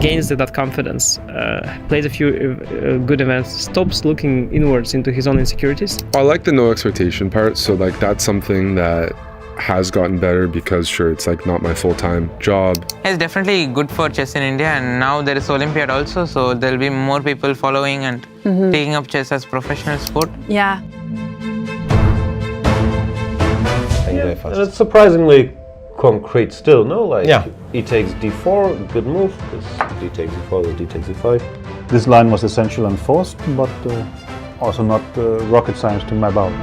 gains that confidence, plays a few good events, stops looking inwards into his own insecurities. I like the no expectation part, so like that's something that has gotten better because sure, it's like not my full-time job. It's definitely good for chess in India, and now there is Olympiad also, so there'll be more people following and taking up chess as professional sport. Yeah. And it's surprisingly concrete still, no? Like e takes d4, good move. This d takes e4, this d takes e5. This line was essential and forced, but also not rocket science to map out.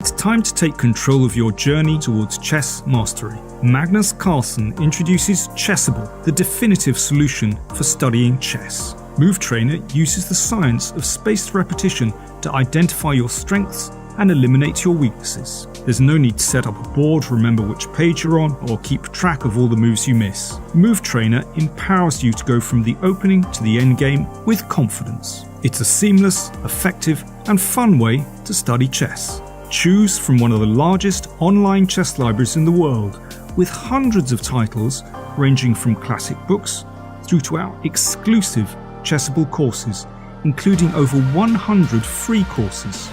It's time to take control of your journey towards chess mastery. Magnus Carlsen introduces Chessable, the definitive solution for studying chess. Move Trainer uses the science of spaced repetition to identify your strengths and eliminate your weaknesses. There's no need to set up a board, remember which page you're on, or keep track of all the moves you miss. Move Trainer empowers you to go from the opening to the endgame with confidence. It's a seamless, effective, and fun way to study chess. Choose from one of the largest online chess libraries in the world, with hundreds of titles ranging from classic books through to our exclusive Chessable courses, including over 100 free courses.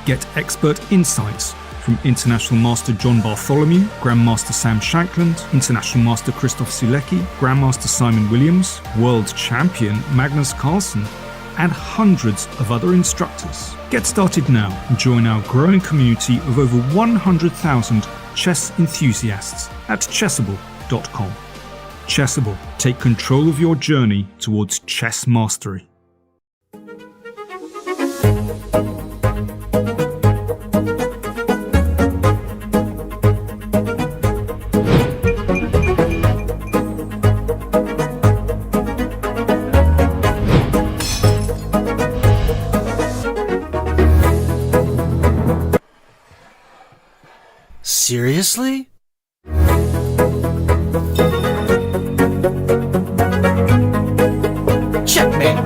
Get expert insights from International Master John Bartholomew, Grandmaster Sam Shankland, International Master Christoph Sulecki, Grandmaster Simon Williams, World Champion Magnus Carlsen, and hundreds of other instructors. Get started now and join our growing community of over 100,000 chess enthusiasts at chessable.com. Chessable, take control of your journey towards chess mastery. Seriously? Checkmate!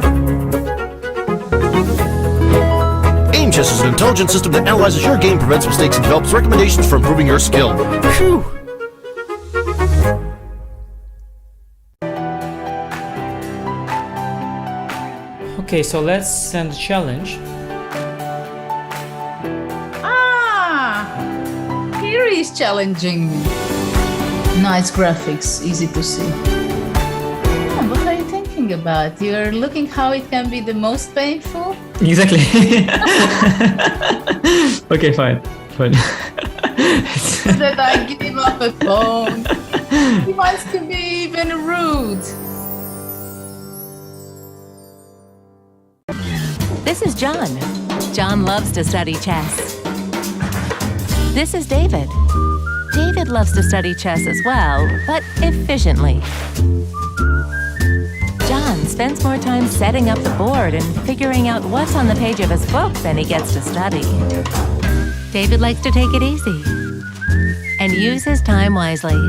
Aim Chess is an intelligent system that analyzes your game, prevents mistakes, and develops recommendations for improving your skill. Phew! Okay, so let's send a challenge. Here is challenging me. Nice graphics, easy to see. What are you thinking about? You're looking how it can be the most painful? Exactly. Okay, fine. That I give up a phone. He wants to be even rude. This is John. John loves to study chess. This is David. David loves to study chess as well, but efficiently. John spends more time setting up the board and figuring out what's on the page of his book than he gets to study. David likes to take it easy and use his time wisely.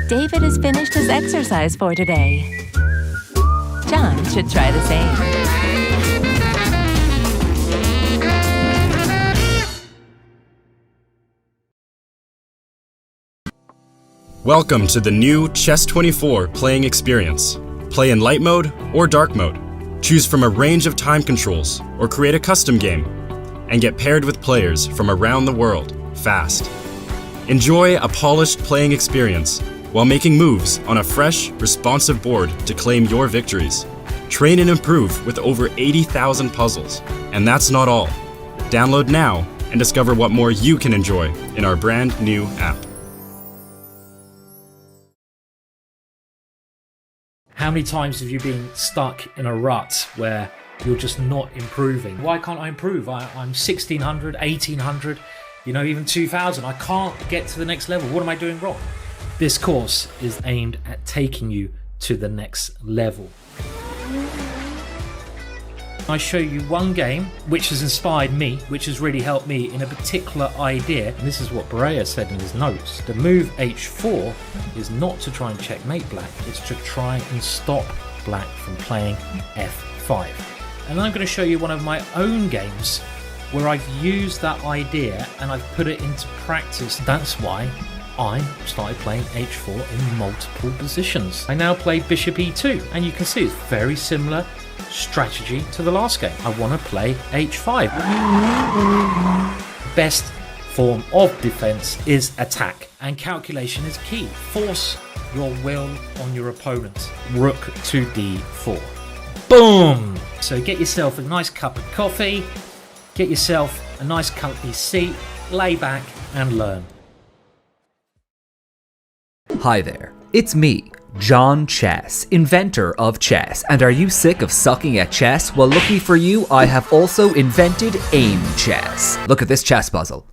David has finished his exercise for today. John should try the same. Welcome to the new Chess24 playing experience. Play in light mode or dark mode. Choose from a range of time controls or create a custom game and get paired with players from around the world fast. Enjoy a polished playing experience while making moves on a fresh, responsive board to claim your victories. Train and improve with over 80,000 puzzles. And that's not all. Download now and discover what more you can enjoy in our brand new app. How many times have you been stuck in a rut where you're just not improving? Why can't I improve? I'm 1600, 1800, even 2000. I can't get to the next level. What am I doing wrong? This course is aimed at taking you to the next level. I show you one game which has inspired me, which has really helped me in a particular idea. And this is what Berea said in his notes. The move h4 is not to try and checkmate black, it's to try and stop black from playing f5. And I'm going to show you one of my own games where I've used that idea and I've put it into practice. That's why I started playing h4 in multiple positions. I now play bishop e2, and you can see it's very similar strategy to the last game. I want to play h5. Best form of defense is attack, and calculation is key. Force your will on your opponent. Rook to d4. Boom! So get yourself a nice cup of coffee, get yourself a nice comfy seat, lay back and learn. Hi there, it's me, John Chess, inventor of chess. And are you sick of sucking at chess? Well, lucky for you, I have also invented aim chess. Look at this chess puzzle.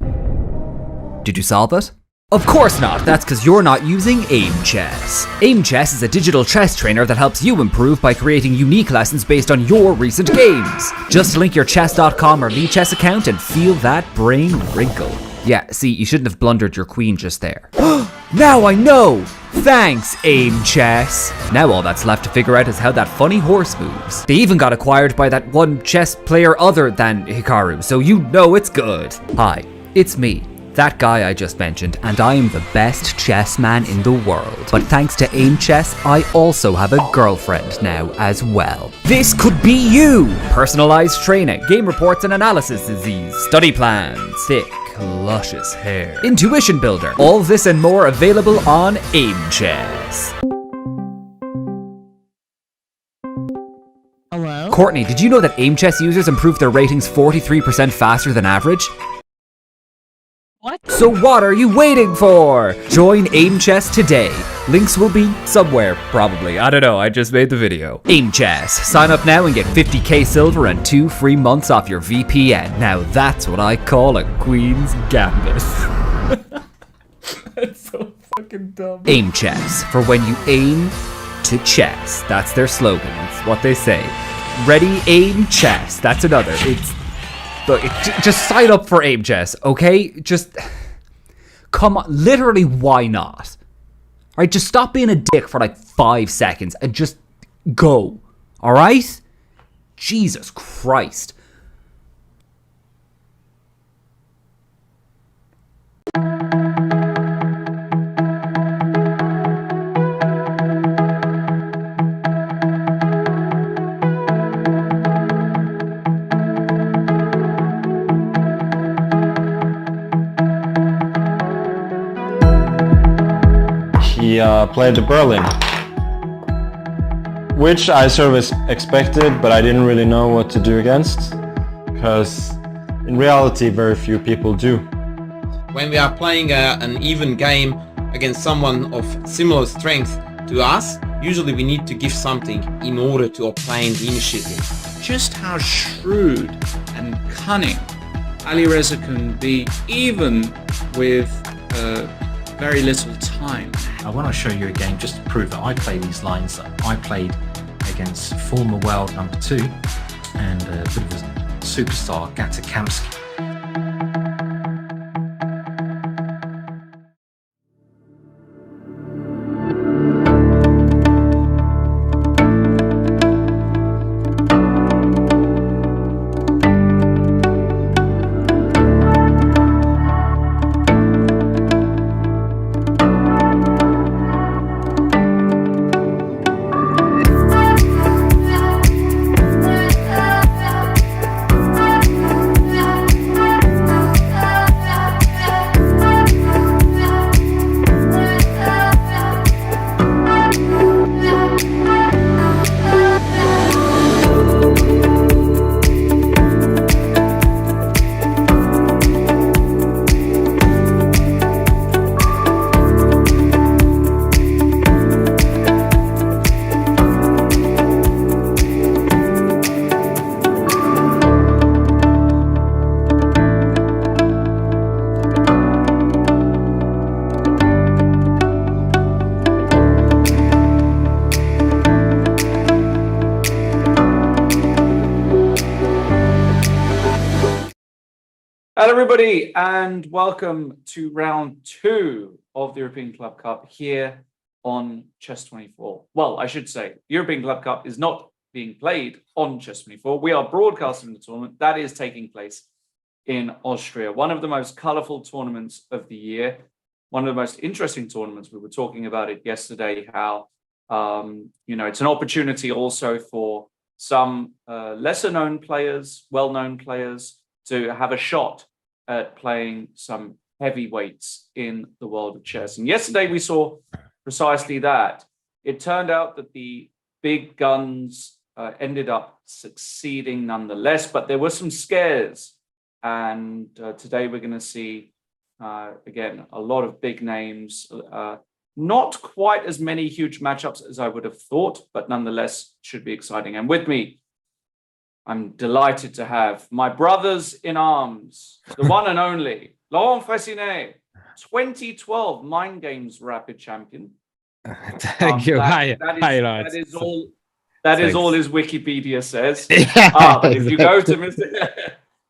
Did you solve it? Of course not, that's because you're not using aim chess. Aim chess is a digital chess trainer that helps you improve by creating unique lessons based on your recent games. Just link your chess.com or Lichess account and feel that brain wrinkle. Yeah, see, you shouldn't have blundered your queen just there. Now I know! Thanks, Aim Chess! Now all that's left to figure out is how that funny horse moves. They even got acquired by that one chess player other than Hikaru, so you know it's good. Hi, it's me, that guy I just mentioned, and I am the best chess man in the world. But thanks to Aim Chess, I also have a girlfriend now as well. This could be you! Personalized training, game reports and analysis disease, study plans, thick, luscious hair, intuition builder, all this and more available on Aim Chess. Hello? Courtney, did you know that Aim Chess users improve their ratings 43% faster than average? What? So what are you waiting for? Join Aim Chess today. Links will be somewhere, probably. I don't know, I just made the video. Aim Chess. Sign up now and get 50k silver and 2 free months off your VPN. Now that's what I call a Queen's Gambit. That's so fucking dumb. Aim Chess. For when you aim to chess. That's their slogan. It's what they say. Ready, aim, chess. That's another. Look, just sign up for Aim Chess, okay? Just, come on, literally, why not? Alright, just stop being a dick for like 5 seconds and just go, alright? Jesus Christ. He played the Berlin, which I sort of expected, but I didn't really know what to do against, because in reality very few people do. When we are playing an even game against someone of similar strength to us, usually we need to give something in order to obtain the initiative. Just how shrewd and cunning Alireza can be, even with very little time. I want to show you a game just to prove that I play these lines that I played against former world #2 and a bit of a superstar, Gatakamsky. Hello everybody and welcome to round 2 of the European Club Cup here on Chess24. Well, I should say, European Club Cup is not being played on Chess24. We are broadcasting the tournament that is taking place in Austria. One of the most colorful tournaments of the year, one of the most interesting tournaments. We were talking about it yesterday, how, it's an opportunity also for some lesser known players, well-known players, to have a shot at playing some heavyweights in the world of chess. And yesterday we saw precisely that. It turned out that the big guns ended up succeeding nonetheless, but there were some scares. And today we're going to see, again, a lot of big names, not quite as many huge matchups as I would have thought, but nonetheless should be exciting. And with me, I'm delighted to have my brothers in arms, the one and only, Laurent Fressinet, 2012 Mind Games Rapid Champion. Thank you. Hi, Lawrence. That is all his Wikipedia says. But if you go to Mr.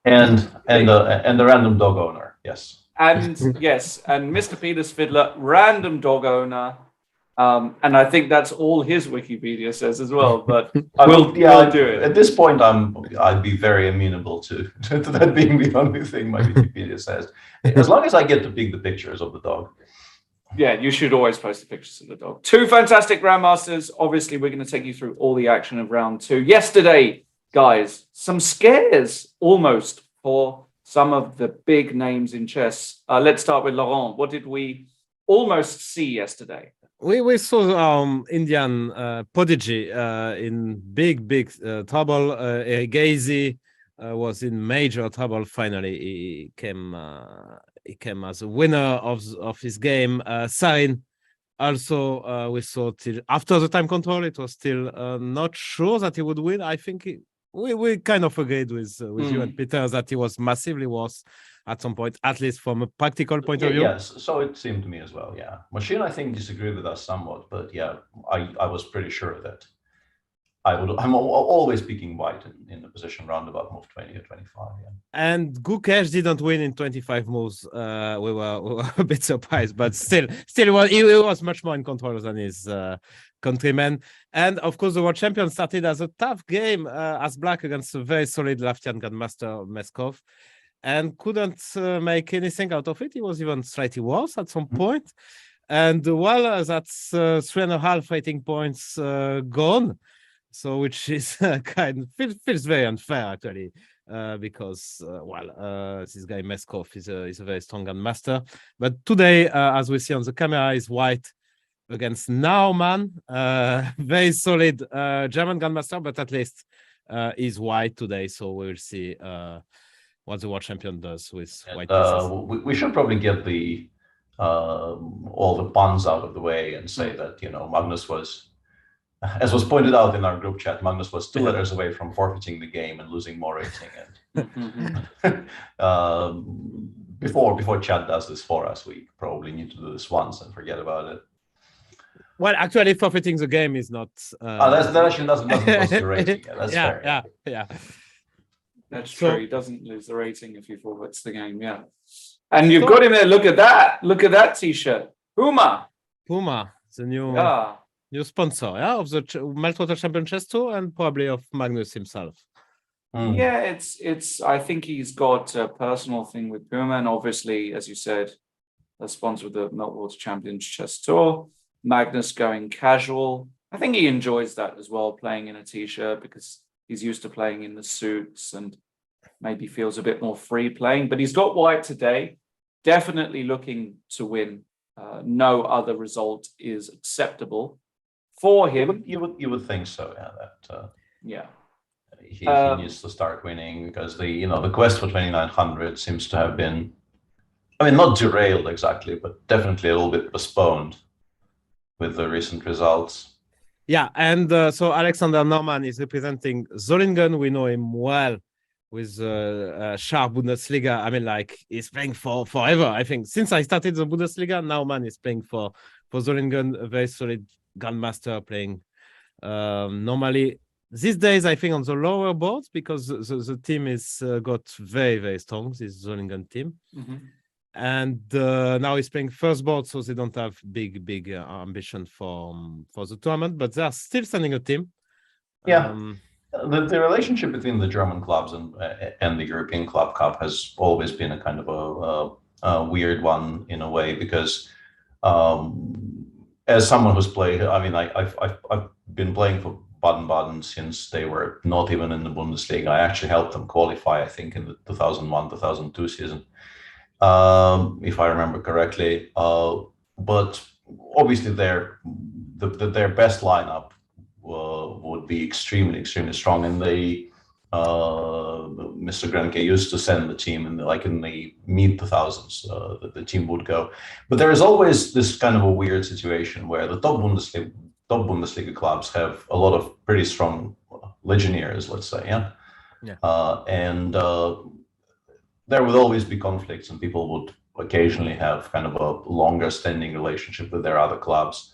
and the random dog owner, yes. And Mr. Peter Svidler, random dog owner. And I think that's all his Wikipedia says as well. But we'll do it. At this point, I'd be very amenable to that being the only thing my Wikipedia says, as long as I get to pick the pictures of the dog. Yeah, you should always post the pictures of the dog. Two fantastic grandmasters. Obviously, we're going to take you through all the action of round two. Yesterday, guys, some scares almost for some of the big names in chess. Let's start with Laurent. What did we almost see yesterday? We saw Indian prodigy in big trouble. Eric Gazy was in major trouble. Finally, he came as a winner of his game. Sarin also, we saw till after the time control, it was still not sure that he would win. I think we kind of agreed with you and Peter that he was massively worse at some point, at least from a practical point of view. Yes, so it seemed to me as well, yeah. Machine, I think, disagreed with us somewhat, but yeah, I was pretty sure that I'm always picking white in the position roundabout move 20 or 25. Yeah. And Gukesh didn't win in 25 moves. We were a bit surprised, but still he was much more in control than his countrymen. And of course, the world champion started as a tough game as black against a very solid Latvian grandmaster Meskov, and couldn't make anything out of it. He was even slightly worse at some point. And that's 3.5 rating points gone. So, which is feels very unfair actually, because this guy Meskov is a very strong grandmaster. But today, as we see on the camera, is white against Naumann, very solid German grandmaster, but at least is white today. So we will see what the world champion does with white pieces. We should probably get the all the puns out of the way and say that Magnus was. As was pointed out in our group chat, Magnus was 2 letters away from forfeiting the game and losing more rating. And before Chad does this for us, we probably need to do this once and forget about it. Well, actually, forfeiting the game is not. That actually doesn't lose the rating. Yeah, that's fair. Yeah. That's true. He doesn't lose the rating if he forfeits the game. Yeah. And you've got him there. Look at that. Look at that T-shirt. Puma, the new sponsor, of the Meltwater Champion Chess Tour and probably of Magnus himself. Yeah, it's. I think he's got a personal thing with Puma, and obviously, as you said, a sponsor of the Meltwater Champion Chess Tour. Magnus going casual. I think he enjoys that as well, playing in a T-shirt, because he's used to playing in the suits and maybe feels a bit more free playing. But he's got white today, definitely looking to win. No other result is acceptable for him. You would think so, yeah. He needs to start winning, because the quest for 2900 seems to have been, not derailed exactly, but definitely a little bit postponed with the recent results. Yeah, and so Alexander Norman is representing Solingen. We know him well with sharp Bundesliga. He's playing for forever. I think since I started the Bundesliga, Norman is playing for Solingen, a very solid grandmaster, playing normally these days, I think, on the lower boards, because the team is got very, very strong, this Solingen team. and now he's playing first board, so they don't have big ambition for the tournament, but they are still sending a team. Yeah. The relationship between the German clubs and the European Club Cup has always been a kind of a weird one in a way, because as someone who's played, I mean, I've been playing for Baden-Baden since they were not even in the Bundesliga. I actually helped them qualify, I think, in the 2001-2002 season, if I remember correctly. But obviously, their best lineup would be extremely strong, and Mr. Grenke used to send the team in the mid 2000s. The team would go, but there is always this kind of a weird situation where the top Bundesliga clubs have a lot of pretty strong legionnaires, let's say, and there would always be conflicts, and people would occasionally have kind of a longer standing relationship with their other clubs.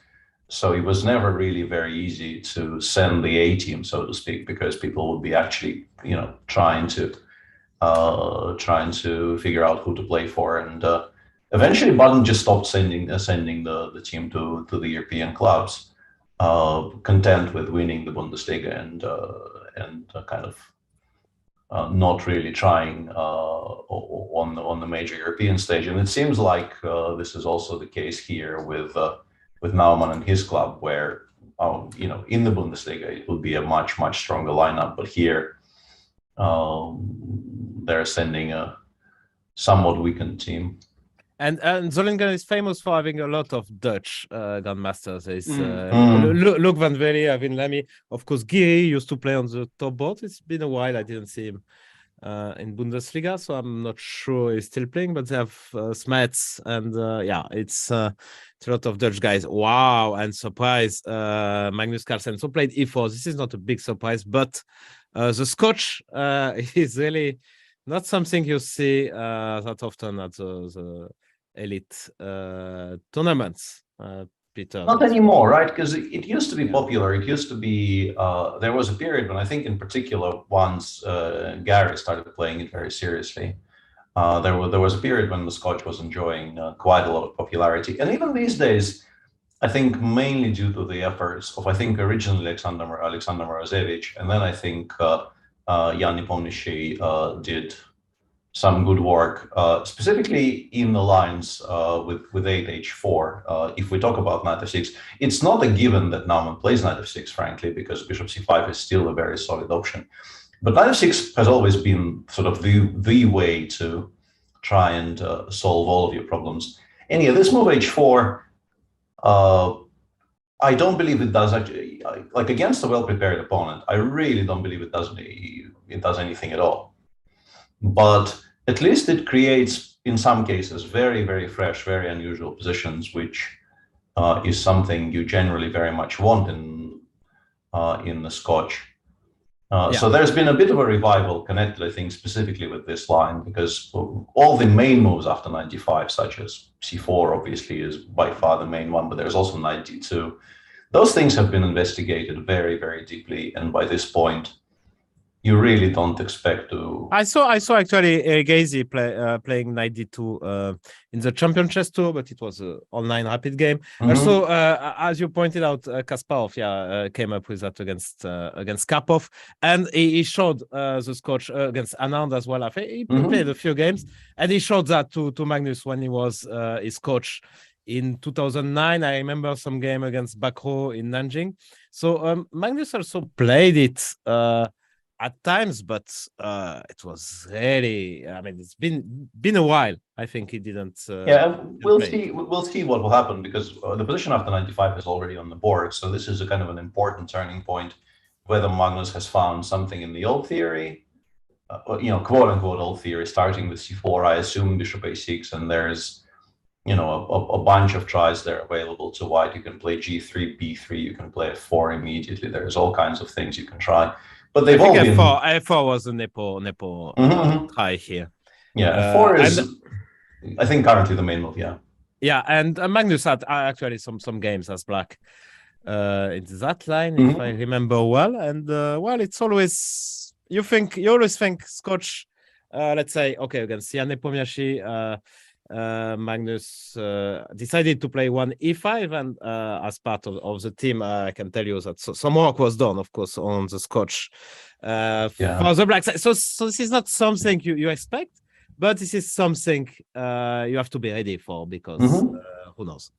So it was never really very easy to send the A team, so to speak, because people would be actually, trying to figure out who to play for, and eventually Baden just stopped sending the team to the European clubs, content with winning the Bundesliga and kind of not really trying on the major European stage. And it seems like this is also the case here with Naumann and his club, where in the Bundesliga it would be a much stronger lineup, but here they're sending a somewhat weakened team. And Zollingen is famous for having a lot of Dutch grandmasters. There's Luc van Velde, Avin Lamy, of course. Giri used to play on the top board. It's been a while. I didn't see him in Bundesliga, so I'm not sure he's still playing. But they have Smets, and it's a lot of Dutch guys. Wow, and surprise, Magnus Carlsen so played E4. This is not a big surprise, but the Scotch is really not something you see that often at the elite tournaments. Peter, not anymore, right? Because it used to be popular. It used to be. There was a period when I think, in particular, once Gary started playing it very seriously. There was a period when the Scotch was enjoying quite a lot of popularity, and even these days, I think mainly due to the efforts of, I think, originally Alexander Morozevich, and then I think Jan Nepomniachtchi did some good work, specifically in the lines with 8h4. If we talk about knight f6, it's not a given that Naumann plays knight f6, frankly, because bishop c5 is still a very solid option. But knight f6 has always been sort of the way to try and solve all of your problems. Anyhow, this move h4, I don't believe it does actually, like against a well-prepared opponent, I really don't believe it does anything at all. But at least it creates, in some cases, very fresh, very unusual positions, which is something you generally very much want in the Scotch. So there's been a bit of a revival connected, I think, specifically with this line, because all the main moves after 95, such as c4, obviously, is by far the main one, but there's also knight d2. Those things have been investigated very deeply, and by this point, you really don't expect to. I saw actually Gazy playing knight d2 in the Champion Chess Tour, but it was an online rapid game. Also, as you pointed out, Kasparov came up with that against Karpov, and he showed the Scotch against Anand as well. I think he played a few games, and he showed that to Magnus when he was his coach in 2009. I remember some game against Bakro in Nanjing. So Magnus also played it at times, but it was really, I mean, it's been a while. I think he didn't. We'll see what will happen, because the position after 95 is already on the board. So this is a kind of an important turning point, whether Magnus has found something in the old theory, quote unquote old theory, starting with c4, I assume bishop a6, and there's, a bunch of tries there available to white. You can play g3, b3, you can play f4 immediately. There's all kinds of things you can try. But they've all been. F4 was a Nepo try here. Yeah, F4 is, I think, currently the main move. Yeah. Yeah, and Magnus had actually some games as black in that line, if I remember well. And it's always you always think Scotch. Let's say against Jan Nepomniachtchi, Magnus decided to play one e5, and as part of the team, I can tell you that some work was done, of course, on the Scotch for the black side. So this is not something you expect, but this is something you have to be ready for, because who knows.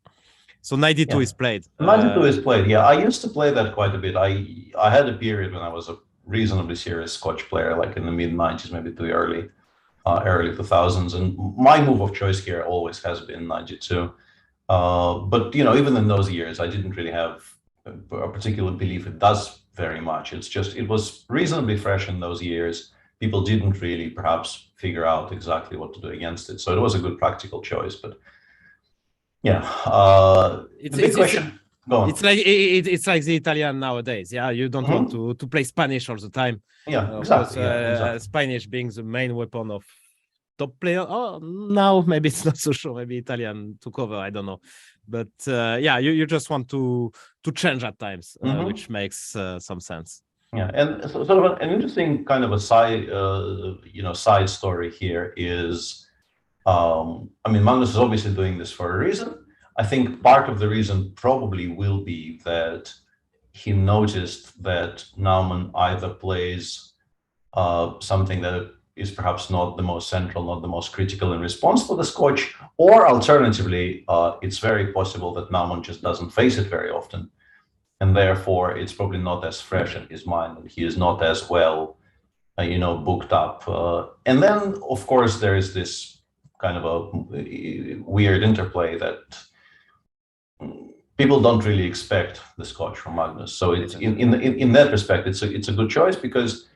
So 92 is played. 92 is played. Yeah, I used to play that quite a bit. I had a period when I was a reasonably serious Scotch player, like in the mid 90s, maybe too early 2000s, and my move of choice here always has been 92. But even in those years, I didn't really have a particular belief it does very much. It's just it was reasonably fresh in those years. People didn't really perhaps figure out exactly what to do against it, so it was a good practical choice. But it's the big question. Go on. It's like the Italian nowadays. Yeah, you don't want to play Spanish all the time. Yeah, exactly. Course, Spanish being the main weapon of top player. Oh, now maybe it's not so sure. Maybe Italian took over. I don't know. But you just want to change at times, which makes some sense. Yeah, and sort of an interesting kind of a side story here is, Magnus is obviously doing this for a reason. I think part of the reason probably will be that he noticed that Naumann either plays something that is perhaps not the most central, not the most critical in response to the Scotch, or alternatively, it's very possible that Naumann just doesn't face it very often. And therefore, it's probably not as fresh in his mind, and he is not as well, booked up. And then, of course, there is this kind of a weird interplay that people don't really expect the Scotch from Magnus. So it's in that respect, it's a good choice, because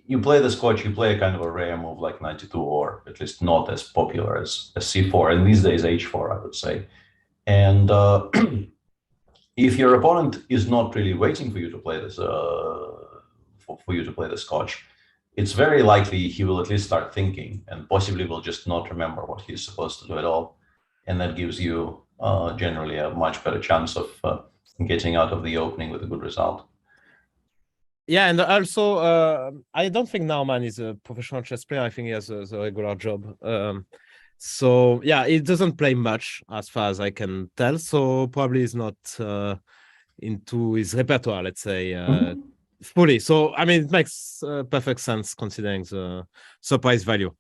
you play the Scotch, you play a kind of a rare move like 92, or at least not as popular as C4, and these days H4, I would say. And if your opponent is not really waiting for you to play this, for you to play the Scotch, it's very likely he will at least start thinking, and possibly will just not remember what he's supposed to do at all. And that gives you generally a much better chance of getting out of the opening with a good result. Yeah, and also, I don't think Naumann is a professional chess player. I think he has a regular job. So yeah, he doesn't play much as far as I can tell. So probably is not into his repertoire, let's say, fully. So I mean, it makes perfect sense considering the surprise value.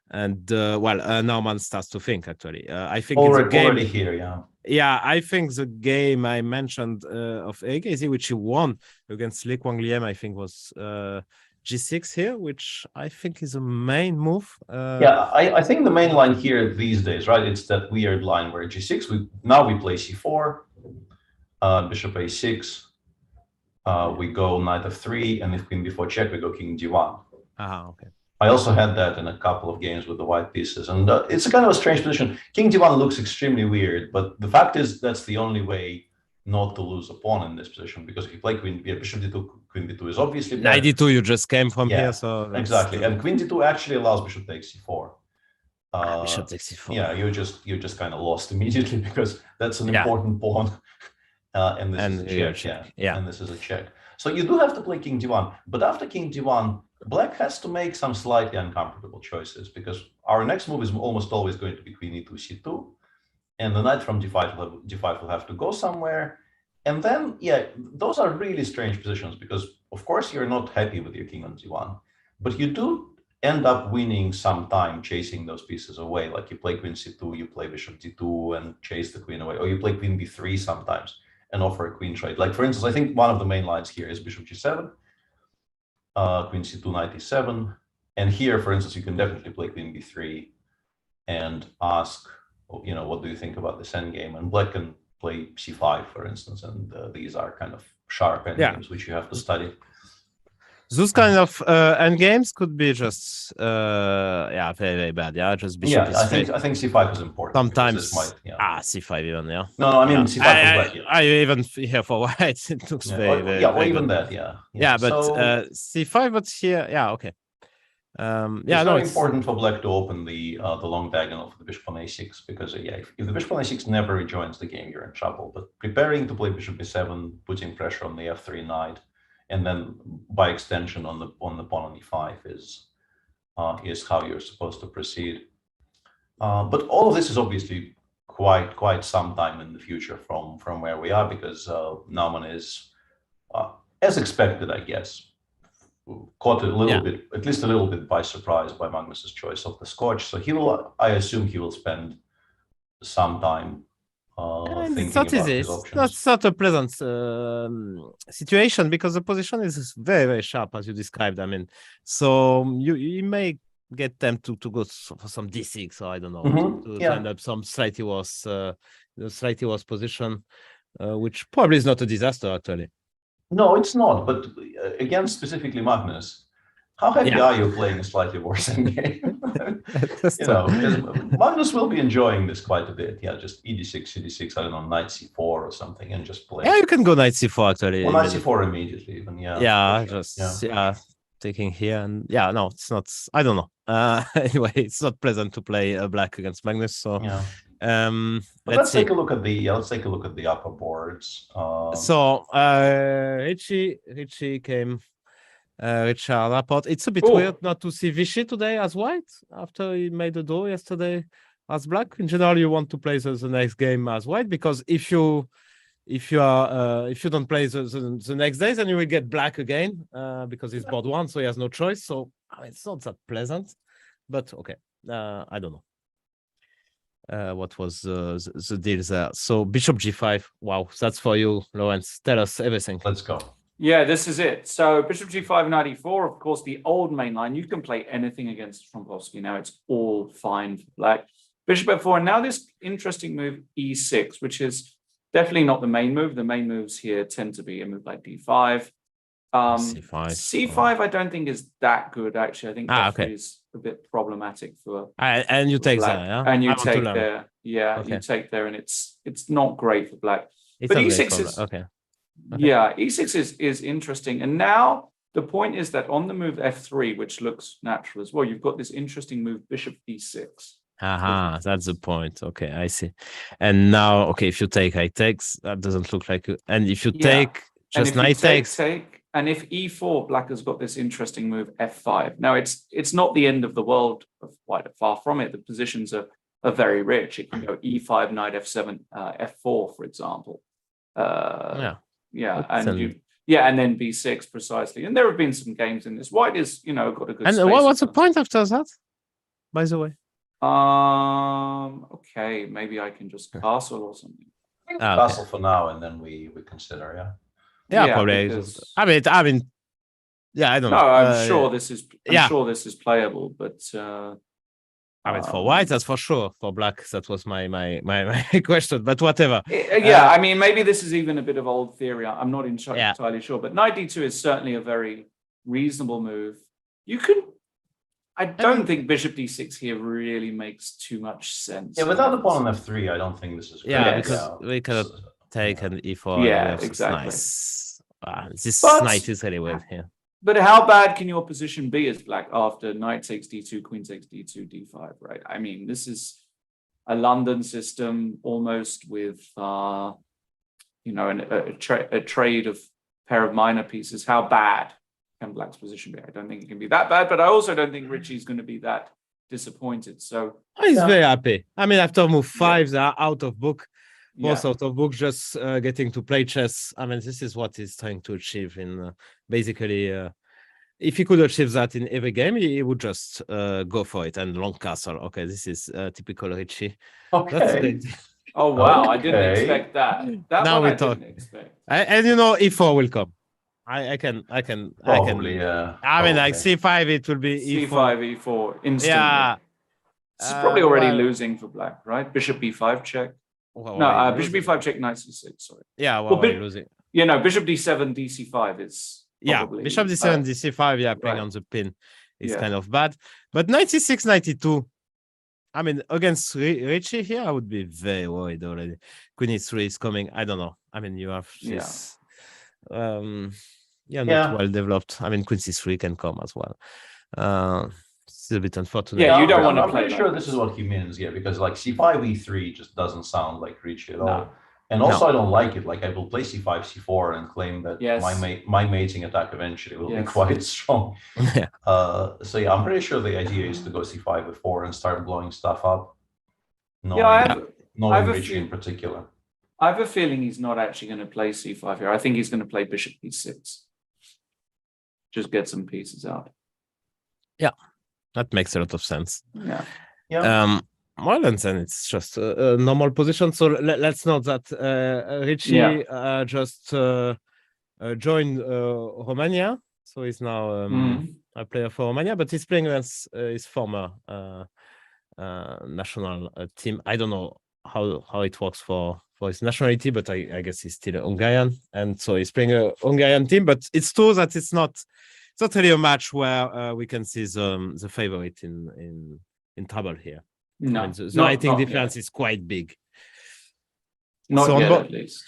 And Naumann starts to think. Actually, I think already here, yeah. Yeah, I think the game I mentioned of Agassi, which he won against Li Guangliem, I think was G6 here, which I think is a main move. I think the main line here these days, right? It's that weird line where G6. We play C4, Bishop A6. We go Knight F3, and if Queen B4 check, we go King G1. Okay. I also had that in a couple of games with the white pieces, and it's a kind of a strange position. King D1 looks extremely weird, but the fact is that's the only way not to lose a pawn in this position, because if you play Queen B, Bishop D2, Queen D2 is obviously bad. 92, you just came from here, so exactly. And Queen D2 actually allows Bishop takes C4. Bishop takes C4. Yeah, you just kind of lost immediately, because that's an important pawn, and this is a check. And this is a check. So you do have to play King D1, but after King D1, Black has to make some slightly uncomfortable choices, because our next move is almost always going to be Queen E2, C2, and the knight from D5 will have to go somewhere. And then, those are really strange positions, because of course you're not happy with your king on D1, but you do end up winning some time chasing those pieces away. Like you play Queen C2, you play Bishop D2 and chase the queen away, or you play Queen B3 sometimes and offer a queen trade. Like for instance, I think one of the main lines here is Bishop G7. Queen C2, Knight E7, and here, for instance, you can definitely play Queen B3 and ask, what do you think about this endgame? And Black can play C5, for instance, and these are kind of sharp endgames which you have to study. Those kind of endgames could be just very, very bad. Yeah, just Bishop. I think C5 is important. Sometimes C5 even. Yeah. No, I mean C5 for Black. I even here for white. It looks very or even that. But C5, but here, okay. It's very important for Black to open the long diagonal for the Bishop on A6, because if the Bishop on A6 never rejoins the game, you're in trouble. But preparing to play Bishop B7, putting pressure on the F3 knight, and then by extension on the pawn on E5 is how you're supposed to proceed. But all of this is obviously quite some time in the future from where we are, because Naumann is, as expected, I guess, caught a little bit, at least a little bit by surprise by Magnus's choice of the Scotch. So I assume he will spend some time thinking it's not about easy. his options. That's not a pleasant situation, because the position is very sharp, as you described. I mean, so you may get them to go for some d6, or I don't know, to end up some slightly worse position, which probably is not a disaster actually. No, it's not. But again, specifically Magnus, how happy are you playing a slightly worse endgame? Because Magnus will be enjoying this quite a bit. Yeah, just ed6, cd6, I don't know, knight c4 or something, and just play. Yeah, you can go knight c4 actually. Well, knight c4 immediately, even. Taking here, and no, it's not. I don't know. Anyway, it's not pleasant to play black against Magnus. So let's take a look at the upper boards. So Richie came. Richard Rapport. It's a bit weird not to see Vishy today as white after he made a draw yesterday as black. In general, you want to play the next game as white, because if you don't play the next day, then you will get black again, because it's board one, so he has no choice. So it's not that pleasant, but okay. I don't know what was the deal there. So bishop g5. Wow, that's for you, Lawrence. Tell us everything. Let's go. Yeah, this is it. So bishop g5, knight e4, of course, the old main line. You can play anything against Trompowsky. Now it's all fine for black. Bishop f4, and now this interesting move e6, which is definitely not the main move. The main moves here tend to be a move like d5. C5 I don't think is that good, actually. I think f3 is a bit problematic for and you take black. there, yeah? And you take there. Yeah, you take there, and it's not great for black. But e6 is yeah, e6 is interesting. And now the point is that on the move f3, which looks natural as well, you've got this interesting move bishop d6. That's the point. Okay, I see. And now, if you take I takes, that doesn't look like it. And if you take just knight takes, and if e4, black has got this interesting move f5. Now it's not the end of the world, quite far from it. The positions are very rich. It can go e5, knight f7, f4, for example. And then b6 precisely. And there have been some games in this. White is, got a good. And what's the point after that? By the way. Okay, maybe I can just castle or something. Castle for now, and then we consider. Probably. Because... I mean, I don't know. I'm sure this is. I'm sure this is playable, but. I mean, for white, that's for sure. For black, that was my question. But whatever. I mean, maybe this is even a bit of old theory. I'm not entirely sure. But knight d2 is certainly a very reasonable move. You could. I don't think bishop d6 here really makes too much sense. Yeah, without the pawn on f3, I don't think this is. Because we could take an e4. Yeah, exactly. Nice. This knight is really weird here. But how bad can your position be as black after knight takes d2, queen takes d2, d5, right? I mean, this is a London system almost with, a trade of pair of minor pieces. How bad can black's position be? I don't think it can be that bad, but I also don't think Richie's going to be that disappointed. So he's very happy. I mean, after move 5, they are out of book. Most out of book, just getting to play chess. I mean, this is what he's trying to achieve in basically. If he could achieve that in every game, he would just go for it and long castle. Okay, this is typical Richie. Okay. Oh wow, I didn't expect that. Now we talk. And e4 will come. I can. Probably, I mean, like c5, it will be c5, e4 instantly. Yeah. This is probably already losing for black, right? Bishop b5 check. Bishop b5 check, knight c6. Sorry. Yeah, losing. Bishop d7, dc5 is. Probably, bishop d7, dc5. Playing on the pin is kind of bad. But knight c6, knight e2. I mean, against Richie here, I would be very worried already. Queen e3 is coming. I don't know. I mean, you have this. Not well developed. I mean, queen c3 can come as well. It's a bit unfortunate. Yeah, you don't want to play. I'm pretty sure this is what he means, because like c5, e3 just doesn't sound like Richie at all. And also, I don't like it. Like, I will play c5, c4 and claim that my mating attack eventually will be quite strong. So I'm pretty sure the idea is to go c5, f4 and start blowing stuff up. knowing Vishy in particular. I have a feeling he's not actually going to play c5 here. I think he's going to play bishop e6. Just get some pieces out. Yeah, that makes a lot of sense. Yeah. Well, and then it's just a normal position. So let's note that Richie just joined Romania. So he's now a player for Romania, but he's playing against his former national team. I don't know how it works for his nationality, but I guess he's still Hungarian, and so he's playing a Hungarian team. But it's true that it's not really a match where we can see the favorite in trouble here. No, I mean, the rating difference is quite big. Not yet, at least.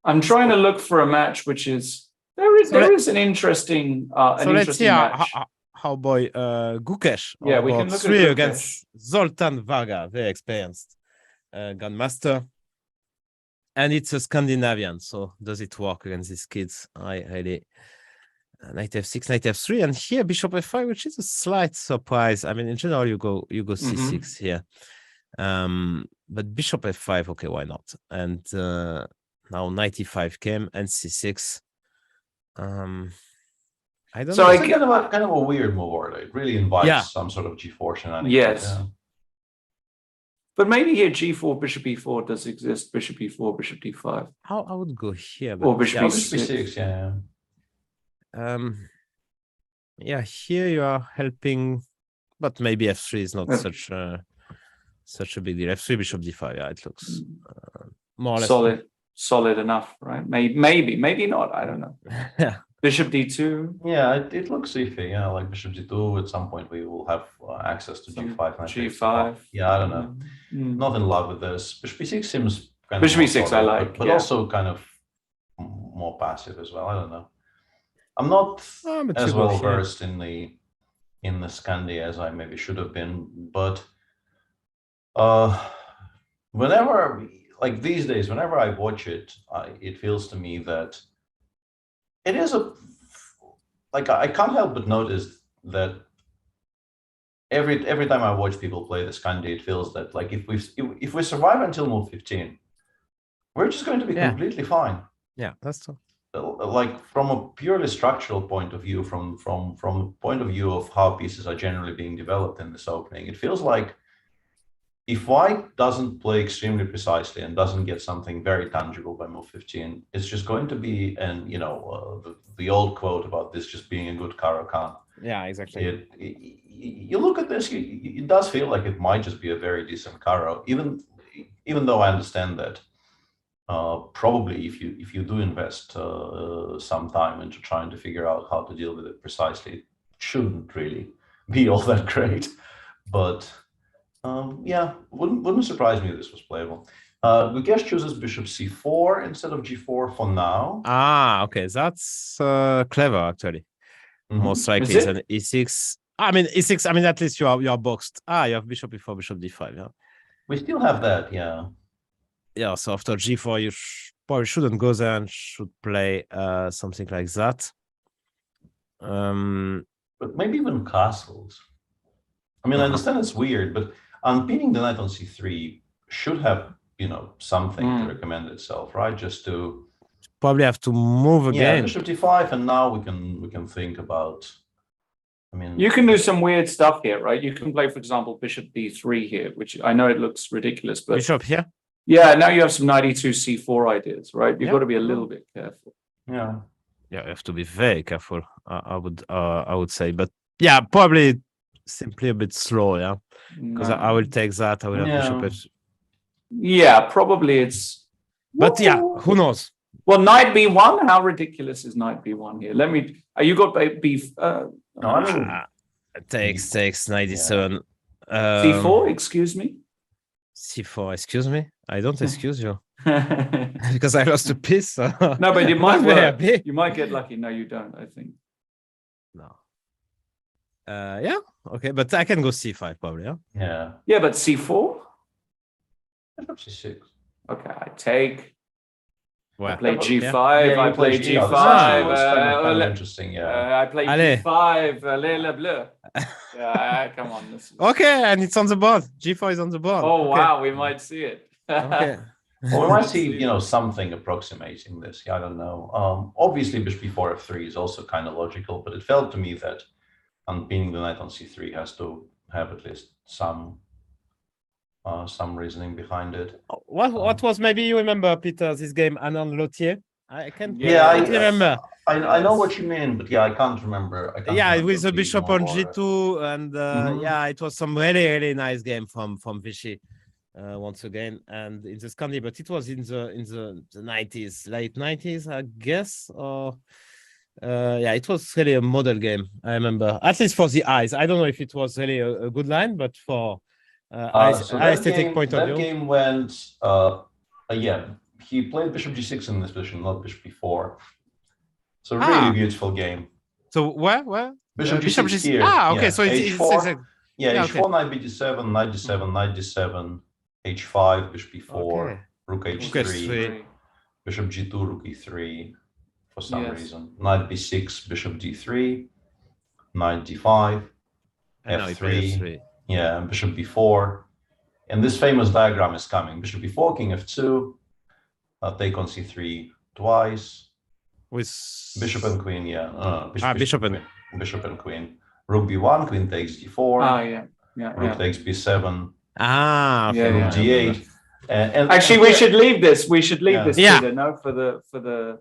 I'm trying to look for a match which is there is an interesting let's see match. how boy Gukesh we can look three at against Zoltan Varga, very experienced grandmaster, and it's a Scandinavian. So does it work against these kids? I really. Knight f6, knight f3, and here bishop f5, which is a slight surprise. I mean, in general, you go c6 here, but bishop f5, okay, why not? And now knight e5 came and c6. I don't know. It's kind of a weird move. It really invites some sort of g4 shenanigans. Yes. But maybe here g4, bishop e4 does exist. Bishop e4, bishop d5. I would go here, but or bishop e6. Here you are helping, but maybe f3 is not such a big deal. F3, bishop d5. Yeah, it looks more or less solid enough, right? Maybe not. I don't know. Yeah. Bishop d2. Yeah, it looks iffy. Yeah, like bishop d2. At some point, we will have access to g5. G5. Yeah, I don't know. Not in love with this. Bishop e6 seems kind bishop of e6 I like, but also kind of more passive as well. I don't know. I'm not as well versed in the Scandi as I maybe should have been, but whenever, like these days, whenever I watch it, it feels to me that it is I can't help but notice that every time I watch people play the Scandi, it feels that like if we survive until move 15, we're just going to be completely fine. Yeah, that's true. Like from a purely structural point of view, from the point of view of how pieces are generally being developed in this opening, it feels like if white doesn't play extremely precisely and doesn't get something very tangible by move 15, it's just going to be, and the old quote about this just being a good Caro-Kann. Yeah, exactly. You look at this, it does feel like it might just be a very decent Caro, even though I understand that. Probably if you do invest some time into trying to figure out how to deal with it precisely, it shouldn't really be all that great. But wouldn't surprise me if this was playable. Gukesh chooses bishop c4 instead of g4 for now. Okay, that's clever actually. Most likely it's an e6. I mean e6. I mean at least you are boxed. You have bishop e4, bishop d5. Yeah, we still have that. Yeah. Yeah, so after g4, you probably shouldn't go there and should play something like that. But maybe even castles. I mean, I understand it's weird, but unpinning the knight on c3 should have, something to recommend itself, right? Just to probably have to move again. Yeah, bishop d5, and now we can think about. I mean, you can do some weird stuff here, right? You can play, for example, bishop d3 here, which I know it looks ridiculous, but bishop here. Yeah, now you have some knight e2 c4 ideas, right? You've got to be a little bit careful. Yeah, you have to be very careful. I would say, but yeah, probably simply a bit slow, yeah, because I will take that. I will have bishop. Yeah, probably it's. But yeah, who knows? Well, knight b1. How ridiculous is knight b1 here? Let me. You got b. Takes 97. c4. Excuse me. c4. Excuse me. I don't excuse you because I lost a piece. No, but it might work. You might get lucky. No, you don't. I think. No. Yeah. Okay, but I can go c5 probably. Yeah. Yeah, but c4. c6. Okay, I take. I played Yeah. G5. Yeah, I you played G5. G5. This was kind of interesting, yeah. I played Allez. G5. Le bleu. Yeah, come on. This is... Okay, and it's on the board. G4 is on the board. Oh Okay. wow, we might see it. Okay. Well, we might see, something approximating this. Yeah, I don't know. Obviously, bishop b4 f3 is also kind of logical, but it felt to me that unpinning the knight on c3 has to have at least some reasoning behind it. What was, maybe you remember, Peter, this game Anand Lothier? I can't remember. I know what you mean, but yeah, I can't remember. With the bishop on g2, and yeah, it was some really nice game from Vishy. Once again, and in the Scandi, but it was in the 90s, late 90s, I guess. Or yeah, it was really a model game. I remember, at least for the eyes. I don't know if it was really a good line, but for aesthetic point of view, that game went. Yeah, he played bishop g6 in this position, not bishop b4. So really beautiful game. So where? Bishop g6 here. Okay, yeah. so it's h4. Yeah, h4, okay. knight b7, knight d7, knight d7. h5, bishop b4, rook h3, bishop g2, rook e3 for some reason. Knight b6, bishop d3, knight d5, f3, yeah, and bishop b4. And this famous diagram is coming. Bishop b4, king f2, take on c3 twice. With bishop and queen, bishop and queen. Rook b1, queen takes d4. Rook takes b7. Rook d8. And actually, we should leave this. We should leave this. Peter, no, for the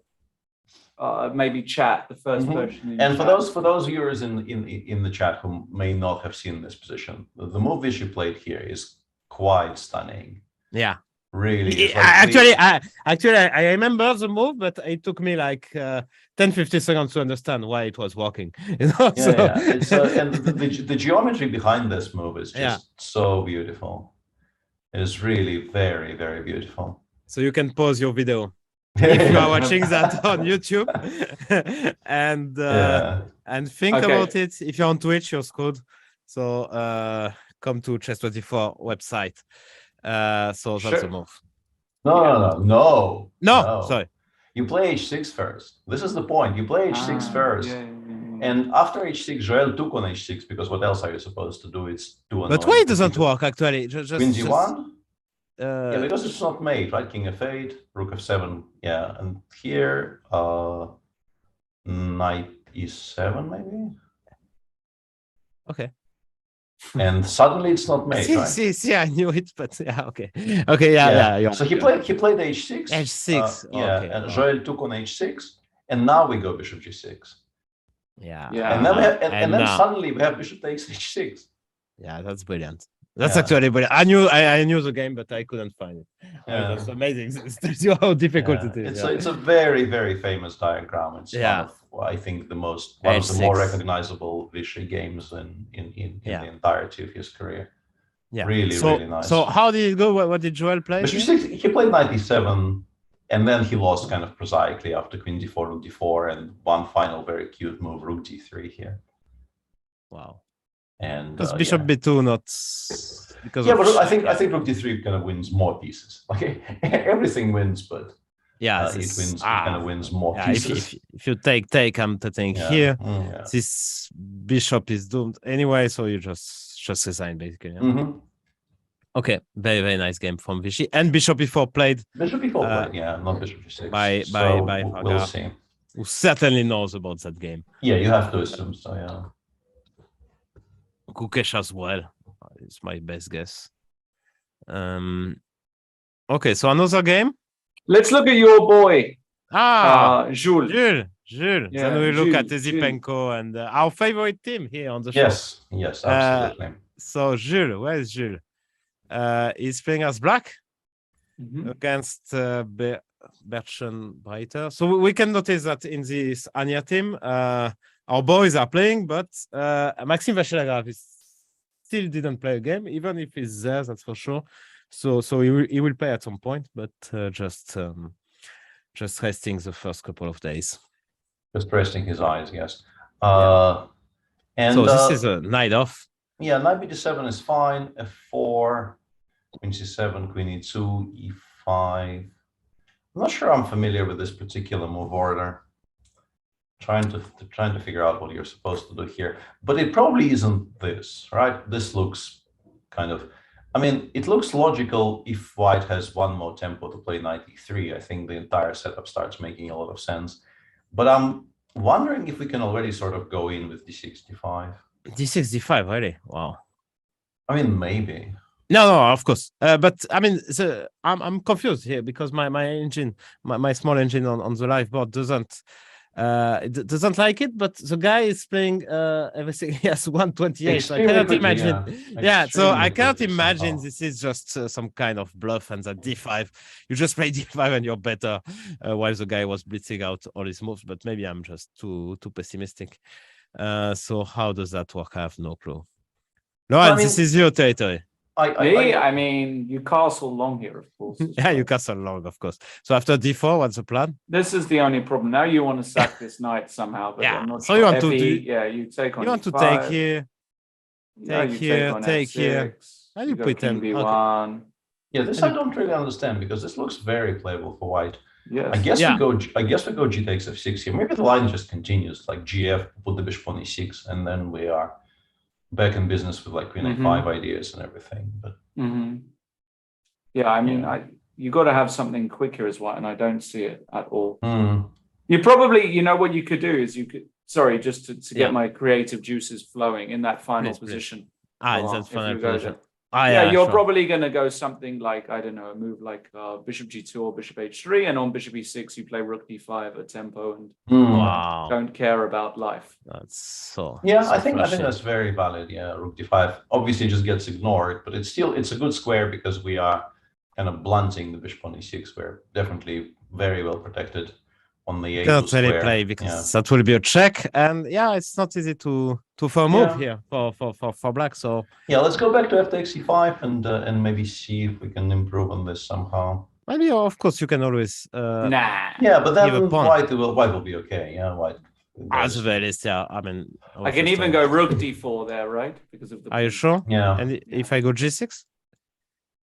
maybe chat, the first version. And for those viewers in the chat who may not have seen this position, the move Vishy played here is quite stunning. Yeah. Really. Actually, I remember the move, but it took me like 10-15 seconds to understand why it was working. It's, and the geometry behind this move is just so beautiful. It is really very, very beautiful. So you can pause your video if you are watching that on YouTube and think about it. If you're on Twitch, you're screwed. So come to Chess24 website. So that's a move. No. Sorry. You play h6 first. This is the point. You play h6 first. And after h6, Joel took on h6 because what else are you supposed to do? It's do. But why it doesn't work actually? Queen g1. Yeah, because it's not made, right? King f8, rook f7. Yeah, and here knight e7 maybe. Okay. And suddenly it's not made, right? See, I knew it, but okay, yeah. So he played h6. H6. Okay. And Joel took on h6, and now we go bishop g6. Yeah. And then we have, and then suddenly we have bishop takes h6. Yeah, that's brilliant. That's actually brilliant. I knew the game, but I couldn't find it. That's amazing. It tells you how difficult it is. It's a very, very famous diagram. It's one of, I think, one of the more recognizable Vishy games in the entirety of his career. Yeah, really nice. So how did it go? What did Joel play? He played knight e7, and then he lost kind of prosaically after queen d4, rook d4, and one final very cute move, rook d3 here. Wow. And because bishop b2 not because but I think rook d3 kind of wins more pieces. Like everything wins, but it wins kind of wins more pieces. If you take, I'm taking here. This bishop is doomed anyway, so you just resign basically. Okay, very, very nice game from Vishy. And bishop e4 played. Bishop e4 played, not bishop e6. By we'll see. Who certainly knows about that game. Yeah, you have to assume so. Yeah. Kukesh as well. It's my best guess. Okay, so another game. Let's look at your boy. Jules. Then we look at Zipenko and our favorite team here on the show. Yes, absolutely. So Jules, where is Jules? He's playing as black against Bertrand Breiter. So we can notice that in this Anya team, our boys are playing, but Maxime Vachier-Lagrave still didn't play a game, even if he's there, that's for sure. So he will play at some point, but just resting the first couple of days. Just resting his eyes, yes. And so this is a knight off. Yeah, knight b7 is fine. F4, queen c7, queen e2, e5. I'm not sure I'm familiar with this particular move order. Trying to figure out what you're supposed to do here, but it probably isn't this, right? This looks kind of, I mean, it looks logical if white has one more tempo to play 93. I think the entire setup starts making a lot of sense, but I'm wondering if we can already sort of go in with d65. D65, really? Wow. I mean, maybe. No, of course. But I mean, I'm confused here because my engine, my small engine on the live board doesn't like it, but the guy is playing everything. He has 128. So I cannot imagine. Yeah, so I cannot imagine this is just some kind of bluff and that d5. You just play d5 and you're better, while the guy was blitzing out all his moves. But maybe I'm just too pessimistic. So how does that work? I have no clue. Lawrence, this is your territory. I mean, you castle long here, of course. Yeah, you castle long, of course. So after d4, what's the plan? This is the only problem. Now you want to sack this knight somehow, but yeah. I'm not so sure. you want to do? Yeah, you take on. You want E5. to take here, take here. How do you pretend? B1. Yeah, this I don't really understand because this looks very playable for white. Yes. I guess we go g takes f6 here. Maybe the line just continues like gf, put the bishop on e6, and then we are back in business with like queen a5 ideas and everything. But yeah, I mean, you got to have something quicker as well, and I don't see it at all. Mm. You probably, you know, what you could do is you could, sorry, just to get my creative juices flowing in that final position. In that final position. You're probably going to go something like, I don't know, a move like bishop g2 or bishop h3, and on bishop e6 you play rook d5 at tempo and don't care about life. That's so. Yeah, I think that's very valid. Yeah, rook d5 obviously just gets ignored, but it's a good square because we are kind of blunting the bishop on e6. We're definitely very well protected on the a2 cannot square. really play because that will be a check, and it's not easy to for a move here for black. So let's go back to f takes e5 and maybe see if we can improve on this somehow. Maybe of course you can always Yeah, but then white will be okay. Yeah, white. As well as I mean, I can even go rook d4 there, right? Because of the. Are you sure? Yeah. And if I go g6.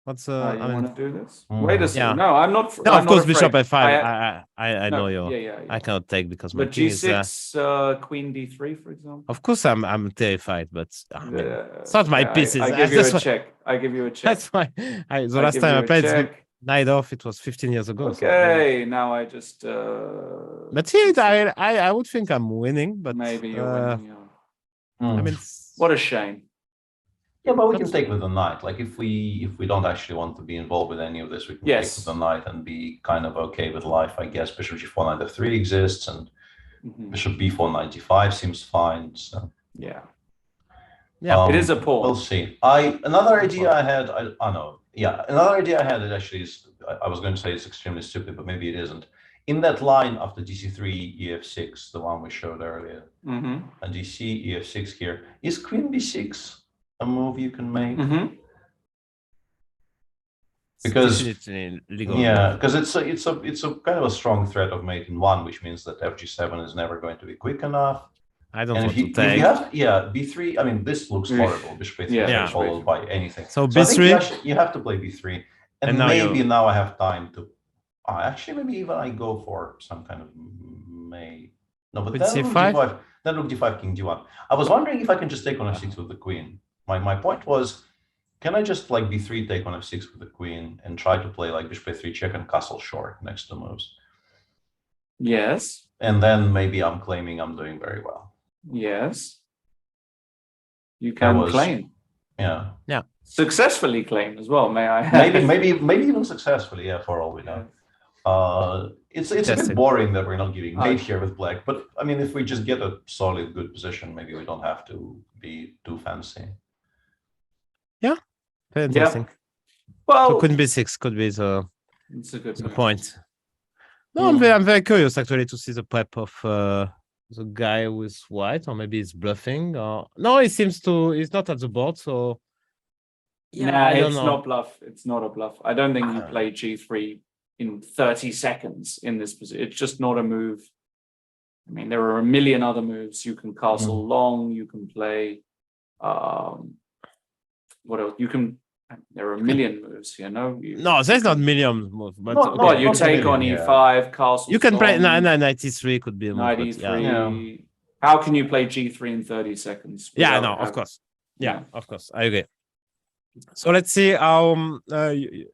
What's you I mean, want to do this? Wait a second. Yeah. No, I'm not. No, I'm of course, not bishop afraid. f5. I know you. Yeah. I cannot take because my But king g6, is. queen d3, for example. Of course, I'm terrified, but it's not my pieces. I give you a check. I give you a check. That's why. The last time I played knight off, it was 15 years ago. Okay, now I just. But here, I would think I'm winning, but maybe you're winning. Yeah. I mean, what a shame. Yeah, but we can take with the knight. Like if we don't actually want to be involved with any of this, we can take with the knight and be kind of okay with life, I guess. Bishop g4 knight f3 exists, and bishop b4 knight d5 seems fine. So yeah, it is a pawn. We'll see. Another idea I had. Another idea I had. It actually is. I was going to say it's extremely stupid, but maybe it isn't. In that line after dc3 ef6, the one we showed earlier, and dc ef6 here, is queen b6 a move you can make? Because because it's a kind of a strong threat of mate in one, which means that fg7 is never going to be quick enough. I don't and want to take. B3. I mean, this looks horrible. Bishop a3 is followed by anything. So b3. You have to play b3, and maybe now I have time to. Actually, maybe even I go for some kind of mate. No, but then rook d5. Then rook d5, king d1. I was wondering if I can just take on f6 with the queen. My point was, can I just like b3 take on f6 with the queen and try to play like bishop a3 check and castle short next to moves? Yes. And then maybe I'm claiming I'm doing very well. Yes. You can claim. Yeah. Yeah. Successfully claim as well, may I add? maybe even successfully, for all we know. It's a bit boring that we're not giving mate here with black, but I mean, if we just get a solid, good position, maybe we don't have to be too fancy. Yeah, very interesting. Well, so queen b6 could be the point. No, I'm very curious actually to see the prep of the guy with white, or maybe he's bluffing. Or no, he seems to. He's not at the board, so. Yeah, it's not bluff. It's not a bluff. I don't think you play g3 in 30 seconds in this position. It's just not a move. I mean, there are a million other moves. You can castle long. You can play. What else? You can There are a million moves here, no? No, there's not million moves, but Not- Well, you not take on million, yeah. e5, castle. you can play storm, 93 could be a move, knight but e3. yeah. How can you play g3 in 30 seconds? Yeah, without no, of having- course. Yeah, of course. I agree. So let's see how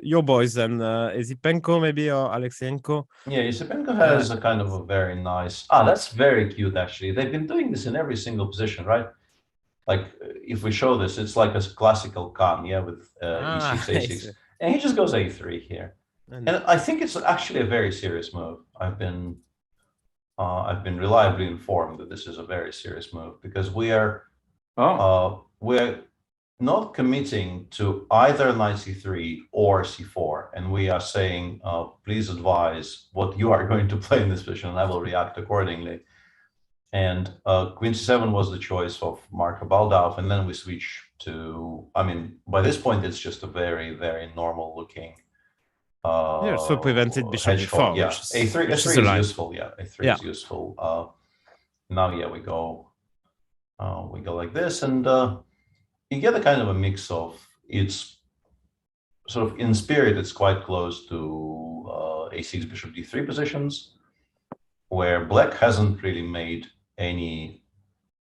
your boys then. Isipenko maybe or Alexeyenko? Yeah, Yusupenko has a kind of a very nice. That's very cute, actually. They've been doing this in every single position, right? Like, if we show this, it's like a classical Khan, yeah, with e6, a6. And he just goes a3 here. And I think it's actually a very serious move. I've been reliably informed that this is a very serious move because we're not committing to either knight c3 or c4, and we are saying, please advise what you are going to play in this position, and I will react accordingly. And queen c7 was the choice of Marko Baldauf, and then we switch to, I mean, by this point, it's just a very, very normal looking so prevented bishop hedgehog. g4. Yeah, a3 is useful. Yeah, a3 is useful. Now, yeah, we go like this, and you get a kind of a mix of, it's sort of in spirit, it's quite close to a6 bishop d3 positions, where black hasn't really made any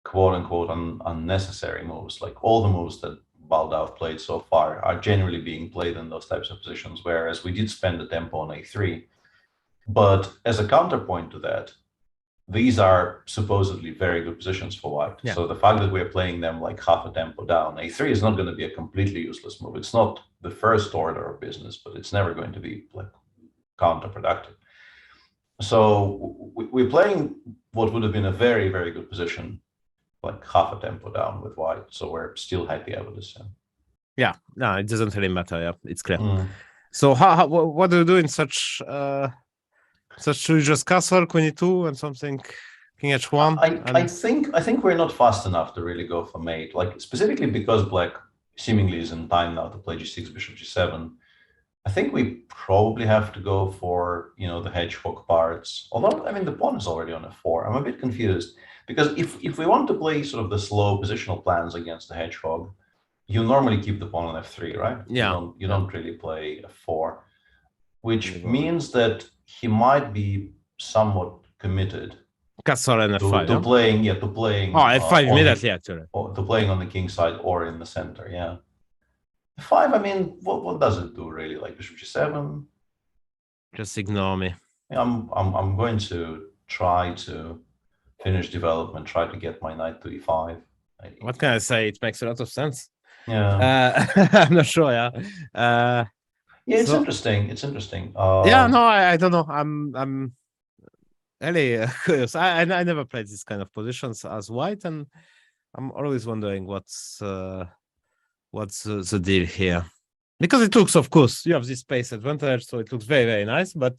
quote-unquote unnecessary moves. Like, all the moves that Baldauf played so far are generally being played in those types of positions, whereas we did spend the tempo on a3. But as a counterpoint to that, these are supposedly very good positions for white. Yeah. So the fact that we're playing them like half a tempo down, a3 is not going to be a completely useless move. It's not the first order of business, but it's never going to be like counterproductive. So we're playing what would have been a very, very good position, like half a tempo down with white. So we're still happy, I would assume. Yeah, no, it doesn't really matter. Yeah, it's clear. Mm. So what do you do in such should you just castle queen e2 and something king h1? I think we're not fast enough to really go for mate, like specifically because black seemingly is in time now to play g6 bishop g7. I think we probably have to go for, you know, the hedgehog parts. Although, I mean, the pawn is already on f4. I'm a bit confused because if we want to play sort of the slow positional plans against the hedgehog, you normally keep the pawn on f3, right? Yeah. You don't really play f4, which means that he might be somewhat committed Castle and f5. to playing f5 immediately, actually. Or to playing on the king side or in the center. Yeah. f5, I mean, what does it do really? Like bishop g7? Just ignore me. I'm going to try to finish development, try to get my knight to e5. What can I say? It makes a lot of sense. Yeah. I'm not sure. Yeah. Yeah, it's interesting. It's interesting. Yeah, no, I don't know. I'm really curious. I never played this kind of positions as white, and I'm always wondering what's the deal here, because it looks, of course, you have this space advantage, so it looks very, very nice. But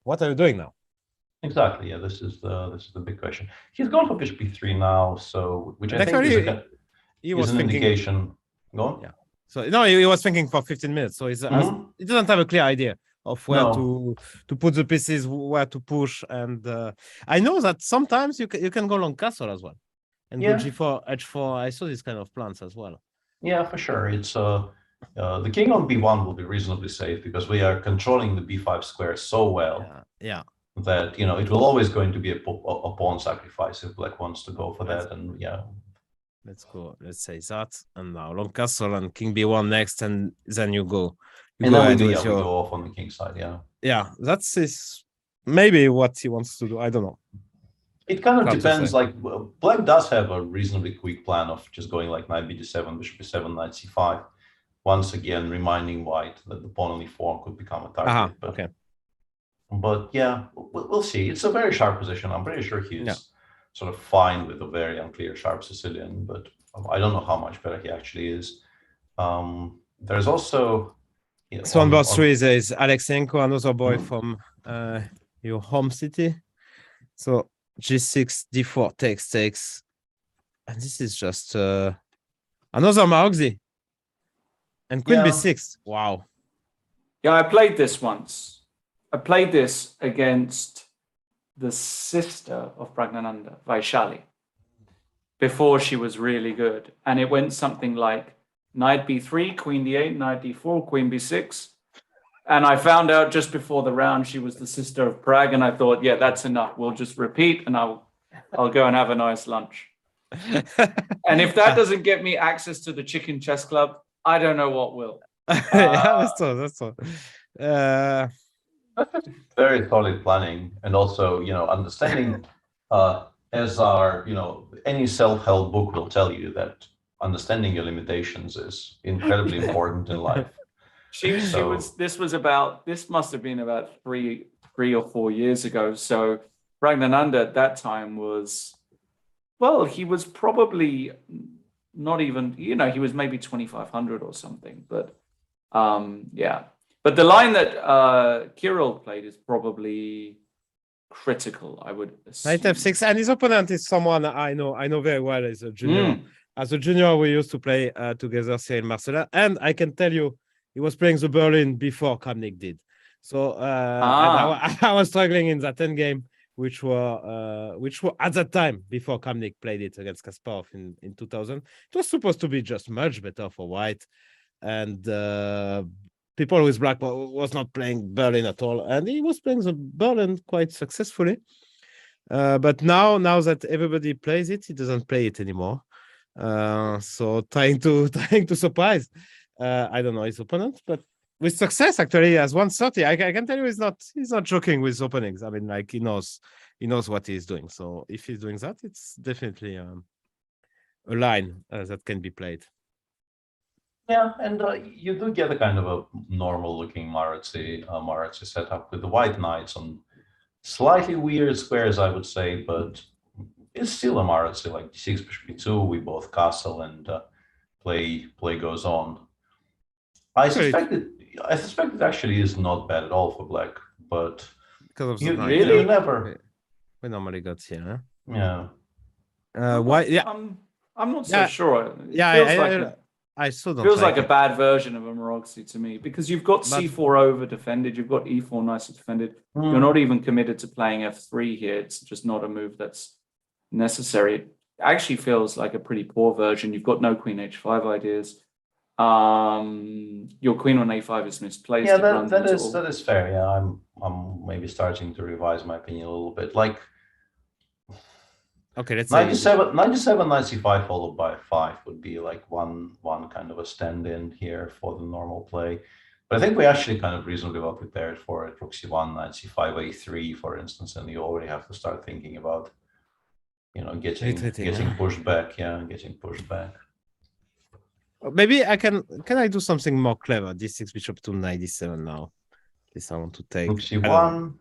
what are you doing now? Exactly. Yeah, this is the big question. He's gone for bishop b3 now, so which I think is an indication. Go on. Yeah. So no, he was thinking for 15 minutes. So he doesn't have a clear idea of where to put the pieces, where to push, and I know that sometimes you can go long castle as well, and go g4, h4. I saw these kind of plans as well. Yeah, for sure. It's the king on b1 will be reasonably safe because we are controlling the b5 square so well. Yeah. That, you know, it will always going to be a pawn sacrifice if black wants to go for that, and yeah. Let's go. Let's say that, and now long castle and king b1 next, and then you go. And then we go off on the king side. Yeah. Yeah, that's maybe what he wants to do. I don't know. It kind of depends. Like, black does have a reasonably quick plan of just going like knight bd7, bishop b7, knight c5. Once again, reminding white that the pawn on e4 could become a target. But yeah, we'll see. It's a very sharp position. I'm pretty sure he's sort of fine with a very unclear sharp Sicilian, but I don't know how much better he actually is. There's also Swan boss 3 is Alexeyenko, another boy from your home city. So g6, d4 takes, and this is just another Marogzi. And queen b6. Wow. Yeah, I played this once. I played this against the sister of Pragnananda, Vaishali, before she was really good. And it went something like knight b3, queen d8, knight d4, queen b6. And I found out just before the round she was the sister of Prague, and I thought, yeah, that's enough. We'll just repeat, and I'll go and have a nice lunch. And if that doesn't get me access to the Chicken Chess Club, I don't know what will. Yeah, that's all. Very solid planning, and also understanding. As our any self-help book will tell you that understanding your limitations is incredibly important in life. This must have been about three or 4 years ago. So Ragnarnanda at that time was, well, he was probably not even, he was maybe 2,500 or something. But yeah. But the line that Kirill played is probably critical, I would assume. Knight f6, and his opponent is someone I know very well as a junior. As a junior, we used to play together, Cyril Marcella, and I can tell you, he was playing the Berlin before Kramnik did. So and I was struggling in that endgame, which were at that time before Kramnik played it against Kasparov in 2000. It was supposed to be just much better for White, and people with black was not playing Berlin at all, and he was playing the Berlin quite successfully. But now that everybody plays it, he doesn't play it anymore. So trying to surprise, I don't know his opponent, but with success actually as 130. I can tell you he's not joking with openings. I mean, like he knows what he's doing. So if he's doing that, it's definitely a line that can be played. Yeah, and you do get a kind of a normal-looking Marazzi setup with the white knights on slightly weird squares, I would say, but it's still a Marazzi, like d6, bishop b2. We both castle, and play goes on. I suspect it actually is not bad at all for black, but because of you really never. We normally got here. Yeah. Why? Yeah. I'm not so sure. I still don't feels like it. a bad version of a Marazzi to me, because you've got c4 over defended, you've got e4 nicely defended. You're not even committed to playing f3 here. It's just not a move that's necessary. It actually feels like a pretty poor version. You've got no queen h5 ideas. Your queen on a5 is misplaced. Yeah, that is fair. Yeah, I'm maybe starting to revise my opinion a little bit. Like, okay, let's 97, 95 followed by 5 would be like one kind of a stand-in here for the normal play. But I think we actually kind of reasonably well prepared for it. Rook c1, knight c5, a3, for instance, and you already have to start thinking about, getting pushed back. Yeah, getting pushed back. Maybe I can I do something more clever? d6 bishop to knight d7 now. This I want to take. Rook c1.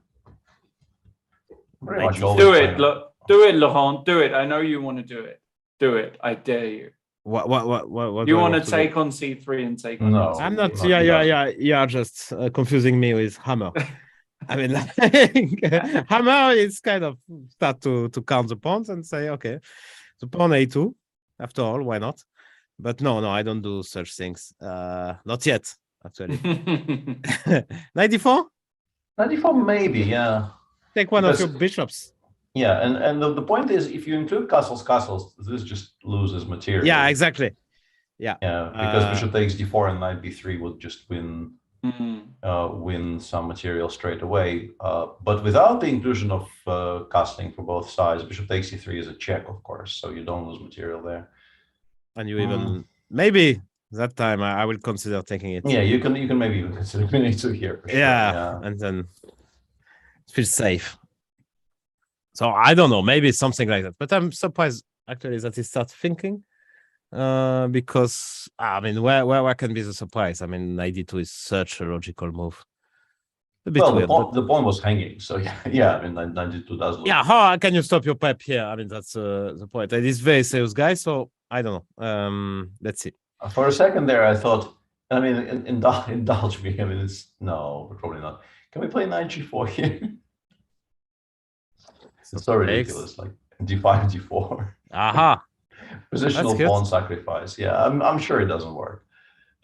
Do it, Laurent. Do it. I know you want to do it. Do it. I dare you. What you want to take on c3 and take on? No, I'm not. Yeah. You are just confusing me with hammer. I mean, hammer is kind of start to count the pawns and say, okay, the pawn a2. After all, why not? But no, I don't do such things. Not yet, actually. 94? 94, maybe, yeah. Take one of your bishops. Yeah, and the point is, if you include castles, this just loses material. Yeah, exactly. Yeah. Yeah, because bishop takes d4 and knight b3 would just win some material straight away. But without the inclusion of castling for both sides, bishop takes e3 is a check, of course, so you don't lose material there. And you even maybe that time I will consider taking it. Yeah, you can maybe even consider winning two here. For sure. Yeah, and then it feels safe. So I don't know, maybe something like that. But I'm surprised actually that he starts thinking, because I mean, where can be the surprise? I mean, knight d2 is such a logical move. Well, the pawn was hanging, so yeah. I mean, knight d2 does look. Yeah, how can you stop your pep here? I mean, that's the point. It is very serious, guy. So I don't know. Let's see. For a second there, I thought. I mean, indulge me. I mean, we're probably not. Can we play knight g4 here? It's so ridiculous. Like d5, d4. Aha. Positional pawn sacrifice. Yeah, I'm sure it doesn't work.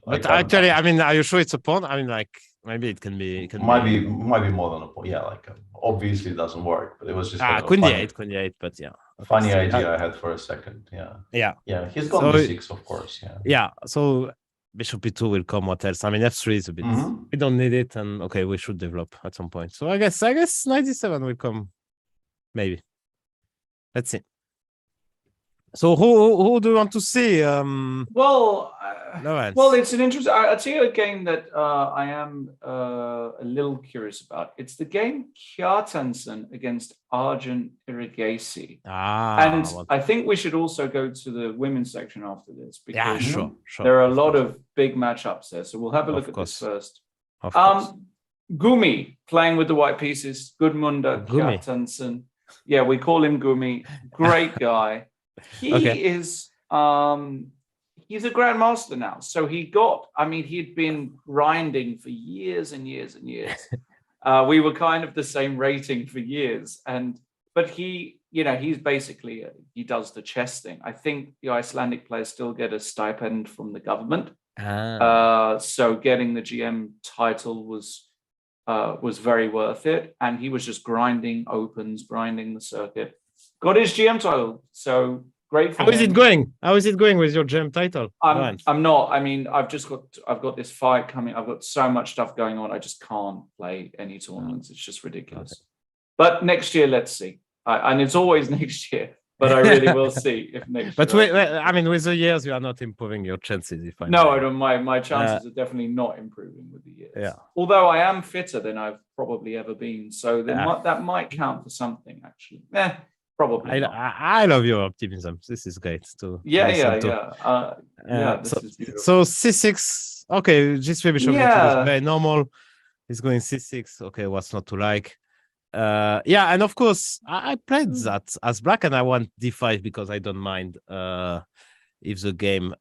But actually, I mean, are you sure it's a pawn? I mean, like maybe it can be. Might be more than a pawn. Yeah, like obviously it doesn't work. But it was just queen d8, but yeah. Funny idea I had for a second. Yeah. He's gone d6, of course. Yeah. Yeah. So bishop e2 will come. What else? I mean, f3 is a bit. Mhm. We don't need it, and okay, we should develop at some point. So I guess knight d7 will come, maybe. Let's see. So who do you want to see? Well, Lawrence. well, it's an interesting. I'll tell you a game that I am a little curious about. It's the game Carlsen against Arjun Irigasi. And I think we should also go to the women's section after this because sure. there are a lot of big matchups there. So we'll have a look at this first. Of course. Gumi playing with the white pieces. Gudmunda Gumi. Carlsen. Yeah, we call him Gumi. Great guy. He is he's a grandmaster now. So he'd been grinding for years and years and years. We were kind of the same rating for years. But he's basically he does the chess thing. I think the Icelandic players still get a stipend from the government. So getting the GM title was very worth it. And he was just grinding opens, grinding the circuit. Got his GM title, so great for him. How is it going? How is it going with your GM title? I'm not. I mean, I've got this fight coming. I've got so much stuff going on. I just can't play any tournaments. It's just ridiculous. But next year, let's see. And it's always next year. But I really will see if next. But year. I mean, with the years, you are not improving your chances. If I No, I don't. My chances are definitely not improving with the years. Yeah. Although I am fitter than I've probably ever been, so that might count for something. Actually, probably. I love your optimism. This is great to Yeah. So, This is beautiful. so c6. Okay, g3 bishop is very normal. He's going c6. Okay, what's not to like? And of course I played that as black, and I want d5 because I don't mind if the game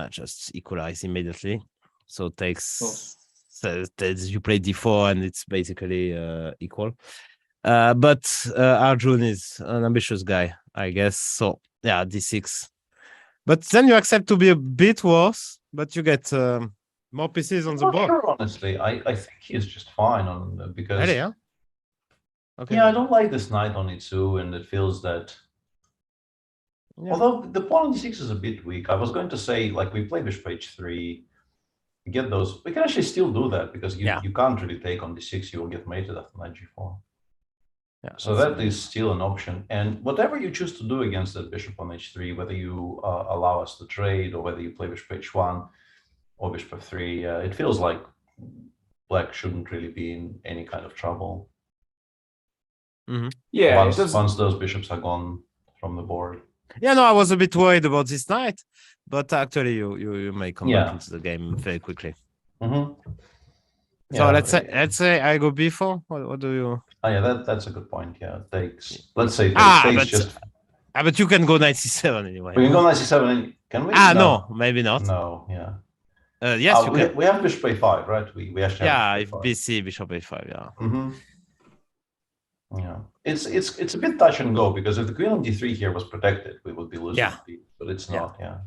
just equalize immediately. So takes you play d4 and it's basically equal. But Arjun is an ambitious guy, I guess. So yeah, d6. But then you accept to be a bit worse, but you get more pieces on the board. Sure, honestly, I think he's just fine on because. Really, yeah? Okay. Yeah, I don't like this knight on e2, and it feels that. Yeah. Although the pawn on d6 is a bit weak, I was going to say like we play bishop h3, get those. We can actually still do that because you can't really take on d6. You will get mated after knight g4. Yeah. So that is still an option. And whatever you choose to do against that bishop on h3, whether you allow us to trade or whether you play bishop h1 or bishop f3, it feels like black shouldn't really be in any kind of trouble. Mm-hmm. Yeah, once those bishops are gone from the board. Yeah, no, I was a bit worried about this knight, but actually you may come back into the game very quickly. Mm-hmm. So let's say I go b4. What do you? Oh yeah, that's a good point. Yeah, takes. Let's say takes just. But you can go knight c7 anyway. We can go knight c7. Can we? No, maybe not. No, yeah. Yes, you can. We have bishop a5, right? We actually have if bc bishop a5, yeah. Mm-hmm. Yeah, it's a bit touch and go because if the queen on d3 here was protected, we would be losing. Yeah, but it's not. Yeah.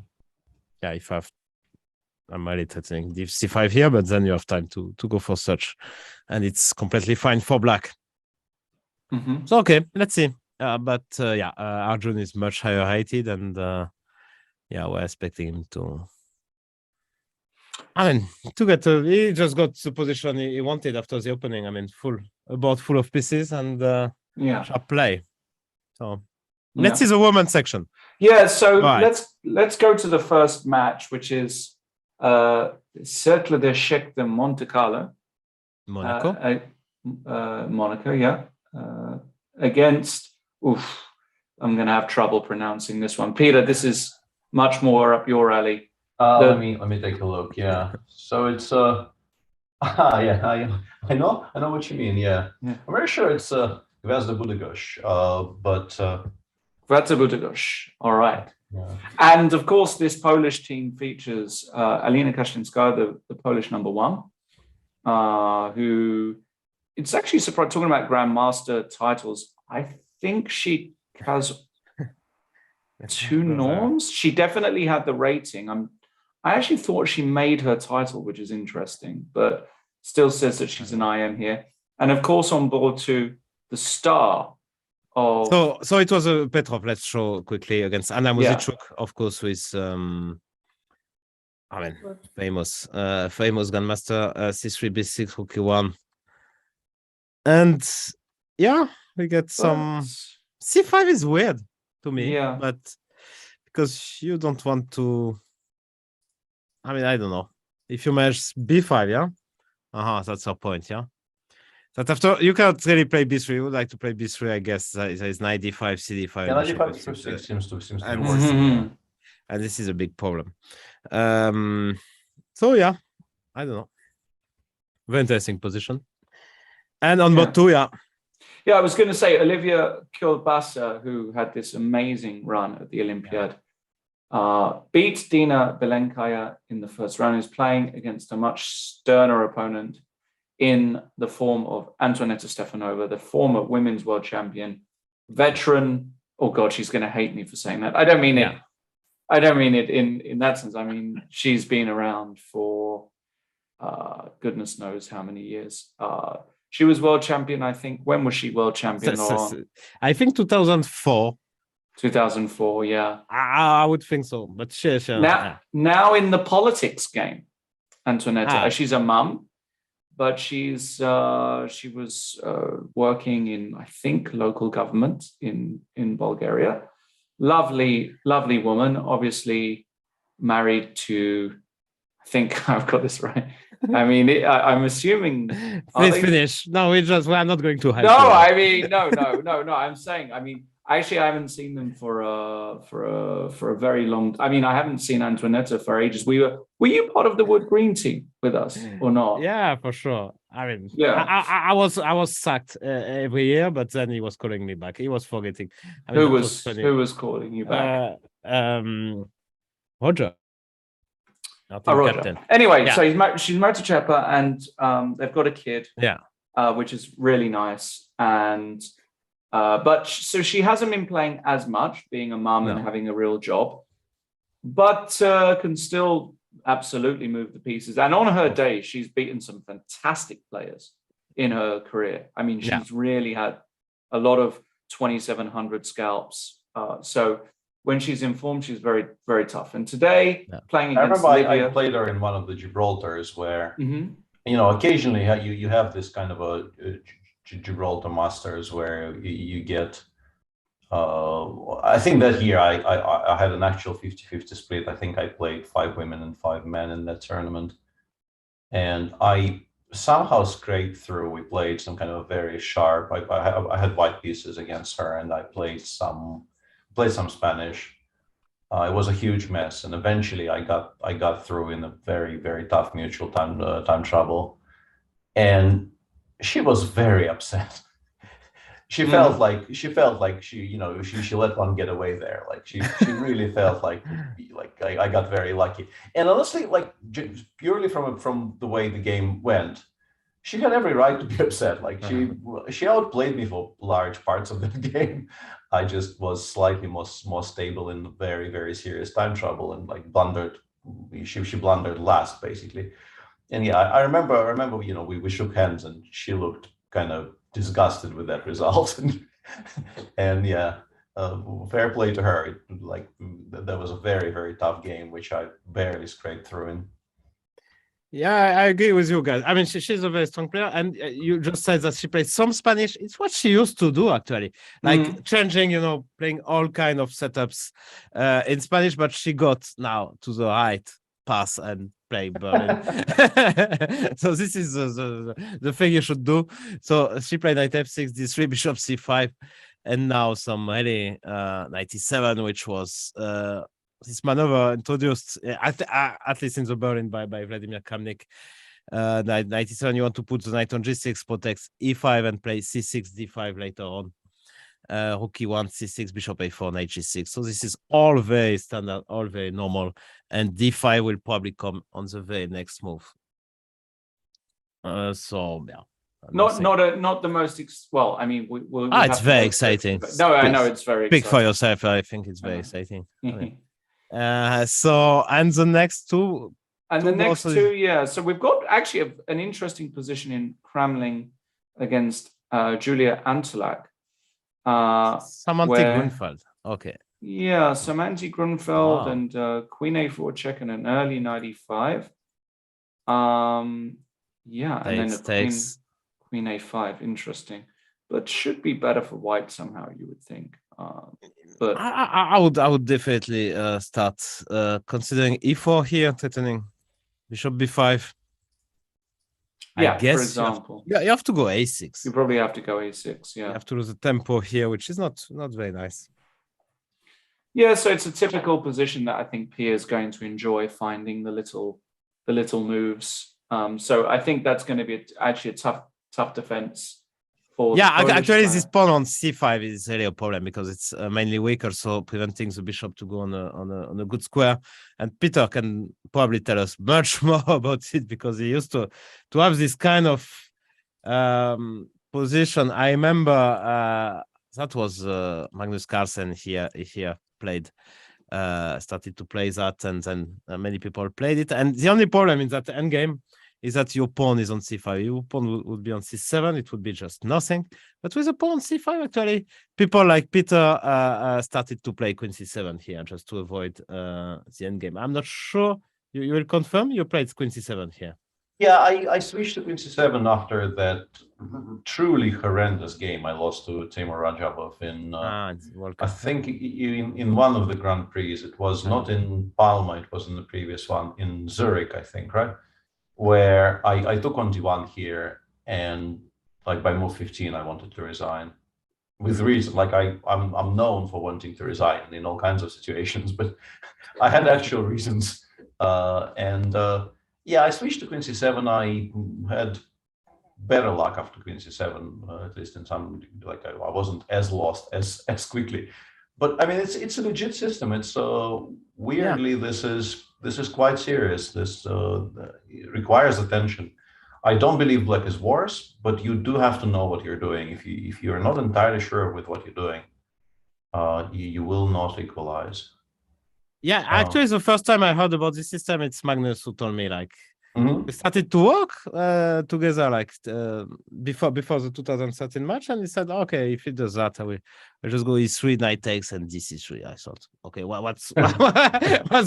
If I'm really threatening c5 here, but then you have time to go for such, and it's completely fine for black. Mm-hmm. So okay, let's see. Arjun is much higher rated, and we're expecting him to. I mean, he just got the position he wanted after the opening. I mean, a board full of pieces and sharp play. So let's see the women's section. Yeah, so let's go to the first match, which is Cercle d'Échecs de Monte Carlo. Monaco. Monaco, yeah. Against I'm gonna have trouble pronouncing this one. Peter, this is much more up your alley. Let me take a look. Yeah, so it's I know what you mean. Yeah. I'm very sure it's Gwiazda Bydgoszcz, but Gwiazda Bydgoszcz. All right. Yeah. And of course, this Polish team features Alina Kaszlińska, the Polish number one, who it's actually surprising. Talking about grandmaster titles, I think she has 2 norms. She definitely had the rating. I actually thought she made her title, which is interesting, but still says that she's an IM here. And of course, on board to the star of. So it was a Petrov. Let's show quickly against Anna Muzyczuk, of course, with I mean, famous grandmaster, c3 b6 rook e1, and yeah, we get some. c5 is weird to me, Yeah. but because you don't want to. I mean, I don't know. If you manage b5, yeah, that's your point, yeah. That after you can't really play b3. You would like to play b3, I guess. There is knight d5, cd5. Yeah, bishop 95 f6, through 6 seems to be and working. and this is a big problem. So yeah, I don't know. Very interesting position. And on board 2, yeah. Yeah, I was going to say Olivia Kilbasa, who had this amazing run at the Olympiad, beat Dina Belenkaya in the first round, who's playing against a much sterner opponent in the form of Antoaneta Stefanova, the former women's world champion, veteran. Oh God, she's going to hate me for saying that. I don't mean it. I don't mean it in that sense. I mean, she's been around for goodness knows how many years. She was world champion, I think. When was she world champion? I think 2004. 2004, yeah. I would think so, but sure. Now in the politics game, Antoaneta, she's a mum, but she was working in, I think, local government in Bulgaria. Lovely woman, obviously married to, I think I've got this right. I mean, I'm assuming. Please finish. No, we're not going to hide. No, I mean, no. I'm saying, I mean, actually, I haven't seen them for a very long. I mean, I haven't seen Antoaneta for ages. Were you part of the Wood Green team with us or not? Yeah, for sure. I mean, yeah, I was sacked every year, but then he was calling me back. He was forgetting. I mean, who was calling you back? Roger. Roger. Captain. Anyway, Yeah. so she's married to Chepa, and they've got a kid. Yeah. Which is really nice. And but so she hasn't been playing as much, being a mum and having a real job, but can still absolutely move the pieces. And on her day, she's beaten some fantastic players in her career. I mean, she's really had a lot of 2,700 scalps. So when she's in form, she's very, very tough. And today, playing against I played her in one of the Gibraltars where, occasionally you have this kind of a Gibraltar Masters where you get, I think that year I had an actual 50-50 split. I think I played 5 women and 5 men in that tournament. And I somehow scraped through. We played some kind of a very sharp, I had white pieces against her, and I played some Spanish. It was a huge mess, and eventually I got through in a very, very tough mutual time trouble, and she was very upset. She felt like she let one get away there. Like she really felt like I got very lucky. And honestly, like purely from the way the game went, she had every right to be upset. Like she outplayed me for large parts of the game. I just was slightly more stable in the very, very serious time trouble, and like blundered. She blundered last basically. And yeah, I remember, we shook hands, and she looked kind of disgusted with that result. And yeah, fair play to her. That was a very, very tough game, which I barely scraped through in. Yeah, I agree with you guys. I mean, she's a very strong player, and you just said that she plays some Spanish. It's what she used to do, actually, like changing, playing all kind of setups in Spanish. But she got now to the right pass and play Berlin. So this is the thing you should do. So she played knight f6, d3, bishop c5, and now some really 97, which was this maneuver introduced at least in the Berlin by Vladimir Kramnik. 97, you want to put the knight on g6, protects e5, and play c6, d5 later on. Rook e1, c6, bishop a4, knight g6. So this is all very standard, all very normal, and d5 will probably come on the very next move. So yeah. Not the most well. I mean, we'll it's very exciting. No, I know it's very big for yourself. I think it's very exciting. So and the next two. And the next two, yeah. So we've got actually an interesting position in Kramling against Julia Antolak. Samantha Grunfeld. Okay. Yeah, Samantha Grunfeld Wow. and Queen A4 check in an early 95. Yeah, and then Takes, a takes. Queen A5. Interesting, but should be better for white somehow, you would think. But I would definitely start considering E4 here, threatening Bishop B5. yeah, I guess for example, you have to go A6. you probably have to go A6. Yeah. You have to lose the tempo here, which is not very nice. Yeah, so it's a typical position that I think Pia is going to enjoy, finding the little moves. So I think that's going to be actually a tough defense for. Yeah, the Polish actually, player. this pawn on C5 is really a problem because it's mainly weaker, so preventing the bishop to go on a good square. And Peter can probably tell us much more about it because he used to have this kind of position. I remember that was Magnus Carlsen here played. Started to play that, and then many people played it. And the only problem in that endgame is that your pawn is on c5. Your pawn would be on c7. It would be just nothing. But with a pawn on c5, actually, people like Peter started to play queen c7 here just to avoid the endgame. I'm not sure. You will confirm you played queen c7 here. Yeah, I switched to queen c7 after that truly horrendous game I lost to Timur Rajabov in, I think in one of the Grand Prix. It was not in Palma, it was in the previous one, in Zurich, I think, right? Where I took on d1 here, and like by move 15, I wanted to resign. With reason, like I'm known for wanting to resign in all kinds of situations, but I had actual reasons. Yeah, I switched to queen c7. I had better luck after queen c7, at least in some, like I wasn't as lost as quickly. But I mean, it's a legit system. It's weirdly, this is quite serious. This requires attention. I don't believe black is worse, but you do have to know what you're doing. If you're not entirely sure with what you're doing, you will not equalize. Yeah, actually, the first time I heard about this system, it's Magnus who told me, like, we started to work together, like, before the 2013 match, and he said, okay, if he does that, I will just go e3, knight takes, and dc3. I thought, okay, what's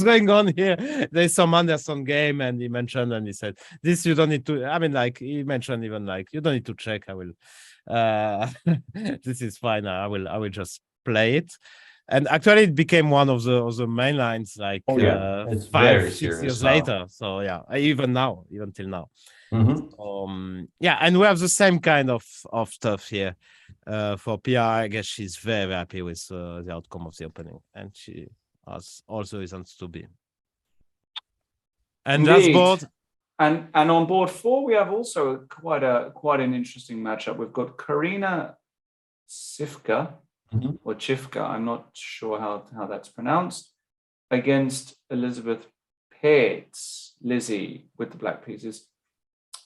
going on here? There's some Anderson game, and he mentioned, and he said, this you don't need to, I mean, like, he mentioned even, like, you don't need to check, I will, this is fine, I will just play it. And actually, it became one of the main lines, like it's 5-6 serious years now. later. So yeah, even till now. Yeah, and we have the same kind of stuff here for PR. I guess she's very happy with the outcome of the opening, and she has all the reasons to be. And that's board. And on board 4, we have also quite an interesting matchup. We've got Karina Sivka. Or Chivka, I'm not sure how that's pronounced, against Elizabeth Pates, Lizzie, with the black pieces.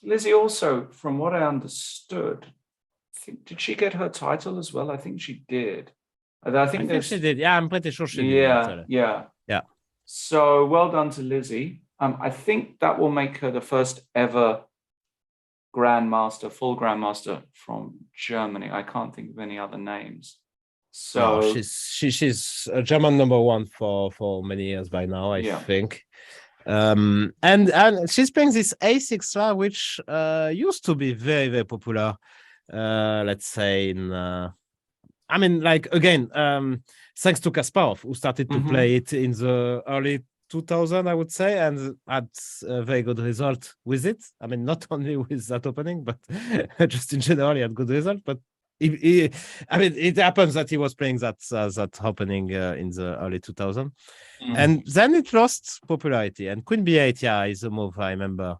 Lizzie also, from what I understood, did she get her title as well? I think she did. I think she did. Yeah, I'm pretty sure she did. Yeah. So well done to Lizzie. I think that will make her the first ever grandmaster, full grandmaster from Germany. I can't think of any other names. So no, she's a German #1 for many years by now, I think. And she's playing this A6 which used to be very, very popular. Let's say in I mean, like, again, thanks to Kasparov, who started to play it in the early 2000, I would say, and had a very good result with it. I mean, not only with that opening, but just in general, he had good result. But I mean, it happens that he was playing that opening in the early 2000s, and then it lost popularity. And Queen B8, yeah, is a move I remember.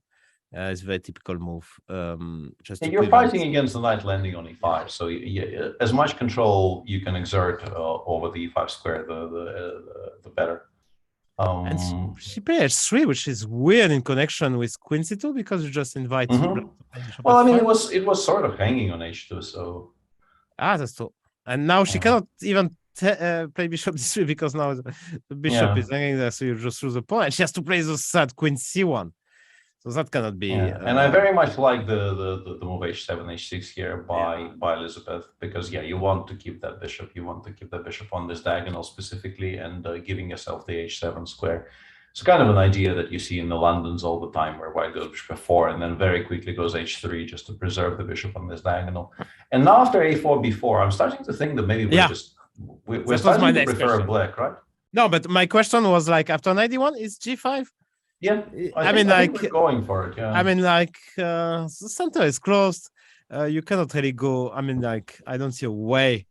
It's a very typical move. Just you're fighting against the knight landing on e5, so as much control you can exert over the e5 square, the better. And she played h3, which is weird in connection with Queen c2 because you just invite. Well, I mean, it was sort of hanging on h2, so. That's true. And now she cannot even play bishop d3 because now the bishop is hanging there, so you just lose the pawn, and she has to play the sad queen c1. So that cannot be. And I very much like the move h7, h6 here by Elizabeth, because you want to keep that bishop. You want to keep that bishop on this diagonal specifically, and giving yourself the h7 square. It's kind of an idea that you see in the Londons all the time, where white goes bishop f4 and then very quickly goes h3 just to preserve the bishop on this diagonal. And now after a4, b4, I'm starting to think that maybe we're starting to prefer black, right? No, but my question was like, after knight d1 is g5. Yeah, I mean, like we're going for it. Yeah, I mean, like the center is closed. You cannot really go. I mean, like I don't see a way.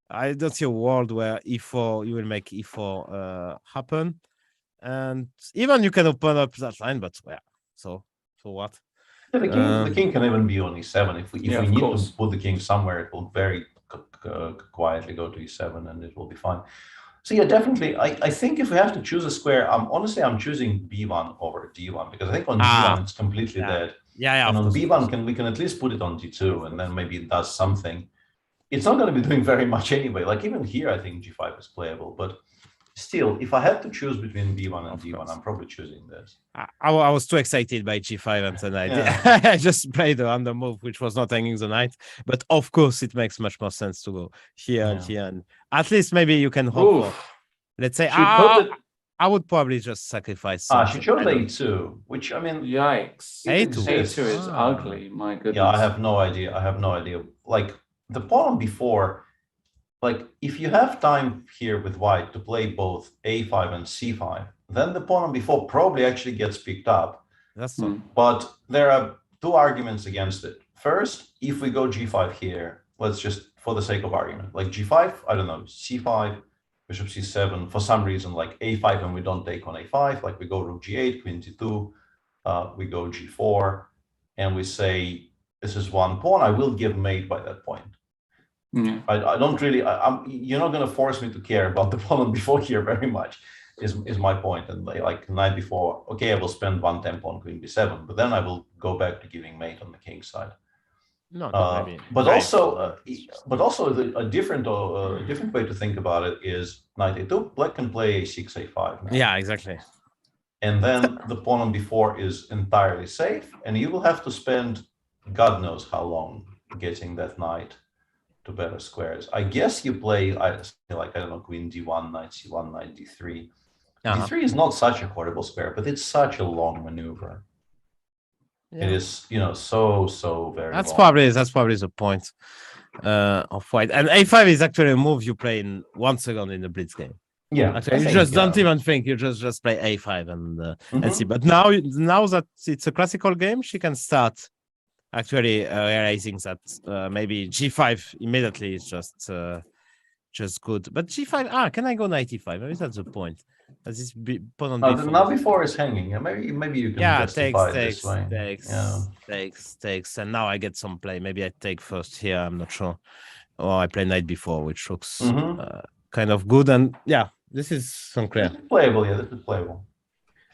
I don't see a world where e4 you will make e4 happen, and even you can open up that line. But so what? Yeah, the king can even be on e7 if we need to put the king somewhere. It will very quietly go to e7, and it will be fine. So yeah, definitely. I think if we have to choose a square, honestly, I'm choosing b1 over d1, because I think on d1 it's completely dead. Yeah. And on b1 we can at least put it on d2, and then maybe it does something. It's not going to be doing very much anyway. Like even here, I think g5 is playable, but still, if I had to choose between b1 and d1, I'm probably choosing this. I was too excited by g5 and tonight. I just played the under move, which was not hanging the knight. But of course, it makes much more sense to go here and here. And at least maybe you can hope for, let's say, I would probably just sacrifice. She chose a2, which I mean, yikes. A2 is ugly. My goodness. Yeah, I have no idea. Like the pawn on b4. Like, if you have time here with white to play both a5 and c5, then the pawn on b4 probably actually gets picked up. That's so. But there are two arguments against it. First, if we go g5 here, let's just, for the sake of argument, like g5, I don't know, c5, bishop c7, for some reason, like a5, and we don't take on a5, like we go rook g8, queen d2, we go g4, and we say, this is one pawn, I will give mate by that point. I don't really. You're not going to force me to care about the pawn on b4 here very much. Is my point. And like knight b4, okay, I will spend one tempo on queen b7, but then I will go back to giving mate on the king side. No, but also a different way to think about it is knight a2. Black can play a6, a5. Now. Yeah, exactly. And then the pawn on b4 is entirely safe, and you will have to spend God knows how long getting that knight to better squares. I guess you play I don't know, queen d1, knight c1, knight d3. D3 is not such a horrible square, but it's such a long maneuver. It is, so very. That's long. probably the point of white. And a5 is actually a move you play in 1 second in the blitz game. Yeah, actually, you just don't even think. You just play a5 and see. But now that it's a classical game, she can start actually realizing that maybe g5 immediately is just good. But g5, can I go knight e5? Maybe that's the point. As this pawn on b4. Now b4 is hanging. Maybe you can justify this way. Takes, and now I get some play. Maybe I take first here. I'm not sure. Or I play knight b4, which looks kind of good. And this is unclear. This is playable. Yeah, this is playable.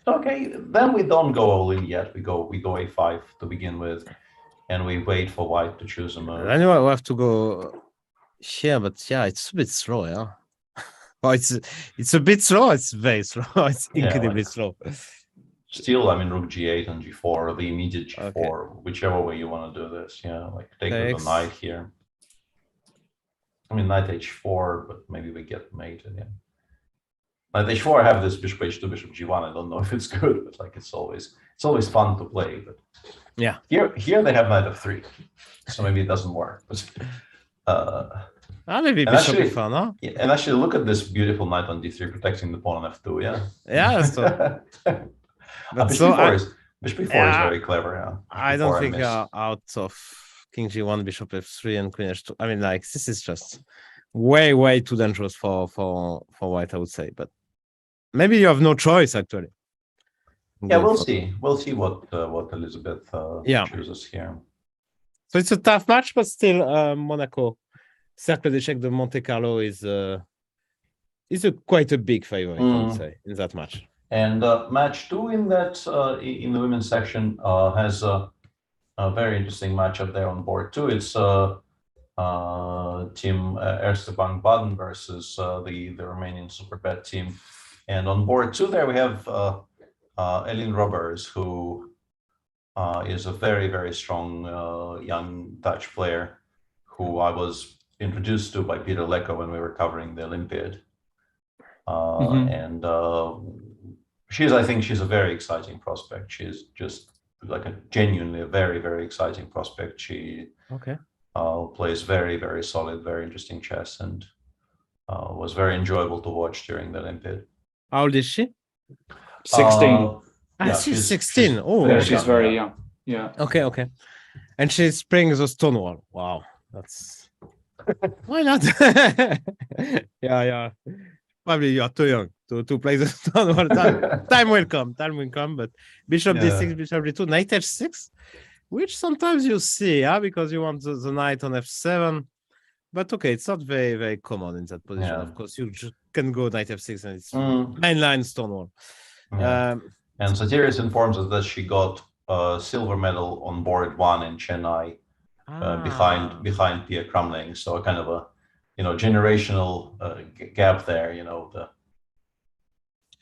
Okay, then we don't go all in yet. We go a5 to begin with. And we wait for white to choose a move. Anyway, we have to go here, but it's a bit slow, yeah. Well, it's a bit slow. It's very slow. It's incredibly slow. Still, I mean, rook g8 and g4, or the immediate g4, whichever way you want to do this. Yeah, like take the knight here. I mean, knight h4, but maybe we get mate again. Knight h4, I have this bishop h2, bishop g1. I don't know if it's good, but like it's always fun to play. But yeah, here they have knight f3, so maybe it doesn't work. But maybe bishop f4, no? Yeah, and actually, look at this beautiful knight on d3 protecting the pawn on f2. Yeah. Yeah, that's bishop b4 is very clever. Yeah. I don't think out of king g1, bishop f3, and queen h2. I mean, like this is just way too dangerous for white, I would say. But maybe you have no choice actually. Yeah, we'll see. We'll see what Elizabeth chooses here. So it's a tough match, but still, Monaco, Cercle d'échecs de Monte Carlo is quite a big favorite, I would say, in that match. And match 2 in that in the women's section has a very interesting matchup there on board 2. It's team Erste Bank Baden versus the Romanian Superbet team. And on board 2 there we have Elin Robbers, who is a very, very strong young Dutch player who I was introduced to by Peter Lecco when we were covering the Olympiad. And I think she's a very exciting prospect. She's just like a genuinely a very, very exciting prospect. She plays very, very solid, very interesting chess, and was very enjoyable to watch during the Olympiad. How old is she? 16. Yeah, she's 16. She's very young. Yeah. Okay. And she's playing the Stonewall. Wow, that's why not? yeah. Probably you are too young to play the Stonewall. Time will come. But Bishop D6, Bishop D2, Knight H6, which sometimes you see, because you want the knight on F7. But okay, it's not very, very common in that position. Of course, you just can go Knight F6 and it's mainline Stonewall. And Sotiris informs us that she got a silver medal on board 1 in Chennai, behind Pia Crumling. So a kind of a generational gap there.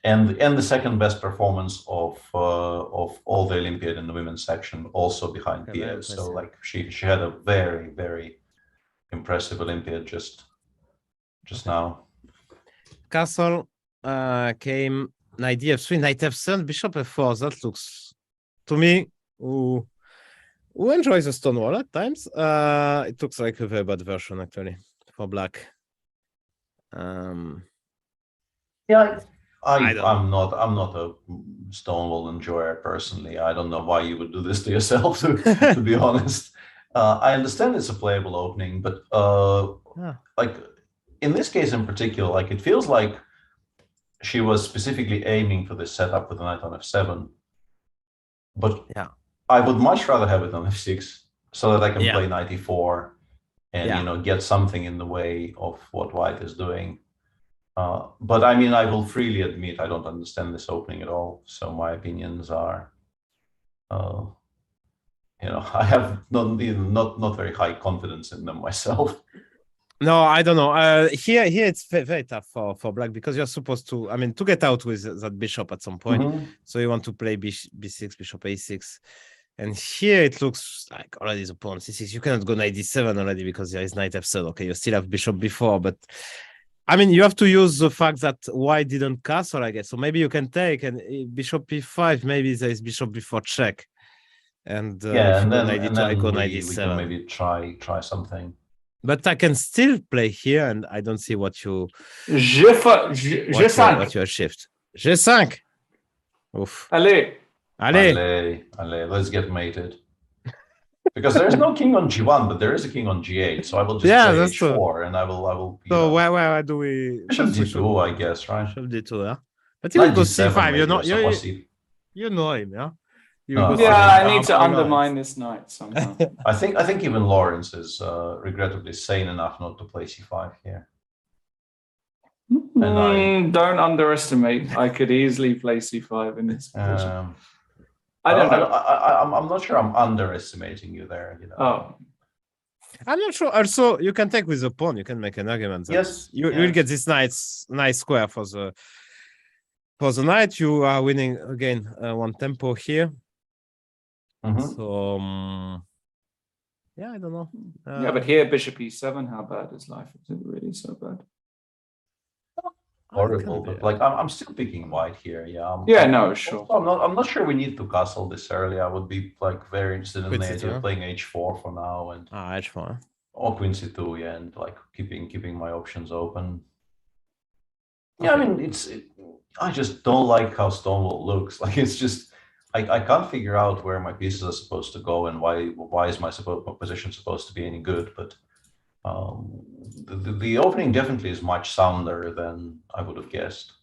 And the second best performance of all the Olympiad in the women's section, also behind Pia. So like she had a very, very impressive Olympiad just now. Castle came knight d3, knight f7, bishop f4. That looks to me who enjoys the Stonewall at times. It looks like a very bad version actually for black. I'm not a Stonewall enjoyer personally. I don't know why you would do this to yourself, to be honest. I understand it's a playable opening, but like in this case in particular, like it feels like she was specifically aiming for this setup with the knight on f7. But I would much rather have it on f6 so that I can play knight e4 and get something in the way of what white is doing. But I mean, I will freely admit I don't understand this opening at all. So my opinions are, I have not very high confidence in them myself. No, I don't know. Here it's very tough for black because you're supposed to, to get out with that bishop at some point. So you want to play b6, bishop a6. And here it looks like already the pawn c6. You cannot go knight d7 already because there is knight f7. Okay, you still have bishop b4, but you have to use the fact that white didn't castle, I guess. So maybe you can take and bishop b5. Maybe there is bishop b4 check. And and then I go knight we d7. can maybe try something. But I can still play here, and I don't see what you. G5. What your shift? G5. Oof. Allez. Let's get mated. Because there's no king on g1, but there is a king on g8. So I will just play h4, and I will. So where do we? Bishop d2, I guess, right? Bishop d2, yeah. But you will go c5. You know him, yeah. I need to undermine this knight somehow. I think even Lawrence is regrettably sane enough not to play c5 here. Don't underestimate. I could easily play c5 in this position. I don't know. I'm not sure I'm underestimating you there. Oh. I'm not sure. Also, you can take with the pawn. You can make an argument. Yes. You will get this nice square for the knight. You are winning again one tempo here. So I don't know. But here bishop e7. How bad is life? Is it really so bad? Horrible, but like I'm still picking white here. Sure. I'm not sure we need to castle this early. I would be like very interested in the idea of playing h4 for now and h4 or queen c2, and like keeping my options open. Okay. I just don't like how Stonewall looks. Like it's just I can't figure out where my pieces are supposed to go and why is my position supposed to be any good, but. The opening definitely is much sounder than I would have guessed.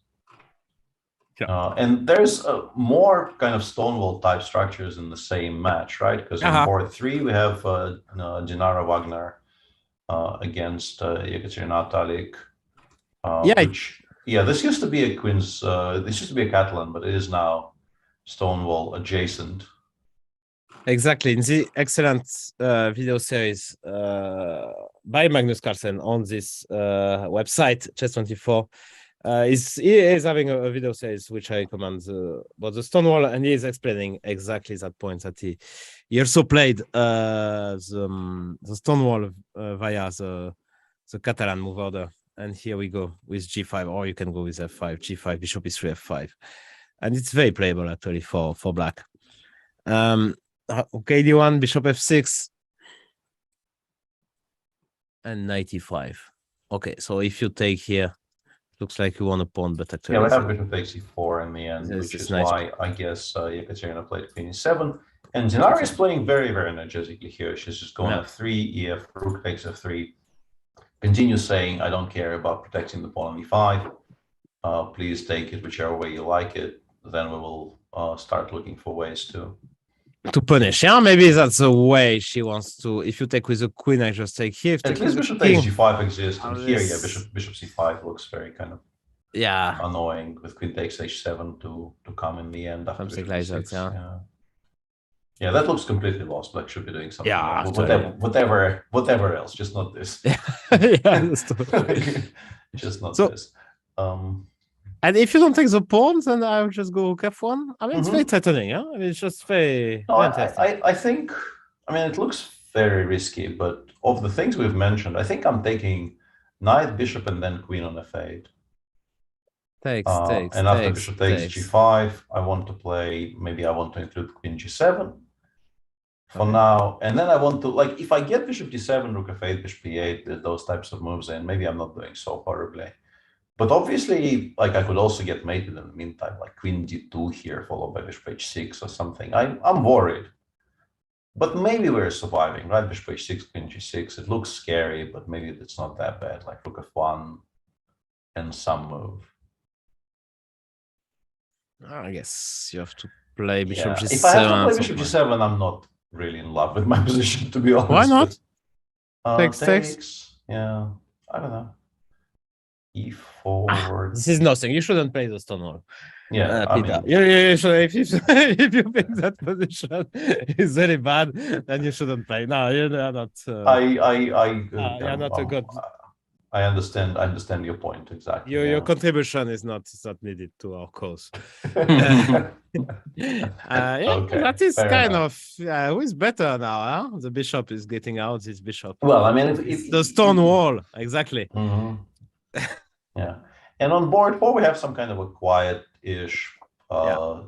And there's more kind of Stonewall type structures in the same match, right? Because in board 3 we have Dinara Wagner against Ekaterina Talik. This used to be a Queen's. This used to be a Catalan, but it is now Stonewall adjacent. Exactly. In the excellent video series by Magnus Carlsen on this website, Chess24, He is having a video series which I recommend about the Stonewall, and he is explaining exactly that point that he also played the Stonewall via the Catalan move order. And here we go with G5, or you can go with F5, G5, Bishop E3, F5, and it's very playable actually for black. Okay, D1, Bishop F6, and Knight E5. Okay, so if you take here. Looks like you want a pawn, but actually... Yeah, we have bishop takes e4 in the end, This which is is nice. why I guess Ekaterina played queen e7. And Zinari is playing very, very energetically here. She's just going f3, ef, rook takes f3. Continues saying, I don't care about protecting the pawn on e5. Please take it whichever way you like it. Then we will start looking for ways to punish. Yeah, maybe that's the way she wants to. If you take with the queen, I just take here. At least bishop takes g5 exists, and here, yeah, bishop c5 looks very kind of annoying with queen takes h7 to come in the end after something bishop like c6. that. Yeah, that looks completely lost. Black should be doing something. Yeah, whatever else, just not this. Just not this. And if you don't take the pawn, then I will just go rook f1. I mean, it's very threatening, yeah? I mean, it's just very... No, I think, I mean, it looks very risky, but of the things we've mentioned, I think I'm taking knight, bishop, and then queen on f8. And after bishop takes g5, I want to play, maybe I want to include queen g7 for now. And then I want to, like, if I get bishop d7, rook f8, bishop e8, those types of moves in, maybe I'm not doing so horribly. But obviously, like, I could also get mated in the meantime, like queen d2 here, followed by bishop h6 or something. I'm worried. But maybe we're surviving, right? Bishop h6, queen g6. It looks scary, but maybe it's not that bad, like rook f1 and some move. I guess you have to play bishop g7. If I have to play bishop g7, I'm not really in love with my position, to be honest. Why not? Takes. Yeah, I don't know. e4. This is nothing. You shouldn't play the Stonewall. Yeah, I mean, you should, if you think that position is very bad, then you shouldn't play. No, you're not. You're not a good. I understand your point exactly. Your contribution is not needed to our cause. That is kind of who is better now? Huh? The bishop is getting out. His bishop. Well, I mean, it's the Stonewall exactly. Yeah, and on board 4 we have some kind of a quiet-ish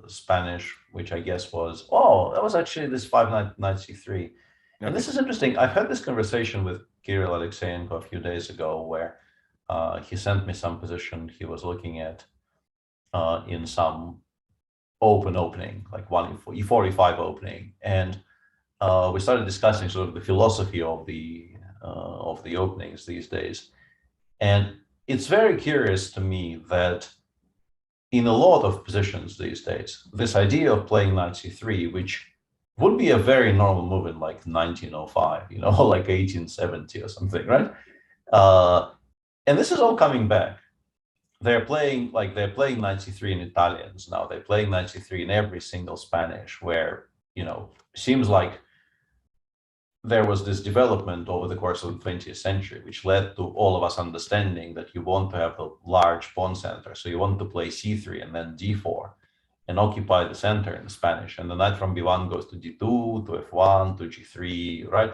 Spanish, which I guess was that was actually this 5 knight c3. And this is interesting. I've had this conversation with Kirill Alexeyenko a few days ago, where he sent me some position he was looking at in some opening, like one e4, e5 opening, and we started discussing sort of the philosophy of the openings these days. And it's very curious to me that in a lot of positions these days, this idea of playing knight c3, which would be a very normal move in like 1905, like 1870 or something, right? And this is all coming back. They're playing knight c3 in Italians now. They're playing knight c3 in every single Spanish, where, seems like there was this development over the course of the 20th century, which led to all of us understanding that you want to have a large pawn center. So you want to play c3 and then d4 and occupy the center in Spanish. And the knight from b1 goes to d2, to f1, to g3, right?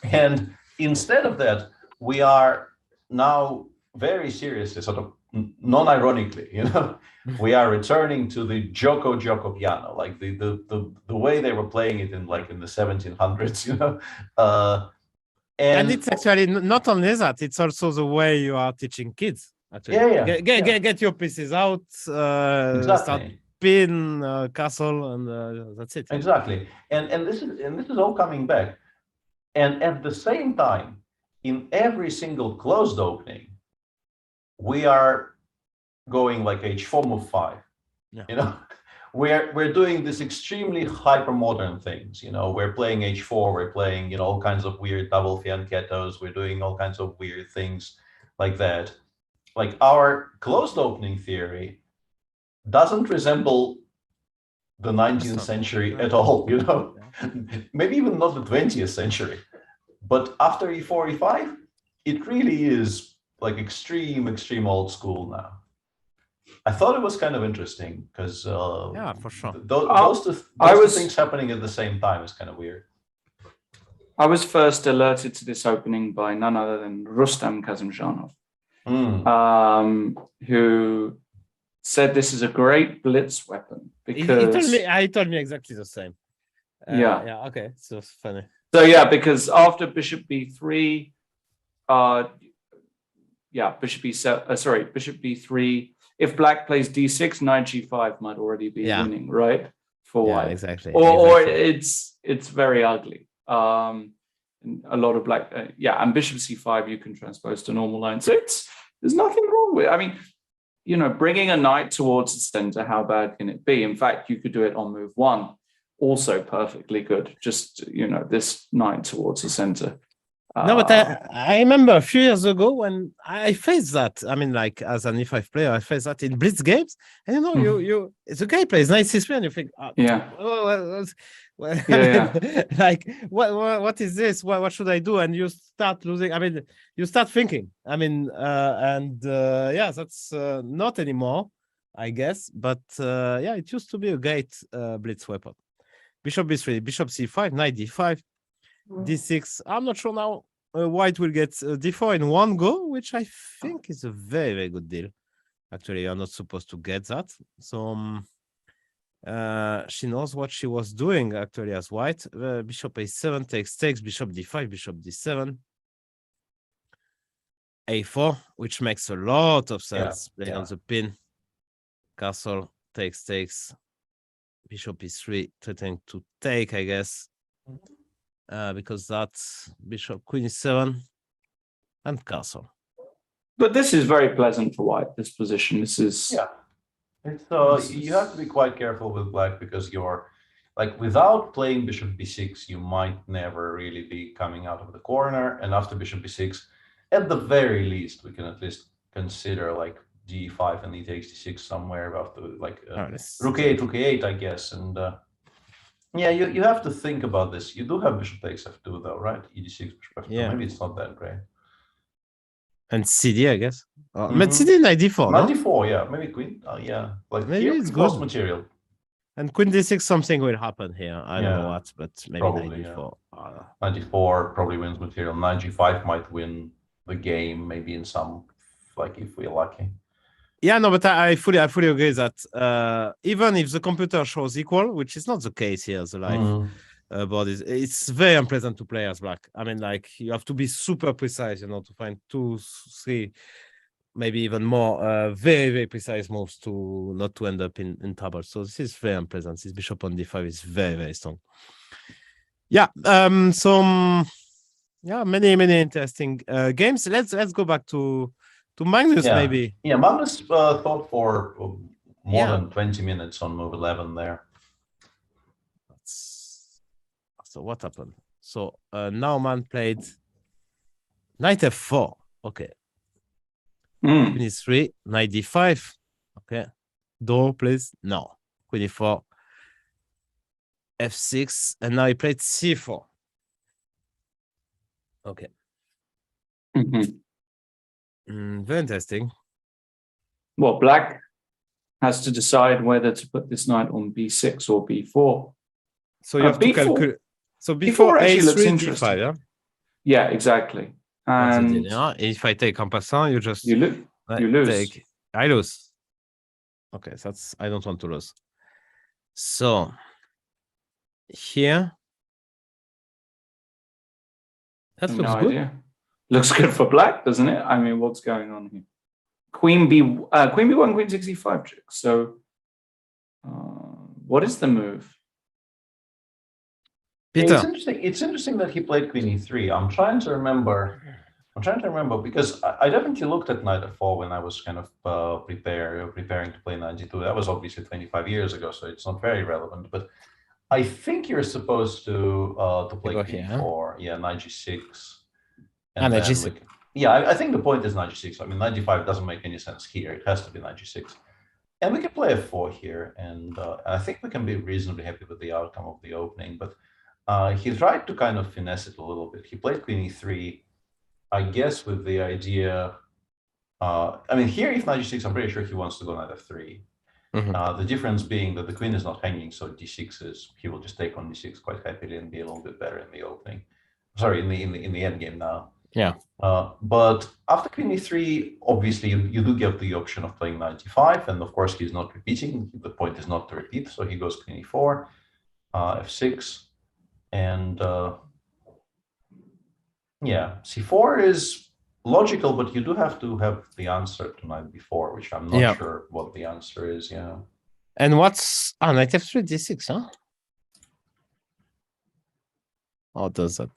And instead of that, we are now very seriously, sort of non-ironically, we are returning to the gioco piano, like the way they were playing it in the 1700s, and it's actually not only that; it's also the way you are teaching kids. Actually, get your pieces out, start pin, castle, and that's it. Exactly, and this is all coming back, and at the same time, in every single closed opening, we are going like h4 move 5. We're doing this extremely hyper modern things. We're playing h4, we're playing all kinds of weird double fianchettos, we're doing all kinds of weird things like that. Like, our closed opening theory doesn't resemble the 19th century at all. Maybe even not the 20th century, but after e4 e5, it really is like extreme old school now. I thought it was kind of interesting because yeah, for sure. Those two things happening at the same time is kind of weird. I was first alerted to this opening by none other than Rustam Kazimzhanov, who said this is a great blitz weapon because he told me exactly the same. Yeah. Okay. So funny. So yeah, because after Bishop B3, Bishop B7. Bishop B3. If Black plays D6, Knight G5 might already be winning, right? For White, exactly. Or it's very ugly. A lot of Black, and Bishop C5 you can transpose to normal line. So there's nothing wrong with it. I mean, bringing a knight towards the center, how bad can it be? In fact, you could do it on move 1, also perfectly good. Just, this knight towards the center. No, but I remember a few years ago when I faced that. I mean, like as an E5 player, I faced that in blitz games, and the guy plays knight C3, and you think, like what is this? What should I do? And you start losing. I mean, you start thinking. I mean, that's not anymore, I guess. But it used to be a great blitz weapon. Bishop B3, Bishop C5, Knight D5. D6. I'm not sure now. White will get D4 in one go, which I think is a very, very good deal. Actually, you're not supposed to get that. So she knows what she was doing actually as White. Bishop A7 takes Bishop D5, Bishop D7, A4, which makes a lot of sense. Playing on the pin. Castle takes. Bishop E3, threatening to take, I guess. Because that's Bishop Queen E7 and castle. But this is very pleasant for White. This position. This is It's you have to be quite careful with Black because you're like without playing Bishop B6, you might never really be coming out of the corner. And after Bishop B6, at the very least, we can at least consider like D5 and E takes D6 somewhere after like Rook A8, Rook A8, I guess, and. You have to think about this. You do have Bishop takes F2 though, right? ED6, Bishop F2. Maybe it's not that great. And CD, I guess. But CD Knight D4. Knight D4, maybe Queen. Like maybe here, it's good material. And Queen D6, something will happen here. I don't know what, but maybe probably, Knight D4. Knight D4 probably wins material. Knight G5 might win the game, maybe in some, like if we're lucky. Yeah, no, but I fully agree that even if the computer shows equal, which is not the case here, the live board it's very unpleasant to play as Black. I mean, like you have to be super precise, to find 2, 3, maybe even more very, very precise moves to not to end up in trouble. So this is very unpleasant. This Bishop on D5 is very, very strong. Yeah. Many interesting games. Let's go back to Magnus, maybe. Yeah, Magnus thought for more than 20 minutes on move 11 there. So what happened? So now man played Knight F4. Okay. Queen E3, Knight D5. Okay. Door, please. No. Queen E4. F6. And now he played C4. Okay. Very interesting. Well, Black has to decide whether to put this knight on B6 or B4. So you have to calculate. So B4 actually A3, looks interesting. D5, yeah, exactly. And if I take en passant, you just you lose. I lose. Okay, so I don't want to lose. So here, that looks good. Idea. Looks good for Black, doesn't it? I mean, what's going on here? Queen B1, Queen 65 trick. So, what is the move? Peter. It's interesting that he played Queen E3. I'm trying to remember because I definitely looked at Knight F4 when I was kind of preparing to play Knight G2. That was obviously 25 years ago, so it's not very relevant. But I think you're supposed to play Queen E4, Knight G6. And Knight G6. I think the point is Knight G6. I mean, Knight G5 doesn't make any sense here. It has to be Knight G6. And we can play F4 here, and I think we can be reasonably happy with the outcome of the opening. But he tried to kind of finesse it a little bit. He played Queen E3, I guess, with the idea I mean, here, if knight g6, I'm pretty sure he wants to go knight f3. The difference being that the queen is not hanging, so d6 is, he will just take on d6 quite happily and be a little bit better in the opening. Sorry, in the end game now. Yeah. But after queen e3, obviously you do get the option of playing knight e5, and of course he's not repeating. The point is not to repeat, so he goes queen e4, f6, and yeah, c4 is logical, but you do have to have the answer to knight b4, which I'm not sure what the answer is. Yeah. And what's knight f3 d6, huh? How does that?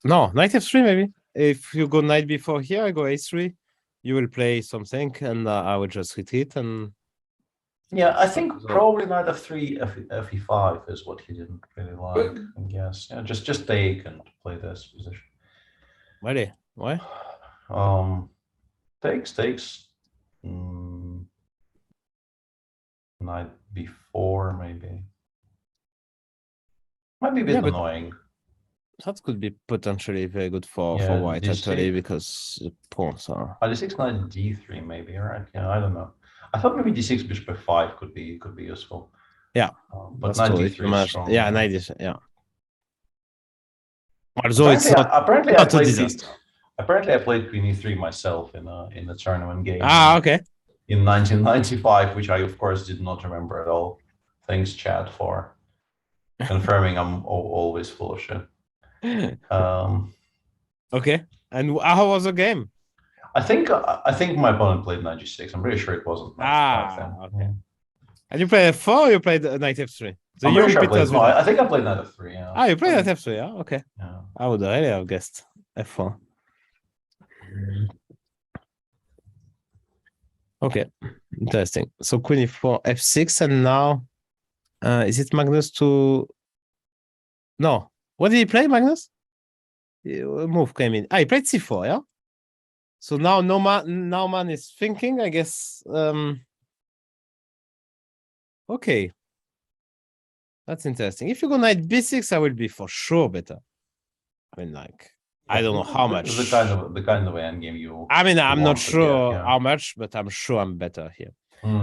No, knight f3 maybe. If you go knight before here, I go a3. You will play something, and I will just retreat. And yeah, I think probably knight f3, fe5 is what he didn't really like. I guess. Yeah, just take and play this position. Really? Why? Takes. Knight b4 maybe. Might be a bit annoying. That could be potentially very good for white d6. actually, because the pawns are. d6 knight d3 maybe, right? Yeah, I don't know. I thought maybe d6 bishop f5 could be useful. Yeah, but knight d3 is strong. Yeah, knight d3. Yeah. Although it's not apparently not a disaster. Apparently, I played queen e3 myself in a tournament game. Okay. In 1995, which I of course did not remember at all. Thanks, chat, for confirming I'm always full of shit. Okay, and how was the game? I think my opponent played knight g6. I'm pretty sure it wasn't knight f5 then. Okay. And you played f4 or you played knight f3? So I'm pretty sure I think I played knight f3, yeah. You played knight f3, yeah? Okay. Yeah. I would really have guessed f4. Okay, interesting. So queen e4, f6, and now is it Magnus to... No. What did he play, Magnus? Move came in. He played c4, yeah? So now Naumann is thinking, I guess. Okay. That's interesting. If you go knight b6, I will be for sure better. I mean, like, I don't know how much. The kind of endgame you. I mean, I'm not sure how much, but I'm sure I'm better here.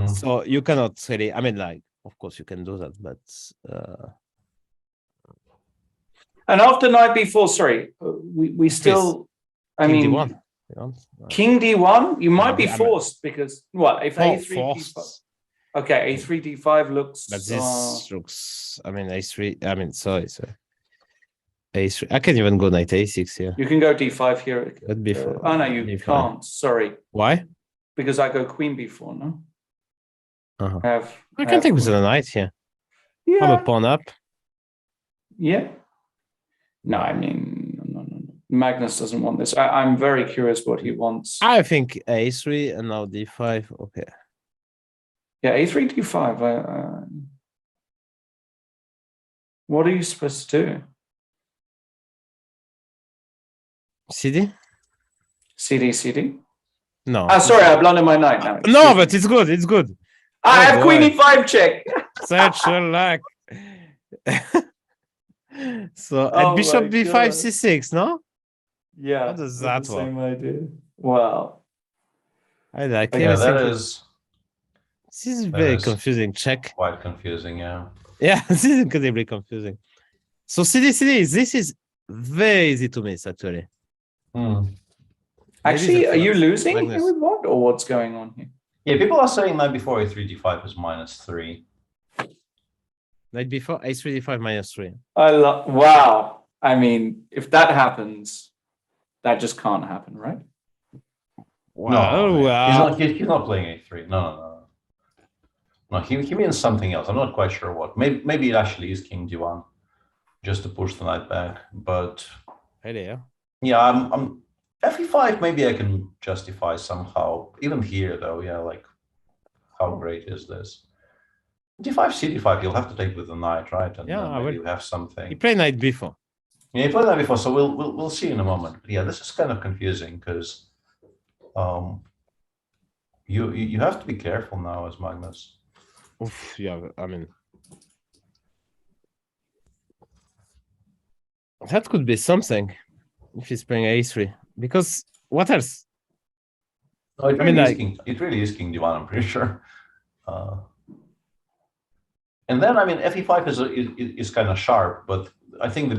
So you cannot really. I mean, like, of course you can do that, but. And after knight b4, sorry, we still. I mean, D1. King d1. You might be forced because what if a3 d5? Okay, a3 d5 looks. But this looks. I mean, a3. I mean, sorry. a3. I can even go knight a6 here. You can go d5 here. But before. Oh no, you can't. Sorry. Why? Because I go queen b4. No. I can take with the knight here. Yeah. I'm a pawn up. Yeah. No, I mean, no. Magnus doesn't want this. I'm very curious what he wants. I think a3 and now d5. Okay. Yeah, a3, d5. What are you supposed to do? CD? CD? No. Sorry, I blundered my knight now. No, but it's good. It's good. I have queen e5 check. Such a luck. So, and bishop b5, c6, no? Yeah. How does that work? Same idea. Wow. I like it. Yeah, this is very confusing. Check. Quite confusing, yeah. Yeah, this is incredibly confusing. So CD, this is very easy to miss, actually. Actually, are you losing here with what? Or what's going on here? Yeah, people are saying knight before a3 d5 is -3. Knight before a3 d5 -3. Wow. I mean, if that happens, that just can't happen, right? Wow. He's not playing a3. No. He means something else. I'm not quite sure what. Maybe it actually is king d1, just to push the knight back. But yeah, I'm fe5. Maybe I can justify somehow. Even here, though, yeah, like how great is this? d5, cd5. You'll have to take with the knight, right? And maybe you have something. He played knight before. Yeah, he played that before, so we'll see in a moment. But yeah, this is kind of confusing because you have to be careful now as Magnus. Oof, yeah, I mean that could be something if he's playing a3, because what else? No, it I really, mean, is like- king, it really is King D1, I'm pretty sure. And then, I mean, FE5 is kind of sharp, but I think the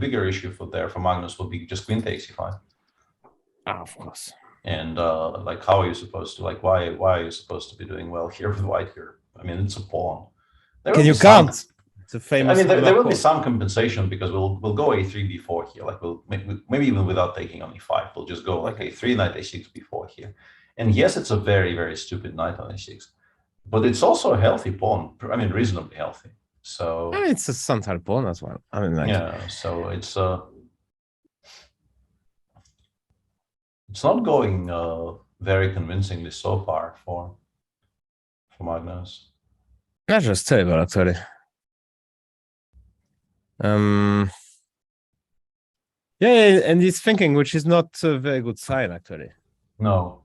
bigger issue for Magnus will be just Queen takes E5. Of course. And like, how are you supposed to, like, why are you supposed to be doing well here with white here? I mean, it's a pawn. Can you count? It's a famous. I mean, there will be pawn. some compensation because we'll go a3 b4 here. Like, we'll maybe even without taking on e5, we'll just go like a3 knight a6 b4 here. And yes, it's a very, very stupid knight on a6, but it's also a healthy pawn. I mean, reasonably healthy. So I mean, it's a Santal pawn as well. I mean, like, yeah. So it's not going very convincingly so far for Magnus. That's just terrible, actually. Yeah, and he's thinking, which is not a very good sign, actually. No.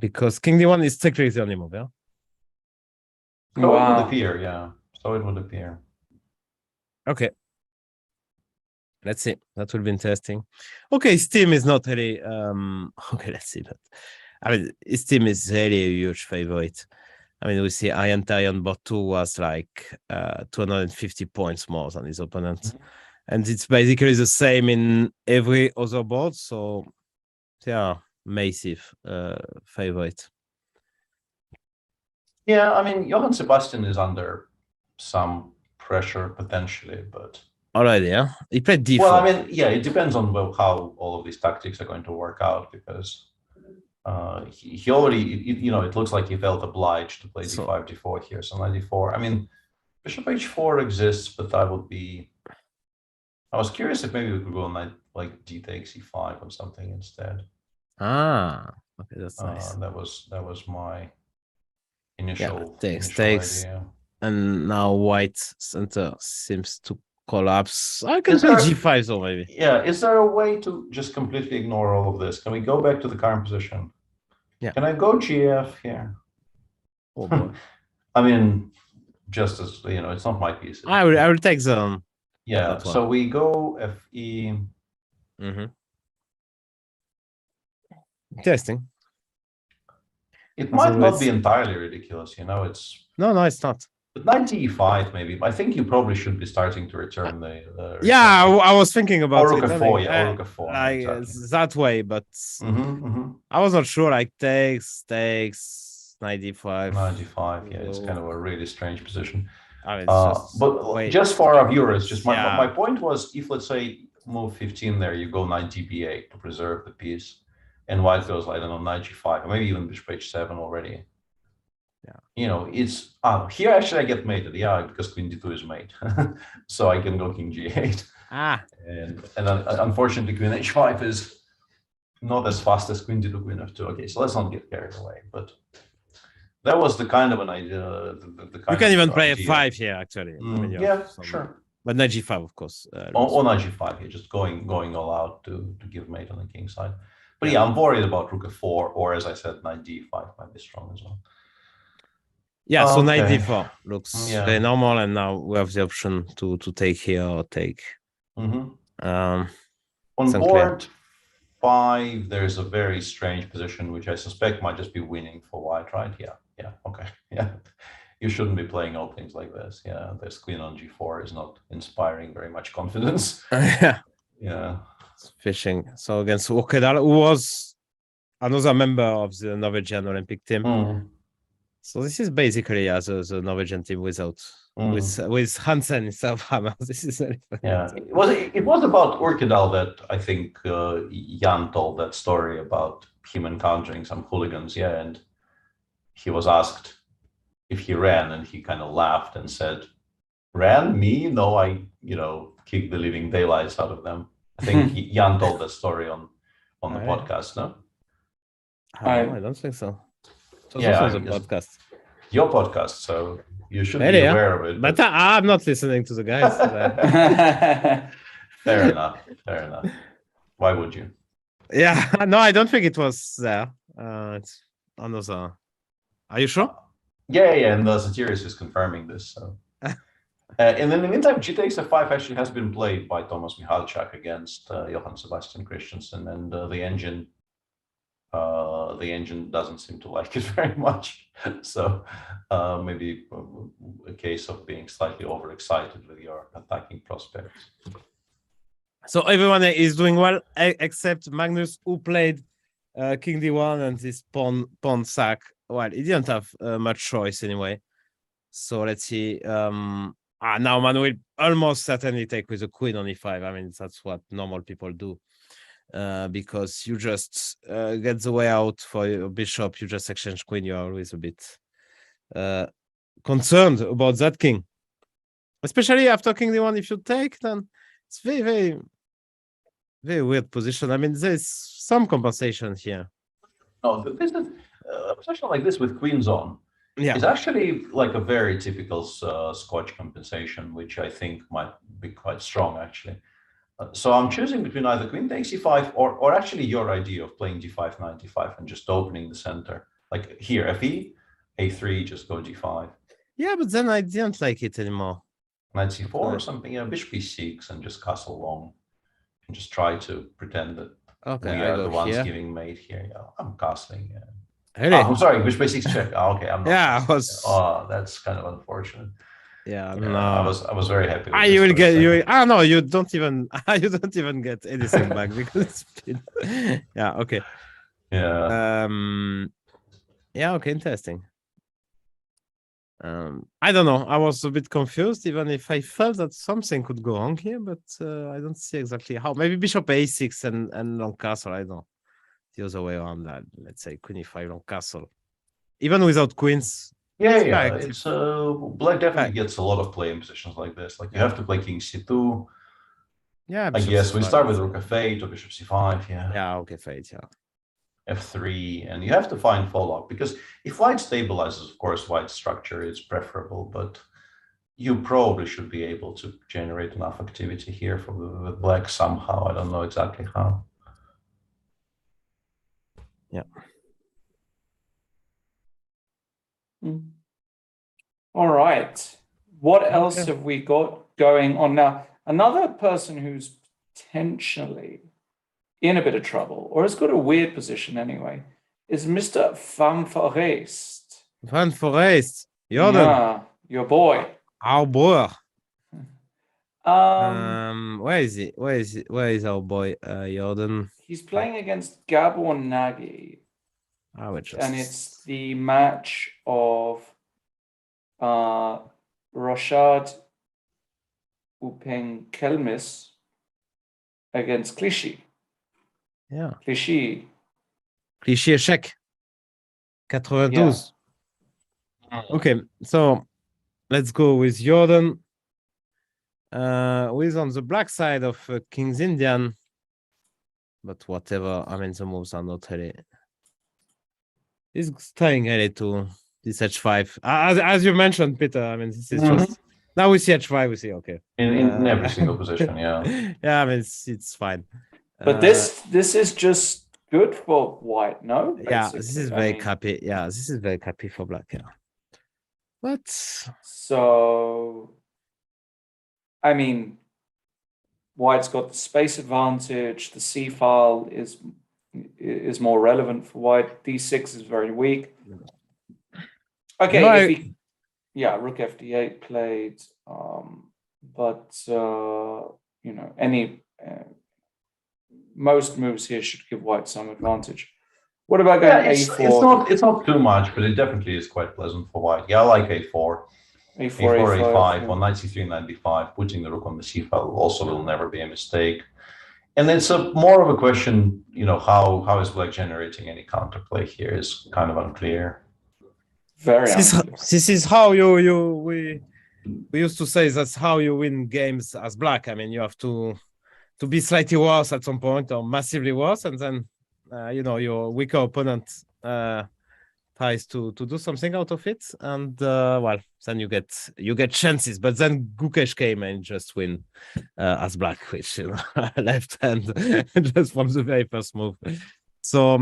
Because King D1 is technically the only move, yeah? So it would appear, yeah. So it would appear. Okay. Let's see. That will be interesting. Okay, his team is not really okay, let's see that. I mean, his team is really a huge favorite. I mean, we see Iron Tyrion bot 2 was like 250 points more than his opponent. And it's basically the same in every other board. So, yeah, massive favorite. Yeah, I mean, Johann Sebastian is under some pressure potentially, but already, yeah, he played d4. Well, I mean, yeah, it depends on how all of these tactics are going to work out because he already, you know, it looks like he felt obliged to play d5, d4 here. So knight d4. I mean, bishop h4 exists, but that would be. I was curious if maybe we could go knight like d takes e5 or something instead. Ah, okay, that's nice. That was my initial, takes, idea. And now white center seems to collapse. I can play g5 so maybe. Yeah, is there a way to just completely ignore all of this? Can we go back to the current position? Yeah. Can I go gf here? Oh boy. I mean, just as you know, it's not my piece. I will take the. Yeah. So we go fe. Interesting. It might not be entirely ridiculous, you know. It's no, it's not. But knight e5 maybe. I think you probably should be starting to return the yeah, I was thinking about or it. rook f4, yeah, or rook f4. Like exactly. that way, but I was not sure. Like takes, knight d5. Knight d5, yeah, it's kind of a really strange position. I mean, but just for our viewers, just my point was, if let's say move 15 there, you go knight db8 to preserve the piece, and white goes, I don't know, knight g5, or maybe even bishop h7 already. Yeah, you know, it's here actually I get mated, yeah, because queen d2 is mate, so I can go king g8. And unfortunately queen h5 is not as fast as queen d2, queen f2. Okay, so let's not get carried away, but that was the kind of an idea. You can even play f5 here, actually. I mean, yeah, sure. But knight g5, of course. Or knight g5, yeah, just going all out to give mate on the king side. But yeah, I'm worried about rook f4, or as I said, knight d5 might be strong as well. Yeah, so knight d4 looks very normal, and now we have the option to take here or take. On board 5, there's a very strange position, which I suspect might just be winning for white, right? Yeah, okay, yeah. You shouldn't be playing all things like this. Yeah, this queen on g4 is not inspiring very much confidence. Yeah. Fishing. So against Okedal, who was another member of the Norwegian Olympic team. So this is basically as the Norwegian team without with Hansen instead of Hammer. This is it was about Okedal that I think Jan told that story about him encountering some hooligans. Yeah, and he was asked if he ran, and he kind of laughed and said, "Ran? Me? No, I kicked the living daylights out of them." I think Jan told that story on the podcast, no? I don't think so. So yeah, this was a podcast. Your podcast, so you should be aware of it. But I'm not listening to the guys. Fair enough. Why would you? Yeah, no, I don't think it was there. It's another. Are you sure? Yeah, and the Satirius is confirming this. So And in the meantime, g takes f5 actually has been played by Thomas Michalczak against Johann Sebastian Christensen, and the engine doesn't seem to like it very much. So maybe a case of being slightly overexcited with your attacking prospects. So everyone is doing well except Magnus, who played King D1 and this pawn sack. Well, he didn't have much choice anyway. So let's see. Now Man will almost certainly take with a queen on e5. I mean, that's what normal people do. Because you just get the way out for your bishop, you just exchange queen. You're always a bit concerned about that king. Especially after King D1, if you take, then it's very, very, very weird position. I mean, there's some compensation here. No, this is a position like this with queens on. Yeah. It's actually like a very typical Scotch compensation, which I think might be quite strong, actually. So I'm choosing between either queen takes e5 or actually your idea of playing d5, knight d5 and just opening the center. Like here, fe, a3, just go d5. Yeah, but then I didn't like it anymore. Knight c4 or something, yeah, bishop e6 and just castle long. And just try to pretend that we are the ones giving mate here. Yeah, I'm castling. Yeah. Really? I'm sorry, bishop a6 check. Okay, I'm not. Yeah, I was. Oh, that's kind of unfortunate. Yeah, no. I was very happy. You will get you. No, you don't even. You don't even get anything back because it's been. Yeah. Okay. Yeah. Yeah. Okay. Interesting. I don't know. I was a bit confused, even if I felt that something could go wrong here, but I don't see exactly how. Maybe bishop a6 and long castle. I don't know. The other way around that. Let's say queen e5, long castle. Even without queens. Yeah. It's black definitely gets a lot of play in positions like this. Like you have to play king c2. Yeah. I guess we start with rook f8 or bishop c5. Yeah. Yeah. Okay. Fate. Yeah. f3, and you have to find follow-up because if white stabilizes, of course, white's structure is preferable, but you probably should be able to generate enough activity here for with black somehow. I don't know exactly how. Yeah. All right. What else have we got going on now? Another person who's potentially in a bit of trouble, or has got a weird position anyway, is Mr. Van Forest. Van Forest. Jordan. Yeah, your boy. Our boy. Where is he? Where is our boy Jordan? He's playing against Gabor Nagy. And it's the match of Rashad Upeng Kelmis against Clichy. Yeah. Clichy échec. 92. Yeah. Okay, so let's go with Jordan. Who is on the black side of King's Indian. But whatever, I mean, the moves are not really. He's staying really to this h5. As you mentioned, Peter, I mean, this is just. Now we see h5, we see, okay. In every single position, yeah. Yeah, I mean, it's fine. But this is just good for white, no? Basically. Yeah, this is very happy. Yeah, this is very happy for black. Yeah. But so, I mean, white's got the space advantage. The c file is more relevant for white. d6 is very weak. Okay, rook fd8 played, but you know, any. Most moves here should give white some advantage. What about going a4? It's not too much, but it definitely is quite pleasant for white. Yeah, I like a4. A5 on knight c3, knight d5. Putting the rook on the c file also will never be a mistake. And it's more of a question, you know, how is black generating any counterplay here is kind of unclear. This is how we used to say that's how you win games as black. I mean, you have to be slightly worse at some point or massively worse, and then you know, your weaker opponent tries to do something out of it, and well, then you get chances. But then Gukesh came and just win as black, which, you know, left hand just from the very first move. So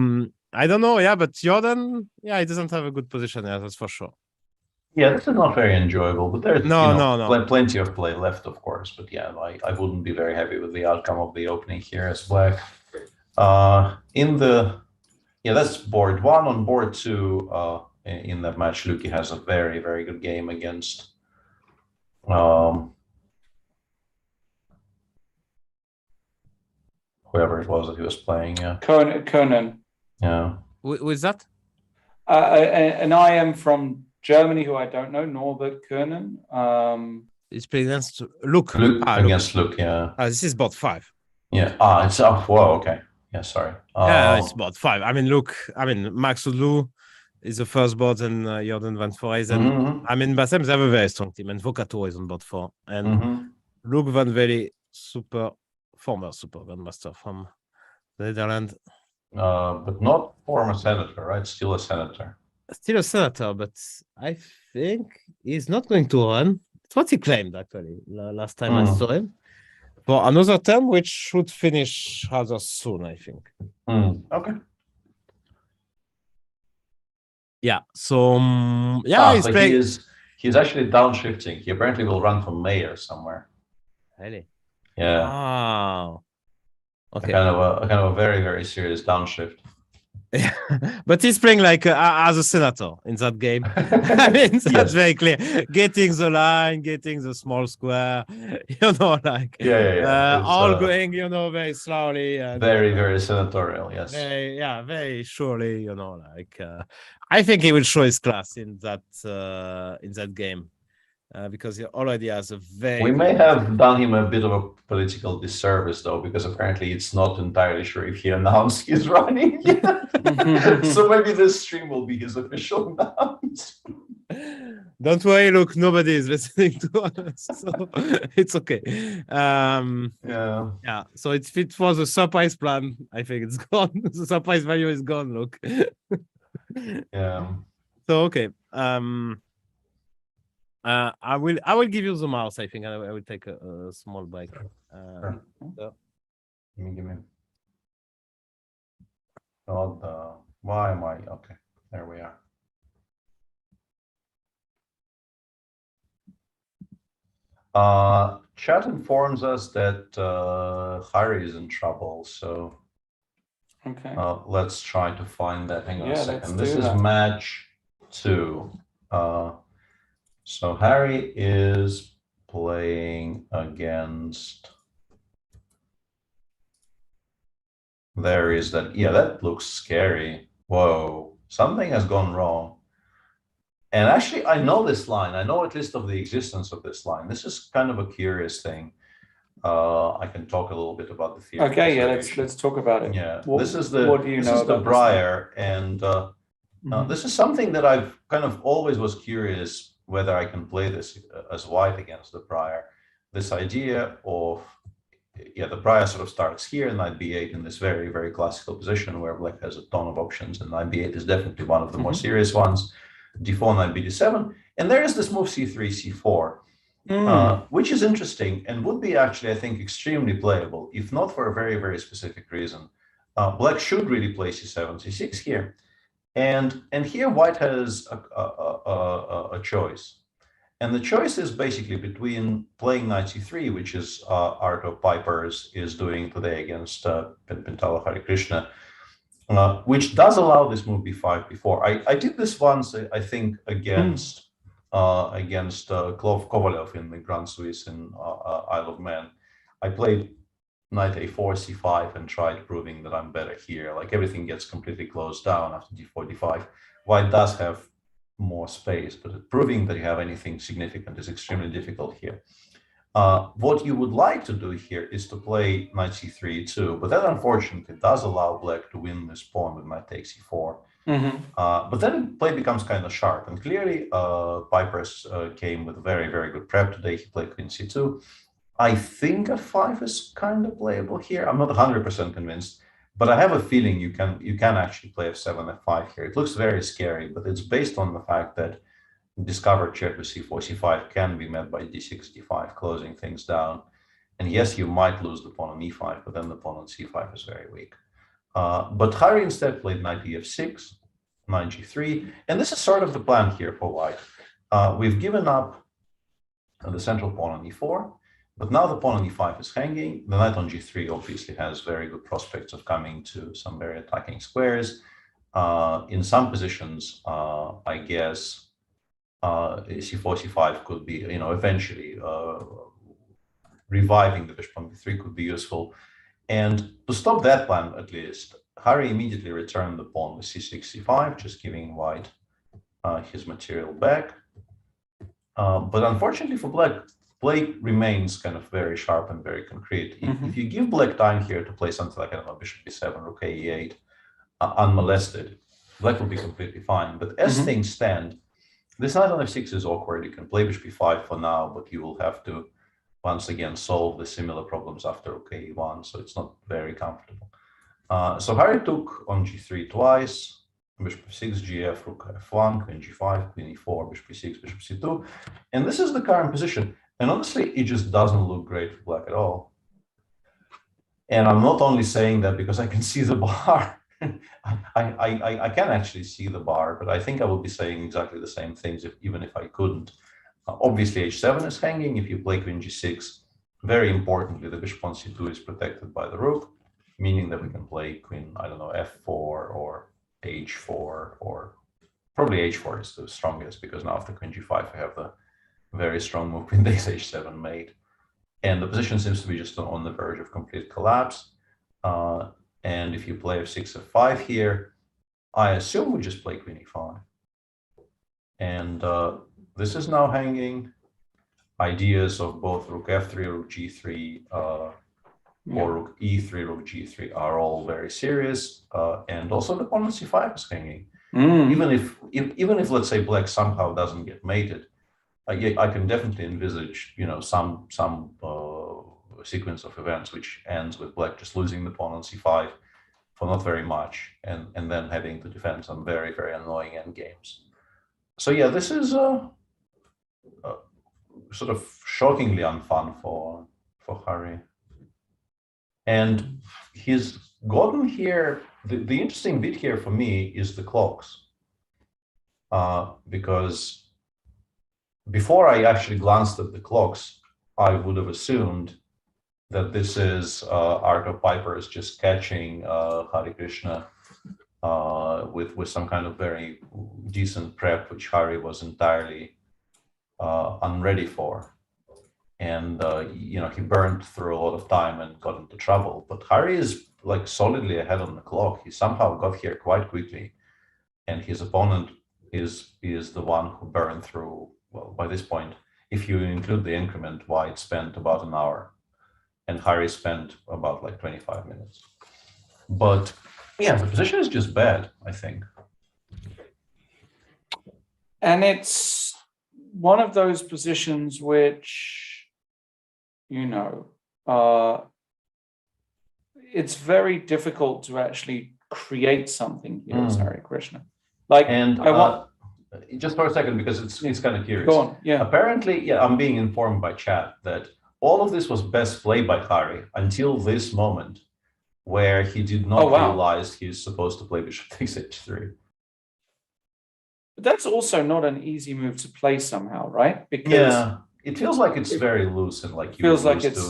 I don't know, yeah, but Jordan, yeah, he doesn't have a good position there, that's for sure. Yeah, this is not very enjoyable, but there's No. plenty of play left, of course. But yeah, I wouldn't be very happy with the outcome of the opening here as black. That's board one. On board two, in that match, Luki has a very, very good game against whoever it was that he was playing. Yeah, Conan. Yeah. Who's that? And I am from Germany, who I don't know, Norbert Kernan. It's playing against Luke. Against Luke, yeah. This is board 5. Yeah. It's whoa, okay. Yeah, sorry. It's board 5. I mean, Max Odlu is the first board, and Jordan Van Foreisen. I mean, Bassem, they have a very strong team, and Vocator is on board 4. And Luke Van Velde, former super grandmaster from the Netherlands. But not former senator, right? Still a senator. Still a senator, but I think he's not going to run. That's what he claimed, actually, last time I saw him. For another term, which should finish rather soon, I think. Okay. Yeah, so, he's playing. He's actually downshifting. He apparently will run for mayor somewhere. Really? Yeah. Oh. Okay. Kind of a very, very serious downshift. Yeah, but he's playing like as a senator in that game. I mean, that's very clear. Getting the line, getting the small square, like all going, very slowly. And, very, very senatorial, yes. Very surely, I think he will show his class in that game. Because he already has a very... We may have done him a bit of a political disservice, though, because apparently it's not entirely sure if he announced he's running yet. So maybe this stream will be his official announcement. Don't worry, look, nobody is listening to us, so it's okay. So if it was a surprise plan, I think it's gone. The surprise value is gone, look. Yeah. So, okay. I will give you the mouse. I think I will take a small break. Give me. Why am I okay? There we are. Chat informs us that Harry is in trouble. So okay. Let's try to find that. Hang on a second. This is that. match 2. So Harry is playing against. There is that. Yeah, that looks scary. Whoa, something has gone wrong. And actually, I know this line. I know at least of the existence of this line. This is kind of a curious thing. I can talk a little bit about the theory. Okay, yeah, let's talk about it. Yeah, what do you know about the Briar, and this is something that I've kind of always was curious whether I can play this as white against the Briar. This idea of, the Briar sort of starts here, knight b8 in this very, very classical position where black has a ton of options, and knight b8 is definitely one of the more serious ones. d4, knight b d7, and there is this move c3, c4, which is interesting and would be actually, I think, extremely playable, if not for a very, very specific reason. Black should really play c7, c6 here. And here white has a choice. And the choice is basically between playing knight c3, which is Arto Pipers is doing today against Pintala Hare Krishna, which does allow this move b5, b4. I did this once, I think, against Klov Kovalev in the Grand Swiss in Isle of Man. I played knight a4, c5, and tried proving that I'm better here. Like everything gets completely closed down after d4, d5. White does have more space, but proving that you have anything significant is extremely difficult here. What you would like to do here is to play knight c3 too, but that unfortunately does allow black to win this pawn with knight takes c4. But then play becomes kind of sharp, and clearly Pipers came with very, very good prep today. He played queen c2. I think f5 is kind of playable here. I'm not 100% convinced, but I have a feeling you can actually play f7, f5 here. It looks very scary, but it's based on the fact that discovered check to c4, c5 can be met by d6, d5, closing things down. And yes, you might lose the pawn on e5, but then the pawn on c5 is very weak. But Harry instead played knight ef6, knight g3, and this is sort of the plan here for white. We've given up the central pawn on e4, but now the pawn on e5 is hanging. The knight on g3 obviously has very good prospects of coming to some very attacking squares. In some positions, I guess c4, c5 could be, eventually reviving the bishop on b3 could be useful. And to stop that plan, at least, Harry immediately returned the pawn with c6, c5, just giving white his material back. But unfortunately for black, play remains kind of very sharp and very concrete. If you give black time here to play something like, I don't know, bishop b7, rook e8, unmolested, black will be completely fine. But as things stand, this knight on f6 is awkward. You can play bishop b5 for now, but you will have to once again solve the similar problems after rook e1, so it's not very comfortable. So Harry took on g3 twice, bishop f6, gf, rook f1, queen g5, queen e4, bishop e6, bishop c2, and this is the current position. And honestly, it just doesn't look great for black at all. And I'm not only saying that because I can see the bar. I can actually see the bar, but I think I will be saying exactly the same things even if I couldn't. Obviously, h7 is hanging. If you play queen g6, very importantly, the bishop on c2 is protected by the rook, meaning that we can play queen, I don't know, f4 or h4, or probably h4 is the strongest, because now after queen g5, we have the very strong move queen takes h7 mate. And the position seems to be just on the verge of complete collapse. And if you play f6, f5 here, I assume we just play queen e5. And this is now hanging. Ideas of both rook f3, rook g3, or rook e3, rook g3 are all very serious. And also the pawn on c5 is hanging. Even if let's say black somehow doesn't get mated, I can definitely envisage, some sequence of events which ends with black just losing the pawn on c5 for not very much, and then having to defend some very, very annoying endgames. So yeah, this is sort of shockingly unfun for Harry. And he's gotten here, the interesting bit here for me is the clocks. Because before I actually glanced at the clocks, I would have assumed that this is Arthur Piper's just catching Hare Krishna with some kind of very decent prep, which Harry was entirely unready for. And, he burned through a lot of time and got into trouble. But Harry is like solidly ahead on the clock. He somehow got here quite quickly. And his opponent is the one who burned through, well, by this point, if you include the increment, White spent about an hour. And Harry spent about like 25 minutes. But yeah, the position is just bad, I think. And it's one of those positions which, it's very difficult to actually create something here as Hare Krishna. Just for a second, because it's kind of curious. Go on, yeah. Apparently, I'm being informed by chat that all of this was best played by Harry until this moment, where he did not realize he's supposed to play bishop takes h3. But that's also not an easy move to play somehow, right? Because it feels like it's very loose and like you feels like it's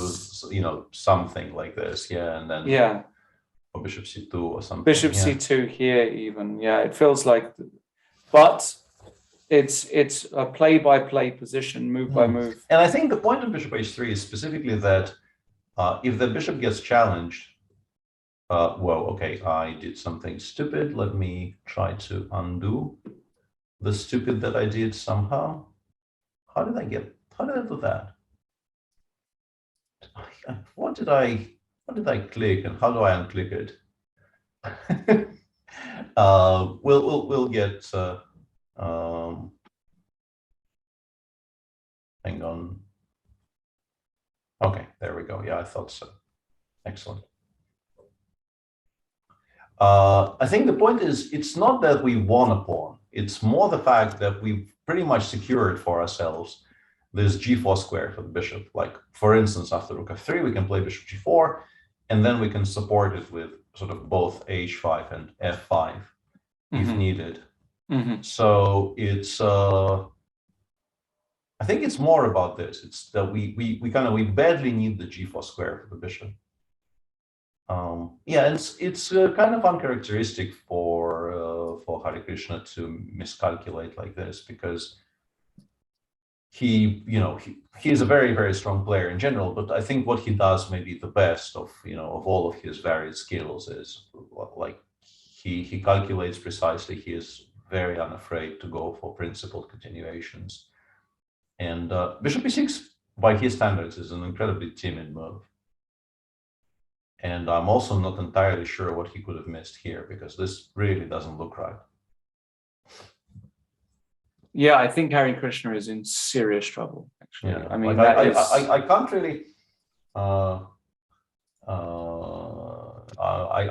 something like this, and then or bishop c2 or something. Bishop c2 here, even, it feels like, but it's a play-by-play position, move by move. And I think the point of bishop h3 is specifically that if the bishop gets challenged, I did something stupid. Let me try to undo the stupid that I did somehow. How did I do that? What did I click, and how do I unclick it? We'll get. Hang on. Okay, there we go. Yeah, I thought so. Excellent. I think the point is, it's not that we won a pawn. It's more the fact that we've pretty much secured for ourselves this g4 square for the bishop. Like, for instance, after rook f3, we can play bishop g4, and then we can support it with sort of both h5 and f5 if needed. So it's I think it's more about this. It's that we badly need the g4 square for the bishop. Yeah, it's kind of uncharacteristic for Hare Krishna to miscalculate like this, because he is a very, very strong player in general, but I think what he does maybe the best of all of his varied skills is like he calculates precisely. He is very unafraid to go for principled continuations. And bishop e6, by his standards, is an incredibly timid move. And I'm also not entirely sure what he could have missed here, because this really doesn't look right. Yeah, I think Hare Krishna is in serious trouble, actually. Yeah. I mean, like, that is... I can't really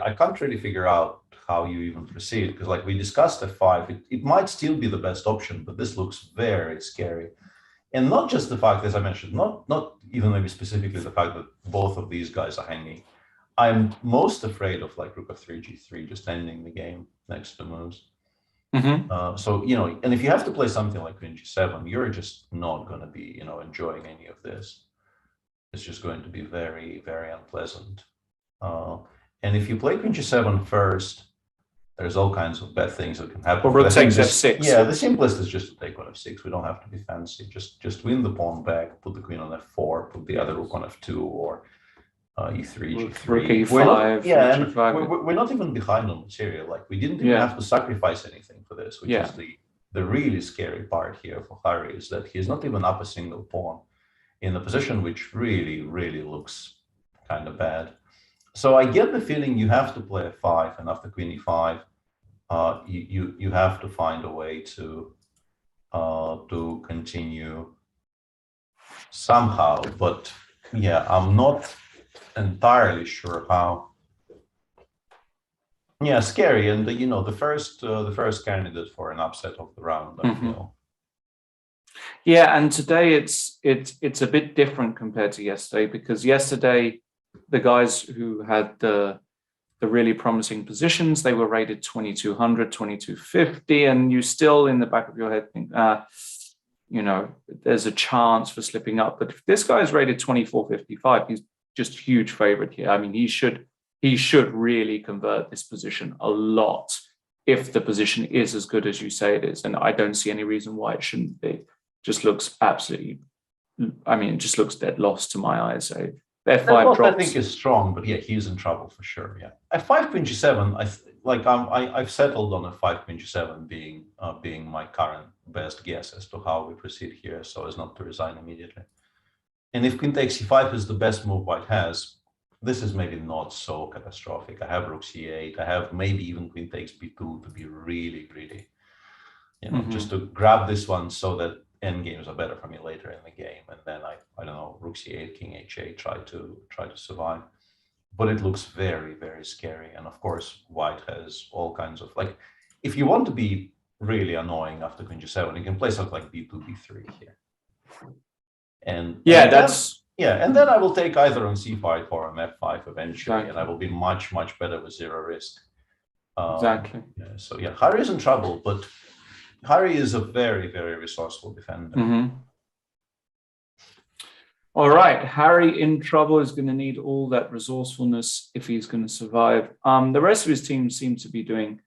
I can't really figure out how you even proceed, because like we discussed f5, it might still be the best option, but this looks very scary. And not just the fact, as I mentioned, not even maybe specifically the fact that both of these guys are hanging. I'm most afraid of like rook f3, g3, just ending the game next to moves. So, and if you have to play something like queen g7, you're just not going to be, enjoying any of this. It's just going to be very, very unpleasant. And if you play queen g7 first, there's all kinds of bad things that can happen. Or rook takes f6. Yeah, the simplest is just to take on f6. We don't have to be fancy. Just win the pawn back, put the queen on f4, put the other rook on f2, or e3, g3. Rook e5. We're not even behind on material. Like we didn't even have to sacrifice anything for this, which is the really scary part here for Hare, is that he's not even up a single pawn in a position which really, really looks kind of bad. So I get the feeling you have to play f5, and after queen e5, you have to find a way to continue somehow. But yeah, I'm not entirely sure how. Yeah, scary, and the first candidate for an upset of the round, I feel. Yeah, and today it's a bit different compared to yesterday, because yesterday the guys who had the really promising positions, they were rated 2200, 2250, and you still in the back of your head think, there's a chance for slipping up. But if this guy is rated 2455, he's just a huge favorite here. I mean, he should really convert this position a lot if the position is as good as you say it is. And I don't see any reason why it shouldn't be. Just looks absolutely, it just looks dead lost to my eyes. So f5 drops. I think is strong, but yeah, he's in trouble for sure. Yeah, f5 queen g7. I've settled on f5 queen g7 being my current best guess as to how we proceed here, so as not to resign immediately. And if queen takes e5 is the best move white has, this is maybe not so catastrophic. I have rook c8. I have maybe even queen takes b2 to be really greedy. Just to grab this one so that endgames are better for me later in the game, and then I don't know, rook c8, king h8, try to survive. But it looks very, very scary. And of course, white has all kinds of, like, if you want to be really annoying after queen g7, you can play something like b2, b3 here. And and then I will take either on c5 or on f5 eventually, and I will be much, much better with zero risk. Exactly. So yeah, Hare is in trouble, but Hare is a very, very resourceful defender. All right, Hare in trouble is going to need all that resourcefulness if he's going to survive. The rest of his team seems to be doing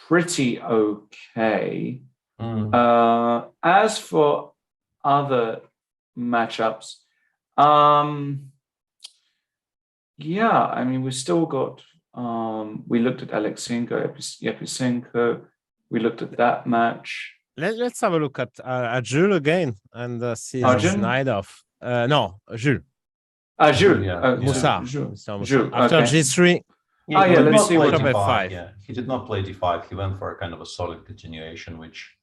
pretty okay. As for other matchups, we still got. We looked at Alexenko, Yepisenko. We looked at that match. Let's have a look at Jules again and see his night off. No, Jules. Jules. Moussa. Jules. After G3. Let's see what f5. Yeah, he did not play d5. He went for a kind of a solid continuation, which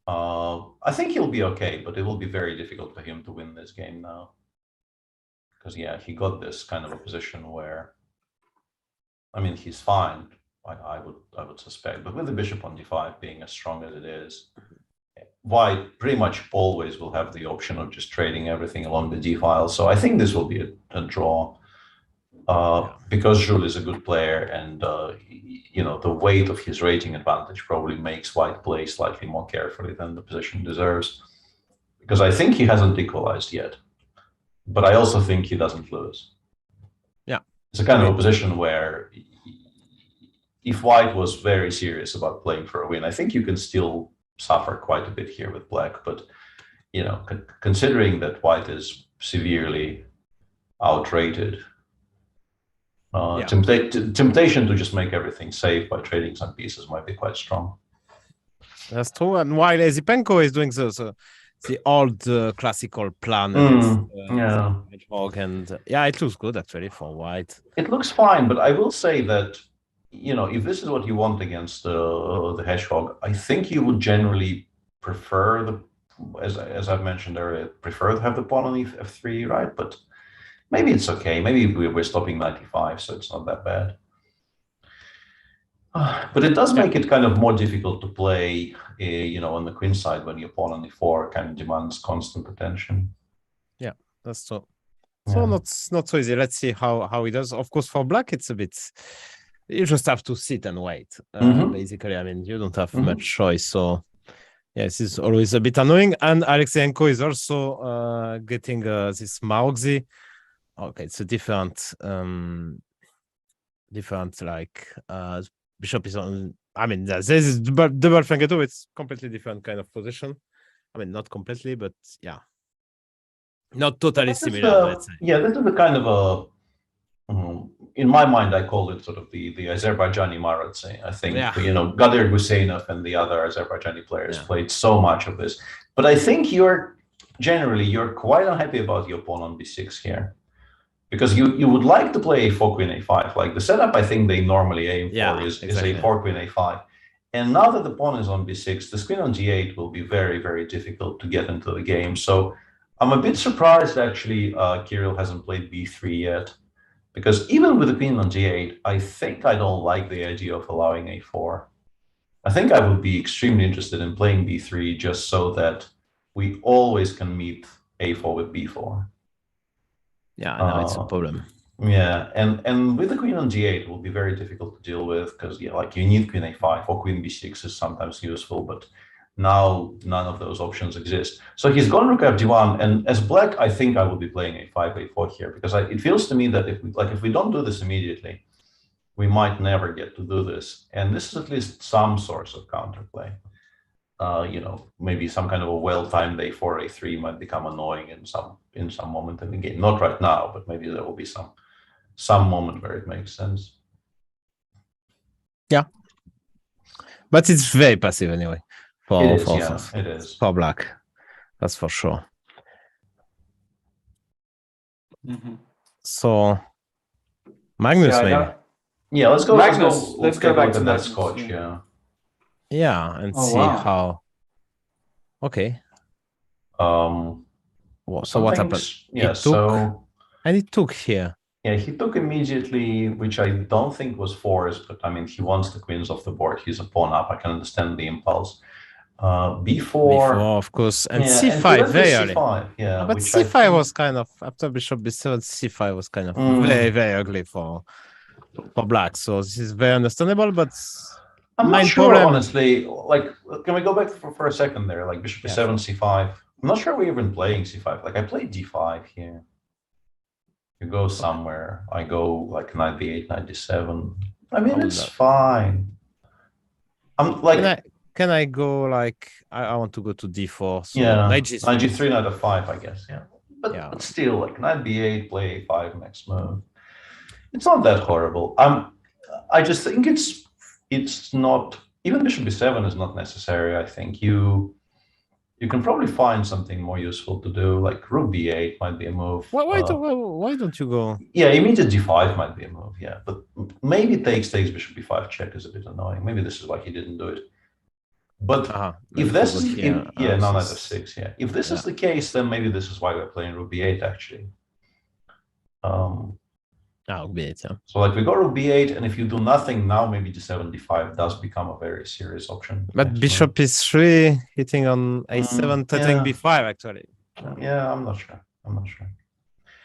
I think he'll be okay, but it will be very difficult for him to win this game now. Because he got this kind of a position where, he's fine. I would suspect, but with the bishop on d5 being as strong as it is, white pretty much always will have the option of just trading everything along the d file. So I think this will be a draw, because Jules is a good player, and the weight of his rating advantage probably makes white play slightly more carefully than the position deserves. because I think he hasn't equalized yet, but I also think he doesn't lose. Yeah. It's a kind of a position where if white was very serious about playing for a win, I think you can still suffer quite a bit here with black, but you know, considering that white is severely outrated, temptation to just make everything safe by trading some pieces might be quite strong. That's true. And while Zipenko is doing the old classical plan hedgehog, and it looks good actually for white. It looks fine, but I will say that, you know, if this is what you want against the hedgehog, I think you would generally prefer as I've mentioned earlier, prefer to have the pawn on f3, right? But maybe it's okay. Maybe we're stopping 95, so it's not that bad. But it does make it kind of more difficult to play, you know, on the queen side when your pawn on e4 kind of demands constant attention. Yeah, that's true. So not so easy. Let's see how he does. Of course, for black, it's a bit. You just have to sit and wait. Basically, I mean, you don't have much choice. So yes, it's always a bit annoying. And Alexeyenko is also getting this Maoxi. Okay, it's a different like bishop is on. I mean, this is double Franketo. It's completely different kind of position. I mean, not completely, but yeah, not totally similar. Let's say. Yeah, this is a kind of a. In my mind, I call it sort of the Azerbaijani Maratse. I think you know Gadir Guseynov and the other Azerbaijani players played so much of this. But I think you're quite unhappy about your pawn on b6 here. Because you would like to play a4 queen a5, like the setup I think they normally aim for is a4 queen a5, and now that the pawn is on b6, the queen on g8 will be very, very difficult to get into the game. So I'm a bit surprised actually Kirill hasn't played b3 yet, because even with the queen on g8, I think I don't like the idea of allowing a4. I think I would be extremely interested in playing b3 just so that we always can meet a4 with b4. Yeah, I know it's a problem. Yeah, and with the queen on g8, it will be very difficult to deal with because like you need queen a5 or queen b6 is sometimes useful, but now none of those options exist. So he's gone rook f d1, and as black, I think I will be playing a5 a4 here because it feels to me that if we don't do this immediately, we might never get to do this, and this is at least some source of counterplay. You know, maybe some kind of a well-timed a4, a3 might become annoying in some moment in the game. Not right now, but maybe there will be some moment where it makes sense. Yeah, but it's very passive anyway. It is for black. That's for sure. So Magnus, maybe. Yeah, let's go. Magnus, let's go back to that Scotch. Yeah, and see how. Okay. So what happened? Yeah, and he took here. Yeah, he took immediately, which I don't think was forced, but I mean, he wants the queens off the board. He's a pawn up. I can understand the impulse. B4, of course, and C5 very early. Yeah, but C5 was kind of after bishop B7. C5 was kind of very, very ugly for black. So this is very understandable, but. I'm not sure, honestly. Like, can we go back for a second there? Like, bishop e7, c5. I'm not sure we're even playing c5. Like, I played d5 here. You go somewhere. I go like knight b8, knight d7. I mean, it's fine. I'm like. Can I go like I want to go to d4? So knight g3, knight f5, I guess. Yeah, but still, like knight b8, play a5 next move. It's not that horrible. I just think it's not, even bishop b7 is not necessary. I think you can probably find something more useful to do, like rook b8 might be a move. Why don't you go? Yeah, immediate d5 might be a move, yeah. But maybe takes bishop b5 check is a bit annoying. Maybe this is why he didn't do it. But if this is, now knight f6, yeah. If this is the case, then maybe this is why we're playing rook b8, actually. B8, yeah. So like we go rook b8, and if you do nothing now, maybe d7, d5 does become a very serious option. But bishop e3 hitting on a7, threatening b5 actually. Yeah, I'm not sure.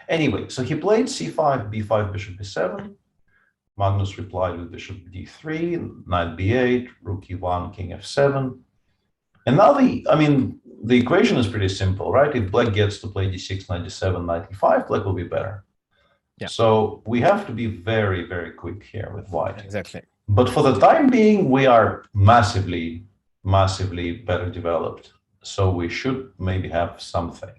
Anyway, so he played c5, b5, bishop e7. Magnus replied with bishop d3, knight b8, rook e1, king f7. And now the equation is pretty simple, right? If black gets to play d6, 97, 95, black will be better. Yeah. So we have to be very, very quick here with white. Exactly. But for the time being, we are massively, massively better developed. So we should maybe have something.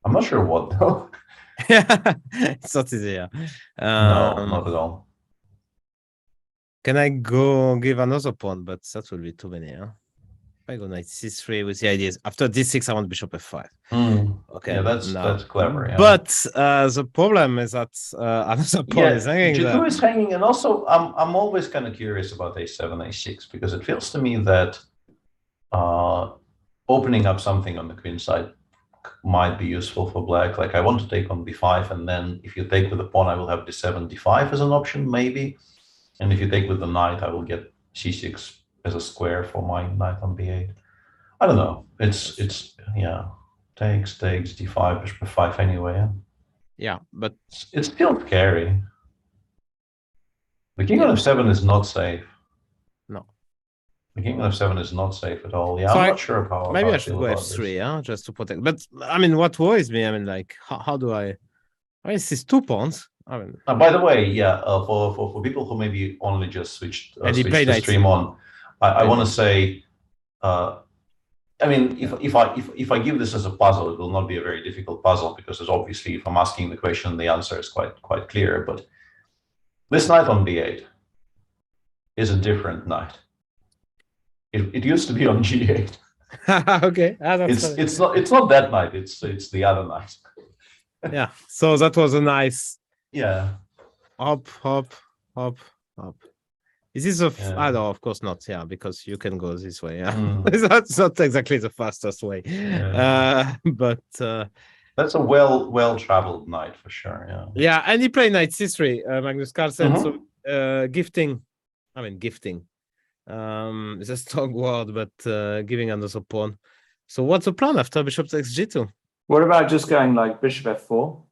I'm not sure what though. It's not easy, yeah. No, not at all. Can I go give another pawn? But that will be too many, huh? If I go knight c3 with the ideas. After d6, I want bishop f5. Okay. Yeah, that's clever. Yeah. But the problem is that another pawn is hanging G2 there. is hanging, and also I'm always kind of curious about a7, a6 because it feels to me that opening up something on the queen side might be useful for black. Like I want to take on b5, and then if you take with the pawn, I will have d7, d5 as an option, maybe. And if you take with the knight, I will get c6 as a square for my knight on b8. I don't know. It's yeah, takes d5, bishop f5 anyway. Yeah, yeah, but it's still scary. The king on f7 is not safe. No. The king on f7 is not safe at all. Yeah, So I'm not sure how. Maybe how I should feel go about f3, this. yeah, just to protect. But I mean, what worries me, I mean, like, how do I it's these 2 pawns. I mean, By the way, yeah, for people who maybe only just switched And he switched played the knight stream c4. on, I want to say, I mean, if I give this as a puzzle, it will not be a very difficult puzzle because it's obviously, if I'm asking the question, the answer is quite clear. But this knight on b8 is a different knight. It used to be on g8. Okay, that's It's not that knight. It's the other knight. Yeah. So that was a nice. Yeah. Up. Is this a? Yeah. I know, of course not. Yeah, because you can go this way. Yeah, Mm. that's not exactly the fastest way. But that's a well-traveled knight for sure. Yeah. yeah, and he played knight c3, Magnus Carlsen. Mhm. So gifting. I mean, gifting. It's a strong word, but giving another pawn. So what's the plan after bishop takes g2? What about just going like bishop f4,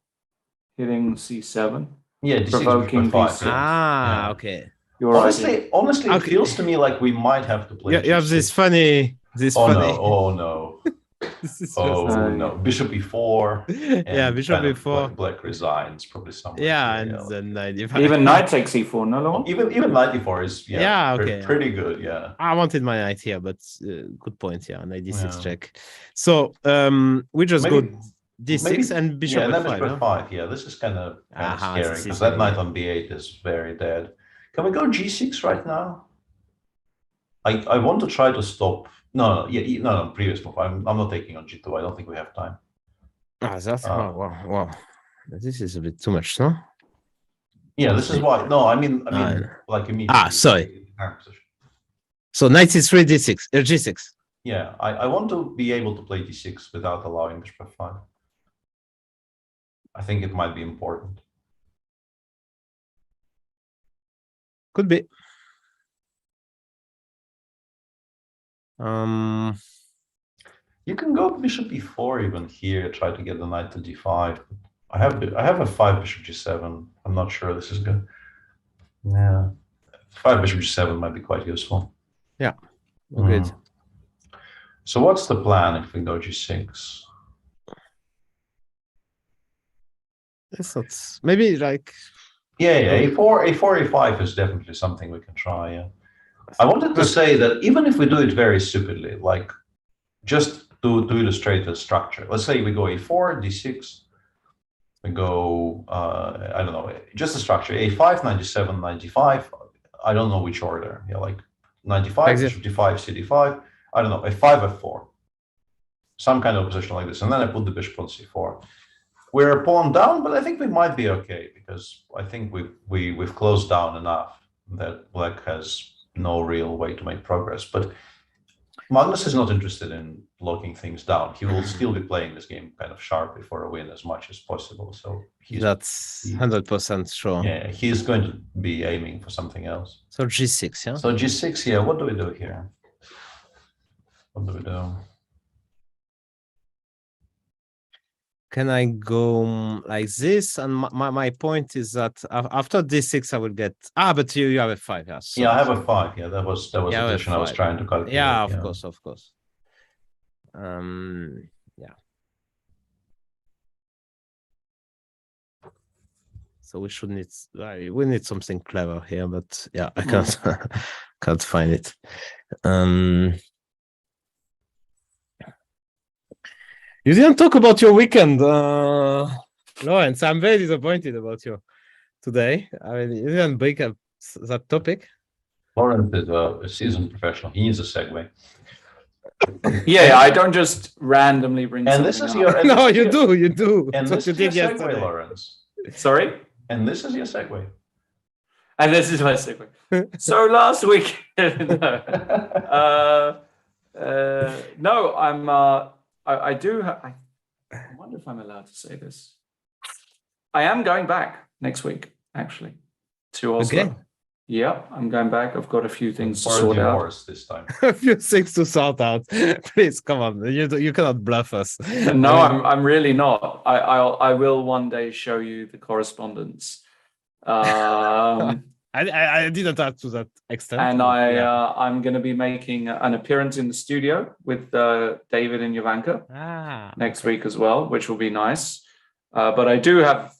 hitting c7? Yeah, d6, provoking bishop f5, d6. yeah. Ah, okay. Honestly, it Okay. feels to me like we might have to play. You have this funny. Oh no! This is Oh just- no! Bishop e4. Yeah, and bishop kind of e4. Black resigns probably somewhere. Yeah, here, and yeah. then knight. Even knight takes e4, no long. Even knight e4 is Okay. pretty good. Yeah. I wanted my knight here, but good point. Yeah, knight d6 Yeah. check. So we just Maybe- go d6 maybe- and bishop yeah, and then f5. bishop huh? f5. Yeah, this is kind of Aha, scary this is because that very- knight on b8 is very dead. Can we go g6 right now? I want to try to stop. No, previous move. I'm not taking on g2. I don't think we have time. Ah, that's wow. This is a bit too much, no? Yeah, this is why. No, I mean, Nine. like immediately. Sorry. Current position. So knight c3, d6, g6. Yeah, I want to be able to play d6 without allowing bishop f5. I think it might be important. Could be. You can go bishop e4 even here, try to get the knight to d5. I have a 5 bishop g7. I'm not sure this is good. Yeah, 5 bishop g7 might be quite useful. Yeah, good. So what's the plan if we go g6? It's not maybe like Yeah, a4, a5 is definitely something we can try. Yeah, I wanted to say that even if we do it very stupidly, like just to illustrate the structure, let's say we go a4, d6, we go, I don't know, just the structure, a5, 97, 95, I don't know which order, yeah, like 95, bishop d5, cd5, I don't know, a5, f4, some kind of position like this, and then I put the bishop on c4. We're a pawn down, but I think we might be okay, because I think we've closed down enough that black has no real way to make progress, but Magnus is not interested in locking things down. He will still be playing this game kind of sharply for a win as much as possible. So that's 100% sure. Yeah, he's going to be aiming for something else. So g6, yeah. So g6, yeah. What do we do here? What do we do? can I go like this? And my point is that after d6 I will get but you have a 5. Yeah, Yeah, I have a 5. Yeah, that was the position I was trying to calculate. Yeah, of course. Yeah. So we should need we need something clever here, but yeah, I can't find it. You didn't talk about your weekend, Lawrence. I'm very disappointed about you today. I mean, you didn't break up that topic. Lawrence is a seasoned professional. He needs a segue. Yeah, I don't just randomly bring. And this is up. your. No, you do. And That's this what you is did your yesterday. segue, Lawrence. Sorry. And this is your segue. And this is my segue. So last week, no, I'm. I do. I wonder if I'm allowed to say this. I am going back next week, actually, to Oslo. Okay. Yeah, I'm going back. I've got a few things to For sort out. divorce this time. A few things to sort out. Please come on. You cannot bluff us. No, I'm really not. I will one day show you the correspondence. I didn't add to that extent. And I'm going to be making an appearance in the studio with David and Jovanka next week as well, which will be nice. But I do have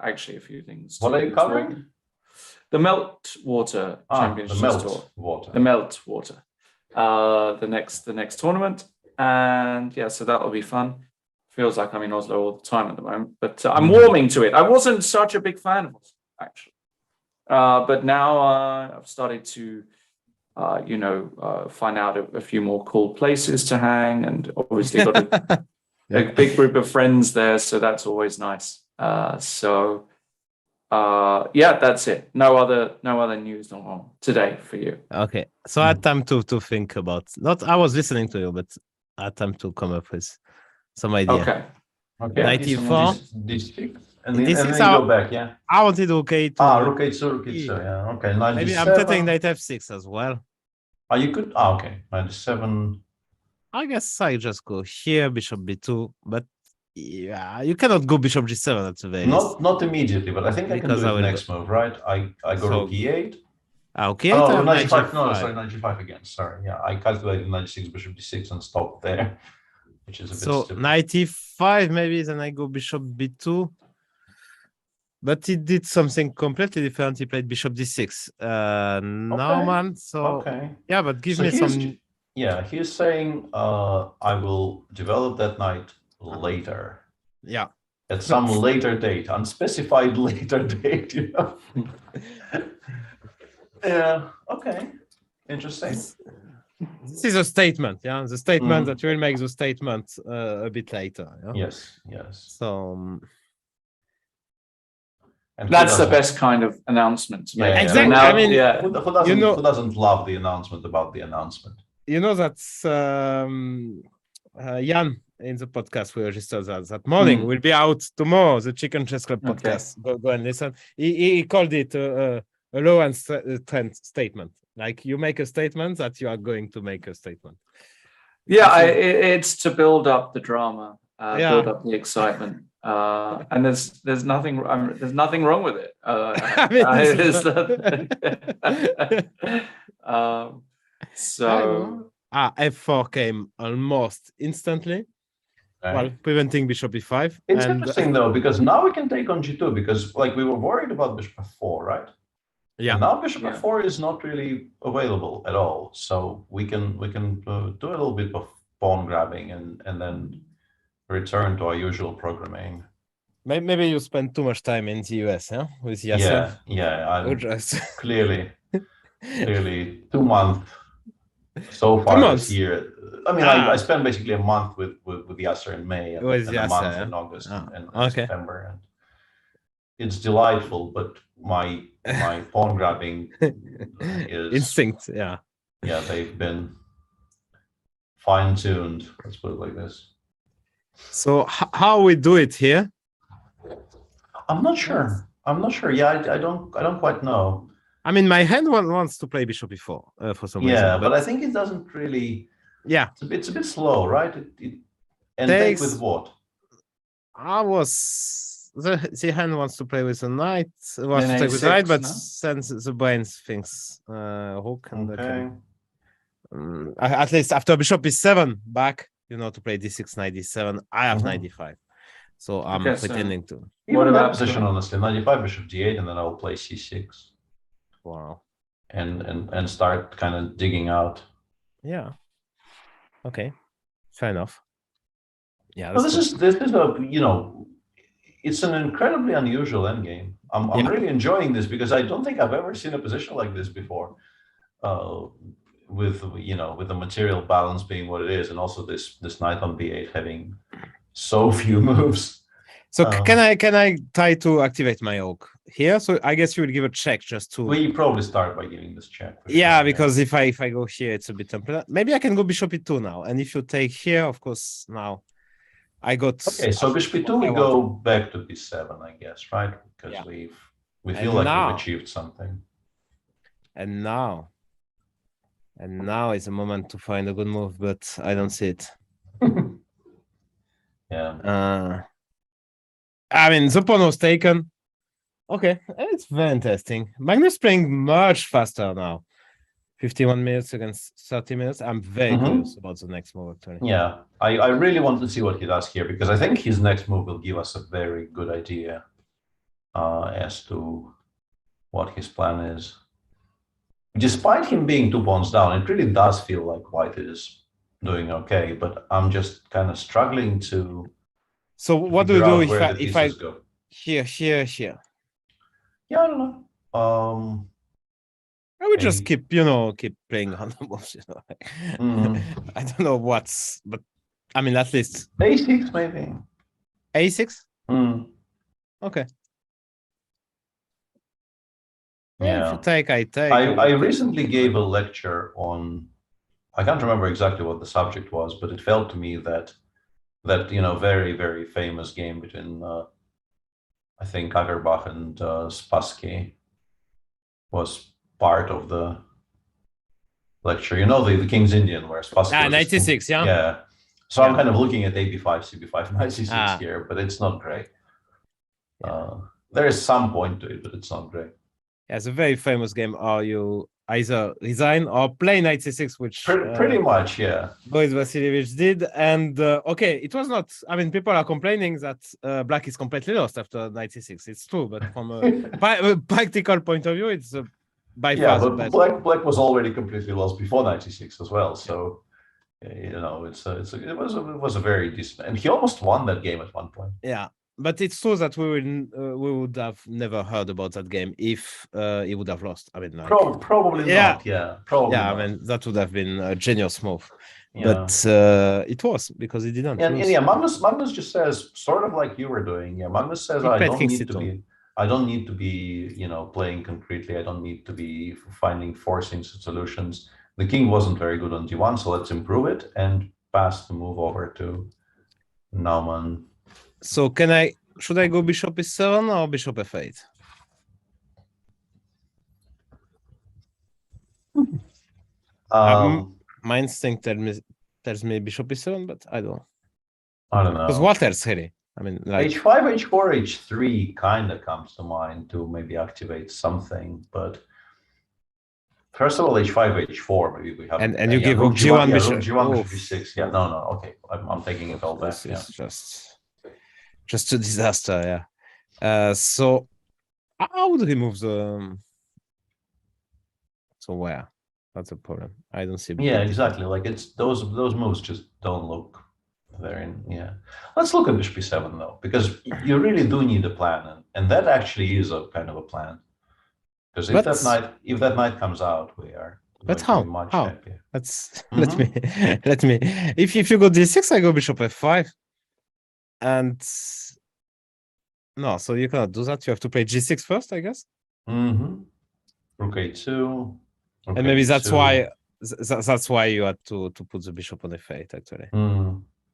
actually a few things. What are you covering? The Meltwater Championship the Tour. Meltwater. The Meltwater. The next tournament, and yeah, so that will be fun. Feels like I'm in Oslo all the time at the moment, but I'm warming to it. I wasn't such a big fan of Oslo, actually. But now I've started to, find out a few more cool places to hang, and obviously got a big group of friends there, so that's always nice. That's it. No other news on today for you. Okay, so I had time to think about. Not I was listening to you, but I had time to come up with some idea. Okay. 94. And then you go back, yeah. I wanted rook a2. Rook a2, yeah. Okay, 97. Maybe I'm taking knight f6 as well. You could. Okay, 97. I guess I just go here, bishop b2, but yeah, you cannot go bishop g7 at the very least. Not immediately, but I think I can do the next move, right? I go rook e8. Okay. Oh, 95. No, sorry, 95 again. Sorry, yeah, I calculated 96, bishop d6, and stopped there, which is a bit stupid. 95 maybe, then I go bishop b2. But he did something completely different. He played bishop d6. Norman, so yeah, but give me some. Yeah, he's saying I will develop that knight later. Yeah. At some later date, unspecified later date, you know. Yeah, okay. Interesting. This is a statement, yeah. The statement that you will make the statement a bit later. Yeah? Yes. So that's the best kind of announced to make. Exactly. Now, I mean, who doesn't love the announcement about the announcement? You know that's Jan in the podcast we registered that morning will be out tomorrow. The Chicken Chess Club podcast. Go and listen. He called it a low and Trent statement. Like you make a statement that you are going to make a statement. Yeah, it's to build up the drama, build up the excitement. And there's nothing wrong with it. F4 came almost instantly, preventing bishop e5. It's interesting though, because now we can take on g2, because like we were worried about bishop f4, right? Yeah. And now bishop f4 is not really available at all, so we can do a little bit of pawn grabbing and then return to our usual programming. Maybe you spend too much time in the US, with Yasser. Yeah. Clearly 2 months so far this year. I mean, I spent basically a month with Yasser in May and a month in August and September. And it's delightful, but my pawn grabbing is instinct. Yeah, they've been fine-tuned. Let's put it like this. So how we do it here? I'm not sure. Yeah, I don't quite know. I mean, my hand wants to play bishop e4 for some reason. Yeah, but I think it doesn't really. Yeah, it's a bit slow, right? And take with what? the hand wants to play with the knight, wants Then to take with A6, the knight, but no? sends the brains thinks hook and Okay. at least after bishop e7 back, to play d6, knight d7. I have knight d5, so I'm Okay, so pretending to. Even that position, honestly, knight d5, bishop d8, and then I'll play c6. Wow. And start kind of digging out. Yeah. Okay. Fair enough. Yeah. Well, this is a it's an incredibly unusual endgame. I'm really enjoying this because I don't think I've ever seen a position like this before. With the material balance being what it is, and also this knight on b8 having so few moves. So can I try to activate my oak here? So I guess you would give a check just to. Well, you probably start by giving this check. Yeah, because if I go here, it's a bit unpredictable. Maybe I can go bishop e2 now, and if you take here, of course, now I got. Okay, so bishop e2 we go back to b7, I guess, right? Because we feel like we've achieved something. And now is a moment to find a good move, but I don't see it. Yeah. I mean, the pawn was taken. Okay, it's very interesting. Magnus playing much faster now. 51 minutes against 30 minutes. I'm very curious about the next move, actually. Yeah, I really want to see what he does here, because I think his next move will give us a very good idea as to what his plan is. Despite him being 2 pawns down, it really does feel like white is doing okay, but I'm just kind of struggling to. So what do you do if I go. Here? Yeah, I don't know. I would just keep playing on the moves. I don't know but I mean, at least A6 maybe. A6. Okay. Yeah. If you take, I take. I recently gave a lecture on. I can't remember exactly what the subject was, but it felt to me that very, very famous game between I think Agerbach and Spassky was part of the lecture. The King's Indian, where Spassky 96, yeah. Yeah. So I'm kind of looking at AB5, CB5, knight C6 here, but it's not great. There is some point to it, but it's not great. Yeah, it's a very famous game. Or you either resign or play knight c6, which pretty much, yeah. Boris Vasilyevich did, and okay, it was not. I mean, people are complaining that black is completely lost after knight c6. It's true, but from a practical point of view, it's by far the best. Black was already completely lost before knight c6 as well. So it was a very decent, and he almost won that game at one point. Yeah. But it's true that we would have never heard about that game if he would have lost. I mean, probably not. Yeah, probably. Yeah, not. I mean, that would have been a genius move, Yeah. but it was because he didn't. And Magnus just says, sort of like you were doing. Yeah, Magnus says, I don't need to be, playing concretely. I don't need to be forcing solutions. The king wasn't very good on d1, so let's improve it and pass the move over to Naumann. So should I go bishop e7 or bishop f8? My instinct tells me bishop e7, but I don't know. Because what else, really? I mean, like h5, h4, h3 kind of comes to mind to maybe activate something, but first of all, h5, h4, maybe we have. And you give rook g1, bishop g1, bishop g6. Yeah, no, okay, I'm taking it all back. Yeah. Just a disaster, yeah. So I would remove the. So where? That's a problem. I don't see. Yeah, exactly. Like it's those moves just don't look very. Yeah. Let's look at bishop e7 though, because you really do need a plan, and that actually is a kind of a plan. Because if that knight comes out, we are. But how? Happier. Let me. If you go d6, I go bishop f5. And no, so you cannot do that. You have to play g6 first, I guess. Rook a2. And maybe that's why you had to put the bishop on f8, actually.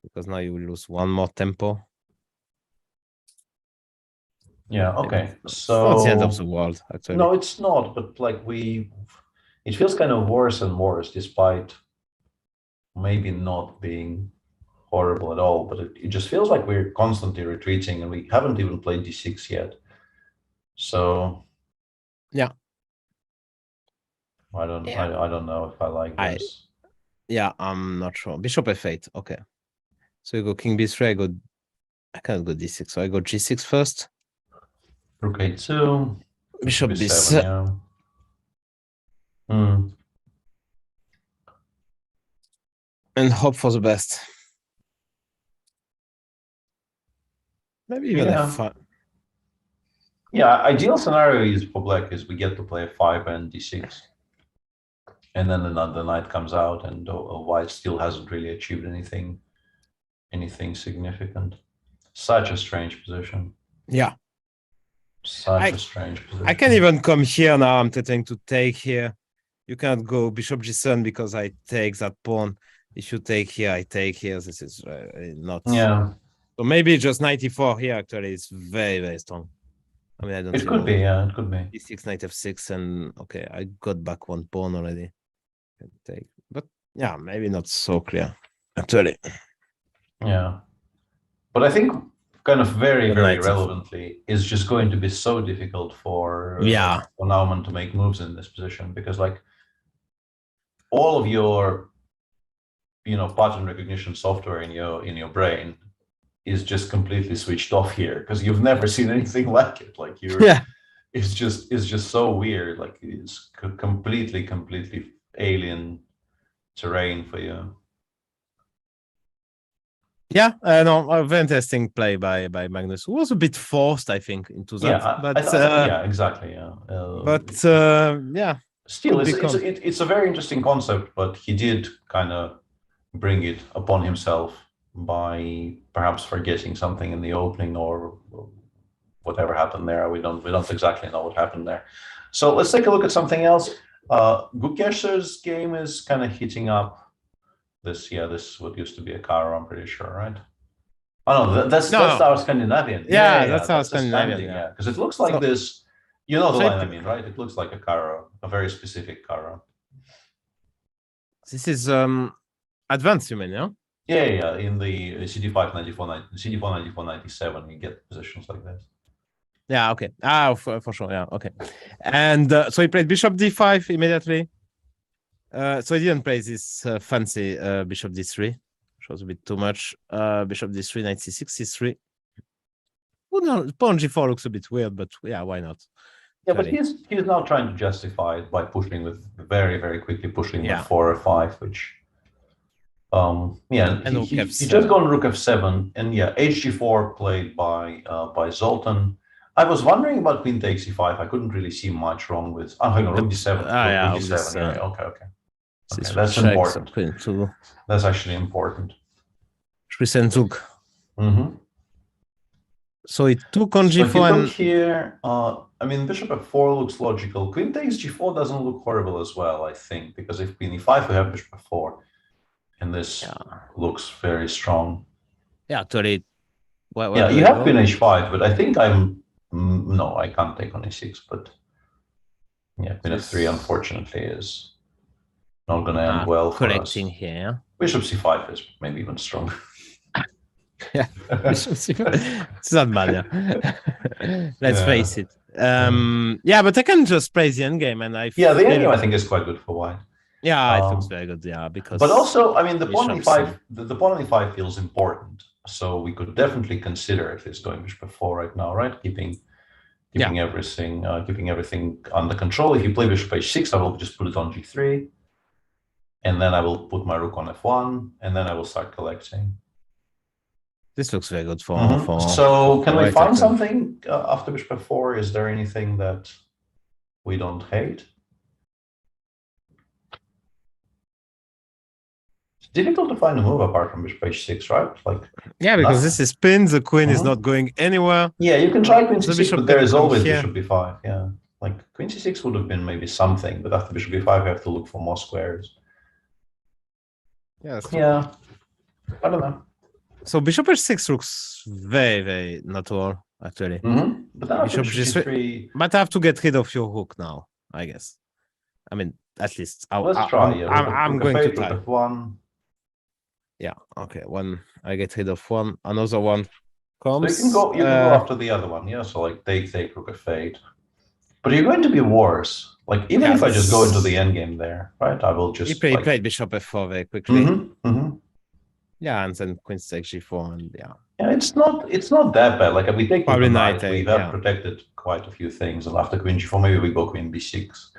Because now you will lose one more tempo. Yeah, okay. So it's not the end of the world, actually. No, it's not, but like it feels kind of worse and worse, despite maybe not being horrible at all, but it just feels like we're constantly retreating, and we haven't even played d6 yet. So yeah, I don't know if I like this. Yeah, I'm not sure. Bishop f8. Okay. So you go king b3. I can't go d6. So I go g6 first. Rook a2. Bishop b7. Yeah. And hope for the best. Maybe even f5. Yeah, ideal scenario is for black is we get to play f5 and d6. And then the knight comes out, and white still hasn't really achieved anything significant. Such a strange position. Yeah. Such a strange position. I can't even come here now. I'm trying to take here. You can't go bishop g7 because I take that pawn. If you take here, I take here. This is not. Yeah. So maybe just 94 here actually is very, very strong. I mean, I don't. It could be, yeah, it could be. d6, knight f6, and okay, I got back one pawn already. Take, but yeah, maybe not so clear actually. Yeah, but I think kind of very relevantly is just going to be so difficult for Naumann to make moves in this position, because like all of your pattern recognition software in your brain is just completely switched off here, because you've never seen anything like it. Like it's just so weird. Like it's completely alien terrain for you. Yeah, no, a very interesting play by Magnus, who was a bit forced, I think, into that. Yeah, exactly. Yeah, yeah. Still, it's a very interesting concept, but he did kind of bring it upon himself by perhaps forgetting something in the opening or whatever happened there. We don't exactly know what happened there. So let's take a look at something else. Gukesh's game is kind of heating up. This is what used to be a Caro, I'm pretty sure, right? Oh no, that's our Scandinavian. Yeah, that's our Scandinavian. Yeah, because it looks like this. You know the line I mean, right? It looks like a Caro, a very specific Caro. This is advanced, you mean, yeah? Yeah. In the CD5 94 97, you get positions like this. Yeah, okay. For sure, yeah, okay. And so he played bishop d5 immediately. So he didn't play this fancy bishop d3, which was a bit too much. Bishop d3, knight c6, c3. Well, no, pawn g4 looks a bit weird, but yeah, why not? Yeah, but he's now trying to justify it by pushing with very quickly pushing with 4 or 5, which he just gone rook f7, and hg4 played by Zoltan. I was wondering about queen takes e5. I couldn't really see much wrong with. Oh, hang on, rook d7. Rook d7. Okay. That's important. That's actually important. Mm-hmm. So it took on g4. So and here, I mean, bishop f4 looks logical. Queen takes g4 doesn't look horrible as well, I think, because if queen e5, we have bishop f4, and this looks very strong. Yeah, actually. You have queen h5, but I think no, I can't take on e6, but queen f3 unfortunately is not going to end well for us. Here. Bishop c5 is maybe even stronger. Yeah, it's not bad. Yeah. Let's face it. But I can just play the endgame, and the endgame I think is quite good for white. Yeah, it looks very good. Yeah, because. But also, I mean, the pawn on e5, the pawn on e5 feels important, so we could definitely consider if it's going bishop f4 right now, right? Keeping everything under control. If you play bishop h6, I will just put it on g3, and then I will put my rook on f1, and then I will start collecting. This looks very good for. So can we find something after bishop f4? Is there anything that we don't hate? It's difficult to find a move apart from bishop h6, right? Because this is pin. The queen is not going anywhere. Yeah, you can try queen c6, but there is always bishop b5. Yeah, like queen c6 would have been maybe something, but after bishop b5, you have to look for more squares. Yes. Yeah, I don't know. So bishop h6 looks very natural, actually. But bishop g3. But I have to get rid of your hook now, I guess. I mean, at least let's try. I'm going to try. F1. Yeah. Okay. One. I get rid of one. Another one So comes. you can go after the other one, yeah. So like take rook f8. But you're going to be worse. Like even if I just go into the endgame there, right? I will just. He played bishop f4 very quickly. Yeah, and then queen takes g4, and yeah. Yeah, it's not that bad. Like if we take Probably the knight, knight, we have protected quite a few things, and after queen g4, maybe we go queen b6,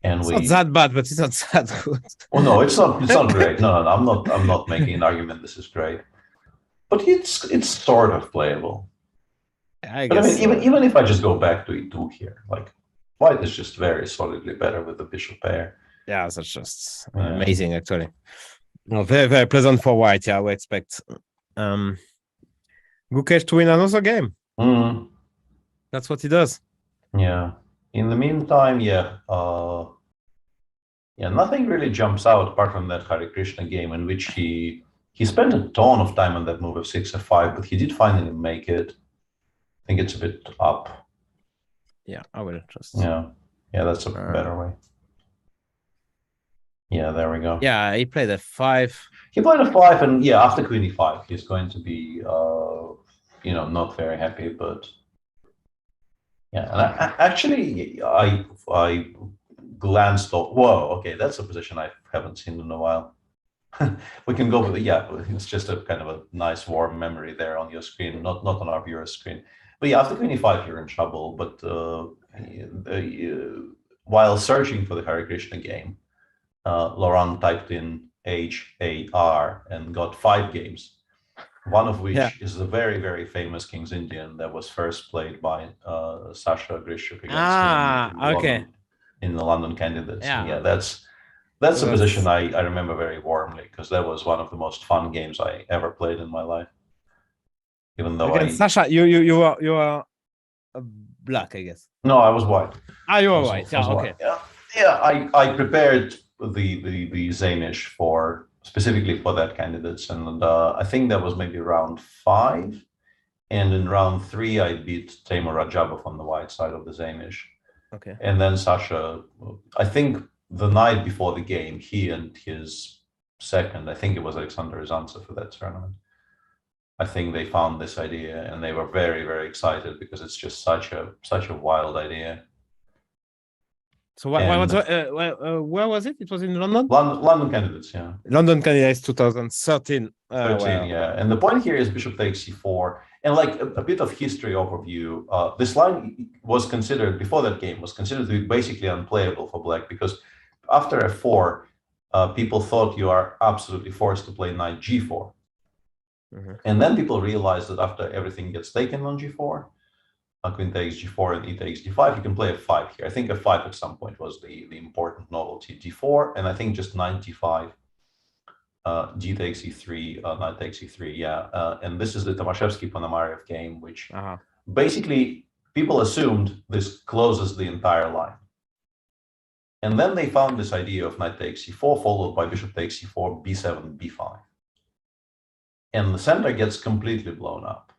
and It's not that bad, but it's not that good. Oh no, it's not great. No, I'm not making an argument. This is great, but it's sort of playable. I But I guess. mean, even if I just go back to e2 here, like white is just very solidly better with the bishop pair. Yeah, that's just amazing, actually. No, very, very pleasant for white. Yeah, we expect Gukesh to win another game. That's what he does. Yeah. In the meantime, nothing really jumps out apart from that Hare Krishna game in which he spent a ton of time on that move of 6 f5, but he did finally make it. I think it's a bit up. Yeah, I will just. Yeah, that's a better way. Yeah, there we go. Yeah, he played f5. He played a5, and after queen e5, he's going to be, not very happy. But yeah, and I glanced off. Whoa, okay, that's a position I haven't seen in a while. We can go with it's just a kind of a nice warm memory there on your screen, not on our viewer's screen. But yeah, after queen e5, you're in trouble. But while searching for the Hare Krishna game, Laurent typed in HAR and got 5 games, one of which is a very, very famous King's Indian that was first played by Sasha Grishuk against him in the London Candidates. Yeah, that's a position I remember very warmly, because that was one of the most fun games I ever played in my life. Even though Sasha, you are black, I guess. No, I was white. You are white. Yeah, okay. Yeah, I prepared the Zamish specifically for that candidates, and I think that was maybe round 5, and in round 3 I beat Taimur Rajabov on the white side of the Zamish. Okay. And then Sasha, I think the night before the game, he and his second, I think it was Alexander Ryazantsev for that tournament, I think they found this idea and they were very, very excited, because it's just such a wild idea. So where was it? It was in London? London Candidates, yeah. London Candidates 2013. 13, yeah. And the point here is bishop takes c4. And like a bit of history overview, this line was considered, before that game, was considered to be basically unplayable for black, because after f4, people thought you are absolutely forced to play knight g4. And then people realized that after everything gets taken on g4, queen takes g4 and e takes d5, you can play f5 here. I think f5 at some point was the important novelty. d4, and I think just knight d5, d takes e3, knight takes e3, and this is the Tomaszewski-Ponomarev game, which basically people assumed this closes the entire line. And then they found this idea of knight takes c4, followed by bishop takes c4, b7, b5. And the center gets completely blown up.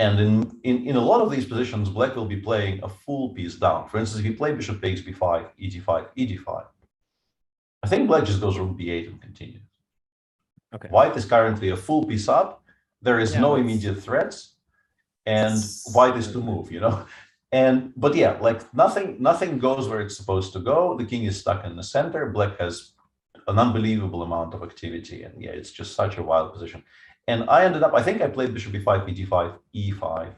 And in a lot of these positions, black will be playing a full piece down. For instance, if you play bishop takes b5, e5, e5, I think black just goes rook b8 and continues. Okay. White is currently a full piece up. There is no immediate threats, and white is to move, But yeah, like nothing goes where it's supposed to go. The king is stuck in the center. Black has an unbelievable amount of activity, and it's just such a wild position. And I think I played bishop b5, e5, e5.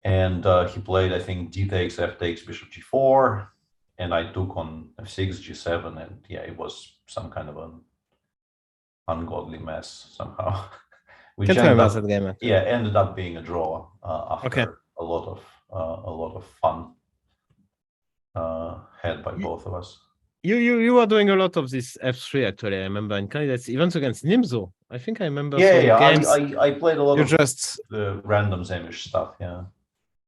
And he played, I think, d takes, f takes, bishop g4. And I took on f6, g7. And it was some kind of an ungodly mess somehow. Which ended up being a draw after a lot of fun had by both of us. You were doing a lot of this f3 actually. I remember in candidates events against Nimzo. I think I remember. Games. I played a lot of the random Zamish stuff.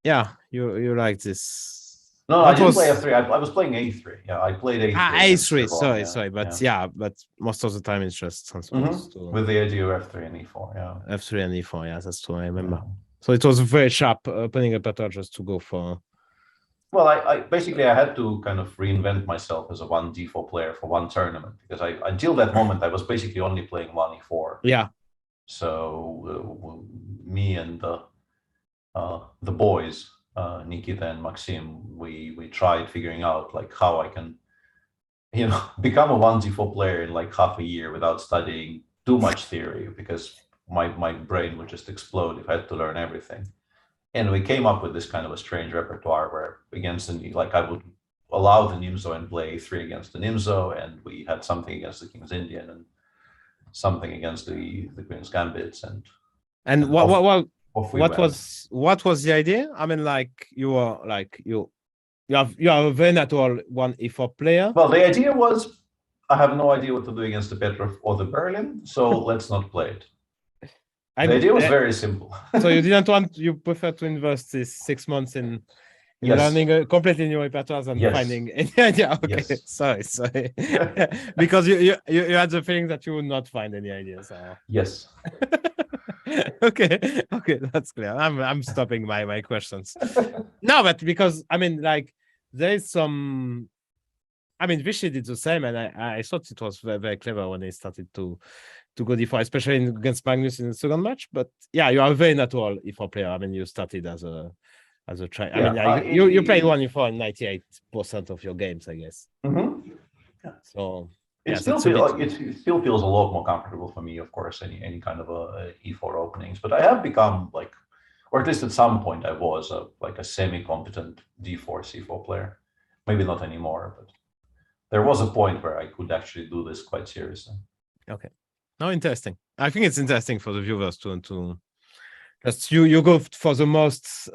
Yeah, you like this. No, I didn't play f3. I was playing a3. Yeah, I played a3. a3. Sorry, but most of the time it's just with the idea of f3 and e4. Yeah, f3 and e4. Yeah, that's true. I remember. So it was very sharp opening a pattern just to go for Well, I basically I had to kind of reinvent myself as a 1d4 player for one tournament because until that moment I was basically only playing 1e4. Yeah. So me and the boys, Nikita and Maxim, we tried figuring out like how I can, become a 1d4 player in like half a year without studying too much theory because my brain would just explode if I had to learn everything. And we came up with this kind of a strange repertoire where against I would allow the Nimzo and play 3 against the Nimzo, and we had something against the King's Indian and something against the Queen's Gambits, and what went. was the idea? I mean, like you are a very natural 1e4 player. Well, the idea was I have no idea what to do against the Petrov or the Berlin, so let's not play it. The idea was very simple. So you prefer to invest this 6 months in Yes. learning a completely new repertoire and Yes. finding any idea. Okay, Yes. sorry. Because you had the feeling that you would not find any ideas. Yes. okay, that's clear. I'm stopping my questions. No, but because I mean, like there is some. I mean, Vishy did the same, and I thought it was very, very clever when they started to go d4, especially against Magnus in the second match. But yeah, you are a very natural e4 player. I mean, you started as a try. I mean, you played 1e4 in 98% of your games, I guess. Mm-hmm. Yeah. So It still feels a lot more comfortable for me, of course, any kind of a e4 openings. But I have become like, or at least at some point, I was a semi-competent d4 c4 player. Maybe not anymore, but there was a point where I could actually do this quite seriously. Okay. No, interesting. I think it's interesting for the viewers to just you go for the most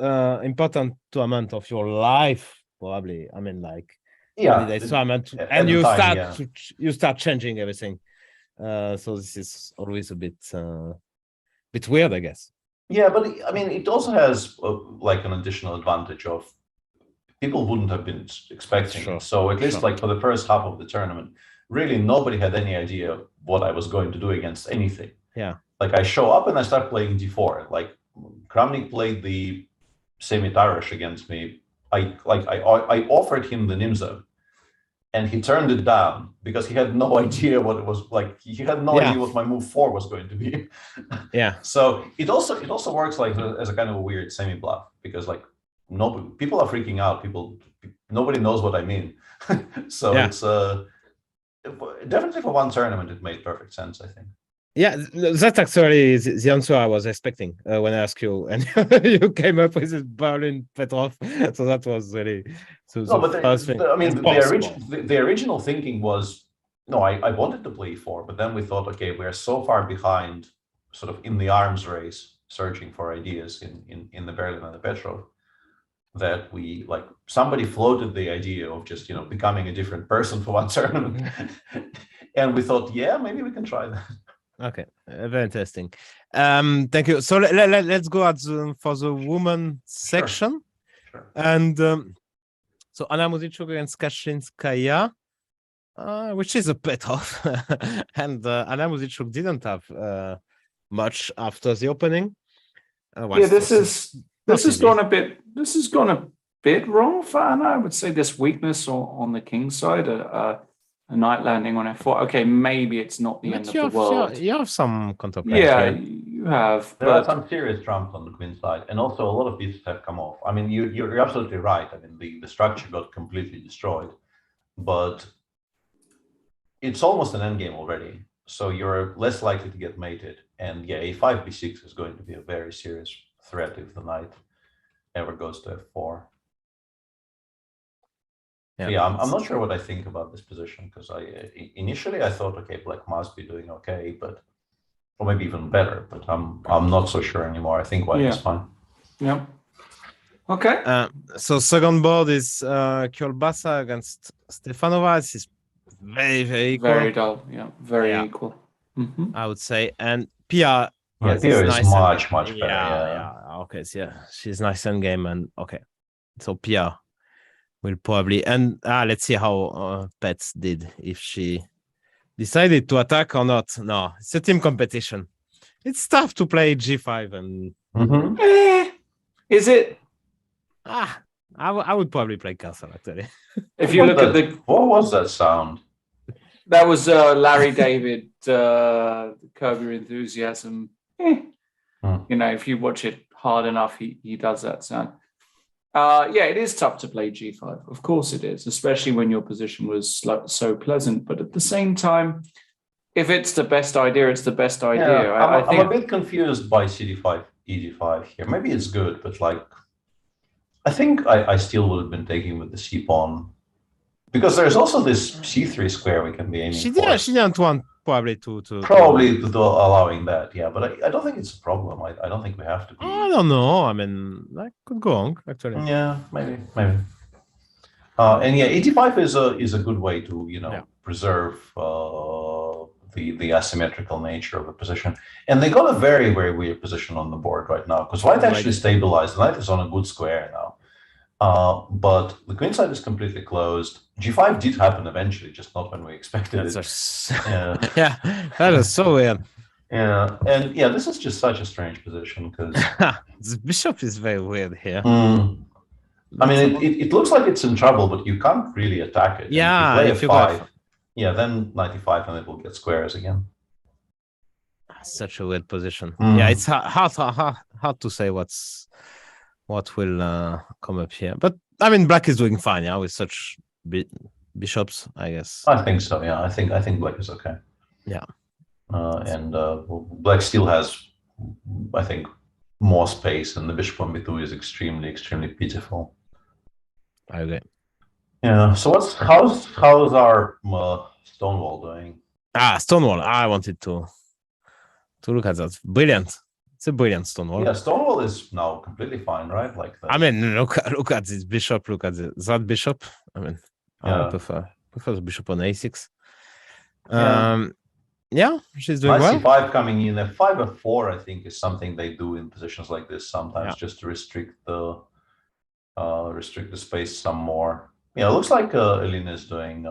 important tournament of your life, probably. I mean, like candidates tournament, and you start changing everything. So this is always a bit weird, I guess. Yeah, but I mean, it also has like an additional advantage of people wouldn't have been expecting it. So at least like for the first half of the tournament, really nobody had any idea what I was going to do against anything. Yeah. Like I show up and I start playing d4. Like Kramnik played the semi-Tarash against me. I offered him the Nimzo, and he turned it down because he had no idea what it was like. He had no idea what my move 4 was going to be. Yeah. So it also works like as a kind of a weird semi-bluff because like people are freaking out. Nobody knows what I mean. So it's definitely for one tournament it made perfect sense, I think. Yeah, that's actually the answer I was expecting when I asked you, and you came up with this Berlin Petrov. So that was really the original thinking was I wanted to play 4, but then we thought, okay, we're so far behind, sort of in the arms race, searching for ideas in the Berlin and the Petrov, that we somebody floated the idea of just becoming a different person for one tournament, and we thought, yeah, maybe we can try that. Okay, very interesting. Thank you. So let's go for the woman section. Sure. And so Anna Muzyczuk against Kashinskaya, which is a Petrov, and Anna Muzyczuk didn't have much after the opening. This has gone a bit wrong for Anna. I would say this weakness on the king's side. A knight landing on f4. Okay, maybe it's not the end of the world. You have some contemplation. Yeah, you have. There are some serious trumps on the queen side, and also a lot of pieces have come off. I mean, you're absolutely right. I mean, the structure got completely destroyed, but it's almost an endgame already. So you're less likely to get mated. And yeah, a5 b6 is going to be a very serious threat if the knight ever goes to f4. Yeah, I'm not sure what I think about this position because initially I thought, okay, black must be doing okay, or maybe even better, but I'm not so sure anymore. I think white is fine. Yeah. Okay. So second board is Kyolbasa against Stefanova. This is very equal. Very dull. Yeah, very equal. Mm-hmm. I would say, and Pia. Yeah, Pia is much better. Yeah. Okay, so yeah, she's nice in game, and okay, so Pia will probably, and let's see how Pets did, if she decided to attack or not. No, it's a team competition. It's tough to play g5 and Is it? I I would probably play castle actually. If you look at the, what was that sound? that was Larry David, Curb Your Enthusiasm. You know, if you watch it hard enough, he does that sound. Yeah, it is tough to play G5. Of course it is, especially when your position was so pleasant. But at the same time, if it's the best idea, it's the best idea. Yeah, I'm a bit confused by CD5, EG5 here. Maybe it's good, but like, I think I still would have been taking with the C pawn. Because there's also this C3 square we can be aiming for. She didn't want probably to allowing that, yeah. But I don't think it's a problem. I don't think we have to be. I don't know. I mean, that could go on actually. Yeah, maybe. And yeah, E5 is a good way to preserve the asymmetrical nature of a position. And they got a very, very weird position on the board right now because white actually stabilized. The knight is on a good square now. But the queen side is completely closed. G5 did happen eventually, just not when we expected it. Yeah, that is so weird. Yeah, and yeah, this is just such a strange position because the bishop is very weird here. I mean, it looks like it's in trouble, but you can't really attack it. Yeah, if you play a 5, yeah, then 95 and it will get squares again. Such a weird position. Yeah, it's hard to say what will come up here. But I mean, black is doing fine, yeah, with such bishops, I guess. I think so. Yeah, I think black is okay. Yeah, and black still has, I think, more space, and the bishop on b2 is extremely, extremely pitiful. I agree. Yeah. So how's our Stonewall doing? Stonewall. I wanted to look at that. Brilliant. It's a brilliant Stonewall. Yeah, Stonewall is now completely fine, right? Like I mean, look at this bishop. Look at that bishop. I mean, I prefer the bishop on a6. Yeah, she's doing well. C5 coming in. A 5 or 4, I think, is something they do in positions like this sometimes, just to restrict the space some more. Yeah, it looks like Elina is doing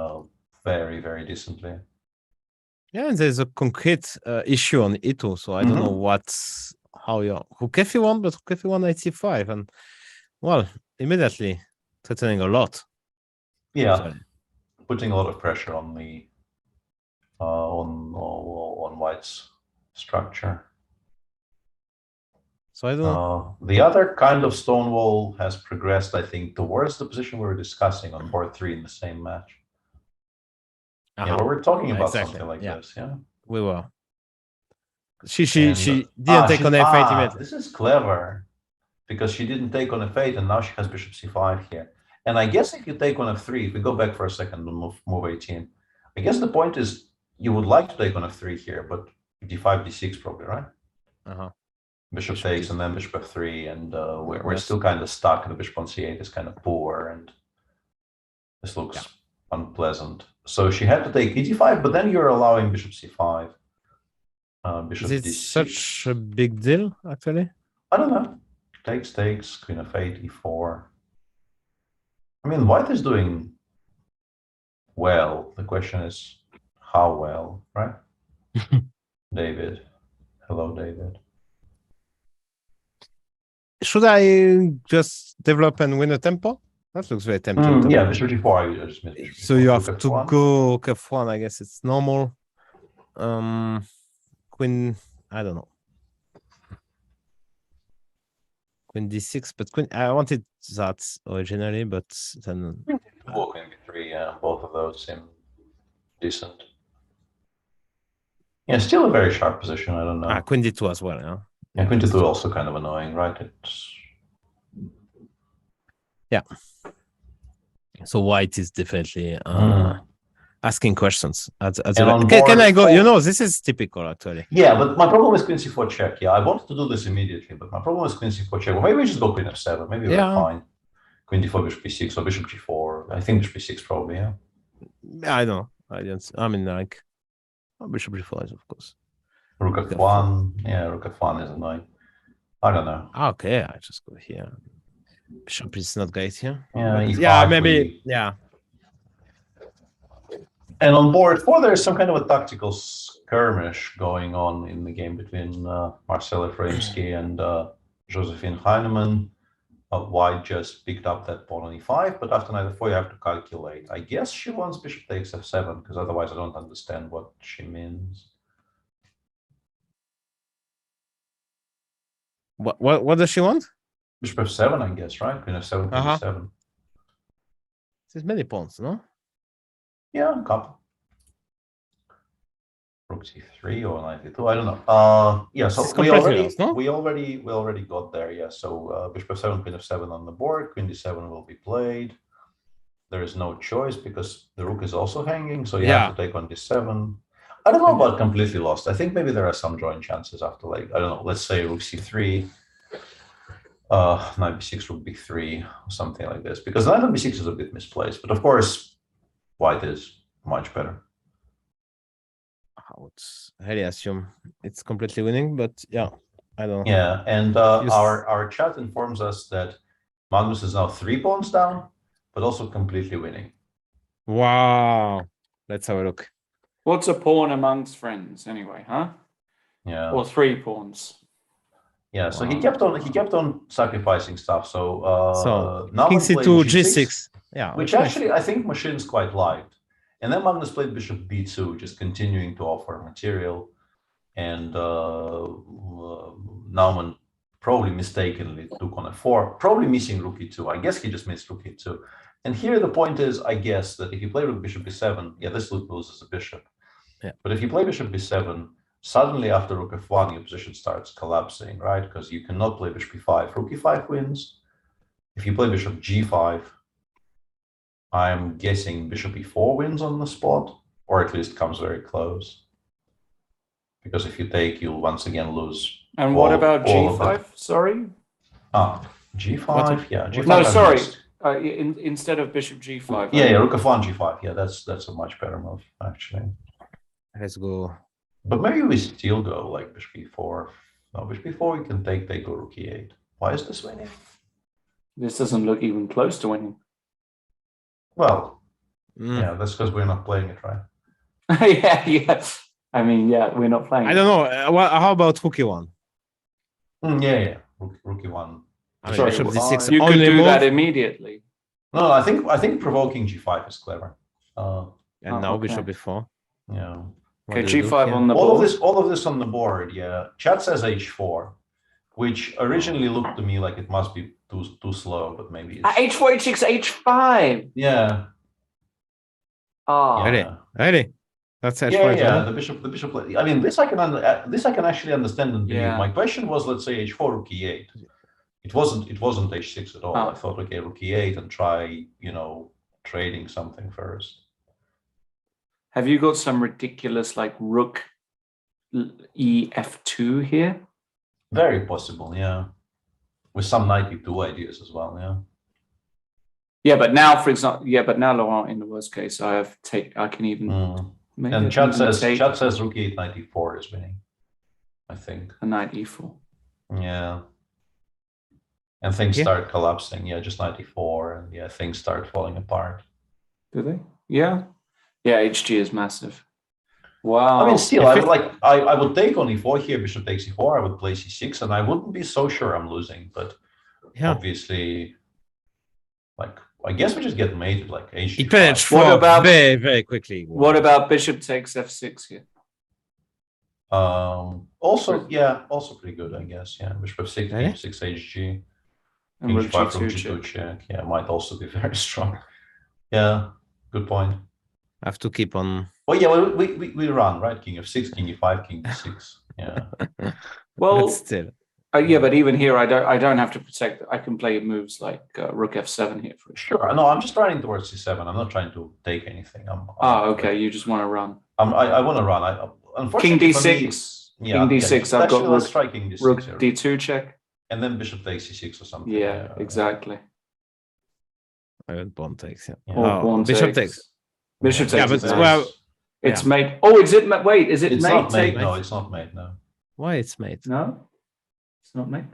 very, very decently. Yeah, and there's a concrete issue on e2, so I don't know how you Rook f1, but Rook f1 knight c5, and well, immediately threatening a lot. Yeah, putting a lot of pressure on the on white's structure. So I don't know. The other kind of Stonewall has progressed, I think, towards the position we were discussing on board 3 in the same match. Yeah, we were talking about something like this. Yeah, we were. She didn't take on f8 immediately. This is clever because she didn't take on f8, and now she has bishop c5 here. And I guess if you take on f3, if we go back for a second and move 18, I guess the point is you would like to take on f3 here, but d5, d6 probably, right? Bishop takes and then bishop f3, and we're still kind of stuck. The bishop on c8 is kind of poor, and this looks unpleasant. So she had to take e5, but then you're allowing bishop c5. Bishop is it d6. such a big deal, actually? I don't know. Takes, queen f8, e4. I mean, white is doing well. The question is how well, right? David. Hello, David. Should I just develop and win a tempo? That looks very tempting. Yeah, bishop g4. I just missed bishop so g4, you have rook to f1. go rook f1. I guess it's normal. Queen, I don't know. Queen d6, but queen. I wanted that originally, but then. Queen b3. Yeah, both of those seem decent. Yeah, still a very sharp position. I don't know. Queen d2 as well. Yeah. Yeah, queen d2 also kind of annoying, right? It's. Yeah. So white is definitely asking questions. Can I go? You know, this is typical actually. Yeah, but my problem is queen c4 check. Yeah, I wanted to do this immediately, but my problem is queen c4 check. Well, maybe we just go queen f7. Maybe we're fine. Queen d4, bishop b6, or bishop g4. I think bishop b6 probably, yeah. I don't know. I mean, like, bishop g4 is, of course. Rook f1. Yeah, rook f1 is annoying. I don't know. Okay, I just go here. Bishop is not great here. Yeah, yeah, maybe. Yeah. And on board 4, there's some kind of a tactical skirmish going on in the game between Marcel Efraimsky and Josephine Heinemann. white just picked up that pawn on e5, but after knight f4 you have to calculate. I guess she wants bishop takes f7, because otherwise I don't understand what she means. What does she want? Bishop f7, I guess, right? Queen f7, queen f7. There's many pawns, no? Yeah, a couple. Rook c3 or knight e2, I don't know. Yeah, so we already got there. Yeah, so bishop f7, queen f7 on the board. Queen d7 will be played. There is no choice because the rook is also hanging, so you have to take on d7. I don't know about completely lost. I think maybe there are some drawing chances after, like, I don't know, let's say rook c3, knight b6, rook b3, or something like this. Because knight on b6 is a bit misplaced, but of course, white is much better. I would highly assume it's completely winning, but yeah, I don't know. Yeah, and our chat informs us that Magnus is now 3 pawns down, but also completely winning. Wow. Let's have a look. What's a pawn amongst friends anyway, huh? Yeah. Or 3 pawns. Yeah, so he kept on sacrificing stuff. So now king c2, g6. Yeah. Which actually I think machines quite liked. And then Magnus played bishop b2, just continuing to offer material. And Naumann probably mistakenly took on f4, probably missing rook e2. I guess he just missed rook e2. And here the point is, I guess, that if you play rook bishop b7, yeah, this loses a bishop. Yeah. But if you play bishop b7, suddenly after rook f1, your position starts collapsing, right? Because you cannot play bishop e5. Rook e5 wins. If you play bishop g5, I'm guessing bishop e4 wins on the spot, or at least comes very close. Because if you take, you'll once again lose. And what about g5? Sorry? G5, yeah. G5 no, sorry. Instead of bishop g5. Yeah, rook f1, g5. Yeah, that's a much better move, actually. Let's go. But maybe we still go like bishop e4. No, bishop e4 we can take, they go rook e8. Why is this winning? This doesn't look even close to winning. Well, yeah, that's because we're not playing it, right? yeah. I mean, yeah, we're not playing. I don't know. How about rook e1? Yeah. Rook e1. Sorry, bishop d6. You could do that immediately. No, I think provoking g5 is clever. And now bishop e4. Yeah. Okay, g5 on the board. All of this on the board. Yeah. Chat says h4, which originally looked to me like it must be too slow, but maybe it's... h4, h6, h5. Yeah. Oh. Ready. That's h5. Yeah. The bishop. I mean, this I can actually understand and believe. Yeah. My question was, let's say h4, rook e8. It wasn't h6 at all. I thought, okay, rook e8 and try, trading something first. Have you got some ridiculous like rook ef2 here? Very possible, yeah. With some knight e2 ideas as well, yeah. Yeah, but now, for example, Laurent, in the worst case, I can even. And chat says rook e8, knight e4 is winning, I think. A knight e4. Yeah. And things start collapsing. Yeah, just knight e4, and things start falling apart. Do they? Yeah. Yeah, HG is massive. Wow. I mean, still, I would take on e4 here, bishop takes e4, I would play c6, and I wouldn't be so sure I'm losing, but obviously, I guess we just get mated like h5. What about very, very quickly? What about bishop takes f6 here? Also pretty good, I guess. Yeah, bishop f6, b6, hg, and rook g2 check. Yeah, might also be very strong. Yeah, good point. I have to keep on. Well, yeah, we run, right? King f6, king e5, king d6. Yeah. Well, still. Yeah, but even here, I don't have to protect. I can play moves like rook f7 here for sure. No, I'm just running towards c7. I'm not trying to take anything. Okay. You just want to run. I want to run. Unfortunately, king d6. King d6. I've got rook d2 check. And then bishop takes c6 or something. Yeah, exactly. I went pawn takes. Yeah. Pawn bishop takes. Bishop takes. Yeah, but it's mate. Oh, is it? Wait, is it it's mate? Not mate? No, it's not mate. No. Why it's mate? No, it's not mate.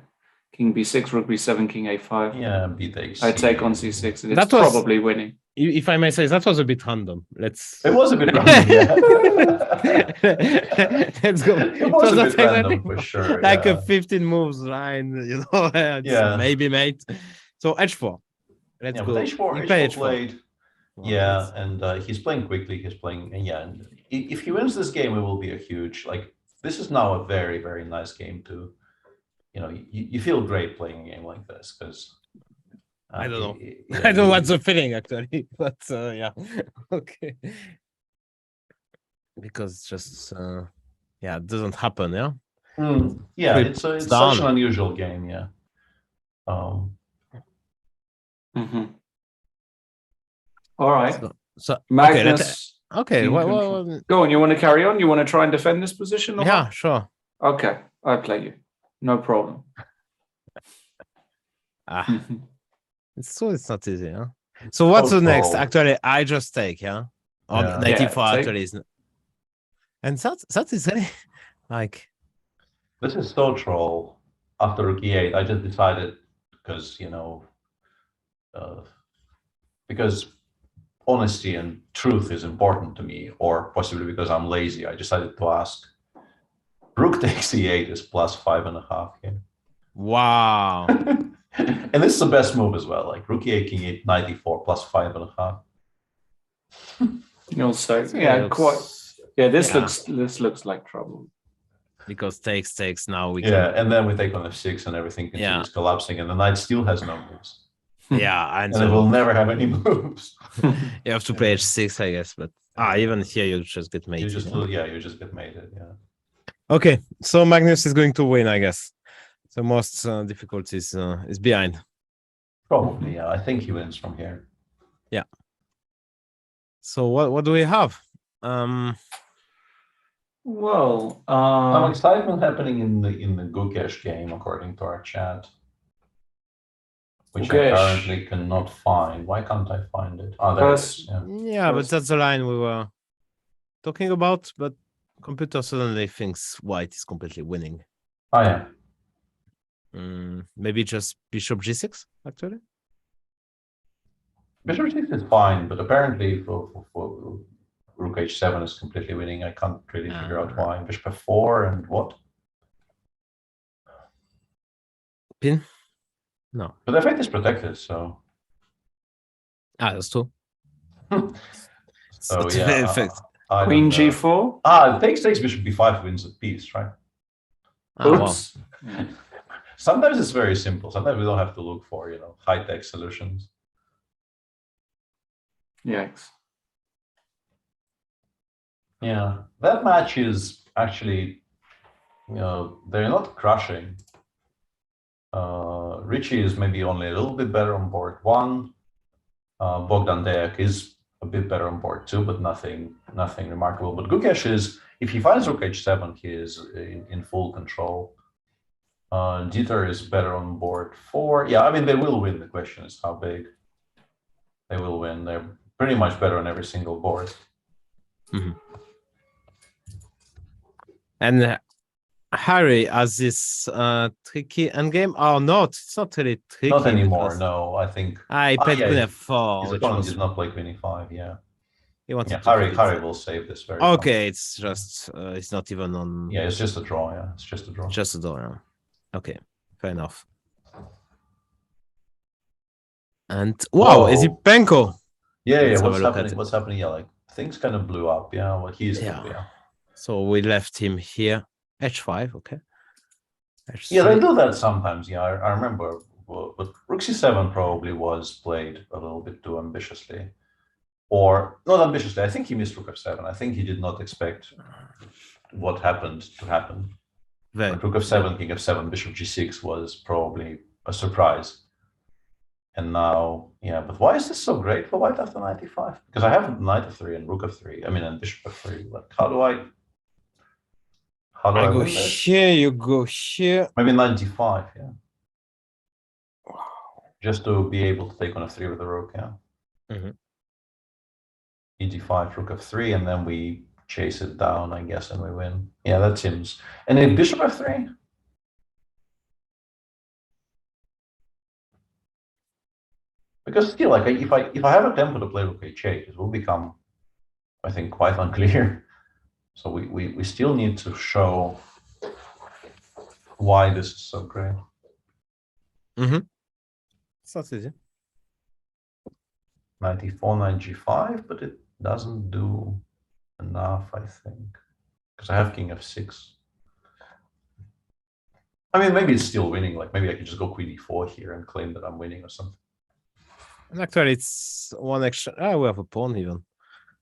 King b6, rook b7, king a5. Yeah, b takes. I take on c6. And it's probably winning. If I may say, that was a bit random. It was a bit random. Yeah. Let's go. It was a bit random for sure. Like a 15 moves line, maybe mate. So h4. Let's Yeah, go. but H4, You play H4 played. Yeah, and he's playing quickly. He's playing, and yeah, and if he wins this game, it will be a huge, like, this is now a very, very nice game to, you feel great playing a game like this because I don't know. I don't know what's the feeling actually, but yeah, okay. Because just yeah, it doesn't happen, yeah. Yeah, Flip it's such down. an unusual game, yeah. All right. So Magnus. Okay, well, go on. You want to carry on? You want to try and defend this position? Or yeah, what? sure. Okay, I play you. No problem. It's not easy, yeah. So what's the next? Troll. Actually, I just take, yeah. On Yeah. 94 take. actually is, and that is really like. This is so troll. After rook e8, I just decided because because honesty and truth is important to me, or possibly because I'm lazy, I decided to ask. Rook takes e8 is +5.5 here. Wow. And this is the best move as well. Like rook e8, king 8, 94 +5.5. Also, yeah, quite. Yeah, this looks like trouble. Because takes now we can. And then we take on f6 and everything continues collapsing, and the knight still has no moves. Yeah, and it will never have any moves. You have to play h6, I guess, but even here you just get mated. You just get mated. Yeah. Okay, so Magnus is going to win, I guess. The most difficult is behind. Probably, yeah. I think he wins from here. Yeah. So what do we have? Well, some excitement happening in the Gukesh game, according to our chat, which I currently cannot find. Why can't I find it? Oh, there it is. Yeah, but that's the line we were talking about. But computer suddenly thinks white is completely winning. Oh yeah. Maybe just bishop g6 actually. Bishop g6 is fine, but apparently for rook h7 is completely winning. I can't really figure out why. Bishop f4 and what? Pin? No. But the effect is protected, so. That's true. So yeah. Queen g4. Takes bishop b5 wins the piece, right? Oops. Wow. Sometimes it's very simple. Sometimes we don't have to look for high-tech solutions. Yikes. Yeah, that match is actually, they're not crushing. Richie is maybe only a little bit better on board 1. Bogdan Deyak is a bit better on board 2, but nothing remarkable. But Gukesh is, if he finds rook h7, he is in full control. Dieter is better on board 4. Yeah, I mean, they will win. The question is how big. They will win. They're pretty much better on every single board. And Harry has this tricky endgame. Oh, no, it's not really tricky. Not anymore, no. I think. I played queen f4. His opponent did not play queen e5, yeah. He wanted Harry will save this very okay, it's just, it's not even on. Yeah, it's just a draw, yeah. It's just a draw. Just a draw, yeah. Okay, fair enough. And wow, is it Penko? Yeah, what's happening? Yeah, like things kind of blew up, yeah. Well, he's yeah. So we left him here. h5, okay. H3. Yeah, they do that sometimes. Yeah, I remember. But rook c7 probably was played a little bit too ambitiously, or not ambitiously. I think he missed rook f7. I think he did not expect what happened to happen. Rook f7, king f7, bishop g6 was probably a surprise. And now, yeah, but why is this so great for white after 95? Because I have knight f3 and rook f3. I mean, and bishop f3. Like, how do I go here? You go here. Maybe 95, yeah. Wow. Just to be able to take on f3 with the rook, yeah. e5, rook f3, and then we chase it down, I guess, and we win. Yeah, that seems. And then bishop f3. Because still, like, if I have a tempo to play rook h8, it will become, I think, quite unclear. So we still need to show why this is so great. It's not easy. 94, knight g5, but it doesn't do enough, I think, because I have king f6. I mean, maybe it's still winning. Like maybe I could just go queen e4 here and claim that I'm winning or something. And actually, it's one exchange. Ah, we have a pawn even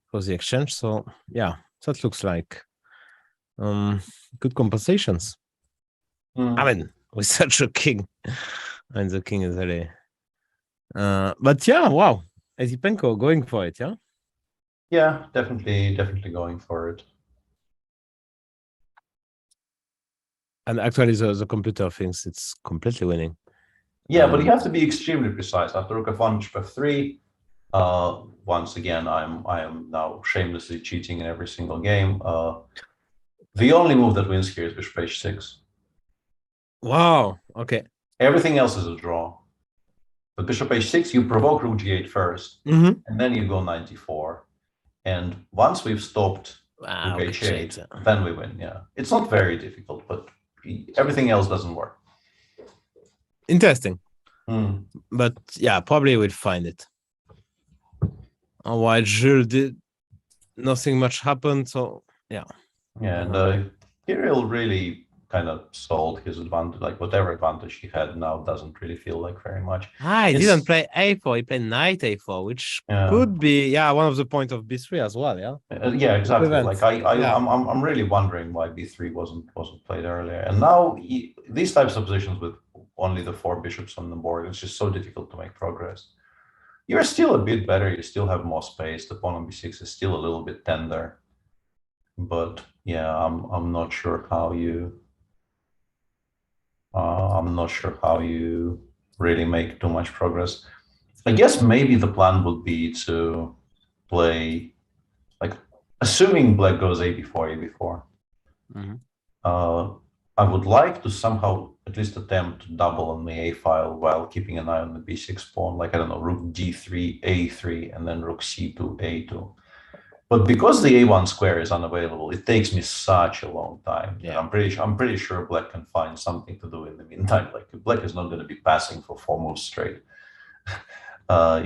for the exchange. So yeah, that looks like good compensations. I mean, with such a king, and the king is really. But yeah, wow, Esipenko going for it, yeah. Yeah, definitely going for it. And actually, the computer thinks it's completely winning. Yeah, but you have to be extremely precise. After rook f1, bishop f3, once again, I am now shamelessly cheating in every single game. The only move that wins here is bishop h6. Wow. Okay. Everything else is a draw. But bishop h6, you provoke rook g8 first, and then you go 94. And once we've stopped rook h8, then we win. Yeah, it's not very difficult, but everything else doesn't work. Interesting. But yeah, probably we'll find it. While Jules did nothing much happened, so yeah. Yeah, and Kirill really kind of sold his advantage, like whatever advantage he had now doesn't really feel like very much. He didn't play a4, he played knight a4, which could be one of the points of b3 as well, yeah. Yeah, exactly. Like I'm really wondering why b3 wasn't played earlier. And now these types of positions with only the 4 bishops on the board, it's just so difficult to make progress. You're still a bit better, you still have more space, the pawn on b6 is still a little bit tender. But yeah, I'm not sure how you really make too much progress. I guess maybe the plan would be to play, like, assuming black goes a before. I would like to somehow at least attempt to double on the a file while keeping an eye on the b6 pawn, like, I don't know, rook d3, a3, and then rook c2, a2. But because the a1 square is unavailable, it takes me such a long time. Yeah, I'm pretty sure black can find something to do in the meantime. Like black is not going to be passing for 4 moves straight. Yeah,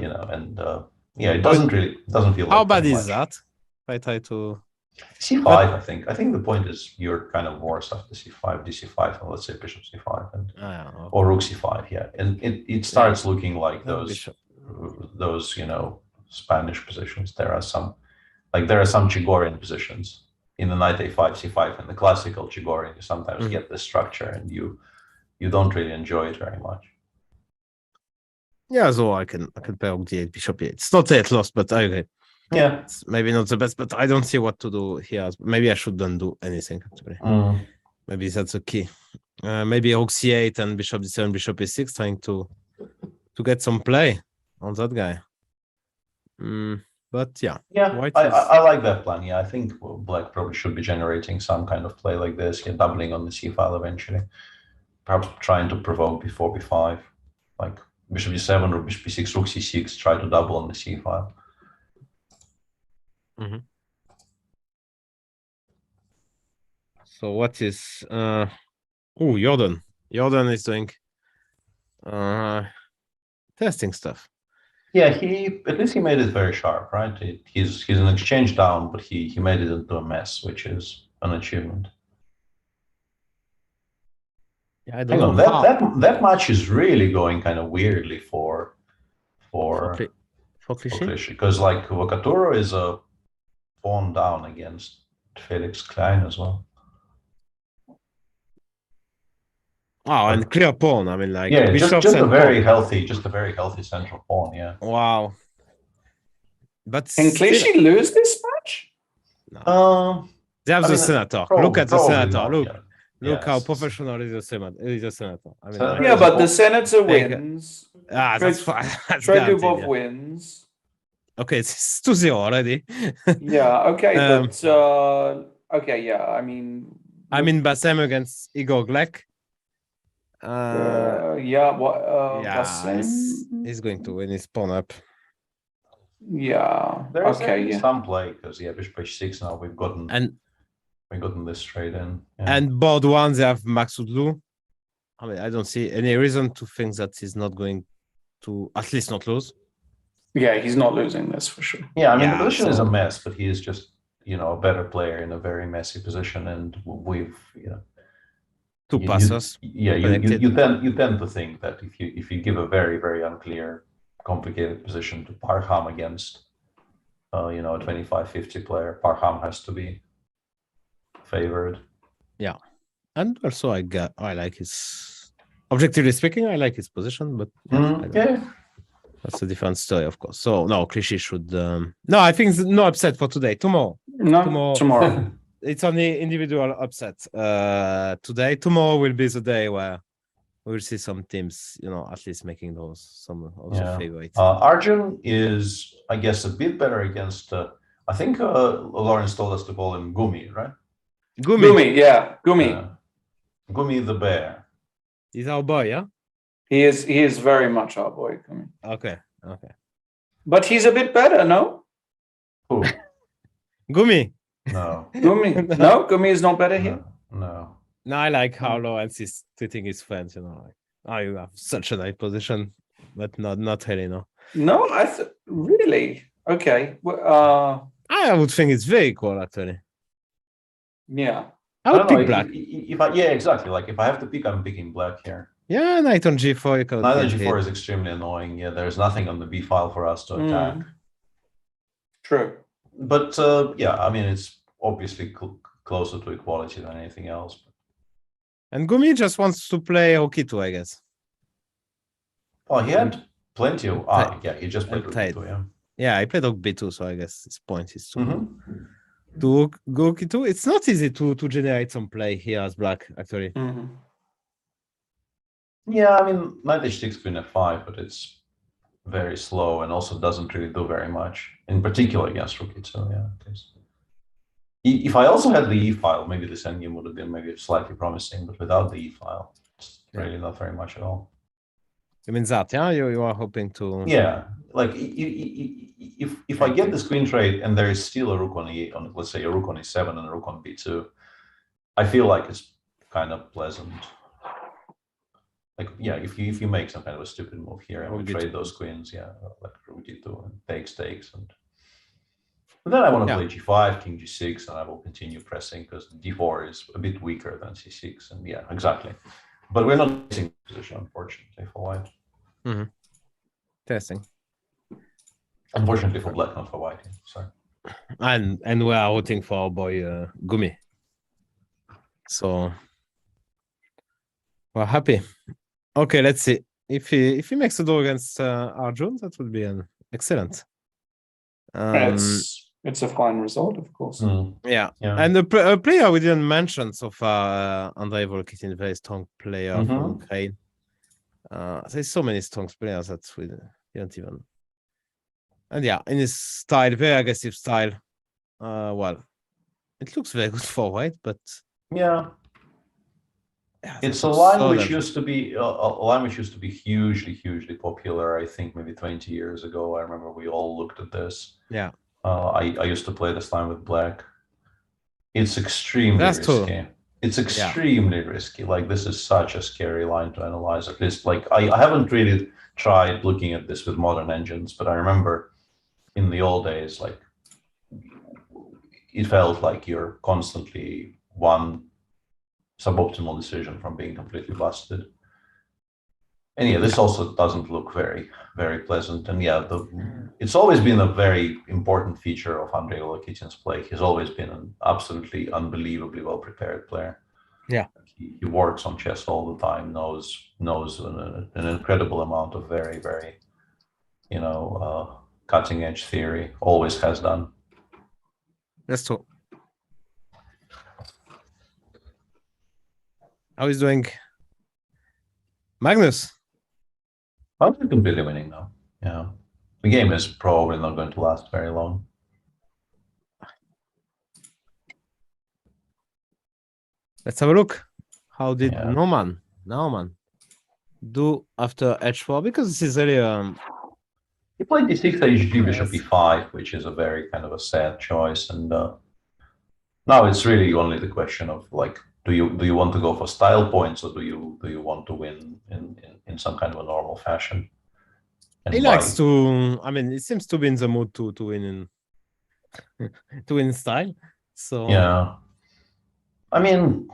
it doesn't feel. How bad is that? I try to c5. I think the point is you're kind of worse after c5, dc5, and let's say bishop c5, and or rook c5. Yeah, and it starts looking like those Spanish positions. There are some Chigorian positions in the knight a5, c5, and the classical Chigorian. You sometimes get this structure, and you don't really enjoy it very much. Yeah, so I can play rook d8, bishop e8. It's not that lost, but I agree. Yeah, it's maybe not the best, but I don't see what to do here. Maybe I shouldn't do anything actually. Maybe that's the key. Maybe rook c8 and bishop d7, bishop e6, trying to get some play on that guy. But yeah, I like that plan. Yeah, I think black probably should be generating some kind of play like this, doubling on the c file eventually. Perhaps trying to provoke before b5, like bishop d7, rook bishop b6, rook c6, try to double on the c file. So what is Jordan? Jordan is doing testing stuff. Yeah, at least he made it very sharp, right? He's an exchange down, but he made it into a mess, which is an achievement. Yeah, I don't know. That match is really going kind of weirdly for Clichy, because like Vacaturo is a pawn down against Felix Klein as well. Wow, and clear pawn. I mean, like just a very healthy central pawn. Yeah. Wow. But can Clichy lose this match? No. They have the senator. Look at the senator. Look how Yes. professional is the senator. I mean, Yeah, but the senator wins. That's fine. Trendubov wins. Okay, it's 2-0 already. Yeah. Okay. But okay. Yeah. I mean. Bassem against Igor Glek. He's going to win his pawn up. Yeah. There's okay. some play because bishop h6 now we've gotten this straight in. Yeah. And board one they have Max Udlu. I mean, I don't see any reason to think that he's not going to at least not lose. Yeah, he's not losing this for sure. Yeah, I mean, Yeah, the position is a so- mess, but he is just, you know, a better player in a very messy position, and we've, you know, Two passes. Yeah, connected. you tend to think that if you give a very, very unclear, complicated position to Parham against, you know, a 25-50 player, Parham has to be favored. Yeah, and also I like his. Objectively speaking, I like his position, but Yeah. That's a different story, of course. So no, Clichy should. No, I think no upset for today. Tomorrow. Tomorrow. It's only individual upset. Today, tomorrow will be the day where we'll see some teams, you know, at least making those some of the favorites. Arjun is, I guess, a bit better against. I think Lawrence told us to call him Gumi, right? Gumi, yeah, Gumi. Gumi the bear. He's our boy, yeah. He is very much our boy, Gumi. Okay. But he's a bit better, no? Who? Gumi. No. Gumi. No, Gumi is not better here. No. No, I like how Lawrence is treating his friends. You know, like, oh, you have such a nice position, but not really, no. No, really okay. Well, I would think it's very cool, actually. Yeah. I would don't know, pick black. Yeah, exactly. Like if I have to pick, I'm picking black here. Yeah, knight on g4. You can Knight on g4 is extremely annoying. Yeah, there's nothing on the b file for us to attack. True. But yeah, I mean, it's obviously closer to equality than anything else. And Gumi just wants to play Rook 2, I guess. Oh, he had plenty of. Yeah, he just played Rook 2, yeah. Yeah, I played Rook B2, so I guess his point is to go Rook 2. It's not easy to generate some play here as black, actually. Yeah, I mean, knight h6, queen f5, but it's very slow and also doesn't really do very much, in particular against Rook 2, yeah. If I also had the e file, maybe this endgame would have been maybe slightly promising, but without the e file, it's really not very much at all. You mean that, yeah? You are hoping to... Yeah, like if I get this queen trade and there is still a rook on e8, on let's say a rook on e7 and a rook on b2, I feel like it's kind of pleasant. Like, yeah, if you make some kind of a stupid move here and we trade those queens, yeah, like rook d2 and takes, and then I want to play g5, king g6, and I will continue pressing because d4 is a bit weaker than c6, and yeah, exactly. But we're not missing position, unfortunately, for white. Interesting. Unfortunately for black, not for white. Sorry. And we are rooting for our boy Gumi. So we're happy. Okay, let's see. If he makes a draw against Arjun, that would be an excellent. It's a fine result, of course. Yeah. And a player we didn't mention so far, Andrei Volkitin, very strong player from Ukraine. There's so many strong players that we don't even. And yeah, in his style, very aggressive style. Well, it looks very good for white, but yeah, it's a line which used to be a line which used to be hugely popular. I think maybe 20 years ago. I remember we all looked at this. Yeah. I used to play this line with black. It's extremely risky. It's extremely risky. Like, this is such a scary line to analyze. At least, like, I haven't really tried looking at this with modern engines, but I remember in the old days, like, it felt like you're constantly one suboptimal decision from being completely busted. And yeah, this also doesn't look very pleasant. And yeah, it's always been a very important feature of Andrei Volkitin's play. He's always been an absolutely unbelievably well-prepared player. Yeah, he works on chess all the time, knows an incredible amount of very, you know, cutting-edge theory. Always has done. That's true. How is doing Magnus? I'm completely winning now. Yeah, the game is probably not going to last very long. Let's have a look. How did Nauman do after h4? Because this is really he played d6, hg, bishop e5, which is a very kind of a sad choice. And now it's really only the question of, like, do you want to go for style points, or do you want to win in some kind of a normal fashion? And He why. likes to. I mean, he seems to be in the mood to win to win style. So Yeah. I mean,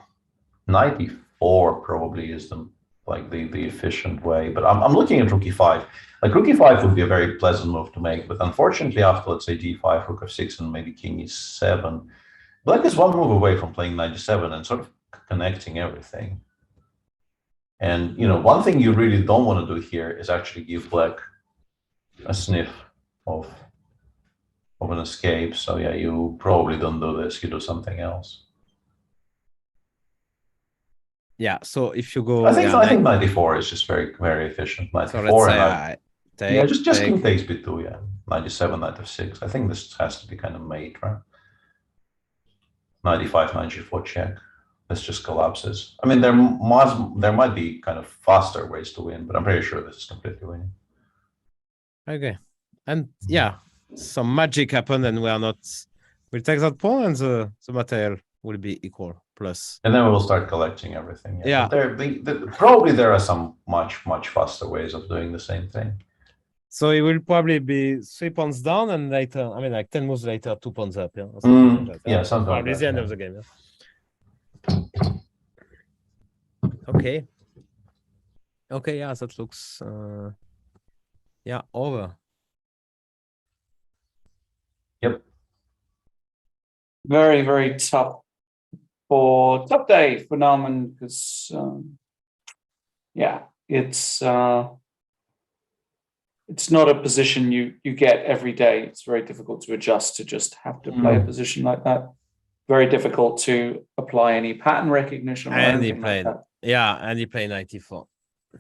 94 probably is the efficient way, but I'm looking at rook e5. Like rook e5 would be a very pleasant move to make, but unfortunately after, let's say, d5, rook f6, and maybe king e7, black is one move away from playing 97 and sort of connecting everything. And one thing you really don't want to do here is actually give black a sniff of an escape. So yeah, you probably don't do this, you do something else. yeah. So if you go, I think 94 is just very, very efficient. 94 So let's say and I take, yeah, just take. king takes b2, yeah. 97, knight f6. I think this has to be kind of mate, right? 95, 94 check. This just collapses. I mean, there might be kind of faster ways to win, but I'm pretty sure this is completely winning. Okay, and yeah, some magic happened, and we'll take that pawn, and the material will be equal plus. And then we will start collecting everything. Yeah. Probably there are some much faster ways of doing the same thing. So it will probably be 3 pawns down, and later, I mean, like 10 moves later, 2 pawns up. Yeah, or something like that. Yeah, something like probably that, the end yeah. of the game. Yeah. Okay. Yeah, that looks. Yeah, over. Yep. Very, very tough day for Nauman because, it's not a position you get every day. It's very difficult to adjust to just have to play a position like that. Very difficult to apply any pattern recognition or And he anything played, like that. yeah, and he played 94.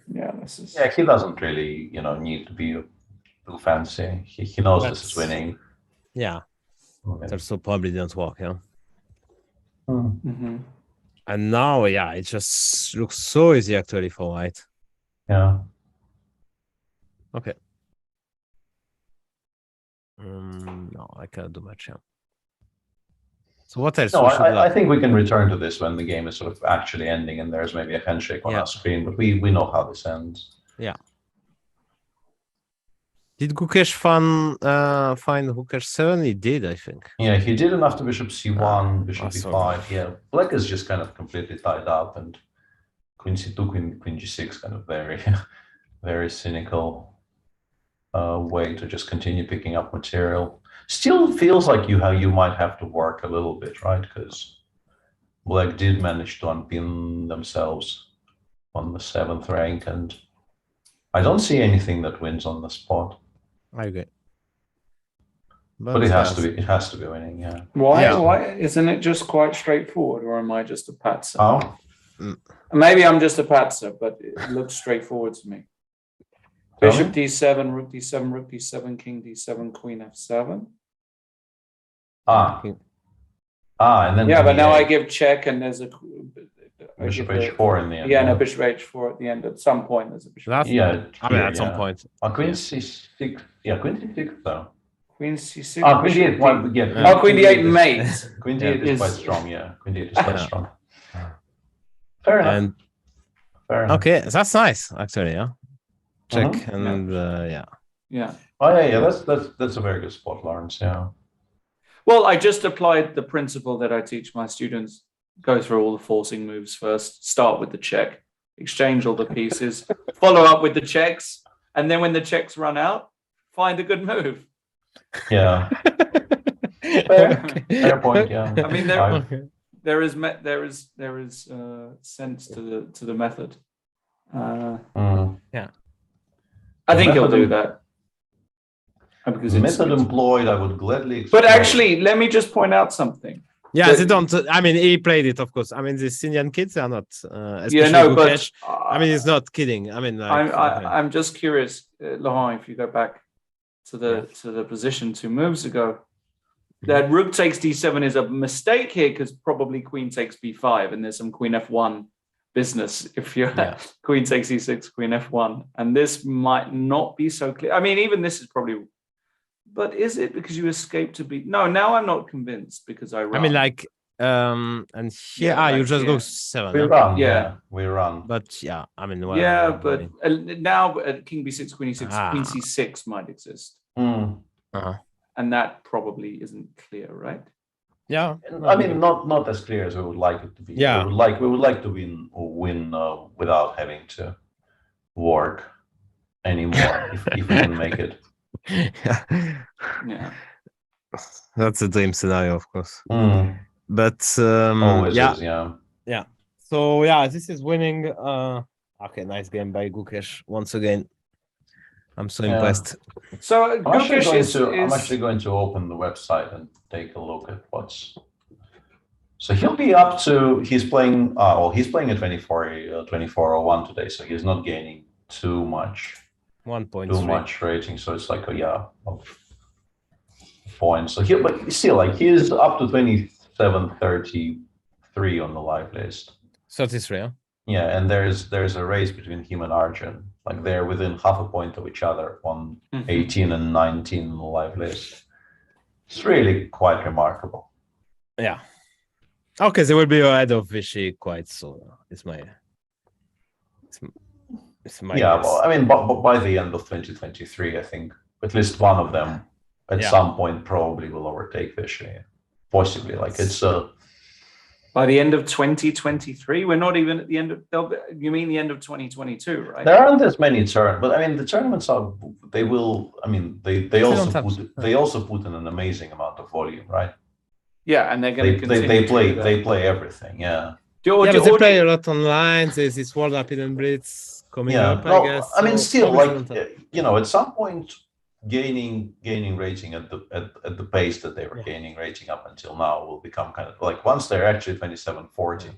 Yeah, this is. Yeah, he doesn't really, need to be too fancy. He knows this is winning. Yeah, that also probably didn't work. Yeah. Mm-hmm. And now, yeah, it just looks so easy actually for white. Yeah. Okay. No, I cannot do much. Yeah. So what else? No, I think we can return to this when the game is sort of actually ending and there's maybe a handshake on our screen, but we know how this ends. Yeah. Did Gukesh find Hooker 7? He did, I think. Yeah, he did enough to bishop c1, bishop b5. Yeah, black is just kind of completely tied up, and queen c2, queen g6, kind of very, very cynical way to just continue picking up material. Still feels like you might have to work a little bit, right? Because black did manage to unpin themselves on the 7th rank, and I don't see anything that wins on the spot. I agree. But it has to be winning, yeah. Why isn't it just quite straightforward, or am I just a patzer? Oh. Maybe I'm just a patzer, but it looks straightforward to me. Bishop d7, rook d7, rook d7, king d7, queen f7. And then yeah, but now I give check, and there's a bishop h4 in the end. Yeah, no, bishop h4 at the end. At some point, there's a bishop. At some point. Queen c6. Yeah, queen c6 though. Queen c6. Queen d8. Yeah. Queen d8 mate. Queen d8 is quite strong. Yeah, queen d8 is quite strong. Fair enough. Fair enough. Okay, that's nice actually. Yeah. Check and Yeah. Oh yeah. That's a very good spot, Lawrence. Yeah. Well, I just applied the principle that I teach my students. Go through all the forcing moves first, start with the check, exchange all the pieces, follow up with the checks, and then when the checks run out, find a good move. Yeah. Fair point, yeah. I mean, there is sense to the method. Yeah. I think he'll do that. Because method employed, I would gladly explain. But actually, let me just point out something. Yeah, they don't. I mean, he played it, of course. I mean, these Indian kids are not. Especially Gukesh. But I mean, he's not kidding. I mean, like, I'm just curious, Laurent. If you go back to the position 2 moves ago, that rook takes d7 is a mistake here because probably queen takes b5, and there's some queen f1 business if you're queen takes e6, queen f1, and this might not be so clear. I mean, even this is probably. But is it because you escaped to be? No, now I'm not convinced because I. I mean, like And here, you just go 7. We run, we run. But yeah, I mean, Yeah, but now king b6, queen e6, queen c6 might exist. And that probably isn't clear, right? Yeah. I mean, not as clear as we would like it to be. Yeah. We would like to win without having to work anymore if we can make it. Yeah. That's a dream scenario, of course. But Always yeah. is, yeah. Yeah. So yeah, this is winning. Okay, nice game by Gukesh once again. I'm so impressed. So I'm actually going to open the website and take a look at what's. So he'll be up to. He's playing. He's playing a 2401 today, so he's not gaining too much. 1.3. Too much rating, so it's like points. So but still, like he's up to 2733 on the live list. 33. Huh? Yeah, and there's a race between him and Arjun. Like they're within half a point of each other on 18 and 19 on the live list. It's really quite remarkable. Yeah. Okay, they will be ahead of Vishy quite soon. It's my yeah, guess. well, I mean, by the end of 2023, I think at least one of them at some point probably will overtake Vishy. Possibly, like it's by the end of 2023, we're not even at the end of. You mean the end of 2022, right? There aren't as many tournaments, but I mean the tournaments are. They will. I mean they also put in an amazing amount of volume, right? Yeah, and they're going to continue. They play everything. Yeah. But they play a lot online. There's this World Rapid and Blitz coming up. I guess. I mean, still, like at some point, gaining rating at the pace that they were gaining rating up until now will become kind of like once they're actually 2740,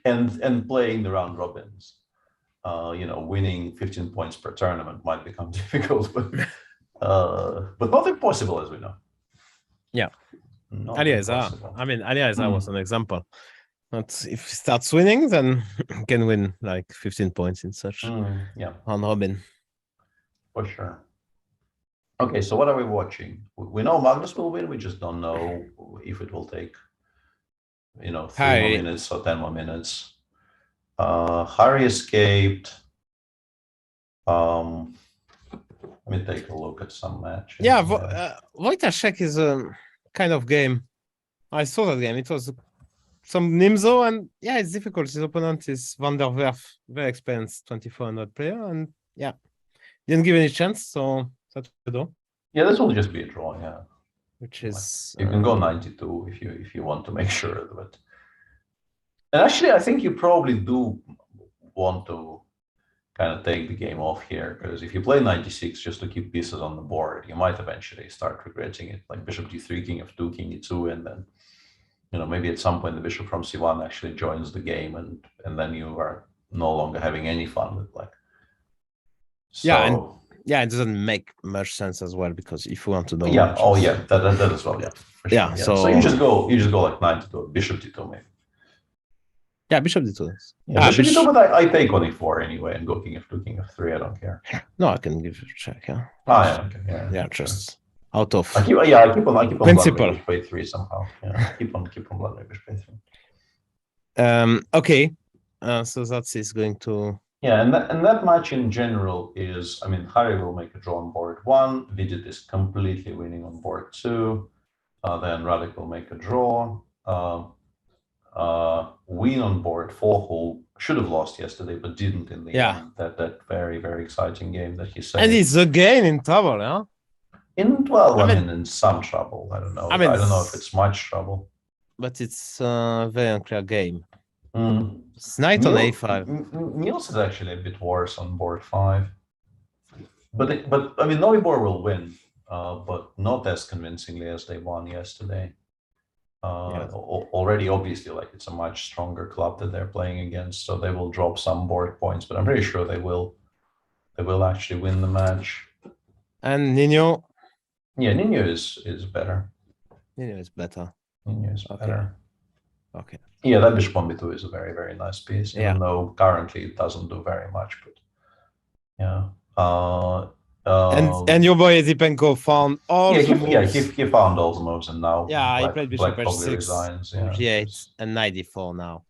and playing the round robins, winning 15 points per tournament might become difficult, but not impossible as we know. Yeah. Aliazar. I mean, Aliazar was an example. But if he starts winning, then can win like 15 points in such on Robin. For sure. Okay, so what are we watching? We know Magnus will win. We just don't know if it will take, 3 more minutes or 10 more minutes. Harry escaped. Let me take a look at some matches. Yeah, Wojtaszek is a kind of game. I saw that game. It was some Nimzo, and yeah, it's difficult. His opponent is Van der Werf, very experienced 2400 player, and yeah, didn't give any chance. So that's good. Yeah, this will just be a draw. Yeah, which is you can go 92 if you want to make sure of it. And actually, I think you probably do want to kind of take the game off here, because if you play 96 just to keep pieces on the board, you might eventually start regretting it. Like Bishop D3, King F2, King E2, and then maybe at some point the Bishop from C1 actually joins the game, and then you are no longer having any fun with black. So, it doesn't make much sense as well, because if you want to know, that as well, yeah. So you just go like 92, Bishop D2 maybe. Yeah, Bishop D2. Bishop D2, but I take on E4 anyway and go King F2, King F3. I don't care. No, I can give it a check. Yeah. Okay. Just out of. I keep on principle. Bishop A3 somehow. Yeah, keep on blunder Bishop A3. Okay. So that's is going to. Yeah, and that match in general is, I mean, Harry will make a draw on board 1. Vidit is completely winning on board 2. Then Radek will make a draw. Win on board 4, who should have lost yesterday but didn't in the end. That very, very exciting game that he said. And he's again in trouble, huh? In some trouble. I don't know. I don't know if it's much trouble. But it's a very unclear game. It's knight on A5. Niels is actually a bit worse on board 5. But I mean, Novibor will win, but not as convincingly as they won yesterday. Already, obviously, like it's a much stronger club that they're playing against, so they will drop some board points. But I'm pretty sure they will actually win the match. And Nino. Yeah, Nino is better. Nino is better. Okay. Yeah, that Bishop on B2 is a very, very nice piece, even though currently it doesn't do very much. But yeah. And your boy Zipenko found all the moves. He found all the moves, and now he played bishop probably h6, resigns. g8, and knight d4 now.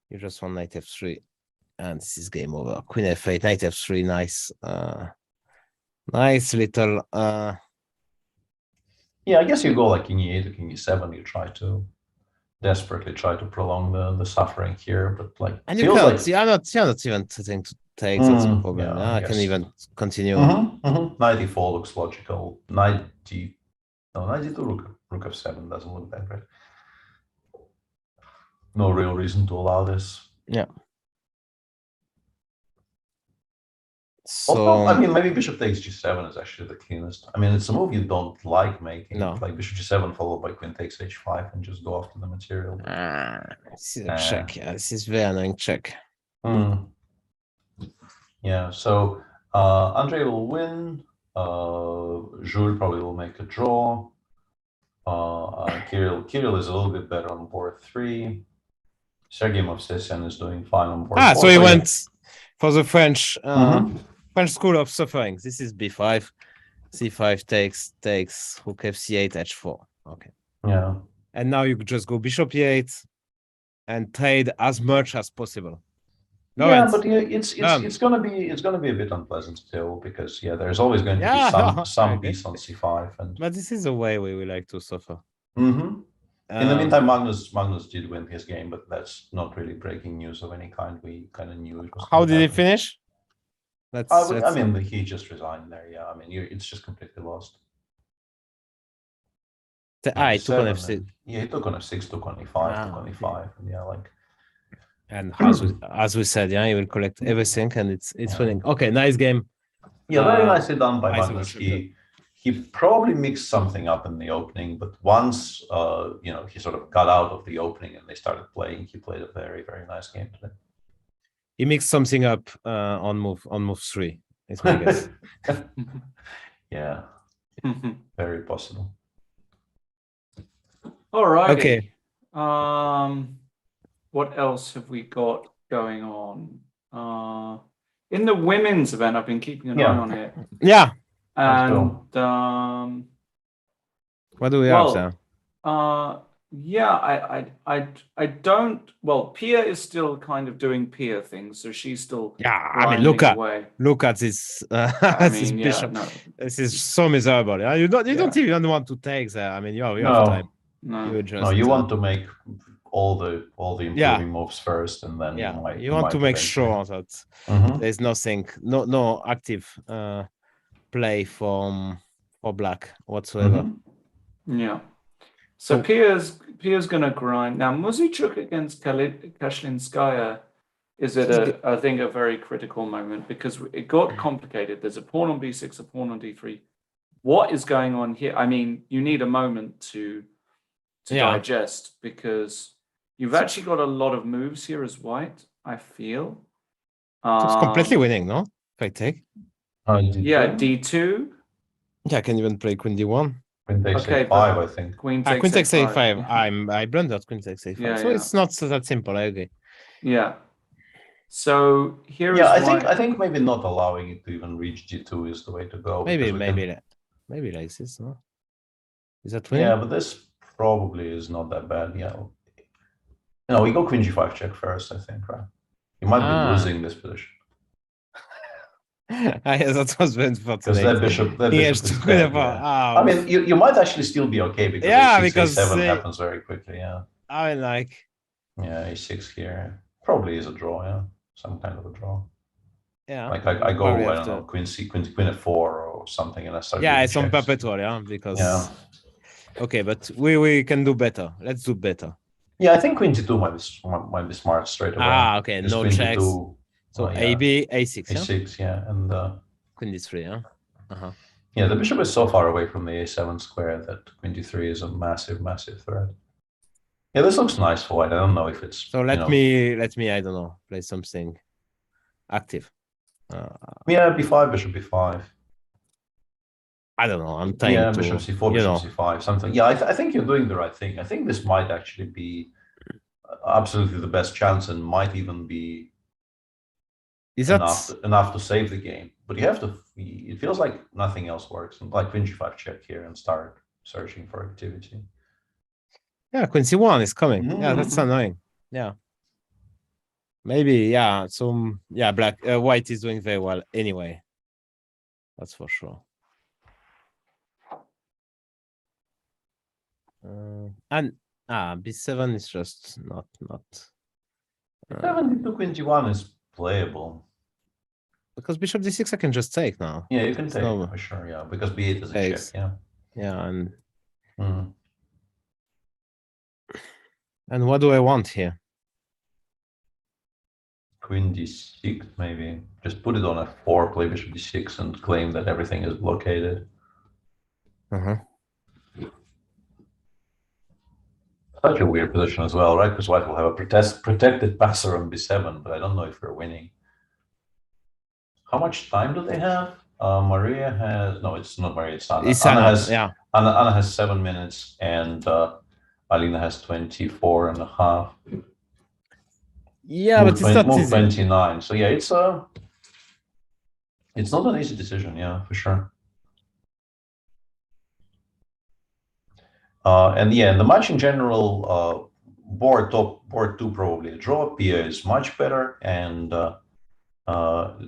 You just won knight f3, and this is game over. Queen f8, knight f3, nice. Nice little. Yeah, I guess you go like king e8 or king e7. You try to desperately try to prolong the suffering here, but like and you can't. Like... You're not even sitting to take. That's the problem. I can even continue. Knight e4 looks logical. Knight d2 rook f7 doesn't look that great. No real reason to allow this. Yeah. So I mean, maybe bishop takes g7 is actually the cleanest. I mean, it's a move you don't like making. No. Like bishop g7 followed by queen takes h5 and just go after the material. This is a check. Yeah, this is very annoying check. Yeah. So Andre will win. Jules probably will make a draw. Kirill is a little bit better on board 3. Sergei Movsesian is doing fine on board 4. So he went for the French school of suffering. This is b5, c5 takes rook f8, h4. Okay. Yeah. And now you just go bishop e8 and trade as much as possible. Yeah, but it's gonna be a bit unpleasant still because there's always going to be some piece on c5 and. But this is the way we like to suffer. In the meantime, Magnus did win his game, but that's not really breaking news of any kind. We kind of knew it was. How did he finish? I mean, he just resigned there. Yeah, I mean, it's just completely lost. He took on f6. Yeah, he took on f6, took on e5, took on e5, and like. And as we said, he will collect everything, and it's winning. Okay, nice game. Yeah, very nicely done by Magnus. He probably mixed something up in the opening, but once he sort of got out of the opening and they started playing, he played a very, very nice game today. He mixed something up on move 3. Is my guess. Yeah, very possible. All right. Okay. What else have we got going on? In the women's event, I've been keeping an eye on it. Yeah. And what do we have there? I don't. Well, Pia is still kind of doing Pia things, so she's still. Yeah, I mean, look at this. This bishop. No. This is so miserable. Yeah? You don't even want to take there. I mean, you have time. No, you want to make all the improving moves first, and then you want to make sure that there's nothing, no active play for black whatsoever. Yeah. So Pia's gonna grind now. Muzychuk against Kashlinskaya is I think a very critical moment because it got complicated. There's a pawn on b6, a pawn on d3. What is going on here? I mean, you need a moment to digest because you've actually got a lot of moves here as white, I feel. It's completely winning, no? If I take. D2. Yeah, I can even play queen d1. Queen takes a5, I think. Queen takes a5. I blundered queen takes a5. So it's not so that simple, I agree. Yeah. So here is I think maybe not allowing it to even reach g2 is the way to go. Maybe like this, no? Is that winning? Yeah, but this probably is not that bad. Yeah. No, we go queen g5 check first, I think, right? You might be losing this position. That was very unfortunate. Because that bishop is dead, I mean, you might actually still be okay because a7 happens very quickly. Yeah. I mean, like. Yeah, a6 here probably is a draw. Yeah, some kind of a draw. Yeah. Like I go, I don't know, queen f4 or something, and I start. Yeah, it's on perpetual, because. Yeah. Okay, but we can do better. Let's do better. Yeah, I think queen g2 might be smart straight away. Okay, no checks. So AB, A6, A6, and queen d3, Yeah, the bishop is so far away from the A7 square that queen d3 is a massive, massive threat. Yeah, this looks nice for white. I don't know if it's. So let me, I don't know, play something active. B5, bishop b5. I don't know. I'm trying to. Bishop c4, bishop c5, something. Yeah, I think you're doing the right thing. I think this might actually be absolutely the best chance and might even be Is that enough to save the game. But you have to. It feels like nothing else works. Like Queen G5 check here and start searching for activity. Yeah, Queen C1 is coming. Yeah, that's annoying. Yeah. Maybe, yeah. So yeah, white is doing very well anyway. That's for sure. And B7 is just not. 72 Queen G1 is playable. Because Bishop D6 I can just take now. Yeah, you can take for sure. Yeah, because B8 is a check. Yeah. Yeah, and what do I want here? Queen D6 maybe. Just put it on F4, play Bishop D6, and claim that everything is blockaded. Such a weird position as well, right? Because white will have a protected passer on B7, but I don't know if we're winning. How much time do they have? Maria has it's not Maria. It's Anna. Anna has 7 minutes, and Alina has 24 and a half. Yeah, but it's not easy. 29. So yeah, it's not an easy decision. Yeah, for sure. And yeah, in the match in general, board 2 probably a draw. Pia is much better, and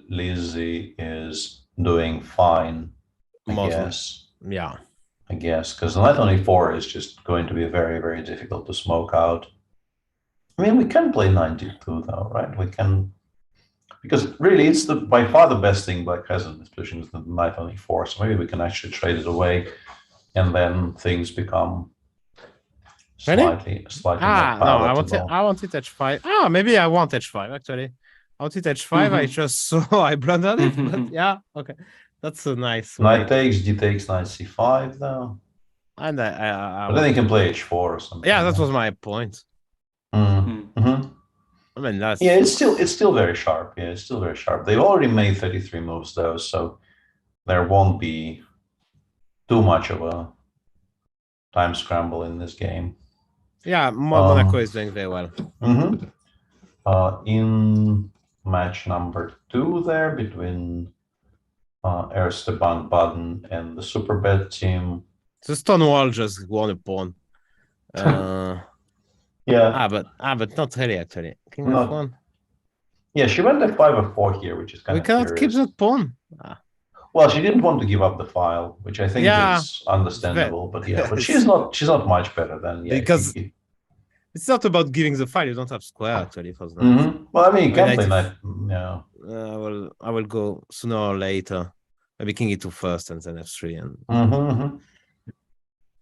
Lizzie is doing fine, I guess. Yeah. I guess, because the knight on e4 is just going to be very, very difficult to smoke out. I mean, we can play 92 though, right? We can, because really it's by far the best thing black has in this position is the knight on e4. So maybe we can actually trade it away, and then things become slightly more palatable. I wanted h5. Maybe I want h5 actually. I wanted h5. I just saw I blundered it, but yeah, okay. That's a nice knight takes, d takes, knight c5 though. And but then you can play h4 or something. Yeah, that was my point. I mean, that's it's still very sharp. Yeah, it's still very sharp. They've already made 33 moves though, so there won't be too much of a time scramble in this game. Yeah, Monaco is doing very well. In match number 2 there between Ersteban Baden and the Superbet team. So Stonewall just won a pawn. Yeah. But not really actually. King F1. Yeah, she went f5 f4 here, which is kind of we cannot keep that pawn. Well, she didn't want to give up the file, which I think is understandable. But she's not much better than because it's not about giving the file. You don't have square actually. Well, I mean, you can play knight. Yeah. I will go sooner or later. Maybe king e2 first and then f3 and.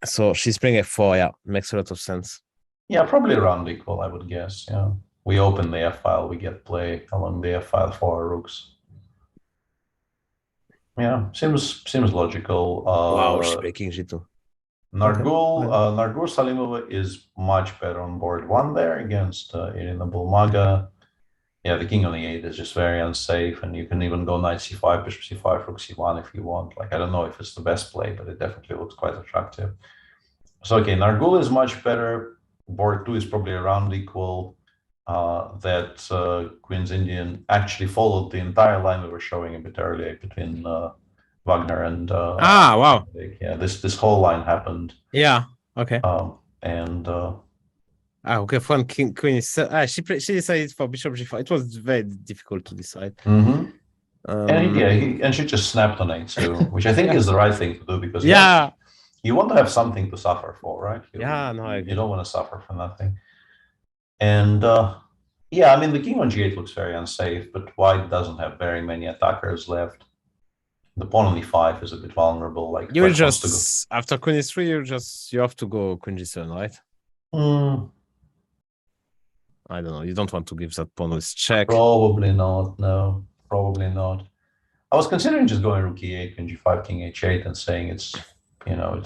So she's playing f4. Yeah, makes a lot of sense. Yeah, probably around equal, I would guess. Yeah, we open the f file, we get play along the f file for our rooks. Yeah, seems logical. Wow, she's playing g2. Nargur Salimova is much better on board 1 there against Irina Bulmaga. Yeah, the king on e8 is just very unsafe, and you can even go knight c5, bishop c5, rook c1 if you want. Like, I don't know if it's the best play, but it definitely looks quite attractive. So, okay, Nargul is much better. Board 2 is probably around equal. That Queen's Indian actually followed the entire line we were showing a bit earlier between Wagner and wow. Yeah, this whole line happened. Yeah. Okay. Okay, fun. Queen is she decided for bishop g5. It was very difficult to decide. And she just snapped on a2, which I think is the right thing to do because you want to have something to suffer for, right? You don't want to suffer for nothing. And I mean the king on g8 looks very unsafe, but white doesn't have very many attackers left. The pawn on e5 is a bit vulnerable. Like you just after queen e3, you have to go queen g7, right? I don't know. You don't want to give that pawn with check. Probably not. No, probably not. I was considering just going rook e8, king g5, king h8, and saying it's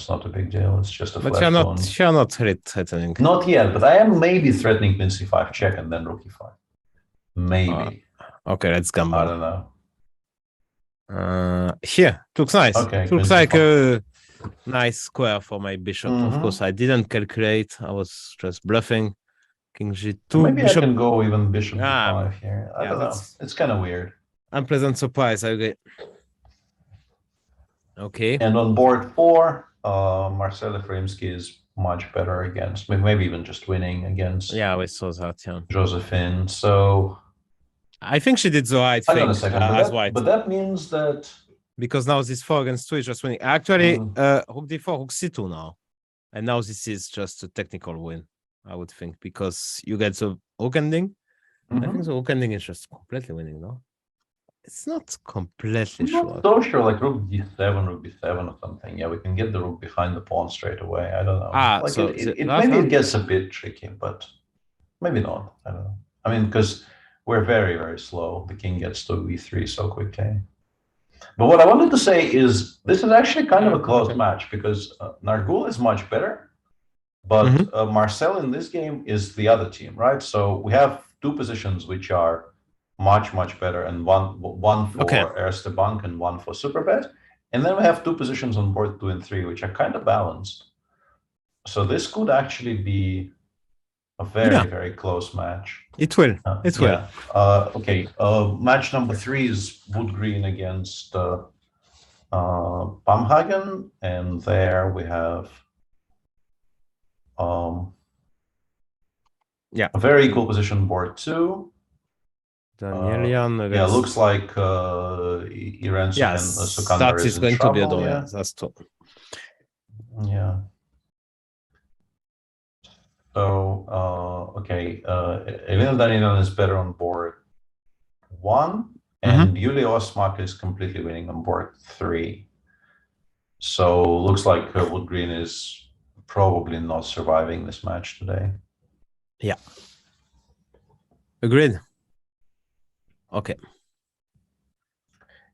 not a big deal. It's just a flat pawn. But you're not really threatening. Not yet, but I am maybe threatening queen c5 check and then rook e5. Maybe. Okay, let's gamble. I don't know. Here, it looks nice. Okay, it looks like a nice square for my bishop. Of course, I didn't calculate. I was just bluffing. King g2. Maybe bishop. I can go even bishop g5 here. I don't know. It's kind of weird. Unpleasant surprise, I agree. Okay. And on board 4, Marcel Efraimsky is much better against, maybe even just winning against we saw that, yeah. Josephine. So I think she did the right thing. Hang on a second, but that means that because now this 4 against 2 is just winning. Actually, rook d4, rook c2 now. And now this is just a technical win, I would think, because you get the rook ending. I think the rook ending is just completely winning, no? It's not completely sure. I'm not so sure, like rook d7, rook b7 or something. Yeah, we can get the rook behind the pawn straight away. I don't know. Like so maybe it gets a bit tricky, but maybe not. I don't know. I mean, because we're very, very slow. The king gets to e3 so quickly. But what I wanted to say is this is actually kind of a close match because Nargul is much better, but Marcel in this game is the other team, right? So we have 2 positions which are much, much better, and one for Erste Bank and one for Superbet. And then we have 2 positions on board 2 and 3, which are kind of balanced. So this could actually be a very, very close match. It will. It will. Okay. Match number 3 is Wood Green against Pamhagen, and there we have a very equal position board 2. Danielian. Looks like Irensu and Sukandar that is going to be a door. Yeah, that's top. Yeah. So, okay, Elena Danielian is better on board 1, and Yulia Osmak is completely winning on board 3. So, looks like Wood Green is probably not surviving this match today. Yeah. Agreed. Okay.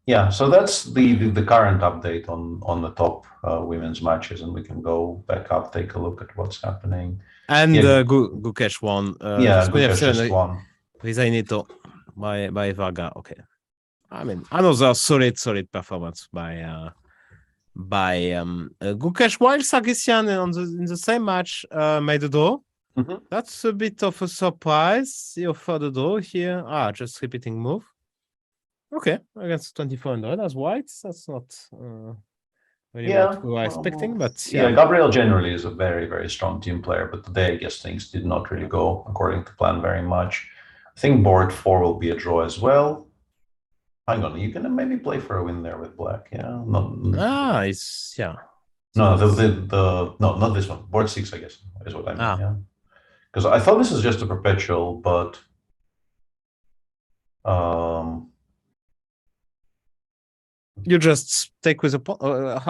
Yeah, so that's the current update on the top women's matches, and we can go back up, take a look at what's happening. And Gukesh won. Gukesh just won. Rizainito by Vaga. Okay. I mean, another solid performance by Gukesh, while Sargsyan in the same match made a draw. That's a bit of a surprise. He offered a draw here. Just repeating move. Okay, against 2400 as white. That's not really what we were expecting, but Gabriel generally is a very, very strong team player, but today I guess things did not really go according to plan very much. I think board 4 will be a draw as well. Hang on, you can maybe play for a win there with black, yeah? No, not this one. Board 6, I guess, is what I mean, yeah. Because I thought this is just a perpetual, but you just take with a pawn?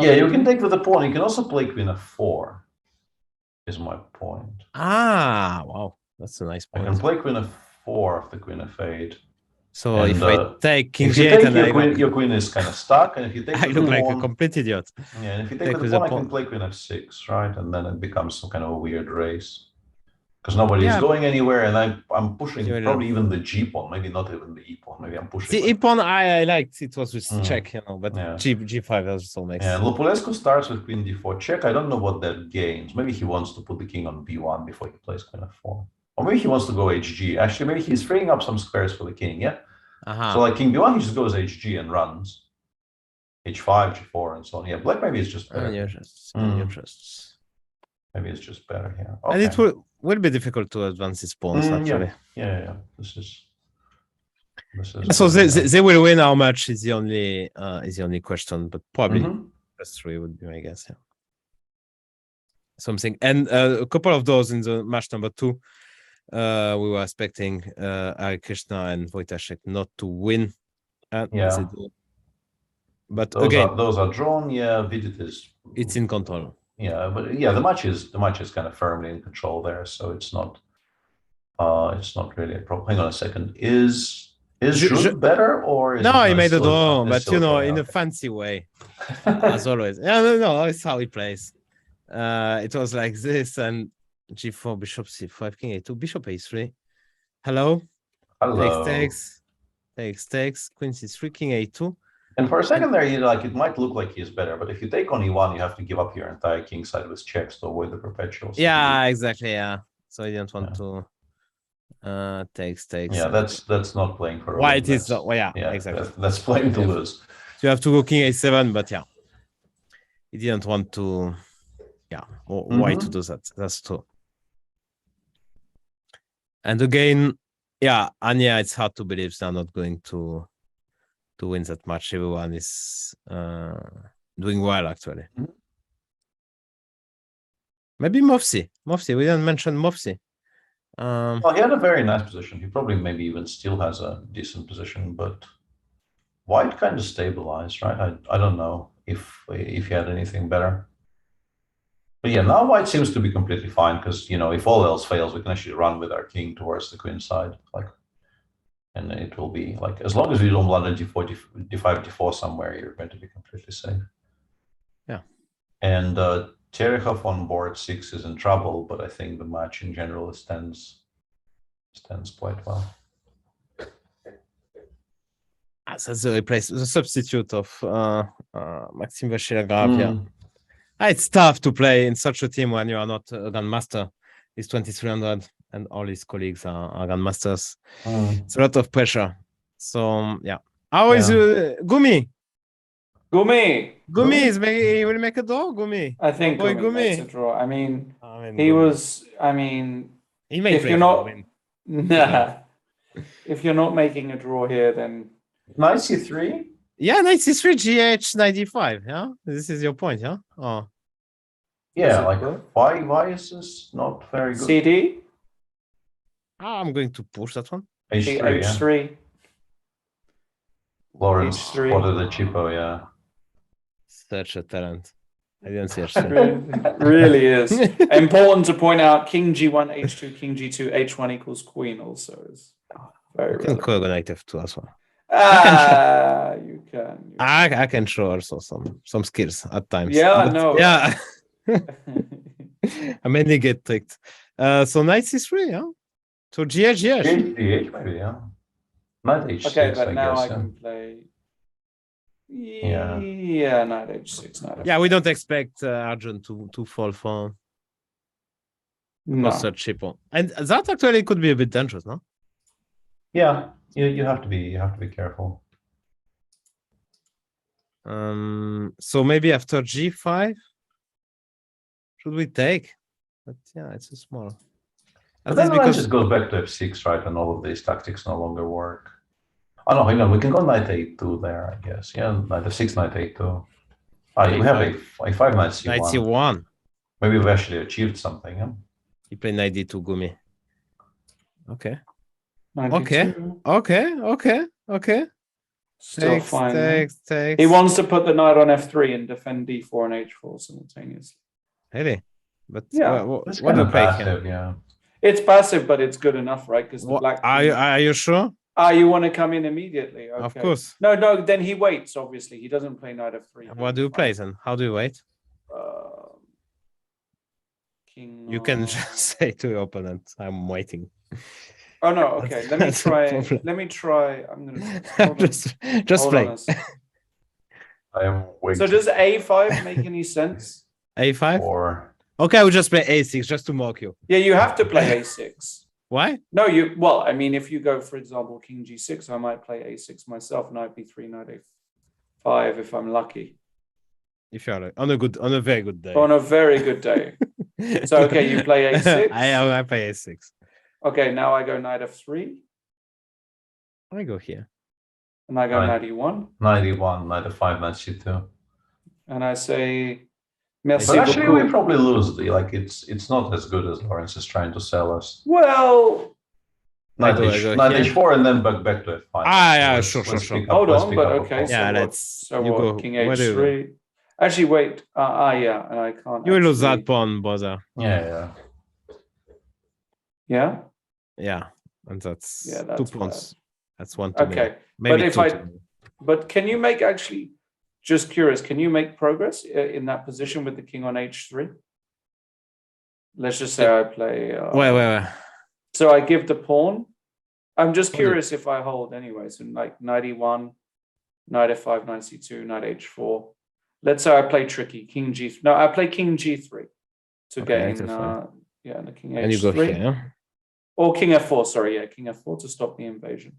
You can take with a pawn. You can also play queen f4, is my point. Wow. That's a nice point. I can play queen f4 after queen f8. So if I take king g8 your queen is kind of stuck, and if you take I look like a complete idiot. Yeah, and if you take with the pawn, I can play queen f6, right? And then it becomes some kind of a weird race. Because nobody is going anywhere, and I'm pushing probably even the g pawn, maybe not even the e pawn. Maybe I'm pushing. The e pawn I liked it was with check, but g5 also makes. Yeah, Lupulescu starts with queen d4 check. I don't know what that gains. Maybe he wants to put the king on b1 before he plays queen f4, or maybe he wants to go hg. Actually, maybe he's freeing up some squares for the king. Yeah. So like king b1, he just goes hg and runs h5, g4, and so on. Yeah, black maybe is just better. Maybe it's just better here. And it will be difficult to advance his pawns, actually. Yeah. This is so they will win how much is the only question, but probably +3 would be my guess. Yeah. Something. And a couple of those in the match number 2. We were expecting Hare Krishna and Wojtaszek not to win. But those are drawn. Yeah, Vidit is. It's in control. Yeah, but the match is kind of firmly in control there, so it's not really a problem. Hang on a second. Is Jude better or is he made a draw, but in a fancy way, as always. No, it's how he plays. It was like this, and g4, bishop c5, king a2, bishop a3. Hello. Takes, queen c3, king a2. And for a second there, it might look like he's better, but if you take on e1, you have to give up your entire king side with checks to avoid the perpetuals. Yeah, exactly. Yeah. So I didn't want to Takes. Yeah, that's not playing for a White win. is not. Well, yeah, exactly. That's playing to lose. So you have to go king a7, but yeah, he didn't want to. Yeah, why to do that? That's true. And again, yeah, Anya, it's hard to believe they're not going to win that match. Everyone is doing well, actually. Maybe Mofsi. We didn't mention Mofsi. Well, he had a very nice position. He probably maybe even still has a decent position, but White kind of stabilized, right? I don't know if he had anything better. But yeah, now White seems to be completely fine because, you know, if all else fails, we can actually run with our king towards the queen side. And it will be like, as long as we don't land a d4, d5, d4 somewhere, you're going to be completely safe. Yeah. And Terechov on board 6 is in trouble, but I think the match in general stands quite well. That's the substitute of Maxime Vachier-Grav. Yeah. It's tough to play in such a team when you are not a grandmaster. He's 2300 and all his colleagues are grandmasters. It's a lot of pressure. So yeah. How is Gumi? Gumi he will make a draw. Gumi. I think Gumi makes a draw. I mean he may if you're not if you're not making a draw here, then knight c3. Yeah, knight c3, gh, knight d5. Yeah, this is your point. Yeah. Oh. Yeah, like why is this not very good? CD. I'm going to push that one. H3. H3. Yeah. Lawrence spotted the cheapo. Yeah. Such a talent. I didn't see H3. Really is important to point out. King g1, h2, king g2, h1 equals queen. Also is very. You can go knight f2 as well. You can. I can show also some skills at times. Yeah, no. Yeah. I mainly get tricked. So knight c3, yeah. So gh, gh maybe, yeah. Knight h6. Okay, but I now guess, I can play. Yeah. Yeah, knight h6. Knight yeah, we don't expect Arjun to fall for such cheapo, and that actually could be a bit dangerous, no? Yeah, you have to be careful. So maybe after g5, should we take? But yeah, it's a small. But then because it just goes back to f6, right? And all of these tactics no longer work. Oh no, hang on, we can go knight a2 there, I guess. Yeah, knight f6, knight a2. We have a5, knight c1. Knight c1. Maybe we've actually achieved something. Yeah? You play knight d2, Gumi. Okay. Okay. Still fine. Takes. He wants to put the knight on f3 and defend d4 and h4 simultaneously. Really? But yeah, what do you play passive, yeah. It's passive, but it's good enough, right? Because the black. Are you sure? You want to come in immediately? Okay. Of course. No. Then he waits. Obviously, he doesn't play knight f3. What do you play then? How do you wait? King. You can just say to your opponent, "I'm waiting." Oh no. Okay. Let me try. I'm gonna just play. I am waiting. So does a5 make any sense? A5? Or okay, I will just play a6 just to mock you. Yeah, you have to play a6. Why? No, well, I mean, if you go, for example, king g6, I might play a6 myself, knight b3, knight a5 if I'm lucky. If you're on a very good day. On a very good day. So okay, you play a6. I play a6. Okay, now I go knight f3. I go here. And I go knight e1. Knight e1, knight f5, knight c2. And I say, merci but actually, beaucoup. we probably lose. It's not as good as Lawrence is trying to sell us. Well, knight h4 and then back to f5. Yeah, sure. Hold on, but okay. Yeah, so what? King h3. Actually, wait. Yeah, and I can't. You will lose that pawn, brother. Yeah. Yeah. Yeah, and that's 2 pawns. Bad. That's one too many. Maybe but can you make actually? Just curious, can you make progress in that position with the king on h3? Let's just say I play. Wait. So I give the pawn. I'm just curious if I hold anyway. So like knight e1, knight f5, knight c2, knight h4. Let's say I play tricky, king g3. No, I play king g3 to gain. The king h3. And you go here. Or king f4, sorry, yeah, king f4 to stop the invasion.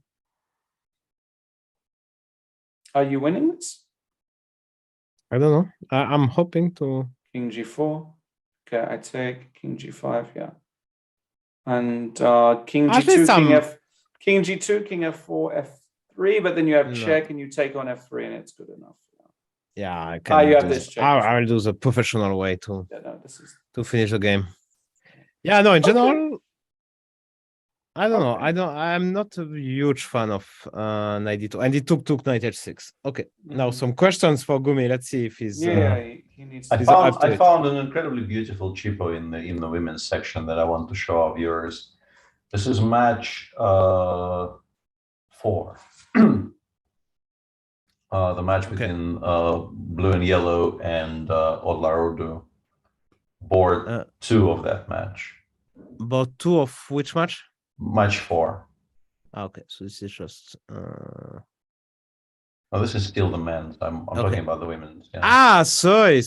Are you winning this? I don't know. I'm hoping to. King g4. Okay, I take king g5, yeah. And king At g2, least king g2, king f4, f3, but then you have check and you take on f3 and it's good enough. Yeah, I can. You have this check. I'll do the professional way to This is to finish the game. Yeah, no, in general, I don't know. I'm not a huge fan of knight d2, and he took knight h6. Okay, now some questions for Gumi. Let's see if he's. He needs. I found an incredibly beautiful cheapo in the women's section that I want to show our viewers. This is match 4. The match between blue and yellow and Odlarodu. Board 2 of that match. Board 2 of which match? Match 4. Okay, so this is just. Oh, this is still the men's. I'm talking about the women's. Yeah. Sorry.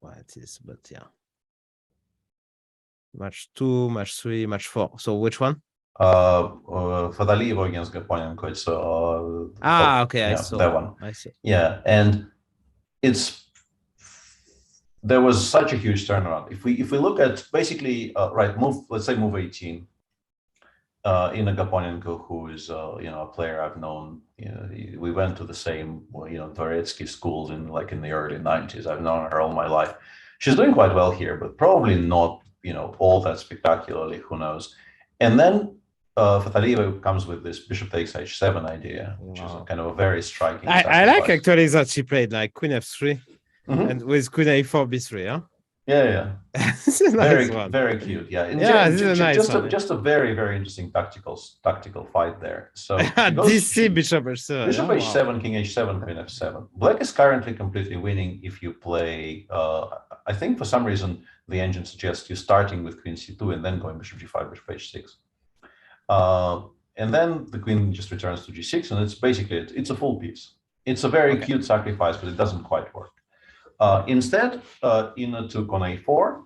What it is, but yeah. Match 2, match 3, match 4. So which one? Fadalivo against Gaponenko. It's okay, I saw that one. I see. Yeah, and there was such a huge turnaround. If we look at basically let's say move 18. Ina Gaponenko, who is a player I've known. We went to the same Dvoretsky schools in the early 90s. I've known her all my life. She's doing quite well here, but probably not all that spectacularly. Who knows? And then Fataliva comes with this bishop takes h7 idea, which is kind of a very striking. I like actually that she played like queen f3 and with queen a4 b3. Yeah. This is a nice one. Very cute. Yeah. This is a nice one. Just a very, very interesting tactical fight there. So DC bishop h7. Bishop h7, king h7, queen f7. Black is currently completely winning if you play. I think for some reason the engine suggests you starting with queen c2 and then going bishop g5, bishop h6. And then the queen just returns to g6, and it's basically it's a full piece. It's a very cute sacrifice, but it doesn't quite work. Instead, Ina took on a4,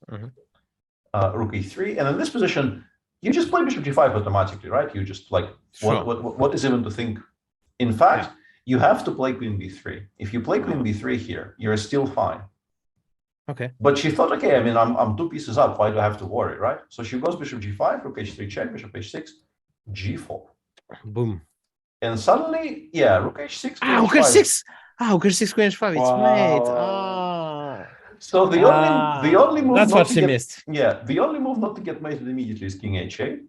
rook e3, and in this position, you just play bishop g5 automatically, right? You just what is even to think? In fact, you have to play queen b3. If you play queen b3 here, you're still fine. Okay. But she thought, okay, I mean, I'm 2 pieces up. Why do I have to worry, right? So she goes bishop g5, rook h3 check, bishop h6, g4. Boom. And suddenly, rook h6. Rook h6. Rook h6, queen h5. It's mate. So the only move. That's what she missed. Yeah, the only move not to get mated immediately is king h8.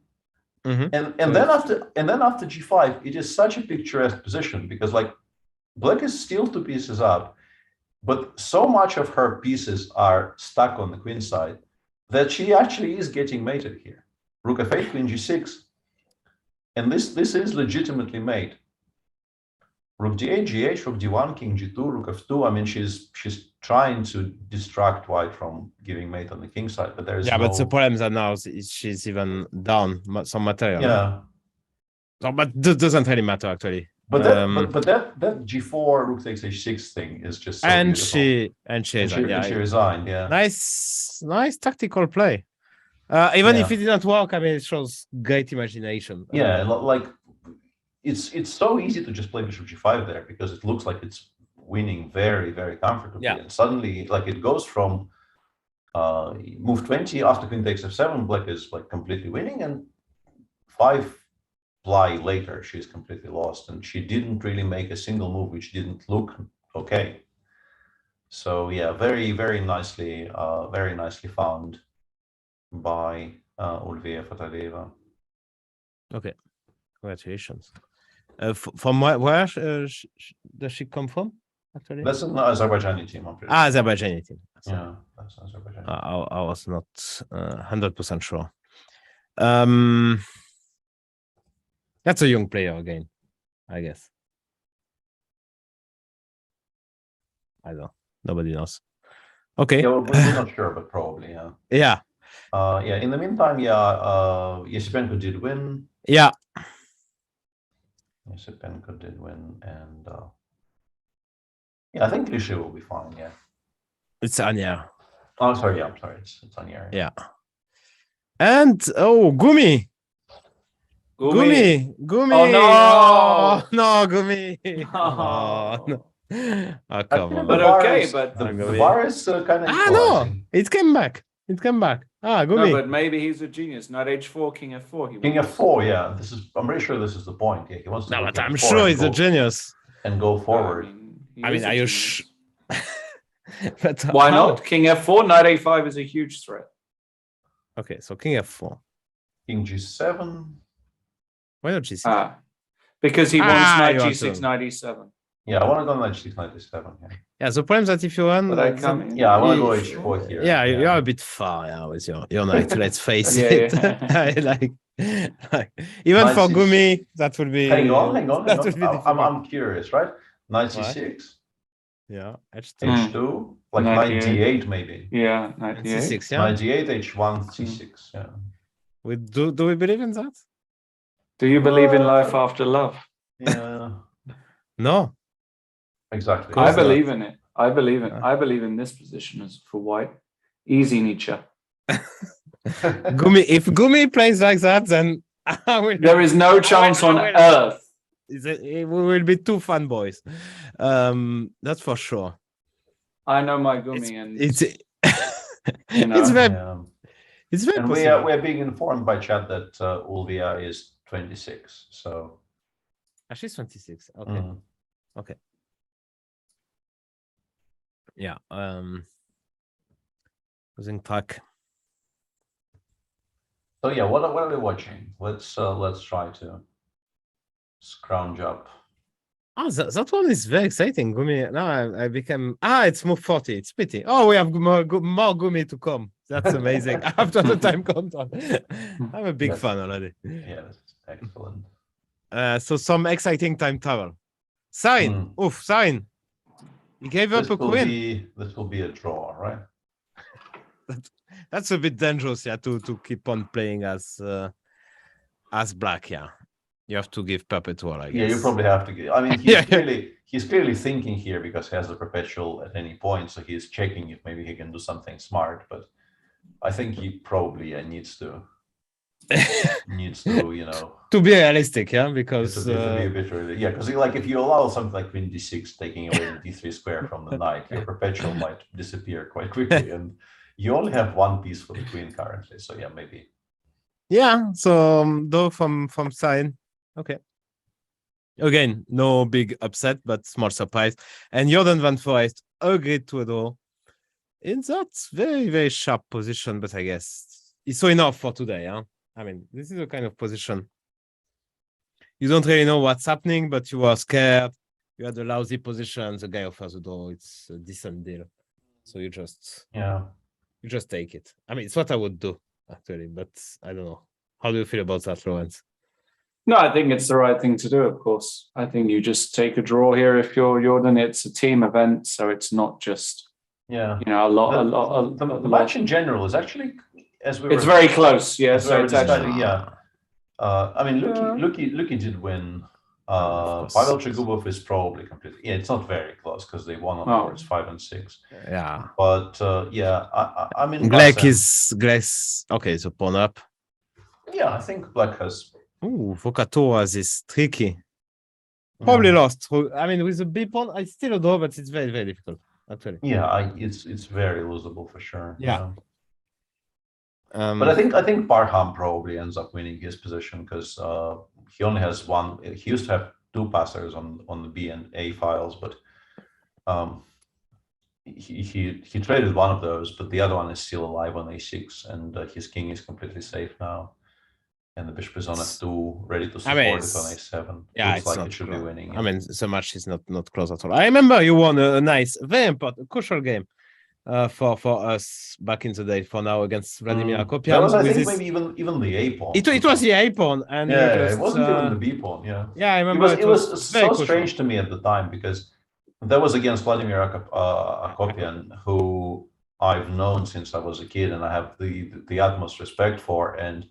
And then after g5, it is such a picturesque position because black is still 2 pieces up. But so much of her pieces are stuck on the queen side that she actually is getting mated here. Rook f8, queen g6. And this is legitimately mate. Rook d8, gh, rook d1, king g2, rook f2. I mean, she's trying to distract white from giving mate on the king side, but there is but the problem is that now she's even down some material. Yeah. So, but this doesn't really matter actually. But that g4 rook takes h6 thing is just so beautiful. She resigned. Yeah. Nice tactical play. Even if it didn't work, I mean, it shows great imagination. Yeah, it's so easy to just play bishop g5 there because it looks like it's winning very, very comfortably. And suddenly, it goes from move 20 after queen takes f7, black is completely winning, and 5 ply later, she's completely lost, and she didn't really make a single move which didn't look okay. So yeah, very, very nicely found by Ulvia Fatalieva. Okay, congratulations. From where does she come from? Actually, that's an Azerbaijani team. Azerbaijani team. Yeah, that's Azerbaijani. I was not 100% sure. That's a young player again, I guess. I don't know. Nobody knows. Okay. Yeah, we're not sure, but probably, yeah. Yeah. In the meantime, Yesipenko did win. Yeah. Yesipenko did win, and I think Vishy will be fine, yeah. It's Anya. Oh, sorry. Yeah, I'm sorry. It's on here. Yeah. And Gumi. Gumi. Gumi. Oh no! Oh, no, Gumi. Oh, no. Oh, come on. But okay, but the bar is kind of equalizing. No, it came back. It came back. No, Gumi. but maybe he's a genius. Knight h4, king f4. He King wants. f4, yeah. This is. I'm pretty sure this is the point. Yeah, he wants to. No, go but king I'm f4 sure and he's a genius. and go forward. I mean, are you but Why how? not? King f4, knight a5 is a huge threat. Okay, so king f4. King g7. Why not g6? Because he wants knight you want g6, to- knight e7. Yeah, I want to go knight g6, knight e7. Yeah. Yeah, the problem is that if you run, But I come in. Yeah, I want to go h4 here. yeah, you're a bit far with your knight. Let's face Yeah, it. yeah. like even Knight for c6. Gumi, that would be. Hang on. That would be difficult. I'm curious, right? Knight Why? c6, Yeah, h2. h2, like Knight knight d8. d8 maybe. Yeah, knight d8. c6. Yeah. Knight d8, h1, c6. Yeah. Do we believe in that? Do you believe in life after love? Yeah. No. Exactly. I believe in it. I believe in this position as for white. Easy Nietzsche. Gumi, if Gumi plays like that, then There is no chance on earth. We will be two fanboys. That's for sure. I know my Gumi, and It's you know, it's very Yeah. it's very And possible. we are being informed by chat that Ulvia is 26. So She's 26. Okay. Mhm. Okay. Yeah. Losing track. So yeah, what are we watching? Let's try to scrounge up. Oh, that one is very exciting. Gumi. Now I became. It's move 40. It's pity. Oh, we have more Gumi to come. That's amazing. After the time countdown. I'm a big fan already. Yeah, that's excellent. So some exciting time travel. Sign. Oof, sign. He gave up a queen. This will be a draw, right? That's a bit dangerous, yeah, to keep on playing as black, yeah. You have to give perpetual, I guess. Yeah, you probably have to give. I mean, he's clearly thinking here because he has the perpetual at any point, so he's checking if maybe he can do something smart. But I think he probably needs to, you know, to be realistic, yeah, because to be a bit really, yeah, because like if you allow something like queen d6 taking away the d3 square from the knight, your perpetual might disappear quite quickly, and you only have one piece for the queen currently. So yeah, maybe. Yeah, so though from sign, okay. Again, no big upset, but small surprise. And Jordan Van Forest agreed to a draw in that very, very sharp position, but I guess it's so enough for today, yeah. I mean, this is a kind of position. You don't really know what's happening, but you are scared. You had a lousy position. The guy offers a draw. It's a decent deal. So you just take it. I mean, it's what I would do, actually, but I don't know. How do you feel about that, Lawrence? No, I think it's the right thing to do, of course. I think you just take a draw here if you're Jordan. It's a team event, so it's not just, you know, the match in general is actually, as we were, it's very close, yeah. So it's discussing, actually, yeah. I mean, Luki did win. Pavel Chegubov is probably completely. Yeah, it's not very close because they won on boards 5 and 6. Yeah, but yeah, I mean, Black is okay. So pawn up. Yeah, I think Black has. Ooh, Vokatoras is tricky. Probably lost. I mean, with a B pawn, I still a draw, but it's very, very difficult, actually. Yeah, it's very losable for sure. Yeah. But I think Barham probably ends up winning his position because he only has one. He used to have two passers on the B and A files, but he traded one of those, but the other one is still alive on A6, and his king is completely safe now. And the bishop is on F2, ready to support it on A7. Yeah, looks like it should be winning. I mean, so much is not close at all. I remember you won a nice, very important, crucial game for us back in the day. For now against Vladimir Akopian. That was, I think, maybe even the A pawn. It was the A pawn, and it wasn't even the B pawn. Yeah. Yeah, I remember. It was so strange to me at the time because that was against Vladimir Akopian, who I've known since I was a kid, and I have the utmost respect for, and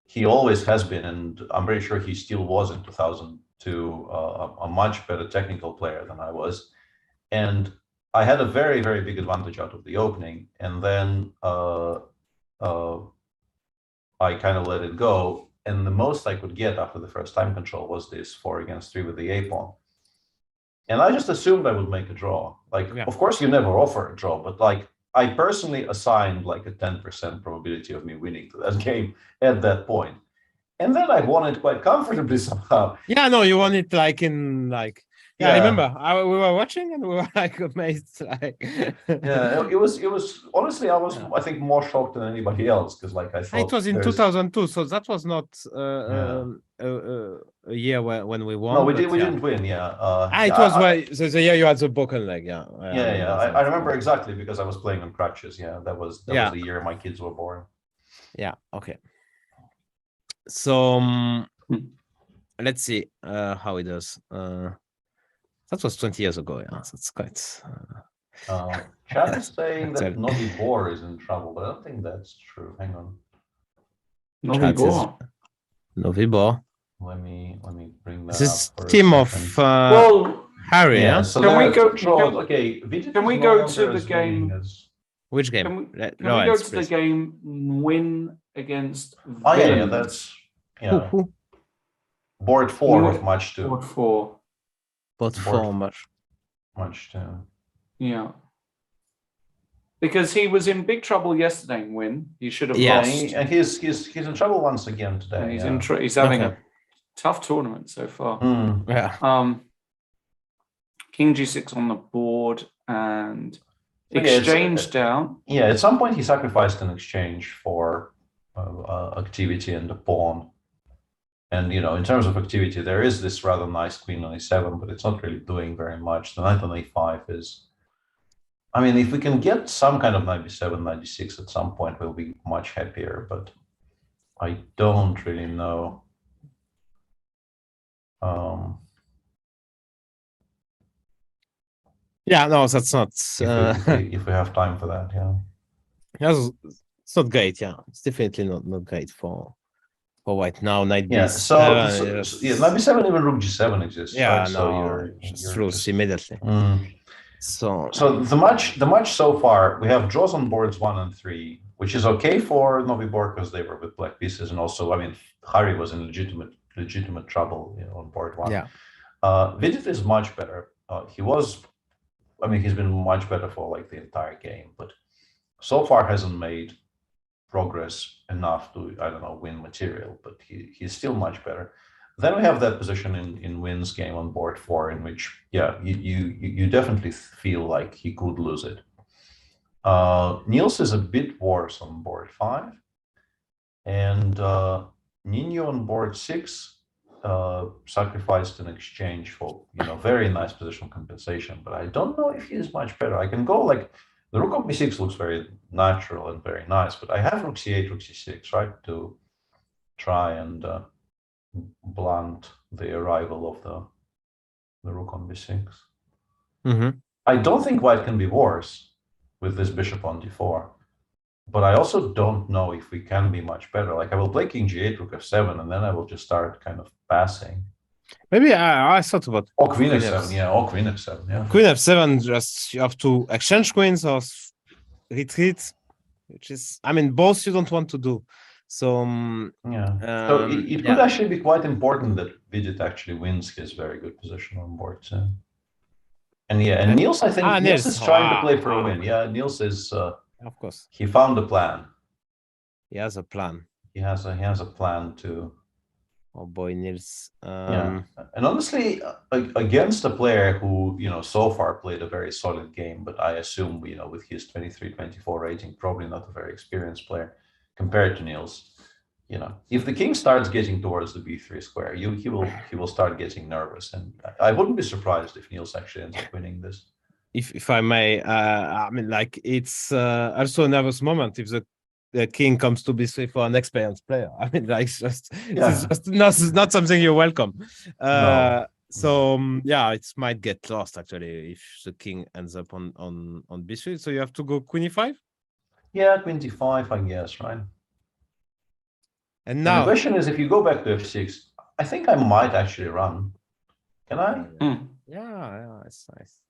he always has been, and I'm pretty sure he still was in 2002, a much better technical player than I was. And I had a very, very big advantage out of the opening, and then I kind of let it go. And the most I could get after the first time control was this 4 against 3 with the A pawn. And I just assumed I would make a draw. Like, of course, you never offer a draw, but like, I personally assigned like a 10% probability of me winning to that game at that point. And then I won it quite comfortably somehow. Yeah, no, you won it like in like. Yeah, I Yeah. remember. We were watching and we were like amazed. Like, Yeah, it was honestly, I think more shocked than anybody else because like I thought it was in there's- 2002, so that was not a year when we won. No, we but didn't win. Yeah, it yeah, was why the year you had the broken leg. Yeah, I remember exactly because I was playing on crutches. Yeah, that was the year my kids were born. Yeah. Okay. So let's see how it does. That was 20 years ago. Yeah, that's quite. Chat is saying that Novi Bor is in trouble, but I don't think that's true. Hang on. Novi Bor. Novi Bor. Let me bring that This is up. team of Harry. Yeah. Yeah. So Can we go? Okay. Can we go to the game? Which game? Can we go to the game win against? Oh yeah, Villain? that's board 4 of match 2. Board 4. Board 4 match. Match 2. Yeah. Because he was in big trouble yesterday in win. He should have Yeah, lost. and he's in trouble once again today. And he's yeah. he's having a tough tournament so far. Yeah. King G6 on the board and So, yeah, exchange down. Yeah, at some point he sacrificed an exchange for activity and a pawn. And in terms of activity, there is this rather nice queen on a7, but it's not really doing very much. The knight on a5 is. I mean, if we can get some kind of knight b7, knight d6 at some point, we'll be much happier. But I don't really know. Yeah, no, that's not. If we have time for that, yeah. It's not great. Yeah, it's definitely not great for white now. Knight Yeah, b7. so knight b7, even rook g7 exists. Yeah, right? So no, just lose immediately. So the match so far, we have draws on boards 1 and 3, which is okay for Novi Bor because they were with black pieces, and also, I mean, Harry was in legitimate trouble on board 1. Yeah. Vidit is much better. He's been much better for like the entire game, but so far hasn't made progress enough to, I don't know, win material, but he's still much better. Then we have that position in Win's game on board 4, in which, yeah, you definitely feel like he could lose it. Niels is a bit worse on board 5, and Nino on board 6 sacrificed an exchange for very nice positional compensation, but I don't know if he is much better. I can go like the rook on b6 looks very natural and very nice, but I have rook c8, rook c6, right, to try and blunt the arrival of the rook on b6. I don't think white can be worse with this bishop on d4, but I also don't know if we can be much better. Like I will play king g8, rook f7, and then I will just start kind of passing. Maybe I thought about or queen f7, yeah, or queen f7, yeah. Queen f7, just you have to exchange queens or retreat, which is, I mean, both you don't want to do. So So it could actually be quite important that Vidit actually wins his very good position on board too. And Niels, I think Niels is trying to play for a win. Yeah, Niels is. Of course, he found a plan. He has a plan. He has a plan to. Oh boy, Niels. Yeah, and honestly, against a player who so far played a very solid game, but I assume with his 23-24 rating, probably not a very experienced player compared to Niels. If the king starts getting towards the b3 square, he will start getting nervous, and I wouldn't be surprised if Niels actually ends up winning this. If I may, I mean, like it's also a nervous moment if the king comes to b3 for an experienced player. I mean, like it's not something you welcome. No. So it might get lost actually if the king ends up on b3. So you have to go queen e5. Yeah, queen d5, I guess, right? And now the question is, if you go back to f6, I think I might actually run. Can I? Yeah, it's nice.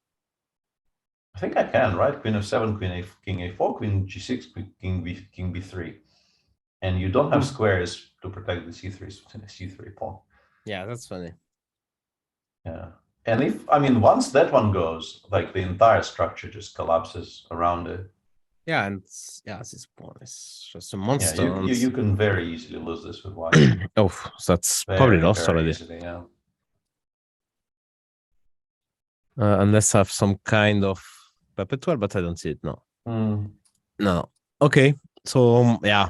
I think I can, right? Queen f7, king a4, queen g6, king b3. And you don't have squares to protect the c3 pawn. Yeah, that's funny. Yeah. And once that one goes, like the entire structure just collapses around it. Yeah, and this pawn is just a monster. Yeah, you can very easily lose this with white. Oh, that's probably lost already. Easily, yeah. Unless I have some kind of perpetual, but I don't see it now. Mm. No. Okay. So yeah,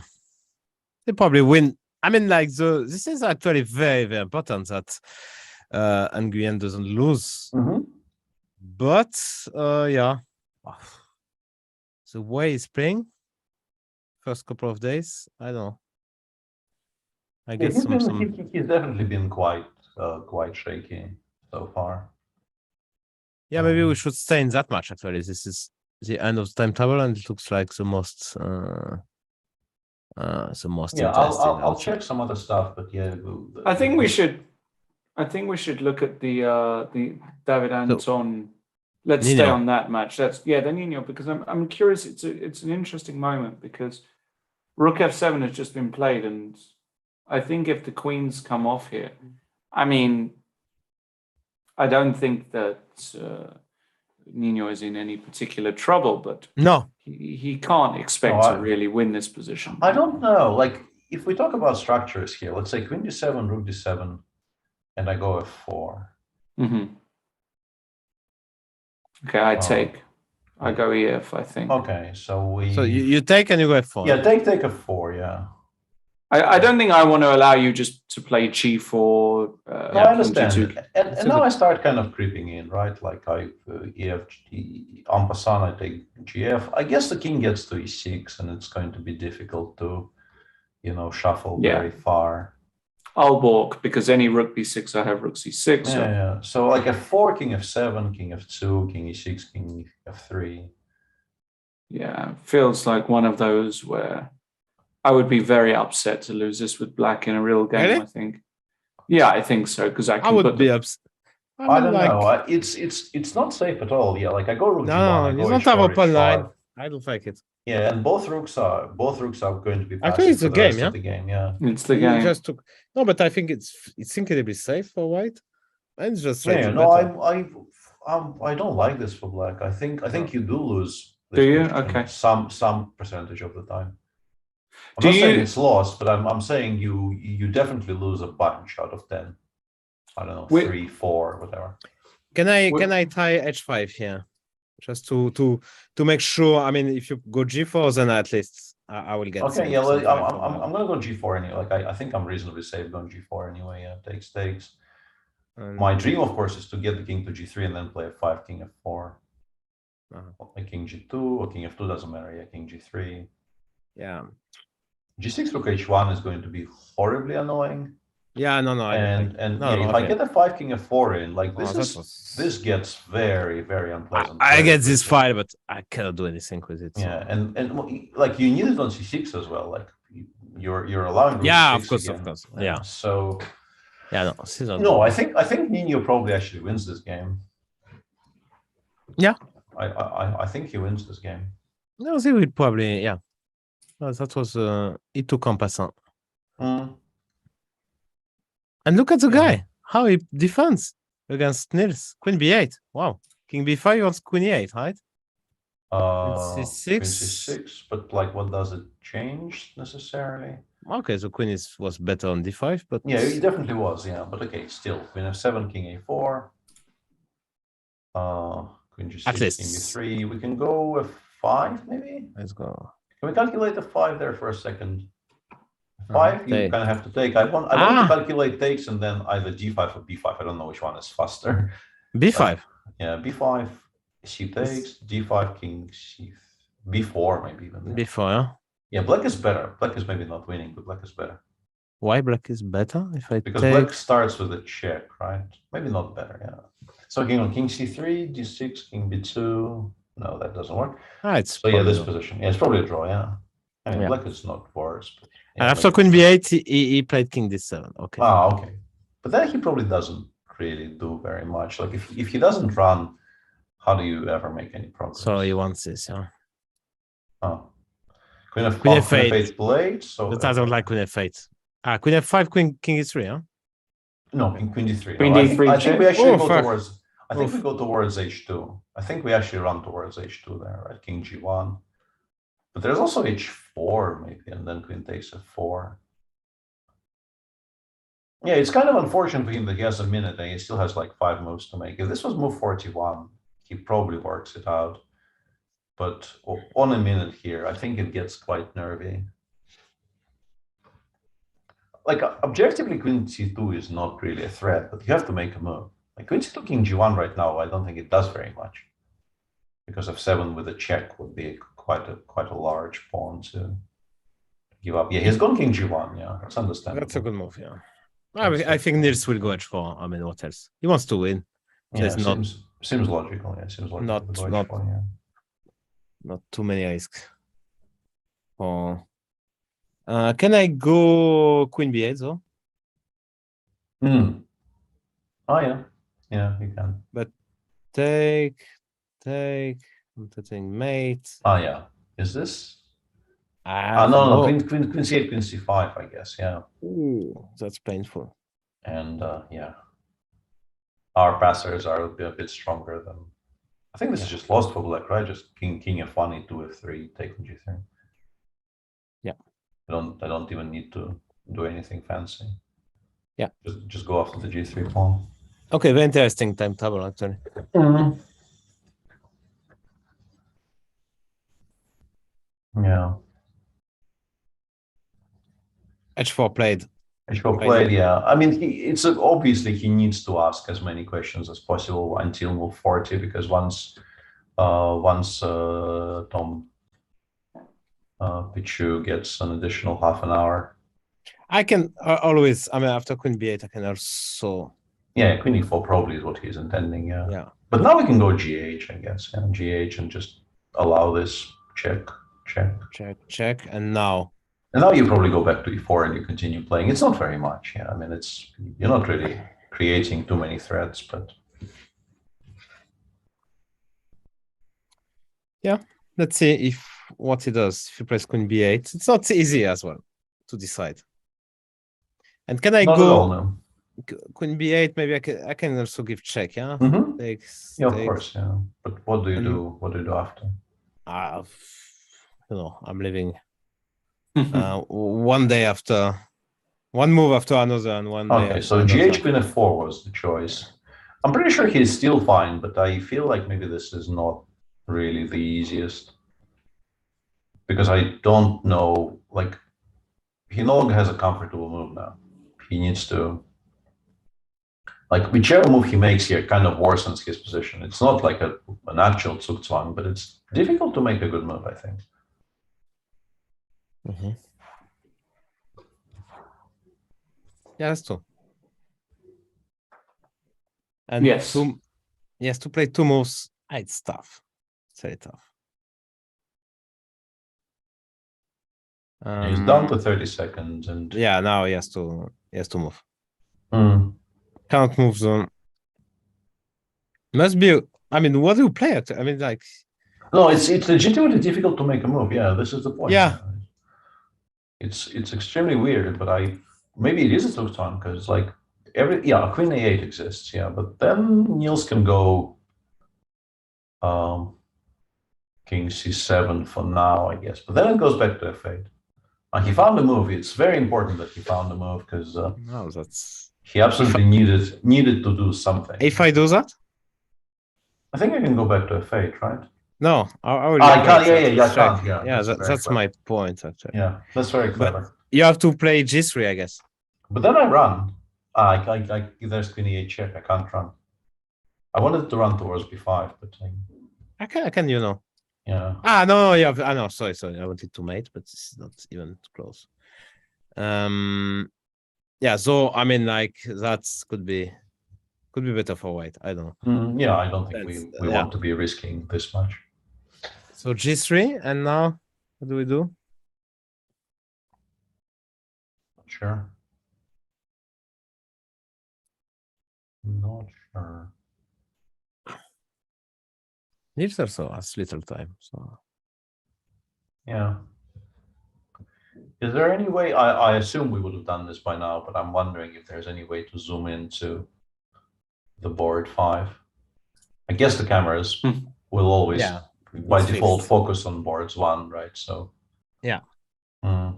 they probably win. I mean, like this is actually very, very important that Nguyen doesn't lose. But yeah, the way he's playing, first couple of days, I don't know. I guess he's definitely been quite shaky so far. Yeah, maybe we should stay in that match. Actually, this is the end of the timetable, and it looks like the most. Yeah, interesting. I'll check some other stuff, but yeah. I think we should look at the David Anton. Let's stay on that match. That's the Nino, because I'm curious. It's an interesting moment because Rook f7 has just been played, and I think if the queens come off here, I mean, I don't think that Nino is in any particular trouble, but no, he can't expect to really win this position. I don't know. Like, if we talk about structures here, let's say queen d7, rook d7, and I go f4. Okay, I take. I go ef, I think. Okay, so you take and you go f4. Yeah, take f4, yeah. I don't think I want to allow you just to play g4. No, I understand. And now I start kind of creeping in, right? Like ef, en passant, I take gf. I guess the king gets to e6, and it's going to be difficult to, shuffle very far. I'll balk because any rook b6, I have rook c6. Yeah. So like f4, king f7, king f2, king e6, king f3. Yeah, feels like one of those where I would be very upset to lose this with black in a real game. Really? I think. Yeah, I think so because I would be upset. I don't know. It's not safe at all. Yeah, like I go rook. No, you don't have open line. I don't like it. Yeah, and both rooks are going to be. I think it's the game. Yeah, the game. Yeah, it's the game. Just took no, but I think it's incredibly safe for white. And just I don't like this for black. I think you do lose. Do you? Okay. Some percentage of the time. I'm not saying it's lost, but I'm saying you definitely lose a bunch out of 10. I don't know, 3, 4, whatever. Can I tie h5 here, just to make sure? I mean, if you go g4, then at least I will get. Okay, yeah. Well, I'm gonna go g4 anyway. Like I think I'm reasonably safe going g4 anyway. Yeah, takes. My dream, of course, is to get the king to g3 and then play f5, king f4. Like king g2 or king f2 doesn't matter. Yeah, king g3. Yeah. G6 rook h1 is going to be horribly annoying. Yeah, no. If I get a 5 king f4 in, like this gets very, very unpleasant. I get this file, but I cannot do anything with it. Yeah, so. and like you need it on c6 as well. Like you're allowing. Yeah, of course. Yeah. So. Yeah, no. I think Nino probably actually wins this game. Yeah. I think he wins this game. No, he would probably, yeah. That was it took en passant. And look at the guy, how he defends against Nils. Queen b8. Wow. King b5 wants queen e8, right? C6. Queen c6, but like, what does it change necessarily? Okay, so queen was better on d5, but yeah, it definitely was. Yeah, but okay, still queen f7, king a4. Queen g6, king b3. We can go f5 maybe. Let's go. Can we calculate the 5 there for a second? 5, you kind of have to take. I want to calculate takes and then either g5 or b5. I don't know which one is faster. b5. Yeah, b5, she takes, g5, king, c, b4 maybe even. Yeah. b4, yeah, black is better. Black is maybe not winning, but black is better. Why black is better? Because black starts with a check, right? Maybe not better, yeah. So king on king c3, g6, king b2. No, that doesn't work. So yeah, this position. Yeah, it's probably a draw, yeah. I mean, black is not worse. But, and after queen b8, he played king d7. Okay. Okay. But then he probably doesn't really do very much. Like if he doesn't run How do you ever make any progress? So he wants this, yeah. Oh. Queen Queen F8 played. So but I don't like Queen F8. Queen F5, King E3, huh? No, Queen D3. Queen No, D3 I think we actually Oh, go fuck. towards. I think we go towards H2. I think we actually run towards H2 there, right? King G1. But there's also H4 maybe, and then Queen takes F4. Yeah, it's kind of unfortunate for him that he has a minute and he still has like 5 moves to make. If this was move 41, he probably works it out. But on a minute here, I think it gets quite nervy. Like objectively, Queen C2 is not really a threat, but you have to make a move. Like Queen C2 King G1 right now, I don't think it does very much. Because F7 with a check would be quite a large pawn to give up. Yeah, he's gone King G1, yeah. That's understandable. That's a good move, yeah. I think Nils will go H4. I mean, what else? He wants to win. Yeah, seems logical. Yeah, seems logical. Not too many risks. Oh, can I go Queen B8 though? Oh yeah, you can. But take. I'm taking mate. Oh yeah, is this? No. Queen C8, Queen C5, I guess. Yeah. Ooh, that's painful. And yeah, our passers are a bit stronger than. I think this is just lost for black, right? Just King F1, E2, F3, taking G3. Yeah. I don't even need to do anything fancy. Yeah. Just go after the G3 pawn. Okay, very interesting timetable actually. Yeah. H4 played. H4 played, yeah. I mean, it's obviously he needs to ask as many questions as possible until move 40, because once Tom Pichu gets an additional half an hour. I can always. I mean, after Queen B8, I can also. Yeah, Queen E4 probably is what he's intending. Yeah. Yeah. But now we can go GH, I guess. Yeah, GH and just allow this check. And now you probably go back to E4 and you continue playing. It's not very much. Yeah, I mean, you're not really creating too many threats, but yeah. Let's see what he does if he plays Queen B8. It's not easy as well to decide. And can I go Queen B8? Maybe I can also give check. Yeah. Takes, yeah, of course. Yeah. But what do you do? What do you do after? I'm living one day after, one move after another, and one day. Okay, so GH Queen F4 was the choice. I'm pretty sure he's still fine, but I feel like maybe this is not really the easiest, because I don't know. Like, he no longer has a comfortable move now. He needs to. Like, whichever move he makes here kind of worsens his position. It's not like an actual Zugzwang, but it's difficult to make a good move, I think. Yeah, that's true. And yes, to play 2 moves, it's tough. It's very tough. He's down to 30 seconds, and yeah, now he has to move. Can't move zone. Must be. I mean, what do you play? I mean, like. No, it's legitimately difficult to make a move. Yeah, this is the point. Yeah. It's extremely weird, but maybe it is a tough time, because like Queen A8 exists. Yeah, but then Niels can go King C7 for now, I guess. But then it goes back to F8. He found a move. It's very important that he found a move, because he absolutely needed to do something. If I do that, I think I can go back to F8, right? No, I will. I can't. Yeah, that's my point actually. Yeah, that's very clever. But you have to play G3, I guess. But then I run. There's Queen E8 check. I can't run. I wanted to run towards B5, but I can, Yeah. No, yeah. No, sorry. I wanted to mate, but it's not even close. Yeah. So I mean, like that could be better for white. I don't know. Yeah, I don't think we want to be risking this much. So G3, and now what do we do? Sure. Not sure. Niels also has little time. So Yeah. Is there any way? I assume we would have done this by now, but I'm wondering if there's any way to zoom into the board 5. I guess the cameras will always, by it's default, fixed. focus on boards 1, right? So yeah. mm.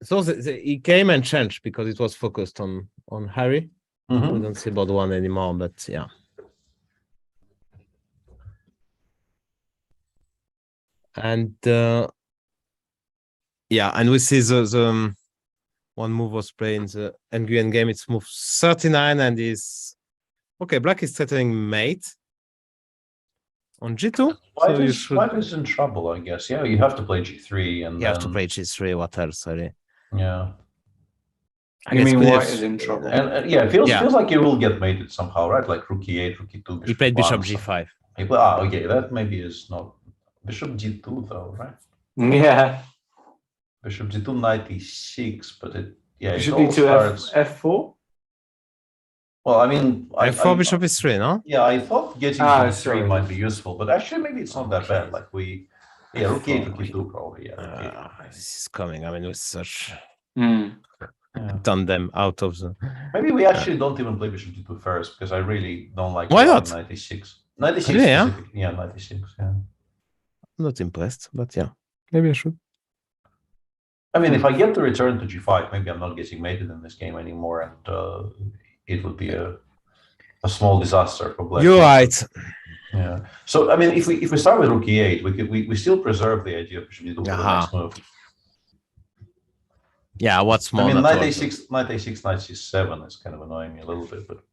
So it came and changed because it was focused on Harry. Mhm. We don't see board 1 anymore, but yeah. And and we see the one move was played in the Nguyen game. It's move 39 and is okay. Black is threatening mate on G2. White is in trouble, I guess. Yeah, you have to play G3 and you have to play G3. What else? Sorry. Yeah. I mean, white is in trouble. And yeah, it feels like you will get mated somehow, right? Like rook E8, rook E2. He played bishop G5. Okay, that maybe is not bishop G2 though, right? Yeah. Bishop G2 knight E6, but Bishop E2 F4. Well, I mean, F4 bishop is 3, no? Yeah, I thought getting G3 might be useful, but actually maybe it's not that bad. Like rook E8, rook E2 probably. Yeah. This is coming. I mean, with such done them out of the. Maybe we actually don't even play bishop G2 first because I really don't like. Why not? 96. 96. Really, yeah? Yeah, 96. Yeah. I'm not impressed, but yeah, maybe I should. I mean, if I get to return to G5, maybe I'm not getting mated in this game anymore, and it would be a small disaster for black. You're right. Yeah. So I mean, if we start with rook E8, we still preserve the idea of bishop G2 for the next move. Yeah, what's more? I mean, knight A6, knight C7 is kind of annoying me a little bit, but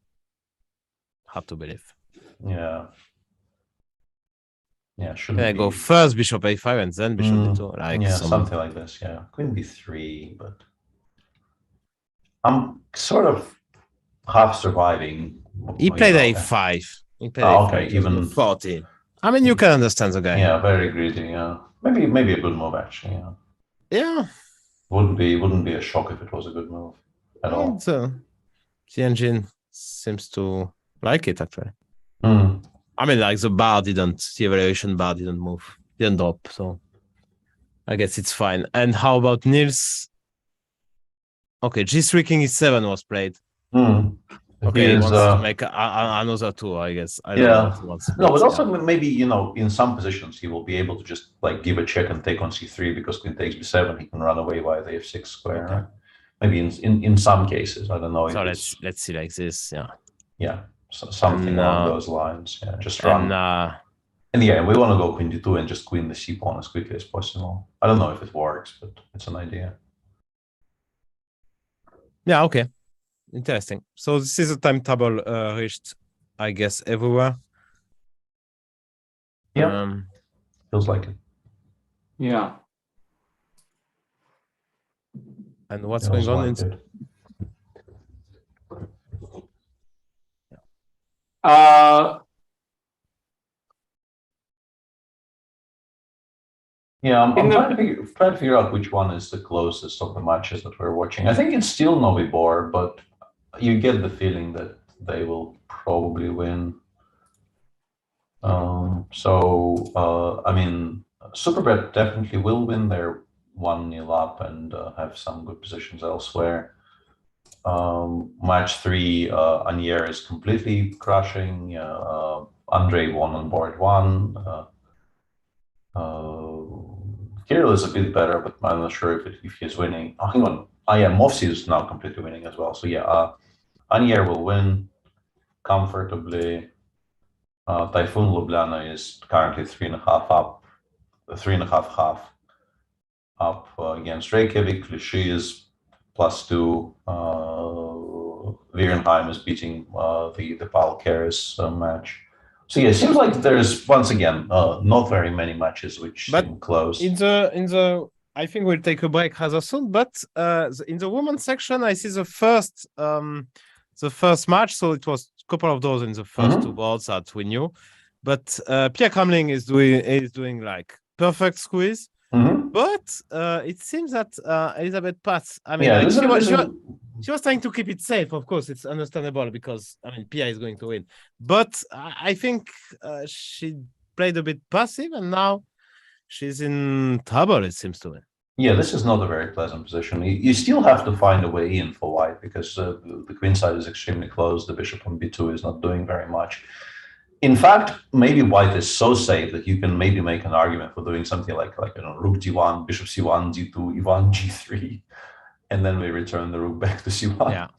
hard to believe. Yeah. Yeah, Can I go first bishop A5 and then bishop D2? Like something like this. Yeah, queen B3, but I'm sort of half surviving. He played A5. He played A5. Okay, even 14. I mean, you can understand the guy. Yeah, very greedy. Yeah, maybe a good move actually. Yeah. Yeah. Wouldn't be a shock if it was a good move at all. The engine seems to like it actually. Mm. I mean, like the evaluation bar didn't drop, so I guess it's fine. And how about Niels? Okay, G3 King E7 was played. Mm. Okay, he wants to make another two, I guess. I don't know what he wants. No, but also maybe, in some positions he will be able to just like give a check and take on C3 because queen takes B7, he can run away via the F6 square. Okay. Right? Maybe in some cases, I don't know. So let's see like this, yeah. Yeah, so something along those lines. Yeah, just run. And yeah, we want to go queen D2 and just queen the C pawn as quickly as possible. I don't know if it works, but it's an idea. Yeah, okay. Interesting. So this is a timetable reached, I guess, everywhere. Yeah, feels like it. Yeah. And what's going on in? Yeah, I'm trying to figure out which one is the closest of the matches that we're watching. I think it's still Novibor, but you get the feeling that they will probably win. I mean, Superbet definitely will win. They're 1-0 up and have some good positions elsewhere. Match 3, Anier is completely crushing. Andre won on board 1. Kirill is a bit better, but I'm not sure if he's winning. Oh, hang on. Movsi is now completely winning as well. So yeah, Anier will win comfortably. Typhoon Ljubljana is currently 3.5 up, 3.5 half up against Reykjavik. Vishy is +2. Virenheim is beating the Palkeres match. So yeah, it seems like there's once again not very many matches which seem close. In the I think we'll take a break rather soon. But in the women's section, I see the first match. So it was a couple of those in the first two boards that we knew. But Pierre Kramling is doing like perfect squeeze. But it seems that Elizabeth Patz. I mean, yeah, like She was trying to keep it safe. Of course, it's understandable because I mean Pia is going to win. But I think she played a bit passive, and now she's in trouble. It seems to me. Yeah, this is not a very pleasant position. You still have to find a way in for white because the queen side is extremely close. The bishop on b2 is not doing very much. In fact, maybe white is so safe that you can maybe make an argument for doing something like rook d1, bishop c1, d2, e1, g3, and then we return the rook back to c1. Yeah.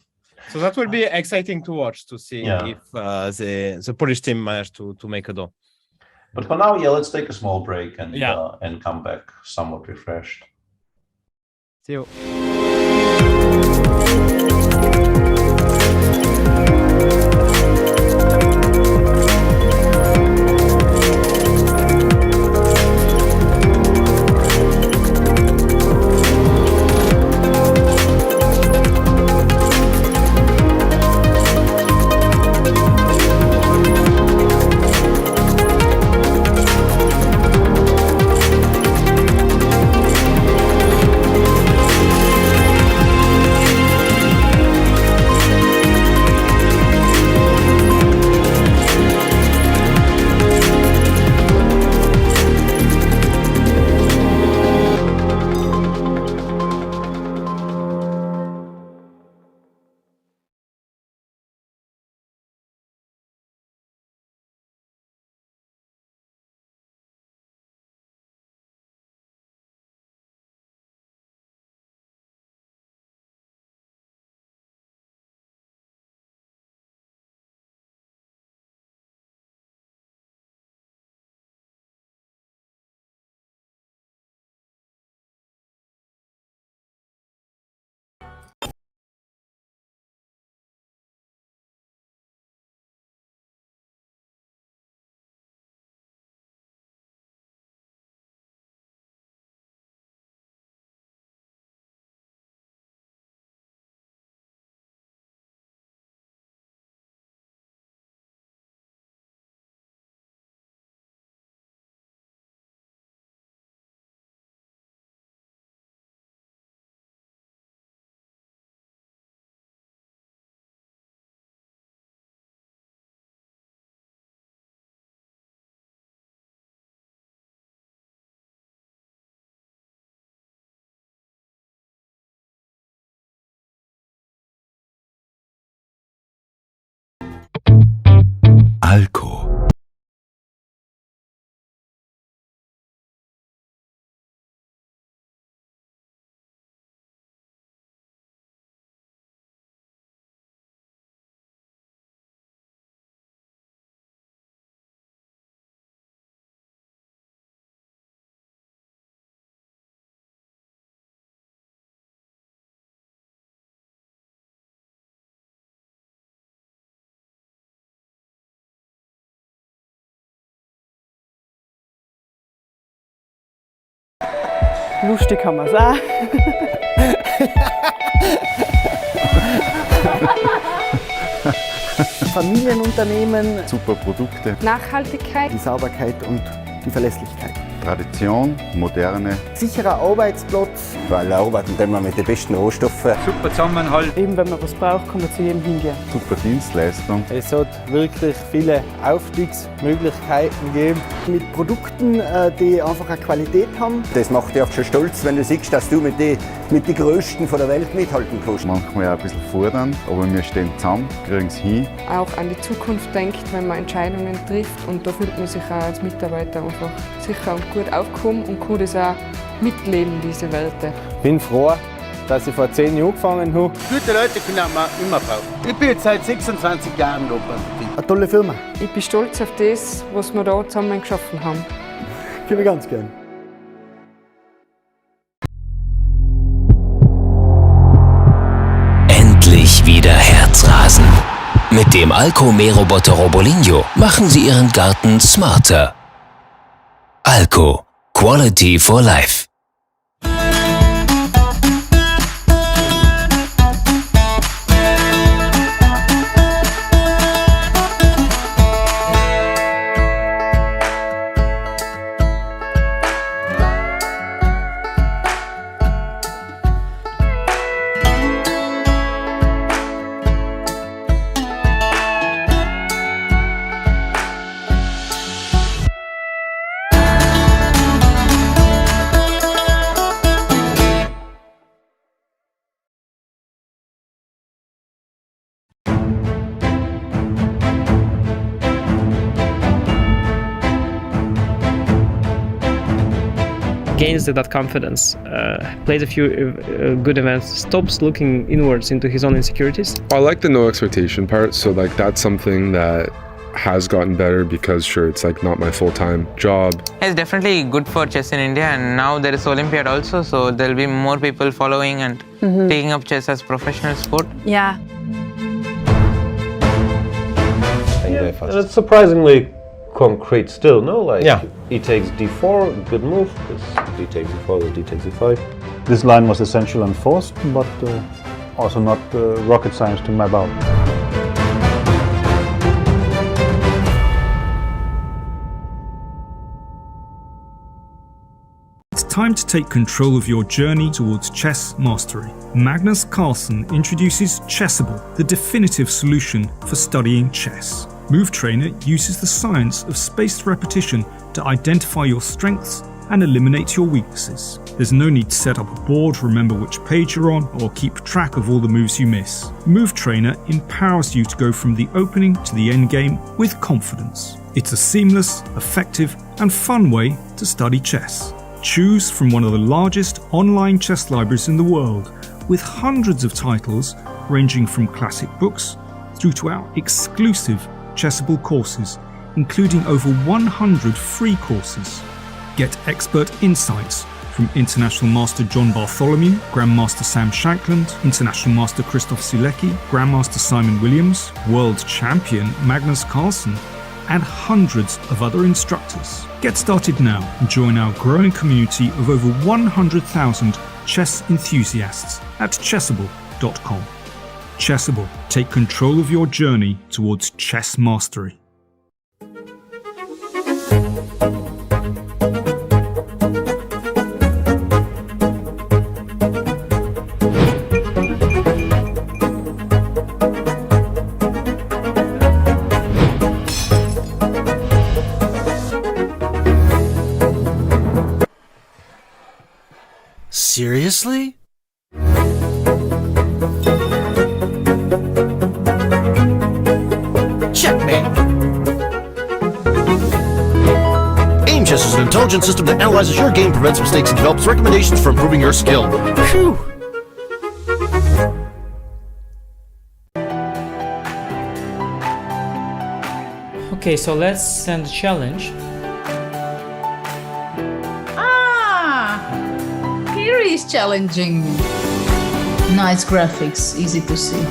So that will be exciting to watch to see if the Polish team managed to make a draw. But for now, let's take a small break and come back somewhat refreshed. See you. Alko. Lustig haben wir es auch. Familienunternehmen. Super Produkte. Nachhaltigkeit. Die Sauberkeit und die Verlässlichkeit. Tradition, moderne. Sicherer Arbeitsplatz. Weil arbeiten wir mit den besten Rohstoffen. Super Zusammenhalt. Eben, wenn man was braucht, kann man zu jedem hingehen. Super Dienstleistung. Es hat wirklich viele Aufstiegsmöglichkeiten gegeben. Mit Produkten, die einfach eine Qualität haben. Das macht dich auch schon stolz, wenn du siehst, dass du mit den Größten von der Welt mithalten kannst. Manchmal auch ein bisschen fordern, aber wir stehen zusammen, kriegen es hin. Auch an die Zukunft denkt, wenn man Entscheidungen trifft. Und da fühlt man sich auch als Mitarbeiter einfach sicher und gut aufgehoben und kann das auch mitleben, diese Welt. Ich bin froh, dass ich vor 10 Jahren angefangen habe. Gute Leute können man immer brauchen. Ich bin jetzt seit 26 Jahren da. Eine tolle Firma. Ich bin stolz auf das, was wir da zusammen geschaffen haben. Ich gebe ganz gern. Endlich wieder Herzrasen. Mit dem Alco-Mähroboter Robolinho machen Sie Ihren Garten smarter. Alco. Quality for Life. gains that confidence, plays a few good events, stops looking inwards into his own insecurities. I like the no expectation part, so like that's something that has gotten better because sure, it's like not my full-time job. It's definitely good for chess in India, and now there is Olympiad also, so there'll be more people following and taking up chess as professional sport. Yeah. And it's surprisingly concrete still, no? Like, e takes d4, good move, this d takes d4, this d takes d5. This line was essential and forced, but also not rocket science to map out. It's time to take control of your journey towards chess mastery. Magnus Carlsen introduces Chessable, the definitive solution for studying chess. Move Trainer uses the science of spaced repetition to identify your strengths and eliminate your weaknesses. There's no need to set up a board, remember which page you're on, or keep track of all the moves you miss. Move Trainer empowers you to go from the opening to the endgame with confidence. It's a seamless, effective, and fun way to study chess. Choose from one of the largest online chess libraries in the world, with hundreds of titles ranging from classic books through to our exclusive Chessable courses, including over 100 free courses. Get expert insights from International Master John Bartholomew, Grandmaster Sam Shankland, International Master Christoph Sulecki, Grandmaster Simon Williams, World Champion Magnus Carlsen, and hundreds of other instructors. Get started now and join our growing community of over 100,000 chess enthusiasts at chessable.com. Chessable, take control of your journey towards chess mastery. Seriously? Checkmate! Aim Chess is an intelligent system that analyzes your game, prevents mistakes, and develops recommendations for improving your skill. Phew! Okay, so let's send a challenge. Here is challenging. Nice graphics, easy to see.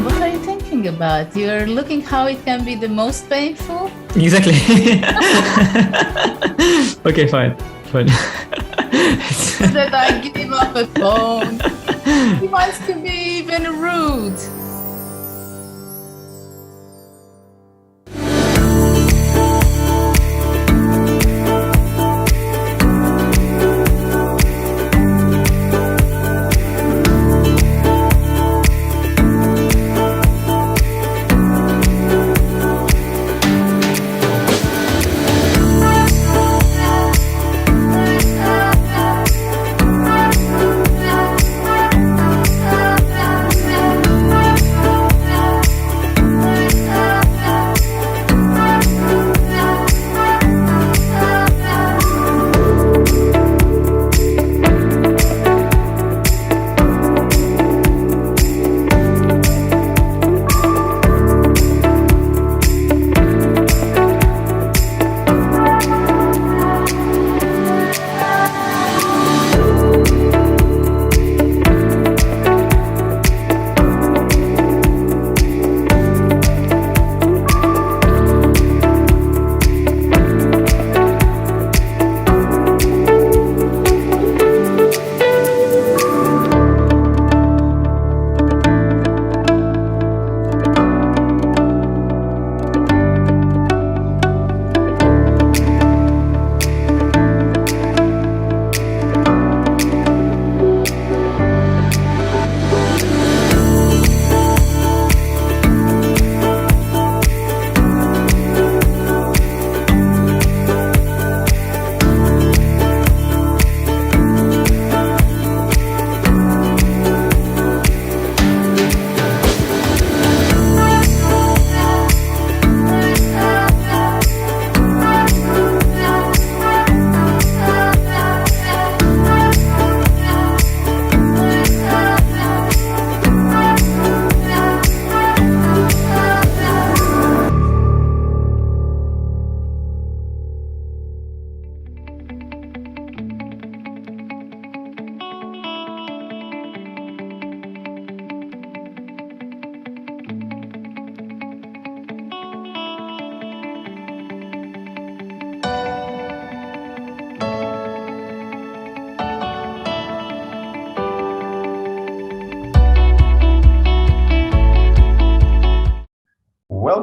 What are you thinking about? You're looking how it can be the most painful? Exactly. Okay, fine. So that I give up a phone. He wants to be even rude.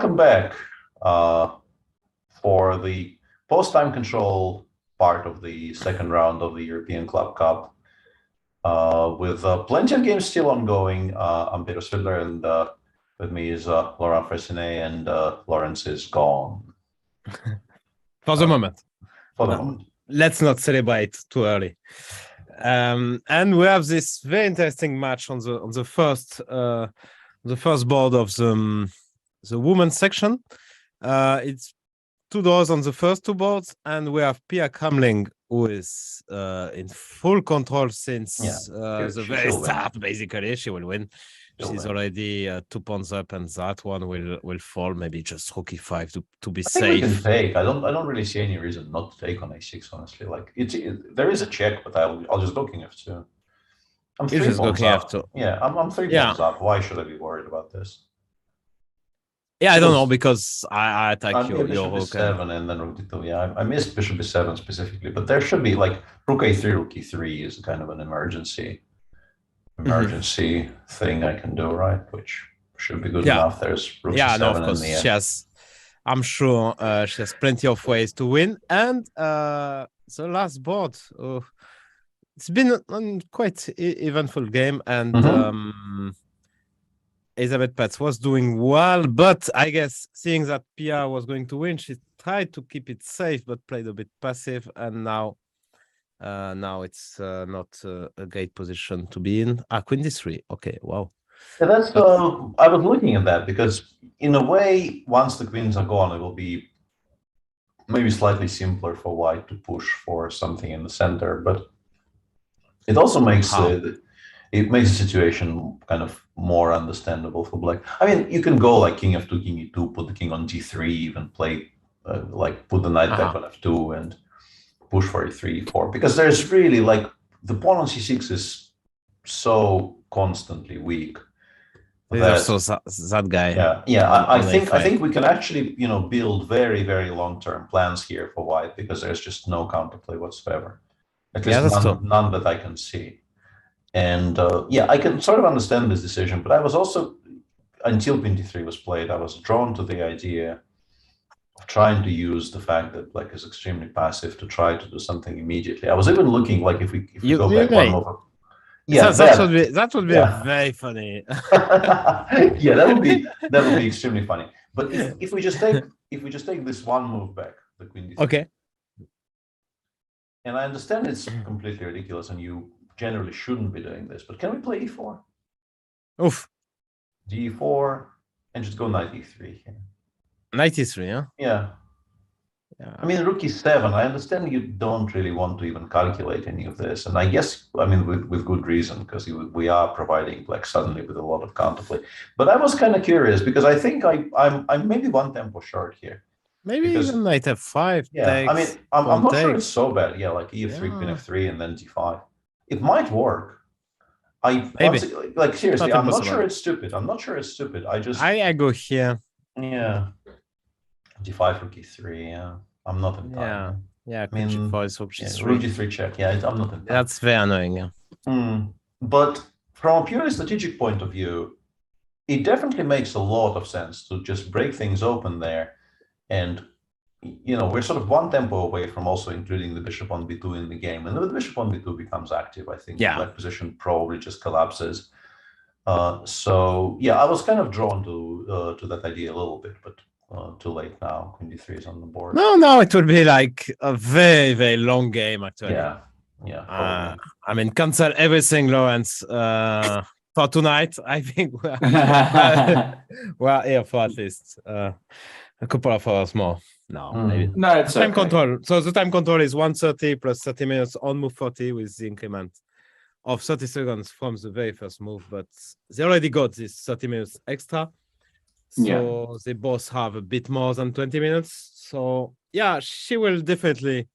welcome back for the post-time control part of the second round of the European Club Cup. With plenty of games still ongoing. I'm Peter Svidler, and with me is Laurent Fressinet, and Lawrence is gone. For the moment. For the moment. Let's not celebrate too early. And we have this very interesting match on the first board of the women's section. It's 2 draws on the first 2 boards, and we have Pia Kamling, who is in full control since the very start. Basically, she will win. She's already 2 pawns up, and that one will fall. Maybe just rook e5 to be safe. We can take. I don't really see any reason not to take on a6. Honestly, like there is a check, but I'll just go king f2. I'm 3 pawns up. Yeah, I'm 3 pawns up. Why should I be worried about this? Yeah, I don't know, because I attack your rook b7 and then rook d2. Yeah, I missed bishop b7 specifically, but there should be like rook a3, rook e3 is kind of an emergency thing I can do, right? Which should be good enough. There's rook c7 no, of course. She has, I'm sure she has plenty of ways to win. And the last board, it's been a quite eventful game, and Elizabeth Petz was doing well, but I guess seeing that Pia was going to win, she tried to keep it safe, but played a bit passive, and now it's not a great position to be in. Queen d3. Okay, wow. Yeah, that's. I was looking at that because, in a way, once the queens are gone, it will be maybe slightly simpler for white to push for something in the center, but it also makes the situation kind of more understandable for black. I mean, you can go like king f2, king e2, put the king on g3, even play like put the knight back on f2 and push for e3, e4, because there's really like the pawn on c6 is so constantly weak. That guy. I think we can actually build very, very long-term plans here for white, because there's just no counterplay whatsoever. At least none that I can see. And I can sort of understand this decision, but I was also, until queen d3 was played, I was drawn to the idea of trying to use the fact that black is extremely passive to try to do something immediately. I was even looking like if we go back one over. Yeah, that would be very funny. Yeah, that would be extremely funny. But if we just take this one move back, the queen d3. Okay. And I understand it's completely ridiculous, and you generally shouldn't be doing this, but can we play e4? Oof. d4 and just go knight e3 here. Knight e3, yeah. I mean, rook e7, I understand you don't really want to even calculate any of this, and I guess, I mean, with good reason, because we are providing black suddenly with a lot of counterplay. But I was kind of curious, because I think I'm maybe one tempo short here. Maybe even knight f5. Yeah, I mean, I'm not sure it's so bad. Yeah, like e3, queen f3, and then d5. It might work. Like seriously, I'm not sure it's stupid. I go here. Yeah. d5 rook e3. Yeah, I'm not in time. Yeah. Queen g4 is rook g3. Rook g3 check. Yeah, I'm not in time. That's very annoying. Yeah. But from a purely strategic point of view, it definitely makes a lot of sense to just break things open there, and we're sort of one tempo away from also including the bishop on b2 in the game. And when the bishop on b2 becomes active, I think the black position probably just collapses. So I was kind of drawn to that idea a little bit, but too late now. Queen d3 is on the board. No, it will be like a very, very long game, actually. Yeah. I mean, cancel everything, Lawrence. For tonight, I think we're here for at least a couple of hours more. No, maybe. No, it's time control. So the time control is 1:30 plus 30 minutes on move 40 with the increment of 30 seconds from the very first move. But they already got this 30 minutes extra. So they both have a bit more than 20 minutes. So she will definitely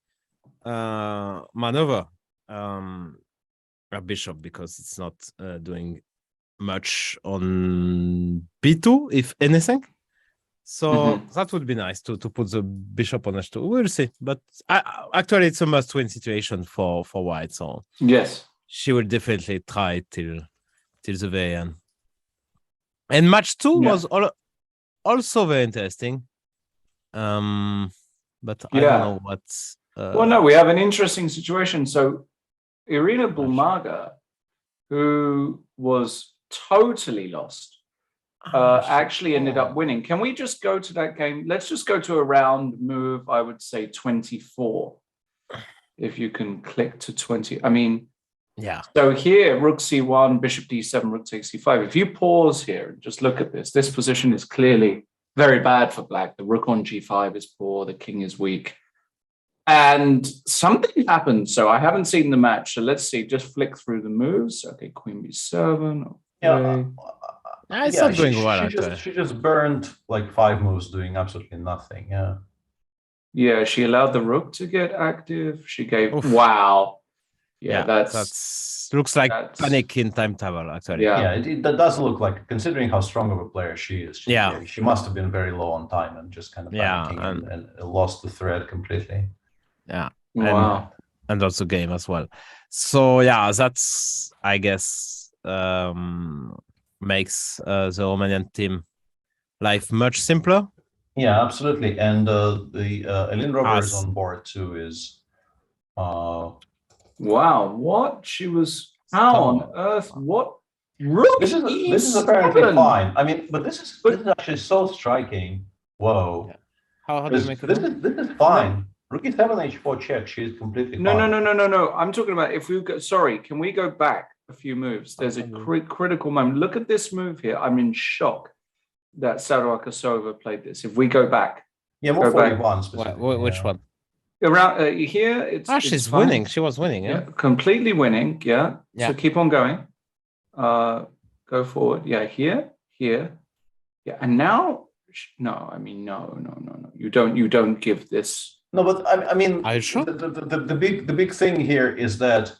maneuver a bishop, because it's not doing much on b2, if anything. So that would be nice to put the bishop on h2. We'll see. But actually, it's a must-win situation for white. So yes, she will definitely try till the very end. And match 2 was also very interesting. But I Yeah. don't know what's. Well, no, we have an interesting situation. So, Irina Bulmaga, who was totally lost, actually ended up winning. Can we just go to that game? Let's just go to a round move, I would say 24. If you can click to 20. I mean, yeah. So here, rook c1, bishop d7, rook takes c5. If you pause here and just look at this position is clearly very bad for black. The rook on g5 is poor, the king is weak. And something happened. So I haven't seen the match. So let's see, just flick through the moves. Okay, queen b7. Okay. It's not doing well. She just burned like 5 moves doing absolutely nothing. Yeah. Yeah, she allowed the rook to get active. She gave wow. Yeah, that's looks like panic in time travel, actually. Yeah, it does look like, considering how strong of a player she is. She must have been very low on time and just kind of panicking and lost the thread completely. Yeah. Wow. And also game as well. So yeah, that's, I guess, makes the Romanian team life much simpler. Yeah, absolutely. And the Elin Roberts on board too is wow, what? She was how on earth? What? Rook this is apparently fine. I mean, but this is actually so striking. Whoa. Yeah. How do you make it? This is fine. Rook e7 h4 check. She's completely fine. No. I'm talking about if we go. Sorry, can we go back a few moves? There's a critical moment. Look at this move here. I'm in shock that Sarakasova played this. If we go back, move 41 specifically. Which one? Around here, it's she's winning. She was winning. Yeah, completely winning. Yeah. So keep on going. Go forward. Yeah, here. Yeah, and now no. I mean, no. You don't give this. No, but I mean, are you sure? The big thing here is that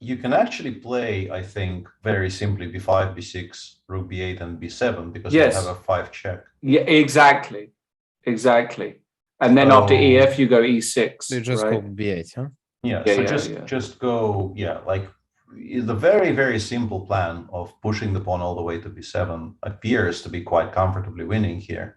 you can actually play, I think, very simply b5, b6, rook b8, and b7 because you have a 5 check. Yeah, exactly. And then after ef, you go e6. You just go b8, huh? Yeah. Just go. Yeah, like the very, very simple plan of pushing the pawn all the way to b7 appears to be quite comfortably winning here.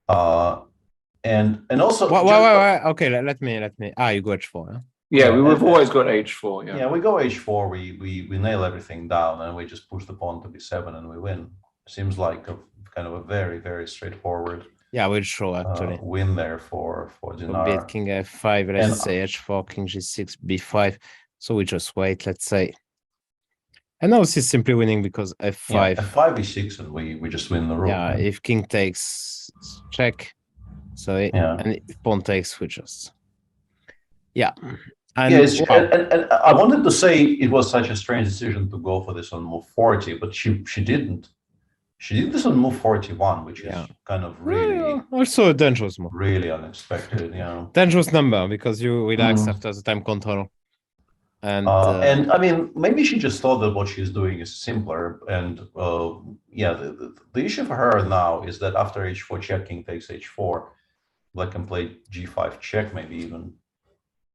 And also. Okay, let me. You go h4. Huh? Yeah, we've always got h4. Yeah, we go h4. We nail everything down, and we just push the pawn to b7, and we win. Seems like a kind of a very, very straightforward. Yeah, we'll show actually. Win there for Dinar. Beat king f5. Let's say h4, king g6, b5. So we just wait. Let's say. And now she's simply winning because f5. Yeah, f5, e6, and we just win the rook. Yeah, if king takes, check. So and if pawn takes, we just. Yeah. And, and I wanted to say it was such a strange decision to go for this on move 40, but she didn't. She did this on move 41, which is kind of really also a dangerous move. Really unexpected, dangerous number because you relax after the time control. And I mean, maybe she just thought that what she's doing is simpler. And the issue for her now is that after h4 check, king takes h4, black can play g5 check, maybe even.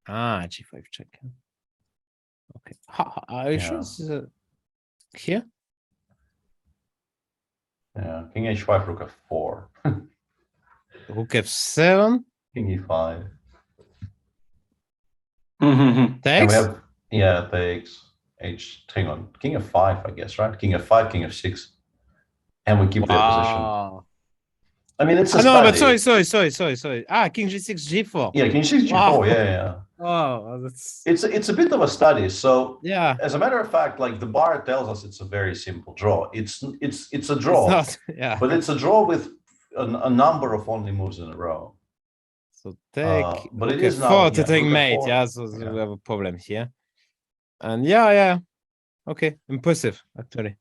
G5 check. Okay. Are you sure this is here? Yeah, king h5, rook f4. Rook f7. King e5. Takes? Takes. Hang on. King f5, I guess, right? King f5, king f6. And we keep their position. I mean, it's a no, but sorry. King g6, g4. Yeah, king g6, g4, yeah. Oh, that's it's a bit of a study. So as a matter of fact, like the bar tells us it's a very simple draw. It's a draw. It's not, but it's a draw with a number of only moves in a row. So take but it is 4 to take mate, so we have a problem here. And okay, impressive actually.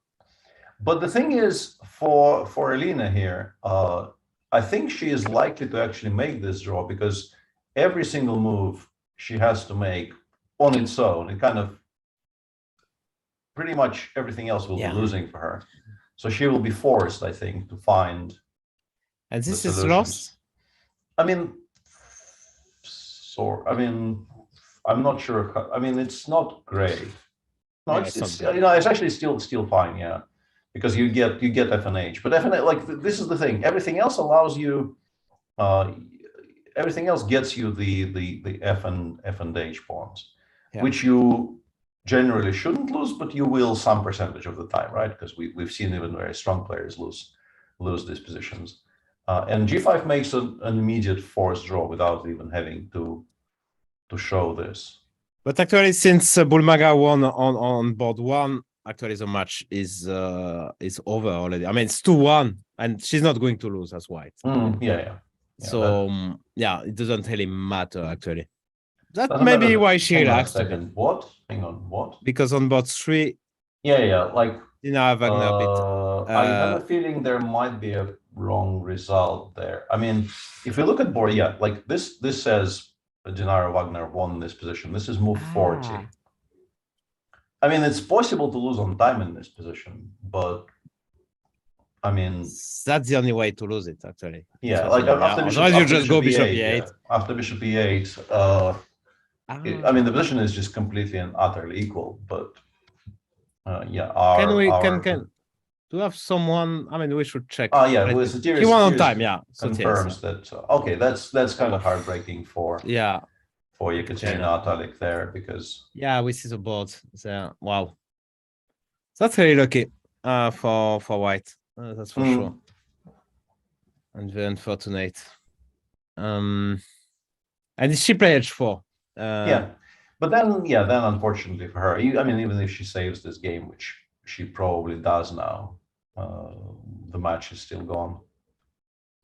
But the thing is, for Elina here, I think she is likely to actually make this draw because every single move she has to make on its own, it kind of pretty much everything else will be losing for her. So she will be forced, I think, to find. And this is lost? I mean, I'm not sure. I mean, it's not great. No, it's actually still fine. Yeah. because you get FNH. But FNH, like this is the thing. Everything else allows you. Everything else gets you the F and H pawns, which you generally shouldn't lose, but you will some percentage of the time, right? Because we've seen even very strong players lose these positions. And G5 makes an immediate forced draw without even having to show this. But actually, since Bulmaga won on board 1, actually the match is over already. I mean, it's 2-1, and she's not going to lose as white. Yeah. So it doesn't really matter actually. That may be why she relaxed a bit. What? Hang on, what? Because on board 3. Like Wagner bit. I have a feeling there might be a wrong result there. I mean, if we look at board, like this says Dinara Wagner won this position. This is move 40. I mean, it's possible to lose on time in this position, but I mean, that's the only way to lose it, actually. Yeah, like after bishop, you just go bishop e8. After bishop e8, I mean, the position is just completely and utterly equal. But can do we have someone? I mean, we should check. He won on time. Yeah, confirms that. Okay, that's kind of heartbreaking for Yekaterina Atalik there, because we see the board. So, wow, that's really lucky for white. That's for sure. And very unfortunate. And she played h4. But then unfortunately for her, I mean, even if she saves this game, which she probably does now, the match is still gone.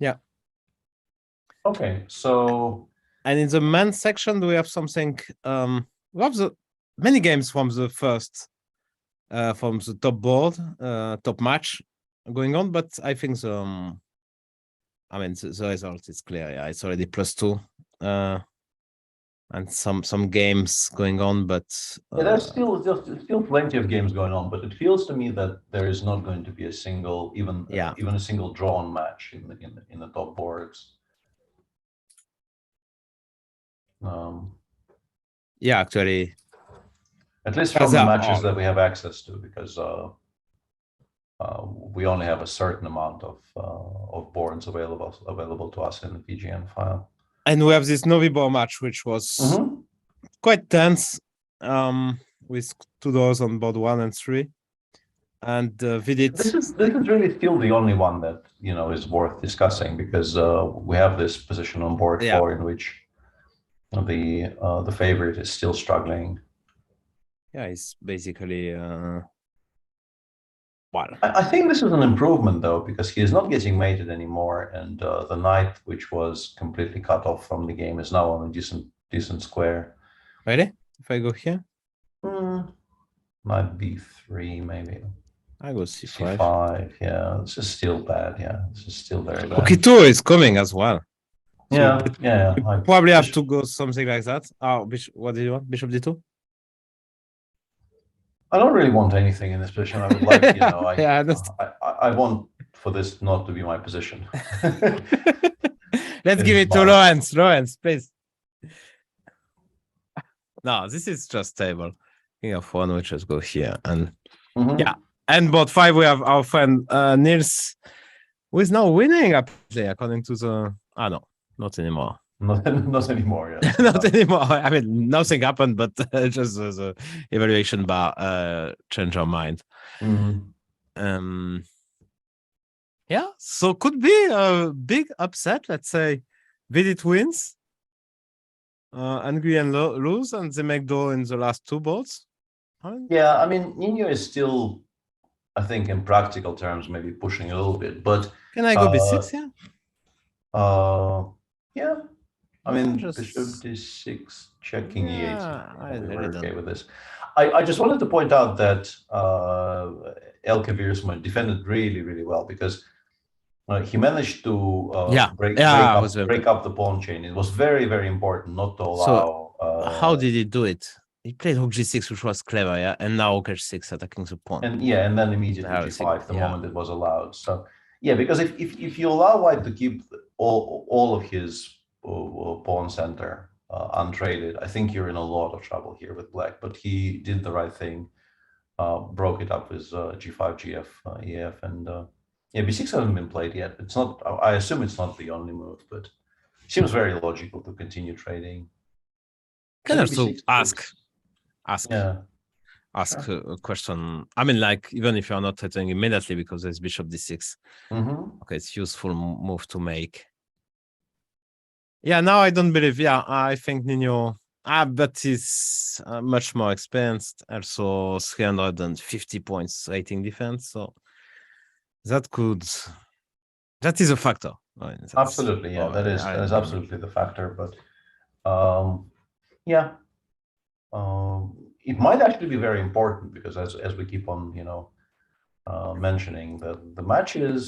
Yeah. Okay, so. And in the men's section, do we have something? We have many games from the first, from the top board, top match going on, but I think the result is clear. Yeah, it's already +2, and some games going on, but there's still plenty of games going on. But it feels to me that there is not going to be a single, even a single drawn match in the top boards. Actually, at least from the matches that we have access to, because we only have a certain amount of boards available to us in the PGN file. And we have this Novibor match, which was quite tense, with 2 doors on board 1 and 3. And Vidit. This is really still the only one that is worth discussing, because we have this position on board 4 in which the favorite is still struggling. It's basically. I think this is an improvement, though, because he is not getting mated anymore, and the knight, which was completely cut off from the game, is now on a decent square. Ready? If I go here? Knight b3, maybe. I go c5. c5, yeah. This is still bad, This is still very bad. Okay, 2 is coming as well. Yeah. Probably have to go something like that. Bishop, what do you want? Bishop d2? I don't really want anything in this position. I would like, I want for this not to be my position. Let's give it to Lawrence. Lawrence, please. No, this is just stable. King of 1, we just go here. And and board 5, we have our friend Nils, who is now winning up there, according to the. No, not anymore. Not anymore, Not anymore. I mean, nothing happened, but just the evaluation bar changed our mind. So could be a big upset. Let's say Vidit wins, and Nguyen lose, and they make draw in the last 2 boards. I mean, Nino is still, I think, in practical terms, maybe pushing a little bit. But can I go b6 here? Yeah. I mean, bishop d6, checking e8. We're okay with this. I just wanted to point out that Elke Wiersma defended really, really well, because he managed to break up the pawn chain. It was very, very important not to allow. So how did he do it? He played rook g6, which was clever, and now rook h6 attacking the pawn. And then immediately g5 the moment it was allowed. So because if you allow white to keep all of his pawn center untraded, I think you're in a lot of trouble here with black. But he did the right thing broke it up with G5, GF, EF, and yeah, B6 hasn't been played yet. It's not. I assume it's not the only move, but it seems very logical to continue trading. Can also ask Yeah. a question. I mean, like, even if you're not threatening immediately because there's bishop d6. Okay, it's useful move to make. Yeah, now I don't believe. Yeah, I think Nino. But he's much more experienced. Also, 350 points rating defense. So that is a factor. I mean, Absolutely, yeah, that is absolutely the factor. But yeah, it might actually be very important because as we keep on, mentioning that the match is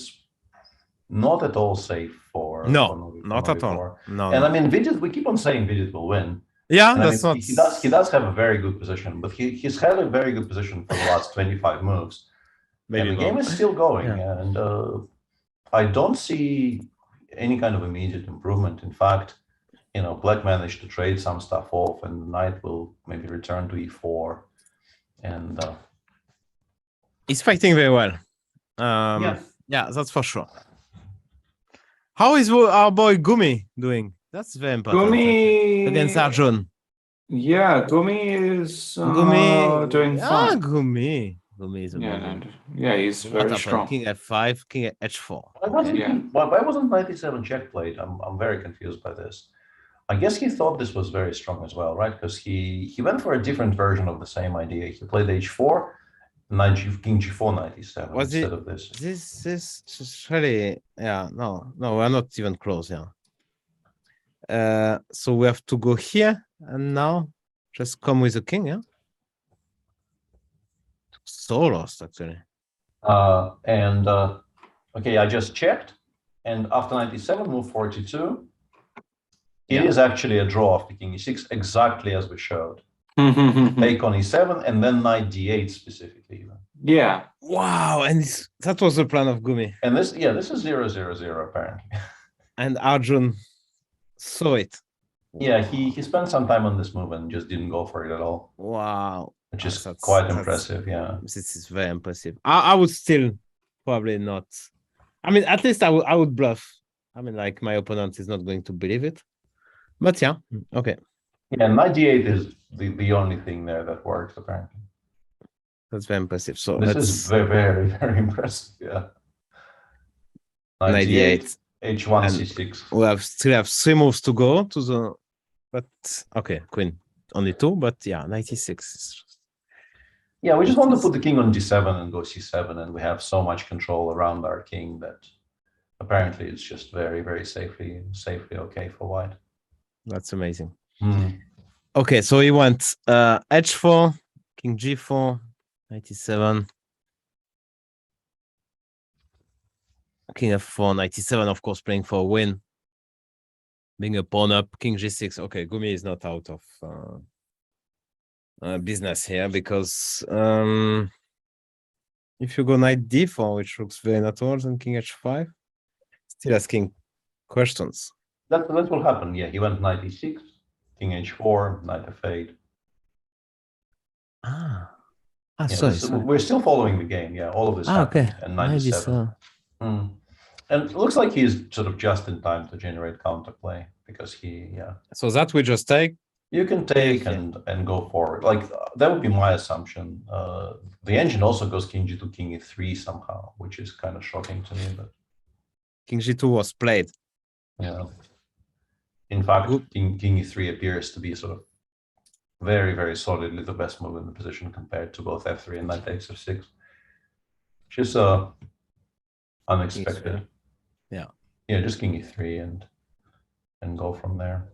not at all safe for not at all. No, and I mean, Vidit, we keep on saying Vidit will win. Yeah, and that's I mean, not. He does have a very good position, but he's had a very good position for the last 25 moves. Maybe and the game is still going, and I don't see any kind of immediate improvement. In fact, Black managed to trade some stuff off, and the knight will maybe return to e4, and he's fighting very well. Yeah, that's for sure. How is our boy Gumi doing? That's very important. Gumi against Arjun. Yeah, Gumi is doing fine. Gumi is amazing. Yeah, he's very strong. King f5, king h4. Why wasn't 97 check played? I'm very confused by this. I guess he thought this was very strong as well, right? Because he went for a different version of the same idea. He played h4, king g4, 97 instead of this. This is really, no, we're not even close, so we have to go here and now just come with the king, So lost actually. Okay, I just checked, and after 97, move 42. It is actually a draw after king e6, exactly as we showed. Take on e7 and then knight d8 specifically. Yeah. Wow, and that was the plan of Gumi. And this is 0-0-0 apparently. And Arjun saw it. Yeah, he spent some time on this move and just didn't go for it at all. Wow. Which is quite impressive, yeah. This is very impressive. I would still probably not. I mean, at least I would bluff. I mean, like, my opponent is not going to believe it. But yeah, okay. Yeah, knight d8 is the only thing there that works, apparently. That's very impressive. So this is very, very, very impressive, yeah. Knight d8. h1, c6. We still have 3 moves to go to the... But, okay, queen. Only 2, but yeah, 96. Yeah, we just want to put the king on d7 and go c7, and we have so much control around our king that apparently it's just very, very safely okay for white. That's amazing. Okay, so he went h4, king g4, 97. King f4, 97, of course, playing for a win. Being a pawn up, king g6. Okay, Gumi is not out of business here because if you go knight d4, which looks very natural, and king h5, still asking questions. That will happen, yeah. He went knight e6, king h4, knight f8. Sorry. We're still following the game, yeah. All of this happened. Okay. And knight e7. And it looks like he's sort of just in time to generate counterplay because So that we just take? You can take and go forward. Like, that would be my assumption. The engine also goes king g2, king e3 somehow, which is kind of shocking to me. But king g2 was played. Yeah. In fact, king e3 appears to be sort of very, very solidly the best move in the position compared to both f3 and knight takes f6. Which is unexpected. Yeah, just king e3 and go from there.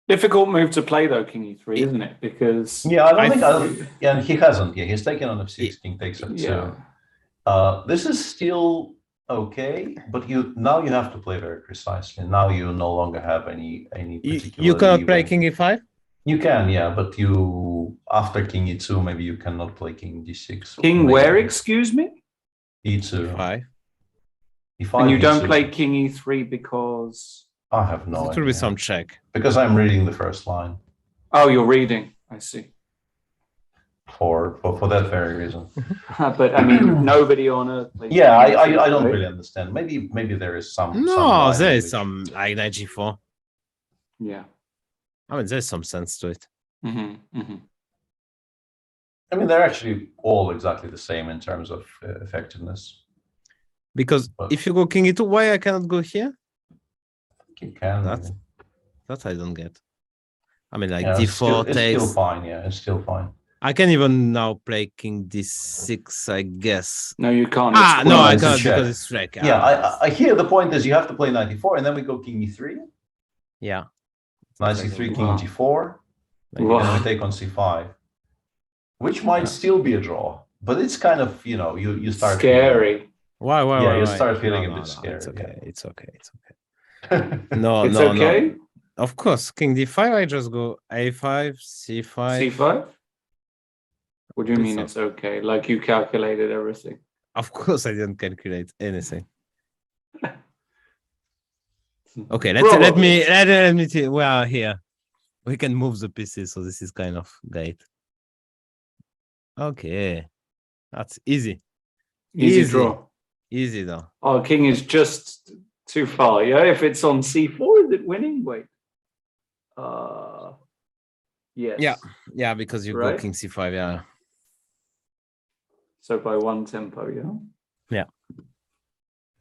Difficult move to play though, king e3, isn't it? Because I don't think and he hasn't. Yeah, he's taken on f6, king takes f2. This is still okay, but now you have to play very precisely. Now you no longer have any particular. You cannot play king e5? You can, yeah, but after king e2, maybe you cannot play king d6. King where, excuse me? e2. E5. And you don't play king e3 because... I have no idea. It will be some check. Because I'm reading the first line. Oh, you're reading. I see. For that very reason. But I mean, nobody on Earth plays. Yeah, I don't right? really understand. Maybe there is some. No, some there line is which- some like knight g4. Yeah. I mean, there's some sense to it. I mean, they're actually all exactly the same in terms of effectiveness. Because if you go king e2, why I cannot go here? I think you can. That I don't get. I mean, like Yeah, d4 it's takes. still fine. Yeah, it's still fine. I can even now play king d6, I guess. No, you can't. No, I it's a can't check. because it's Shrek. Yeah, I hear the point is you have to play knight e4, and then we go king e3. Yeah. Knight c3, king Wow. g4. And then we take on c5, which might still be a draw, but it's kind of, you start Scary. Why? Yeah, you start feeling a bit scary. It's okay. It's okay. It's okay. It's no. okay? Of course, king d5. I just go a5, c5. C5? What do you mean It's it's okay? Like you calculated everything? Of course, I didn't calculate anything. Okay, let me. We are here. We can move the pieces, so this is kind of great. Okay, that's easy. Easy draw. Easy though. Oh, king is just too far. Yeah, if it's on c4, is it winning? Wait. Yes. Yeah, because you Right? go king c5. Yeah. So by one tempo, yeah.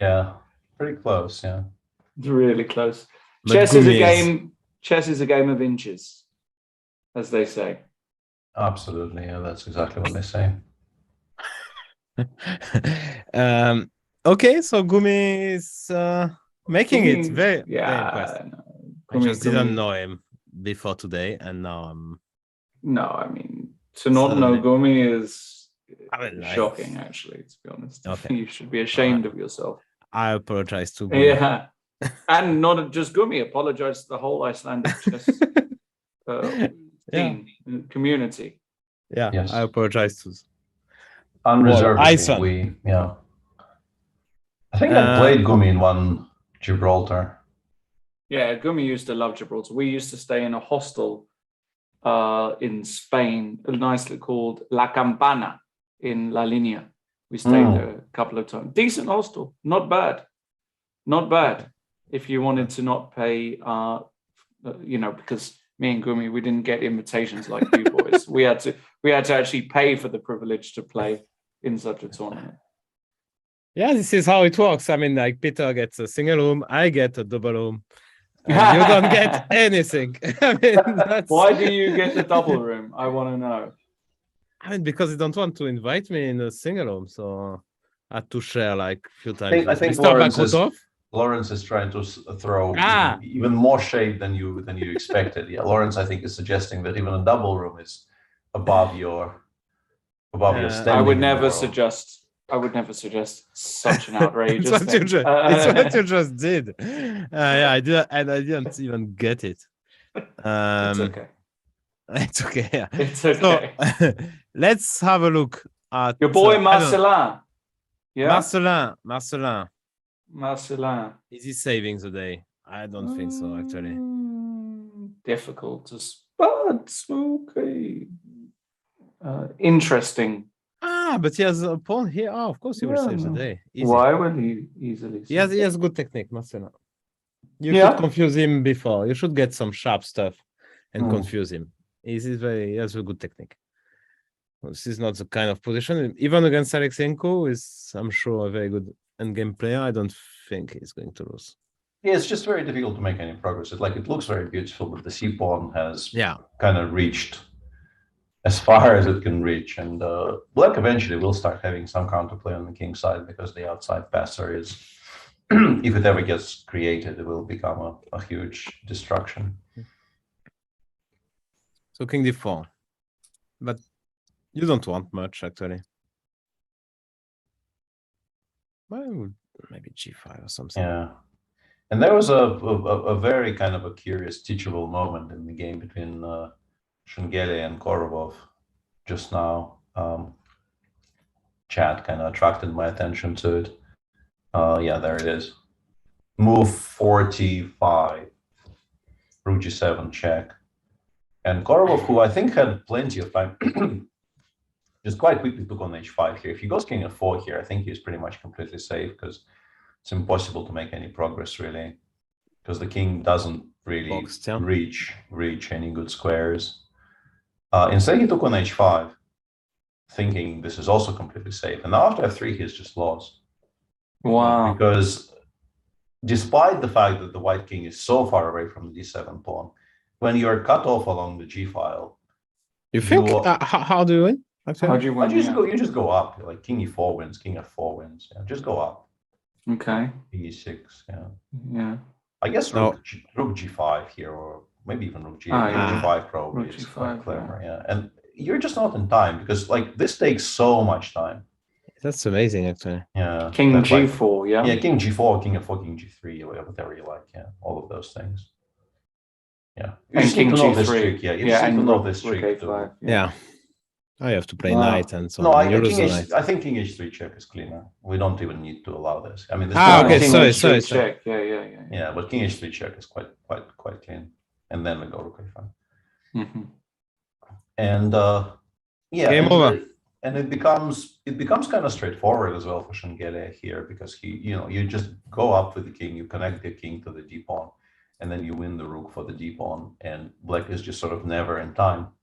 Yeah, pretty close. Yeah. It's really close. But Chess is a Gumi game. Chess is a game of inches, as they say. Absolutely. Yeah, that's exactly what they say. Okay, so Gumi is making it very, very Yeah. impressive. I Gumi- just didn't Gumi- know him before today, and now I'm. No, I mean, to not know Gumi is shocking, actually, to be honest. Okay. You should be ashamed of yourself. I apologize to Gumi. Yeah. And not just Gumi, apologize to the whole Icelandic chess team, community. Yeah, Yes. I apologize to. Unreservedly, Iceland. I think I played Gumi in one Gibraltar. Yeah, Gumi used to love Gibraltar. We used to stay in a hostel in Spain, nicely called La Campana in La Linea. We stayed there a couple of times. Decent hostel, not bad. Not bad. If you wanted to not pay, because me and Gumi, we didn't get invitations like you boys. We had to actually pay for the privilege to play in such a tournament. Yeah, this is how it works. I mean, like Peter gets a single room, I get a double room. You don't get anything. I mean, Why do you get the double room? I want to know. I mean, because you don't want to invite me in a single room, so I had to share like a few times. I think Lawrence is trying to throw even more shade than you expected. Yeah, Lawrence, I think, is suggesting that even a double room is above your standing. I would never suggest such an outrageous It's thing. it's what you just did. Yeah, I did, and I didn't even get it. It's okay. It's okay. Yeah. It's okay. So, let's have a look at Your boy Marcelin. Yeah, Marcelin. Is he saving the day? I don't think so, actually. Difficult, but okay. Interesting. But he has a pawn here. Oh, of course he will save the day. Easy. Why will he easily? He has good technique, Marcelin. You should confuse him before. You should get some sharp stuff and confuse him. He has a good technique. This is not the kind of position. Even against Alexenko, who is, I'm sure, a very good endgame player, I don't think he's going to lose. Yeah, it's just very difficult to make any progress. It looks very beautiful, but the c-pawn has kind of reached as far as it can reach. And Black eventually will start having some counterplay on the king side because the outside passer is, if it ever gets created, it will become a huge destruction. So king d4. But you don't want much, actually. Well, maybe g5 or something. Yeah. And there was a very kind of a curious, teachable moment in the game between Shengeli and Korobov just now. Chat kind of attracted my attention to it. Yeah, there it is. Move 45. Rook g7 check. And Korolov, who I think had plenty of time, just quite quickly took on h5 here. If he goes king f4 here, I think he's pretty much completely safe because it's impossible to make any progress really, because the king doesn't really reach any good squares. Instead, he took on h5, thinking this is also completely safe. And now after f3, he's just lost. Wow. Because despite the fact that the white king is so far away from the d7 pawn, when you're cut off along the g file, you think? How do you win? How do you win? You just go up. Like king e4 wins, king f4 wins. Yeah, just go up. Okay. e6. Yeah. Yeah. I guess rook g5 here, or maybe even rook g8. G5 probably is quite clever. Yeah. And you're just not in time because like this takes so much time. That's amazing, actually. Yeah. King g4. Yeah. Yeah. King g4, king f4, king g3, or whatever you like. Yeah. All of those things. Yeah. You And king g3. Yeah. You just need to know this rook trick. a5. Yeah. I have to play knight and so no, on. I think king h3 check is cleaner. We don't even need to allow this. I mean, this okay, sorry. Check. Yeah. Yeah, but king h3 check is quite clean, and then we go rook a5. Mm-hmm. And yeah, game over. And it becomes kind of straightforward as well for Schengele here because you just go up with the king, you connect the king to the d pawn, and then you win the rook for the d pawn, and black is just sort of never in time.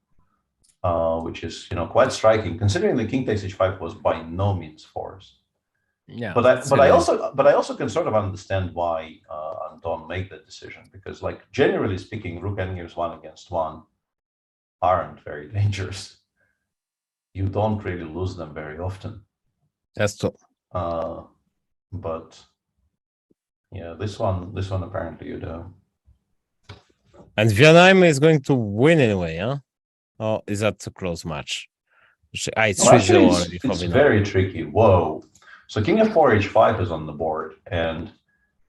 Which is quite striking considering the king takes h5 was by no means forced. Yeah, but I also can sort of understand why Anton made that decision because like generally speaking, rook endgames 1 against 1 aren't very dangerous. You don't really lose them very often. That's true. But yeah, this one apparently you do. And Vietnam is going to win anyway, huh? Oh, is that a close match? It's 3-0 already for it's Vietnam. very tricky. Whoa. So king f4, h5 is on the board. And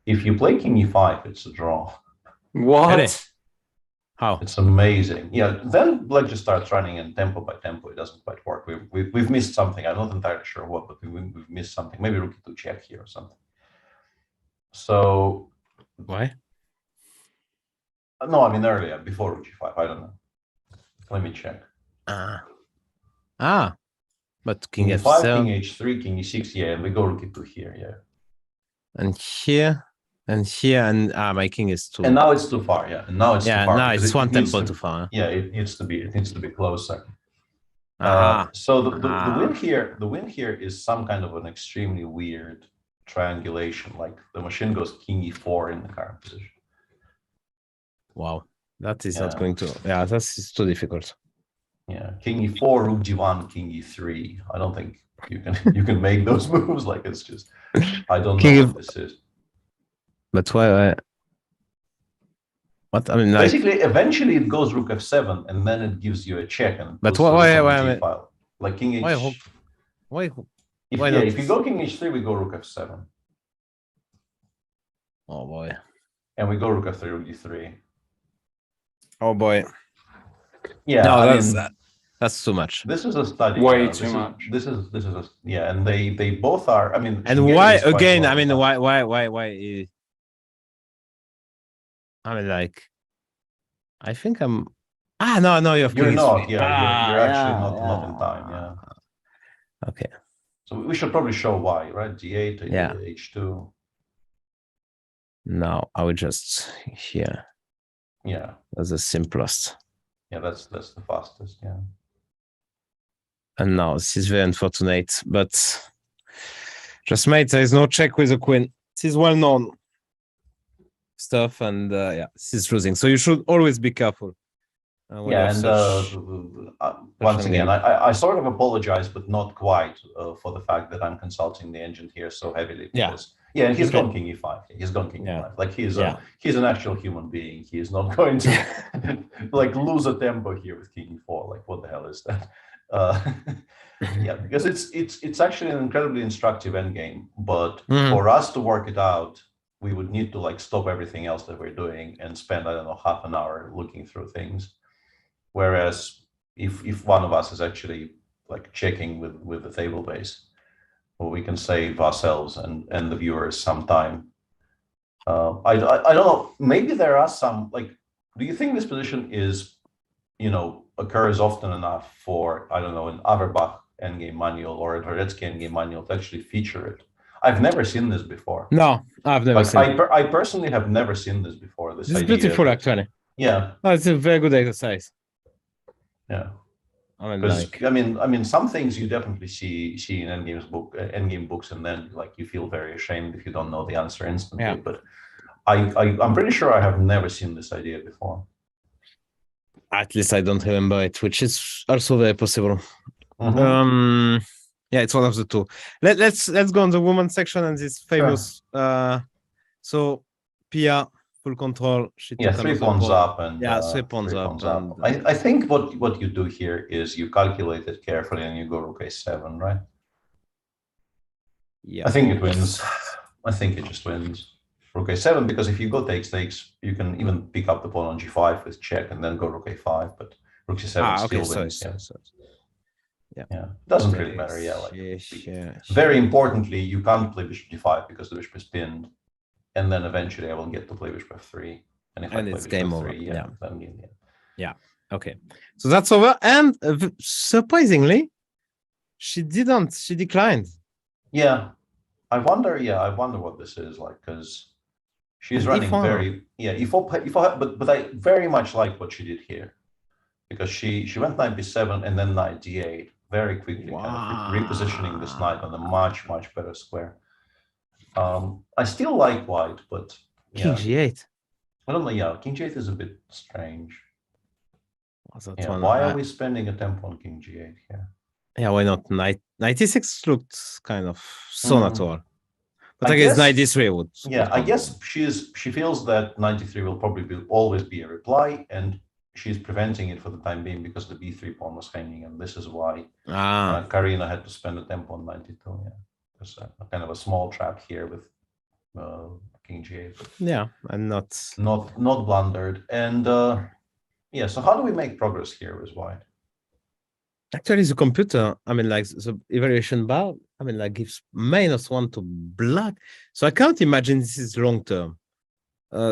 if you play king e5, it's a draw. What? How? It's amazing. Yeah, then black just starts running and tempo by tempo. It doesn't quite work. We've missed something. I'm not entirely sure what, but we've missed something. Maybe rook e2 check here or something. So... Why? No, I mean earlier, before rook g5. I don't know. Let me check. But king f5, f7, king h3, king e6, yeah, and we go rook e2 here, yeah. and here, and my king is too. And now it's too far, yeah. And now it's too far. Now it's one tempo to, too far. Yeah, it needs to be closer. So the win here is some kind of an extremely weird triangulation. Like the machine goes king e4 in the current position. Wow. That is not going to. Yeah, that's too difficult. Yeah, king e4, rook g1, king e3. I don't think you can make those moves. Like it's just, I don't know what this is. But why? What I mean, basically, eventually it goes rook f7, and then it gives you a check. And but why? Like king h. Why? If you go king h3, we go rook f7. Oh boy. And we go rook f3, rook d3. Oh boy. Yeah, no, that's too much. This is a study. Way too much. This is a yeah, and they both are. I mean, and why again? I mean, why? I mean, like, I think I'm. No, you're not. Yeah, you're actually not in time. Yeah. Okay. So we should probably show why, right? G8, H2. No, I would just here. Yeah. That's the simplest. Yeah, that's the fastest, yeah. And now this is very unfortunate, but just mate, there is no check with the queen. This is well known stuff, and this is losing. So you should always be careful. Once again, I sort of apologize, but not quite for the fact that I'm consulting the engine here so heavily. Because, and he's gone king e5. He's gone king e5. Like he's an actual human being. He is not going to like lose a tempo here with king e4. Like what the hell is that? Yeah, because it's actually an incredibly instructive endgame. But for us to work it out, we would need to like stop everything else that we're doing and spend, I don't know, half an hour looking through things. Whereas if one of us is actually like checking with the table base, well, we can save ourselves and the viewers some time. I don't know. Maybe there are some like. Do you think this position is occurs often enough for, I don't know, an Averbach endgame manual or a Dvoretsky endgame manual to actually feature it. I've never seen this before. No, I've never seen it. I personally have never seen this before. This is idea beautiful, actually. Yeah. No, it's a very good exercise. Yeah. Because I mean, some things you definitely see in endgame books, and then you feel very ashamed if you don't know the answer instantly. Yeah. But I'm pretty sure I have never seen this idea before. At least I don't remember it, which is also very possible. Mm-hmm. Yeah, it's one of the two. Let's go on the women's section and this famous. So Pia, full control. She took 3 pawns up and 3 pawns up. And, I think what you do here is you calculate it carefully and you go rook a7, right? Yeah. I think it wins. I think it just wins. Rook a7, because if you go takes, you can even pick up the pawn on g5 with check and then go rook a5, but rook c7 still wins. Yeah. It doesn't really matter. Very importantly, you can't play bishop d5 because the bishop is pinned, and then eventually I will get to play bishop f3. And if I play it's bishop game f3, over. then yeah. Okay. So that's over. And surprisingly, she declined. Yeah. I wonder what this is like, because she's running e4, but I very much like what she did here, because she went knight b7 and then knight d8 very quickly, kind of repositioning this knight on a much better square. I still like white, but King g8. I don't know. Yeah, King g8 is a bit strange. One? Why are we spending a tempo on King g8 here? Yeah, why not? Knight e6 looked kind of so natural. But I guess knight d3 would. Yeah, I guess she feels that knight d3 will probably always be a reply, and she's preventing it for the time being because the b3 pawn was hanging, and this is why Karina had to spend a tempo on 92. Yeah, there's a kind of a small trap here with King g8. Yeah, and not blundered. And so how do we make progress here with white? Actually, the computer, the evaluation bar, gives -1 to black. So I can't imagine this is long term.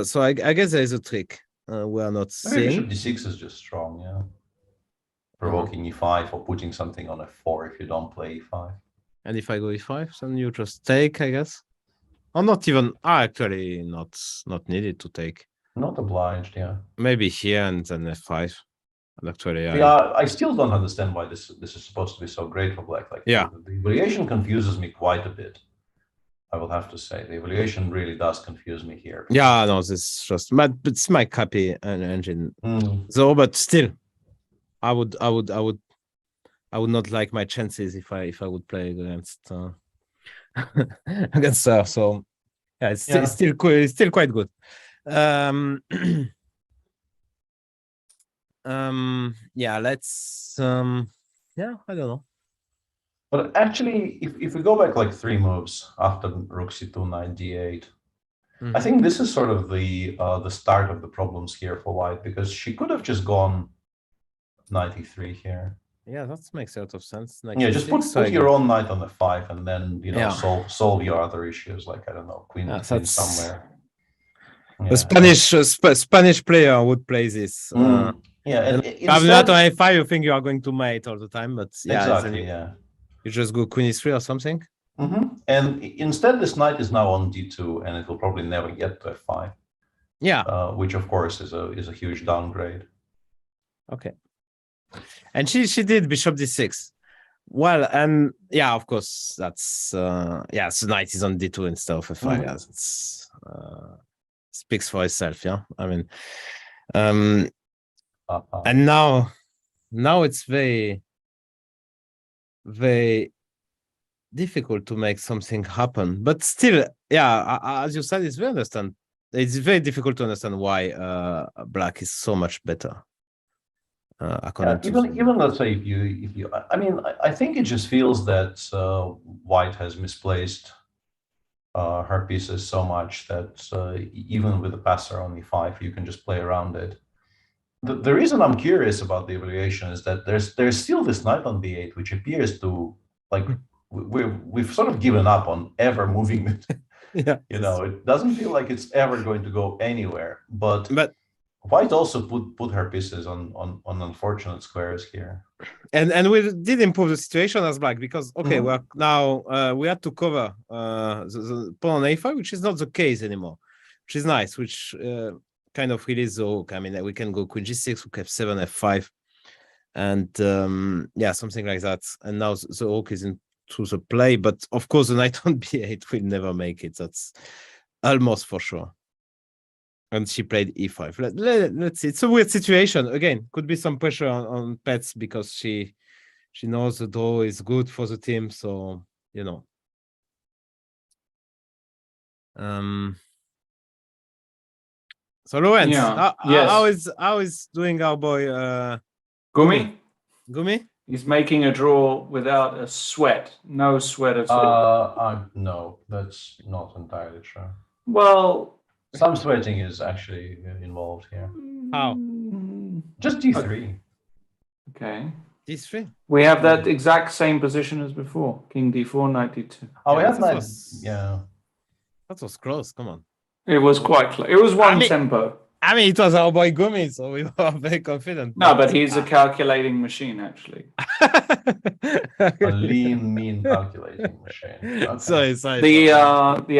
So I guess there is a trick we are not seeing. Bishop d6 is just strong, yeah. Provoking e5 or putting something on f4 if you don't play e5. And if I go e5, then you just take, I guess. Or not even, actually not needed to take. Not obliged, yeah. Maybe here and then f5. Actually, I still don't understand why this is supposed to be so great for black. The evaluation confuses me quite a bit, I will have to say. The evaluation really does confuse me here. Yeah, no, this is just it's my copy engine. So, but still, I would not like my chances if I would play against against her. So yeah, it's still cool. It's still quite good. Let's I don't know. But actually, if we go back 3 moves after rook c2, knight d8, I think this is sort of the start of the problems here for white, because she could have just gone knight e3 here. Yeah, that makes a lot of sense. Just put your own knight on f5 and then solve your other issues, I don't know, queen somewhere. A Spanish player would play this. I'm not on a5. You think you are going to mate all the time, but exactly. You just go queen e3 or something. And instead, this knight is now on d2, and it will probably never get to f5. Yeah, which of course is a huge downgrade. Okay, and she did bishop d6. Well, and of course that's so knight is on d2 instead of f5. Yeah, it's speaks for itself. Yeah, and now it's very, very difficult to make something happen. But still, as you said, it's very difficult to understand why black is so much better. Even let's say if you I think it just feels that white has misplaced her pieces so much that even with the passer on e5, you can just play around it. The reason I'm curious about the evaluation is that there's still this knight on b8, which appears to we've sort of given up on ever moving it. It doesn't feel like it's ever going to go anywhere. But White also put her pieces on unfortunate squares here. And we did improve the situation as black because we're now we had to cover the pawn on a5, which is not the case anymore, which is nice, which kind of release the hook. I mean, we can go queen g6, rook f7, f5, and yeah, something like that. And now the hook is into the play, but of course the knight on b8 will never make it. That's almost for sure. And she played e5. Let's see. It's a weird situation. Again, could be some pressure on Pets because she knows the draw is good for the team. So, you know. So Lorenz, how is doing our boy Gumi? Gumi? He's making a draw without a sweat. No sweat at all. No, that's not entirely true. Well, some sweating is actually involved here. How? Just d3. Okay. d3. We have that exact same position as before. King d4, knight d2. Oh, we have knight. Yeah. That was close. Come on. It was quite close. It was one tempo. I mean, it was our boy Gumi, so we were very confident. No, but he's a calculating machine, actually. A lean, mean calculating machine. Okay. Sorry. The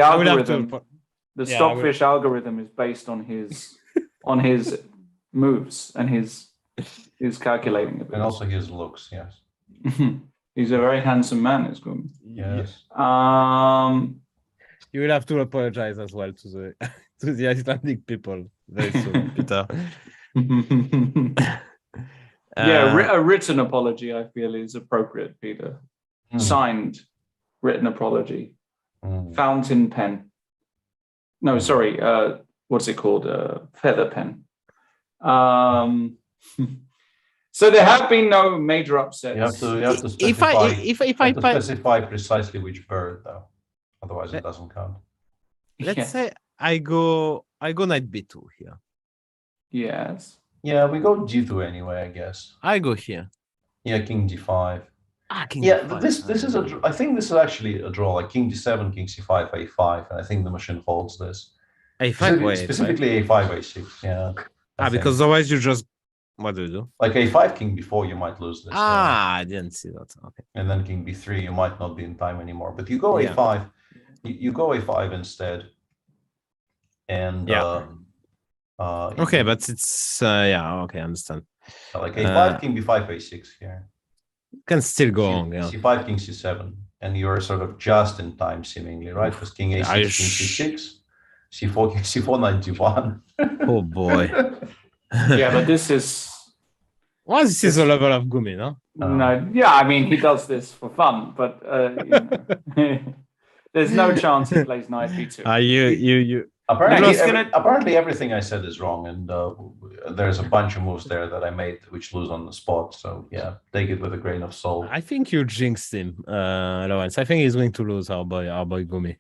algorithm, the Stockfish algorithm, is based on his moves and his calculating ability. And also his looks. Yes. He's a very handsome man, is Gumi. Yes. You will have to apologize as well to the Icelandic people very soon, Peter. A written apology, I feel, is appropriate, Peter. Signed written apology. Fountain pen. No, sorry. What's it called? Feather pen. So there have been no major upsets. You have to specify precisely which bird, though. Otherwise, it doesn't count. Let's say I go knight b2 here. Yes. Yeah, we go g2 anyway, I guess. I go here. Yeah, king d5. King d5. This is I think this is actually a draw, like king d7, king c5, a5, and I think the machine folds this. A5, specifically a5, a6. Yeah. Because otherwise you just what do you do? Like a5, king b4, you might lose this. I didn't see that. Okay. And then king b3, you might not be in time anymore. But you go a5. You go a5 instead, and okay, but it's okay, I understand. Like a5, king b5, a6 here. Can still go on, c5, king c7, and you're sort of just in time, seemingly, right? Because king a6, king c6, c4, king c4, knight d1. Oh boy. Yeah, but this is. Well, this is a level of Gumi, no? No, yeah, I mean he does this for fun, but there's no chance he plays knight b2. You. Apparently, everything I said is wrong, and there's a bunch of moves there that I made which lose on the spot. So yeah, take it with a grain of salt. I think you jinxed him, Lawrence. I think he's going to lose our boy Gumi.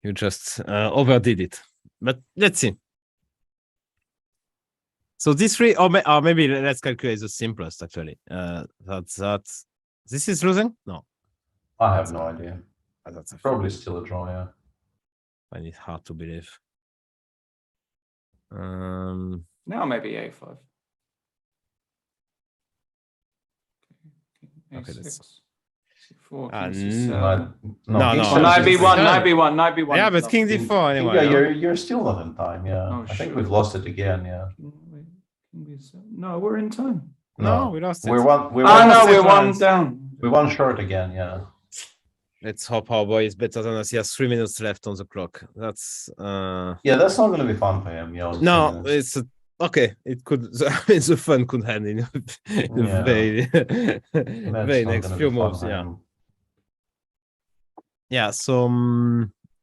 You just overdid it, but let's see. So this three, or maybe let's calculate the simplest actually. That's this is losing? No, I have no idea. That's probably still a draw. Yeah, I find it hard to believe. Now maybe a5. Okay, that's. C4, no. Knight b1. Yeah, but king d4 anyway. Yeah, you're still not in time. Yeah, I think we've lost it again. Yeah. No, we're in time. No, we lost it. We're one down. We're one short again. Yeah. Let's hope our boy is better than us. He has 3 minutes left on the clock. That's yeah, that's not going to be fun for him. You know, no, it's okay. It could. The fun could end in very next few moves. Yeah. Yeah. So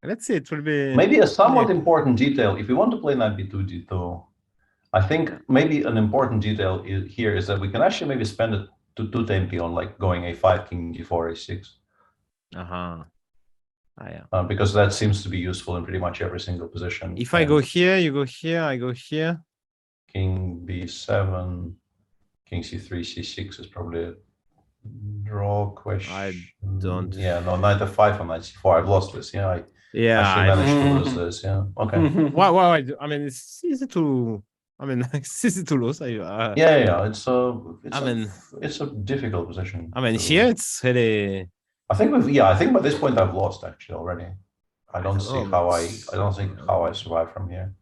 let's see. It will be maybe a somewhat important detail if we want to play knight b2 d2. I think maybe an important detail here is that we can actually maybe spend it to tempi on like going a5, king d4, a6. Yeah. Because that seems to be useful in pretty much every single position. If I go here, you go here, I go here. King b7, king c3, c6 is probably a draw question. I don't. Yeah, no, knight f5 and knight c4. I've lost this. Yeah, I managed to lose this. Yeah. Okay. Why? I mean, it's easy to I mean, it's easy to lose. Yeah. It's a difficult position. I mean, here it's really. I think by this point I've lost actually already. I don't see how I survive from here.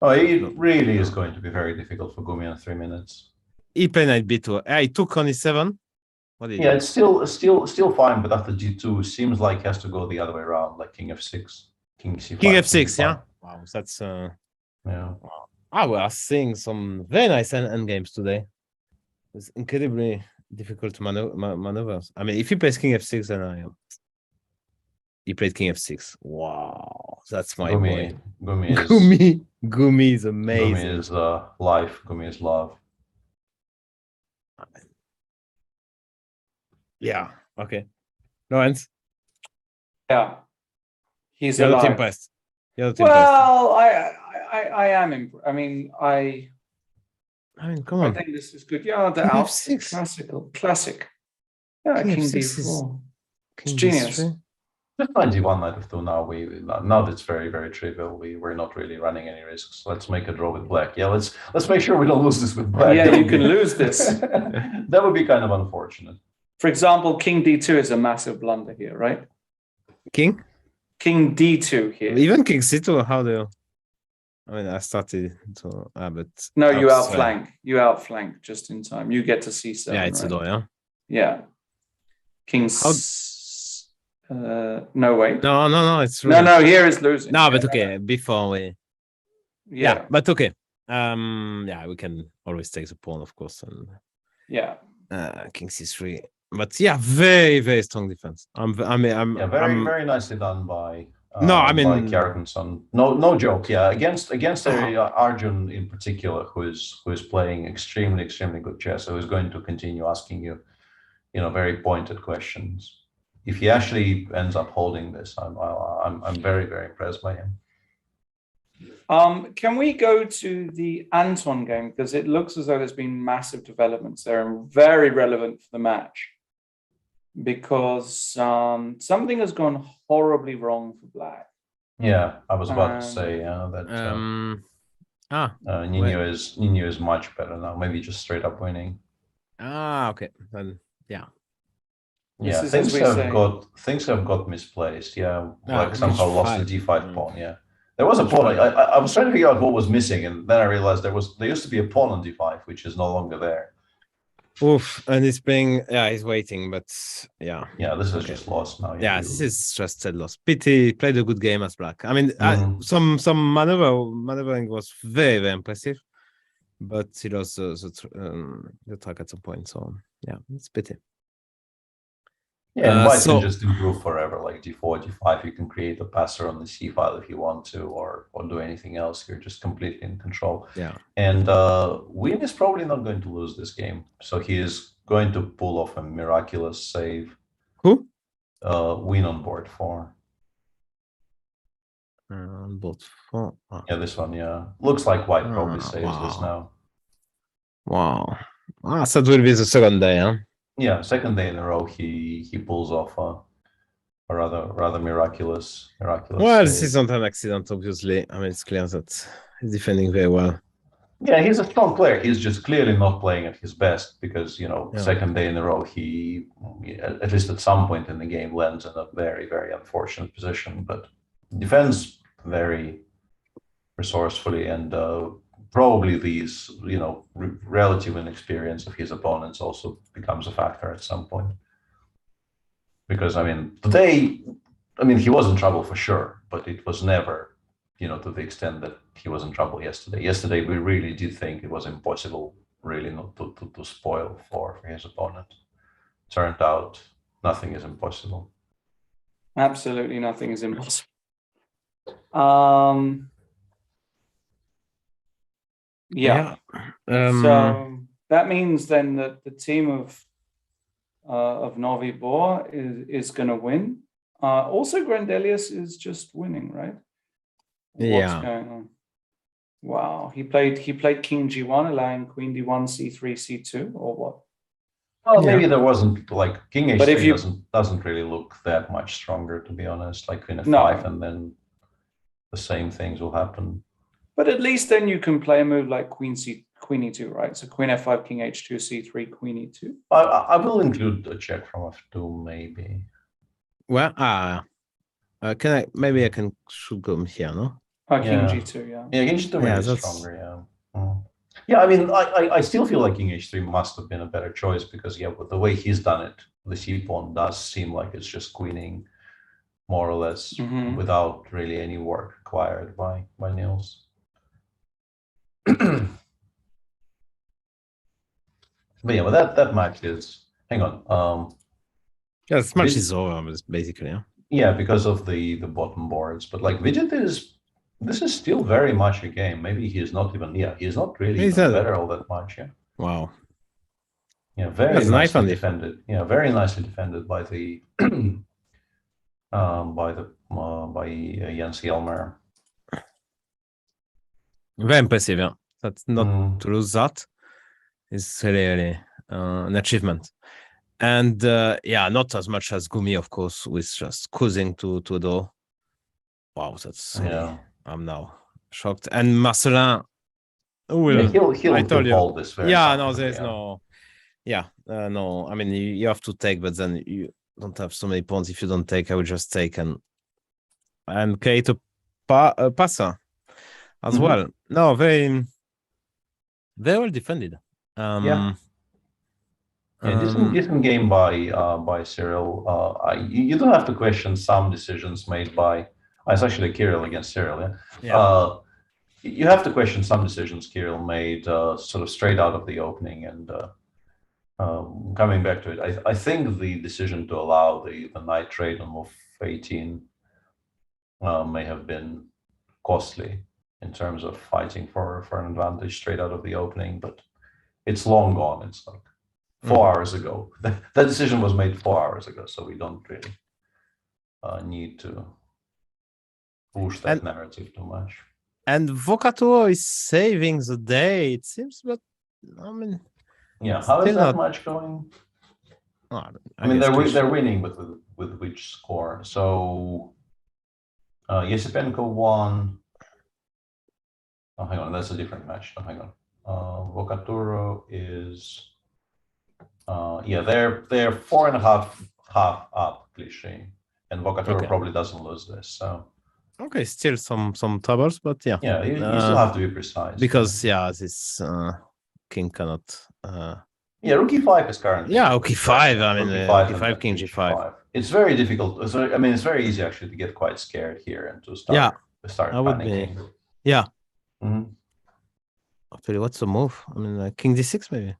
It really is going to be very difficult for Gumi in 3 minutes. He played knight b2. He took on e7. What did he do? It's still fine, but after g2 seems like he has to go the other way around, like king f6, king c5. King f6, yeah. Wow, that's yeah. Wow. We are seeing some very nice endgames today. It's incredibly difficult maneuvers. I mean, if he plays king f6, then he played king f6. Wow, that's my boy. Gumi is amazing. Gumi is life. Gumi is love. Yeah. Okay. Lawrence. Yeah. He's You're alive. not impressed. Well, I am impressed. I mean, come on. I think this is good. Yeah, the Alps, classic. Yeah, king d4. It's genius. Just 91 knight f2 now. Now that's very, very trivial. We're not really running any risks. Let's make a draw with black. Yeah, let's make sure we don't lose this with black. Yeah, you can lose this. That would be kind of unfortunate. For example, king d2 is a massive blunder here, right? King d2 here. Even king c2. How do you? I mean, I started to, but no, you outflank. You outflank just in time. You get to c7. Yeah, it's a door. Yeah. Yeah. King. No, wait. No, it's losing. No, here is losing. No, but okay, before we. Yeah, but okay. Yeah, we can always take the pawn, of course, and. Yeah. King c3, but yeah, very, very strong defense. Very nicely done by. by Carlsen. No joke. Yeah, against Arjun in particular, who is playing extremely good chess, who is going to continue asking you, very pointed questions. If he actually ends up holding this, I'm very, very impressed by him. Can we go to the Anton game, because it looks as though there's been massive developments there and very relevant for the match, because something has gone horribly wrong for black. Yeah, I was about to say that Nino is much better now. Maybe just straight up winning. Okay, then yeah. Yeah, things have got misplaced. Yeah, like somehow lost the d5 pawn. Yeah, there was a pawn. I was trying to figure out what was missing, and then I realized there used to be a pawn on d5, which is no longer there. Oof, and he's waiting, but yeah. Yeah, this is just lost now. Yeah, this is just said lost. Pity played a good game as black. I mean, some maneuvering was very, very impressive, but he lost the track at some point. So yeah, it's pity. Yeah, and white can just improve forever, like d4, d5. You can create a passer on the c file if you want to, or do anything else. You're just completely in control. Yeah. And Win is probably not going to lose this game, so he is going to pull off a miraculous save. Who? Win on board 4. On board 4. Oh. Yeah, this one. Yeah, looks like white probably saves this now. Wow. So it will be the second day, huh? Yeah, second day in a row, he pulls off a rather miraculous. Well, this is not an accident, obviously. I mean, it's clear that he's defending very well. Yeah, he's a strong player. He's just clearly not playing at his best because second day in a row, he at least at some point in the game lands in a very, very unfortunate position, but defends very resourcefully and. Probably these, relative inexperience of his opponents also becomes a factor at some point. Because, today, he was in trouble for sure, but it was never, to the extent that he was in trouble yesterday. Yesterday, we really did think it was impossible, really, not to spoil for his opponent. Turned out, nothing is impossible. Absolutely nothing is impossible. Yeah. So that means then that the team of Novi Bor is going to win. Also, Grandelius is just winning, right? What's going on? Wow, he played King G1, allowing Queen D1, C3, C2, or what? Well, maybe there wasn't King H3 doesn't really look that much stronger, to be honest. Like Queen F5, and then the same things will happen. But at least then you can play a move like Queen E2, right? So Queen F5, King H2, C3, Queen E2. I will include a check from F2, maybe. Well, maybe I should go here, no? King G2, yeah. Yeah, King G2 maybe is stronger, yeah. Yeah, I mean, I still feel like King H3 must have been a better choice because, yeah, with the way he's done it, the C-pawn does seem like it's just queening more or less without really any work required by Niels. But yeah, but that match is, hang on. Yeah, this match is over, basically, yeah. Yeah, because of the bottom boards, but like Vidit this is still very much a game. Maybe he's not even, he's not really even better all that much, yeah. Wow. Yeah, very nicely defended. Yeah, very nicely defended by the by Jens Hjelmer. Very impressive, yeah. That's not to lose that is really an achievement. And not as much as Gumi, of course, with just cruising to a door. Wow, that's really, I'm now shocked. And Marcelin will. He'll hold this very there's no. No. I mean, you have to take, but then you don't have so many pawns. If you don't take, I will just take and create a passer as well. No, very well defended. Decent game by Cyril. You don't have to question some decisions made by. It's actually Kirill against Cyril. Yeah. You have to question some decisions Kirill made sort of straight out of the opening, and coming back to it, I think the decision to allow the knight trade on move 18 may have been costly in terms of fighting for an advantage straight out of the opening, but it's long gone. It's like 4 hours ago. That decision was made 4 hours ago, so we don't really need to push that narrative too much. And Vocator is saving the day, it seems, but I mean, how is that match going? I mean, they're winning with which score? So Yesipenko won. Oh, hang on, that's a different match. Oh, hang on. Vocaturo is they're 4.5 half up, Clichy, and Vocaturo probably doesn't lose this. So still some troubles, but you still have to be precise because this king cannot. Rook e5 is currently. Rook e5. I mean, rook e5, king g5. It's very difficult. So, I mean, it's very easy actually to get quite scared here and to start. I would panicking. be. Actually, what's the move? I mean, king d6 maybe.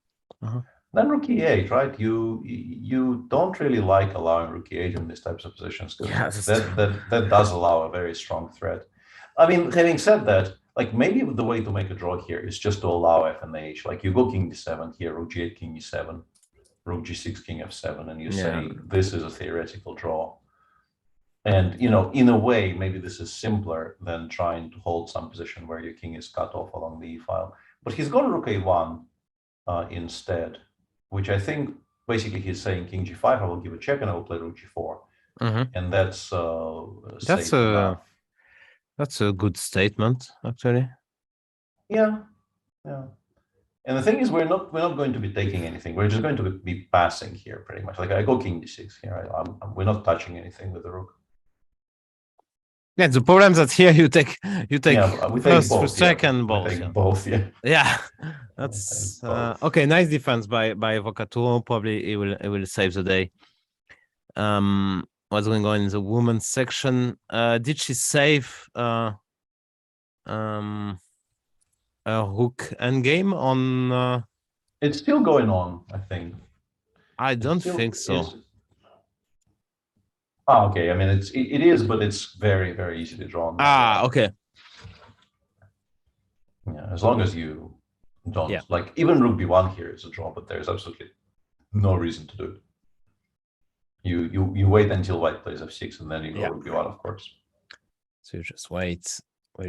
Then rook e8, right? You don't really like allowing rook e8 in these types of positions because that does allow a very strong threat. I mean, having said that, like maybe the way to make a draw here is just to allow f and h. Like you go king d7 here, rook g8, king e7, rook g6, king f7, and you say this is a theoretical draw. And in a way, maybe this is simpler than trying to hold some position where your king is cut off along the e file. But he's gone rook a1 instead, which I think basically he's saying king g5. I will give a check and I will play rook g4, and that's a good statement, actually. Yeah. And the thing is, we're not going to be taking anything. We're just going to be passing here, pretty much. Like I go king d6 here. We're not touching anything with the rook. Yeah, the problem is that here you take first, both, second, both. Both, yeah. That's okay. Nice defense by Vocatur. Probably it will save the day. What's going on in the women's section? Did she save a hook endgame on? It's still going on, I think. I don't think so. Okay. I mean, it is, but it's very, very easy to draw. Okay. Yeah, as long as you don't like even rook b1 here is a draw, but there's absolutely no reason to do it. You wait until white plays f6 and then you go rook b1, of course. So you just wait.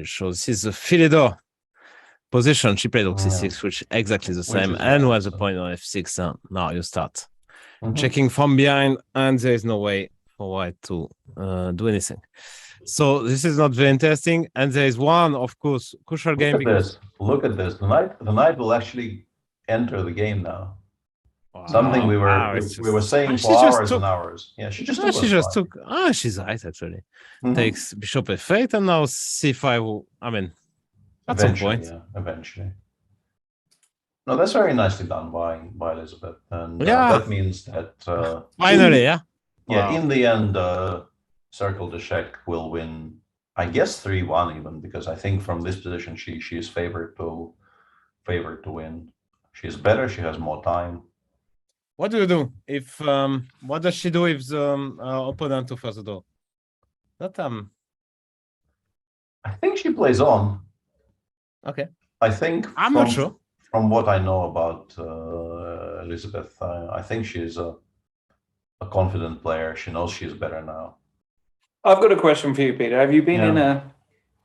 So this is a Philidor position. She played rook c6, which is exactly the same, and was a point on f6. Now you start checking from behind, and there is no way for white to do anything. So this is not very interesting. And there is one, of course, crucial game. Look at this. The knight will actually enter the game now. Wow. Something we were saying for hours and hours. Yeah, she just took. She's right actually. Takes bishop f8 and now c5. I mean, at some point. Yeah, eventually. No, that's very nicely done by Elizabeth, and that means that finally, in the end, Circle de Chèque will win. I guess 3-1 even, because I think from this position she is favored to win. She's better. She has more time. What do you do if what does she do if the opponent offers the door? That I think she plays on. Okay. I think I'm not sure. From what I know about Elizabeth, I think she's a confident player. She knows she's better now. I've got a question for you, Peter. Have you been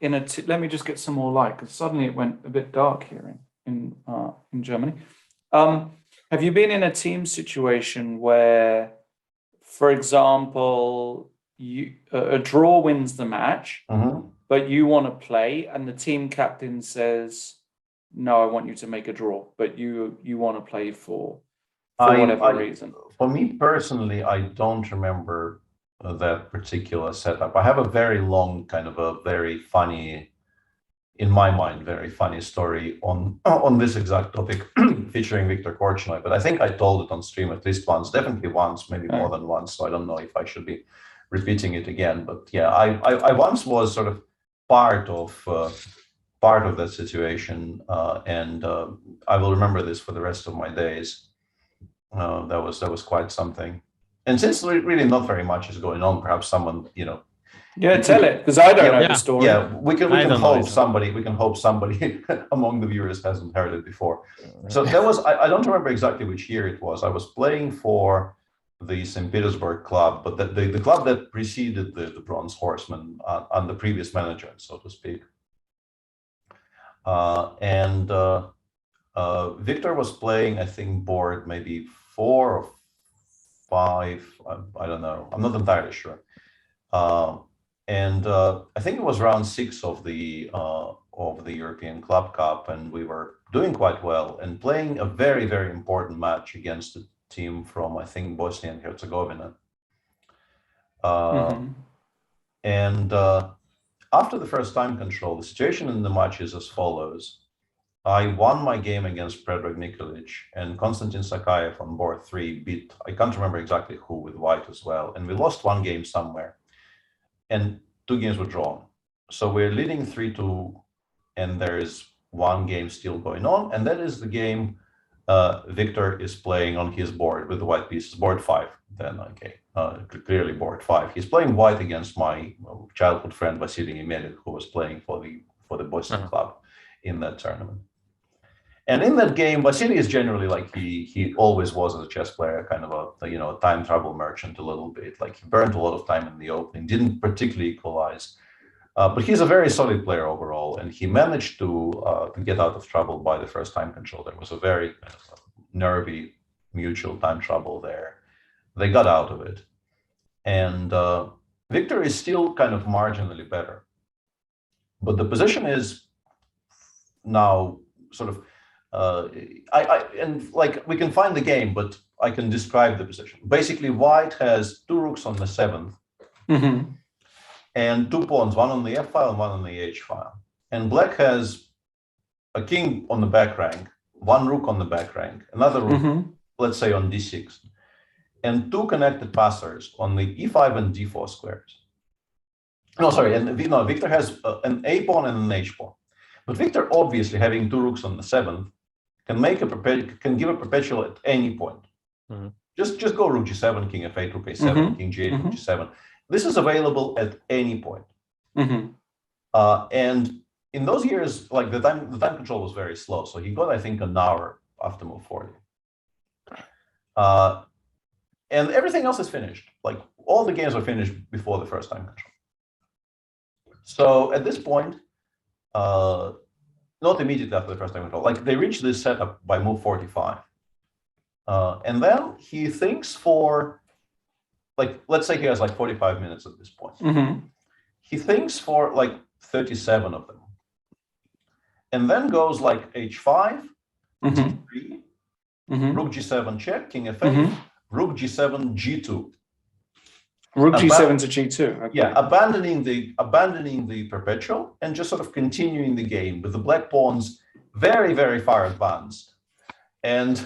in a let me just get some more light, because suddenly it went a bit dark here in Germany. Have you been in a team situation where, for example, a draw wins the match, but you want to play, and the team captain says, "No, I want you to make a draw," but you want to play for whatever reason? For me personally, I don't remember that particular setup. I have a very long, kind of a very funny, in my mind, very funny story on this exact topic featuring Viktor Korchnoi, but I think I told it on stream at least once, definitely once, maybe more than once, so I don't know if I should be repeating it again. But yeah, I once was sort of part of that situation, and I will remember this for the rest of my days. That was quite something. And since really not very much is going on, perhaps someone, tell it, because I don't know the story. Yeah, we can hope somebody among the viewers hasn't heard it before. So that was, I don't remember exactly which year it was. I was playing for the St. Petersburg club, but the club that preceded the Bronze Horsemen on the previous manager, so to speak. And Victor was playing, I think, board maybe 4 or 5, I don't know, I'm not entirely sure. And I think it was round 6 of the European Club Cup, and we were doing quite well and playing a very, very important match against a team from, I think, Bosnia and Herzegovina. And after the first time control, the situation in the match is as follows. I won my game against Predrag Nikolic, and Konstantin Sakayev on board 3 beat, I can't remember exactly who, with white as well. And we lost 1 game somewhere, and 2 games were drawn. So we're leading 3-2, and there is 1 game still going on. And that is the game Victor is playing on his board with the white pieces, board 5. Then, okay, clearly board 5. He's playing white against my childhood friend Vasily Emelin, who was playing for the Bosnian club in that tournament. And in that game, Vasily is generally like he always was as a chess player, kind of a time travel merchant a little bit. Like he burned a lot of time in the opening, didn't particularly equalize, but he's a very solid player overall, and he managed to get out of trouble by the first time control. There was a very nervy mutual time trouble there. They got out of it, and Victor is still kind of marginally better, but the position is now sort of. And like we can find the game, but I can describe the position. Basically, white has 2 rooks on the 7th and 2 pawns, 1 on the F file and 1 on the H file. And black has a king on the back rank, 1 rook on the back rank, another rook, let's say on D6, and 2 connected passers on the E5 and D4 squares. No, sorry, and Victor has an A pawn and an H pawn. But Victor, obviously, having 2 rooks on the 7th, can give a perpetual at any point. Just go rook G7, King F8, rook A7, King G8, rook G7. This is available at any point. And in those years, like the time control was very slow, so he got, I think, an hour after move 40. And everything else is finished. Like all the games are finished before the first time control. So at this point, not immediately after the first time control, like they reach this setup by move 45. And then he thinks for, like, let's say he has like 45 minutes at this point. Mm-hmm. He thinks for like 37 of them. And then goes like h5, d3, rook g7 check, king f8, rook g7, g2. Rook g7 to g2. Okay. Yeah, abandoning the perpetual and just sort of continuing the game with the black pawns very, very far advanced. And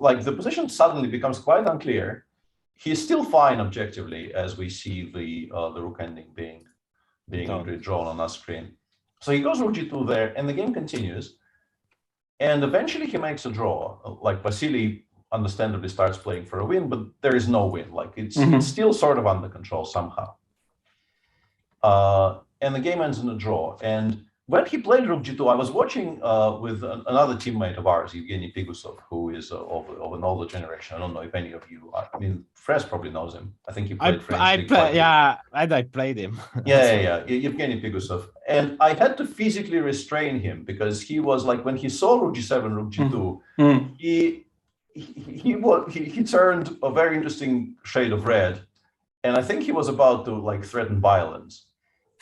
like the position suddenly becomes quite unclear. He's still fine objectively as we see the rook ending being drawn on our screen. So he goes rook g2 there, and the game continues. And eventually he makes a draw. Like Vasily understandably starts playing for a win, but there is no win. Like it's still sort of under control somehow. And the game ends in a draw. And when he played rook g2, I was watching with another teammate of ours, Evgeny Pigusov, who is of an older generation. I don't know if any of you, I mean, Fress probably knows him. I think he played French. I played him. Yeah, Evgeny Pigusov. And I had to physically restrain him because he was like, when he saw rook g7, rook g2, he turned a very interesting shade of red. And I think he was about to like threaten violence.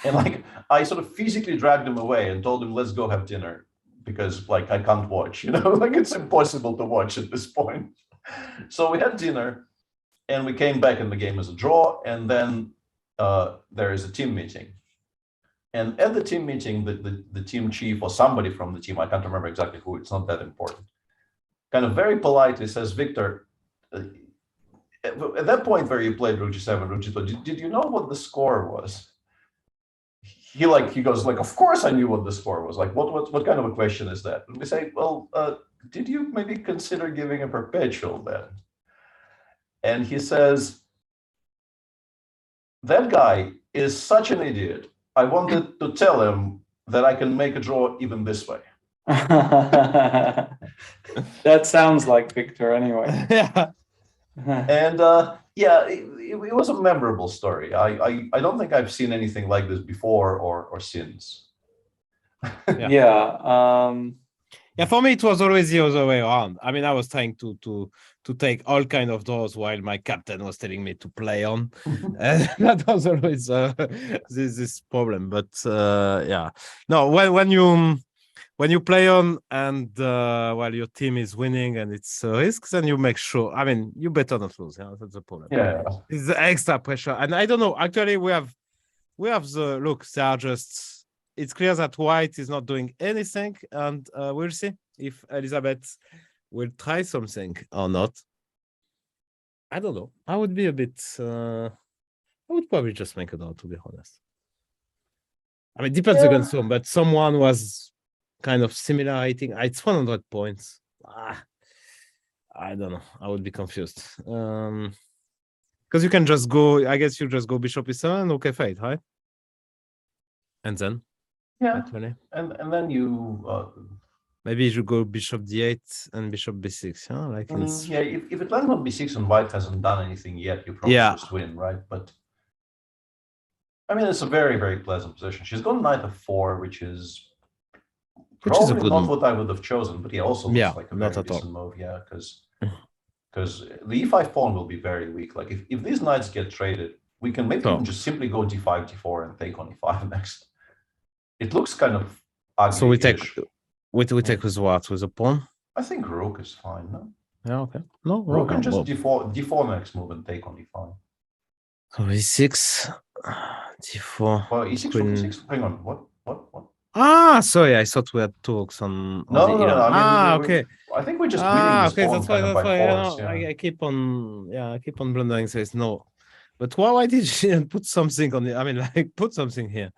And like, I sort of physically dragged him away and told him, let's go have dinner because like, I can't watch, you know, like it's impossible to watch at this point. So we had dinner and we came back and the game is a draw. And then there is a team meeting. And at the team meeting, the team chief or somebody from the team, I can't remember exactly who, it's not that important, kind of very politely says, Victor, at that point where you played rook g7, rook g2, did you know what the score was? He goes like, of course I knew what the score was. Like, what kind of a question is that? And we say, well, did you maybe consider giving a perpetual then? And he says, that guy is such an idiot. I wanted to tell him that I can make a draw even this way. That sounds like Victor anyway. Yeah. And it was a memorable story. I don't think I've seen anything like this before or since. Yeah, for me it was always the other way around. I mean, I was trying to take all kind of draws while my captain was telling me to play on. That was always this problem. But yeah, no, when you play on and while your team is winning and it's a risk, then you make sure. I mean, you better not lose. Yeah, that's the problem. Yeah, it's the extra pressure, and I don't know. Actually, we have the look. They are just. It's clear that White is not doing anything, and we'll see if Elizabeth will try something or not. I don't know. I would be a bit. I would probably just make a draw, to be honest. I mean, it depends against whom, but someone was kind of similar rating. It's 100 points. I don't know. I would be confused. Because you can just go. I guess you just go bishop e7, okay, fate, right? And then. Yeah, and then you maybe you go bishop d8 and bishop b6. Yeah, like yeah. If it lands on b6 and White hasn't done anything yet, you probably just win, right? But I mean, it's a very, very pleasant position. She's gone knight f4, which is probably not what I would have chosen, but he also looks like a very decent move. Yeah, because the e5 pawn will be very weak. Like if these knights get traded, we can maybe just simply go d5, d4, and take on e5 next. It looks kind of ugly. So we take with what? With a pawn? I think rook is fine, no? Yeah, okay. No, rook and just d4 next move and take on e5. So e6, d4. Well, e6, rook e6. Hang on, what? Sorry, I thought we had two rooks on. No. I mean, okay. I think we're just winning this pawn. That's why. I keep on blundering. Says no, but why did she put something on the? I mean, like put something here.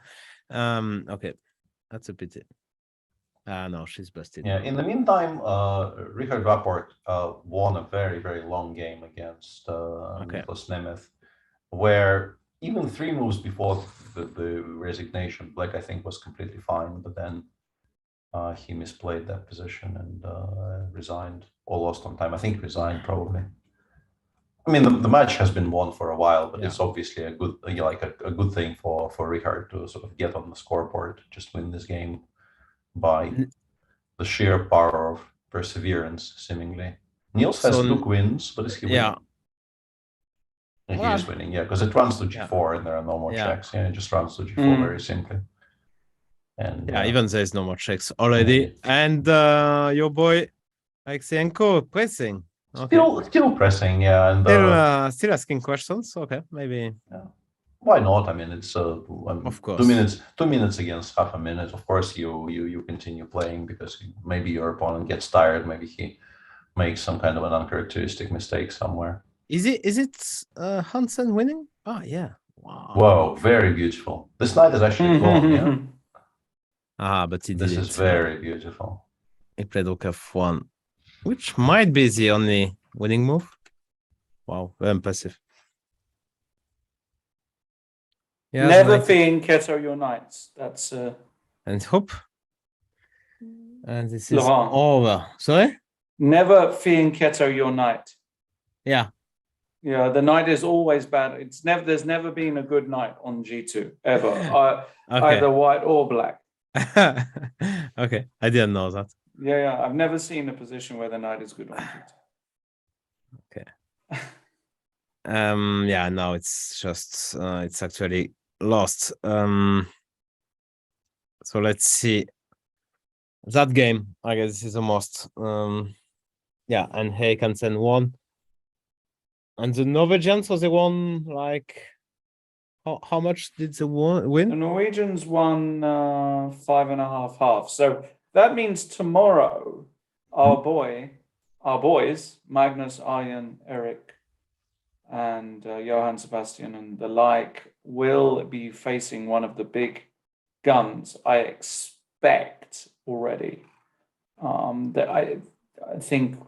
Okay, that's a pity. No, she's busted. Yeah. In the meantime, Richard Rapport won a very, very long game against Niklas Nemeth, where even 3 moves before the resignation, Black I think was completely fine, but then he misplayed that position and resigned or lost on time. I think resigned probably. I mean, the match has been won for a while, but it's obviously a good, a good thing for Richard to sort of get on the scoreboard, just win this game by the sheer power of perseverance, seemingly. Niels has Luke wins, but is he winning? And he is winning, yeah, because it runs to g4 and there are no more checks. Yeah, it just runs to g4 very simply. And even there is no more checks already. And your boy Alexienko pressing. Okay. Still pressing, yeah, and still asking questions. Okay, maybe. Yeah. Why not? I mean, it's of course 2 minutes against half a minute. Of course, you continue playing because maybe your opponent gets tired. Maybe he makes some kind of an uncharacteristic mistake somewhere. Is it Hansen winning? Oh yeah. Wow. Whoa, very beautiful. This knight is actually gone. Yeah. But this is very beautiful. He played rook f1, which might be the only winning move. Wow, very impressive. Yeah, never fianchetto your knights. That's and hope. And this is over. Sorry? Never fianchetto your knight. Yeah. Yeah, the knight is always bad. There's never been a good knight on G2 ever. Either white or black. Okay, I didn't know that. Yeah, I've never seen a position where the knight is good on G2. Okay. Yeah, now it's just it's actually lost. So let's see that game. I guess this is the most yeah, and Hansen won. And the Norwegians, so they won like how much did they win? The Norwegians won 5.5 half. So that means tomorrow our boys, Magnus, Arjen, Eric, and Johann Sebastian and the like will be facing one of the big guns, I expect already. That I think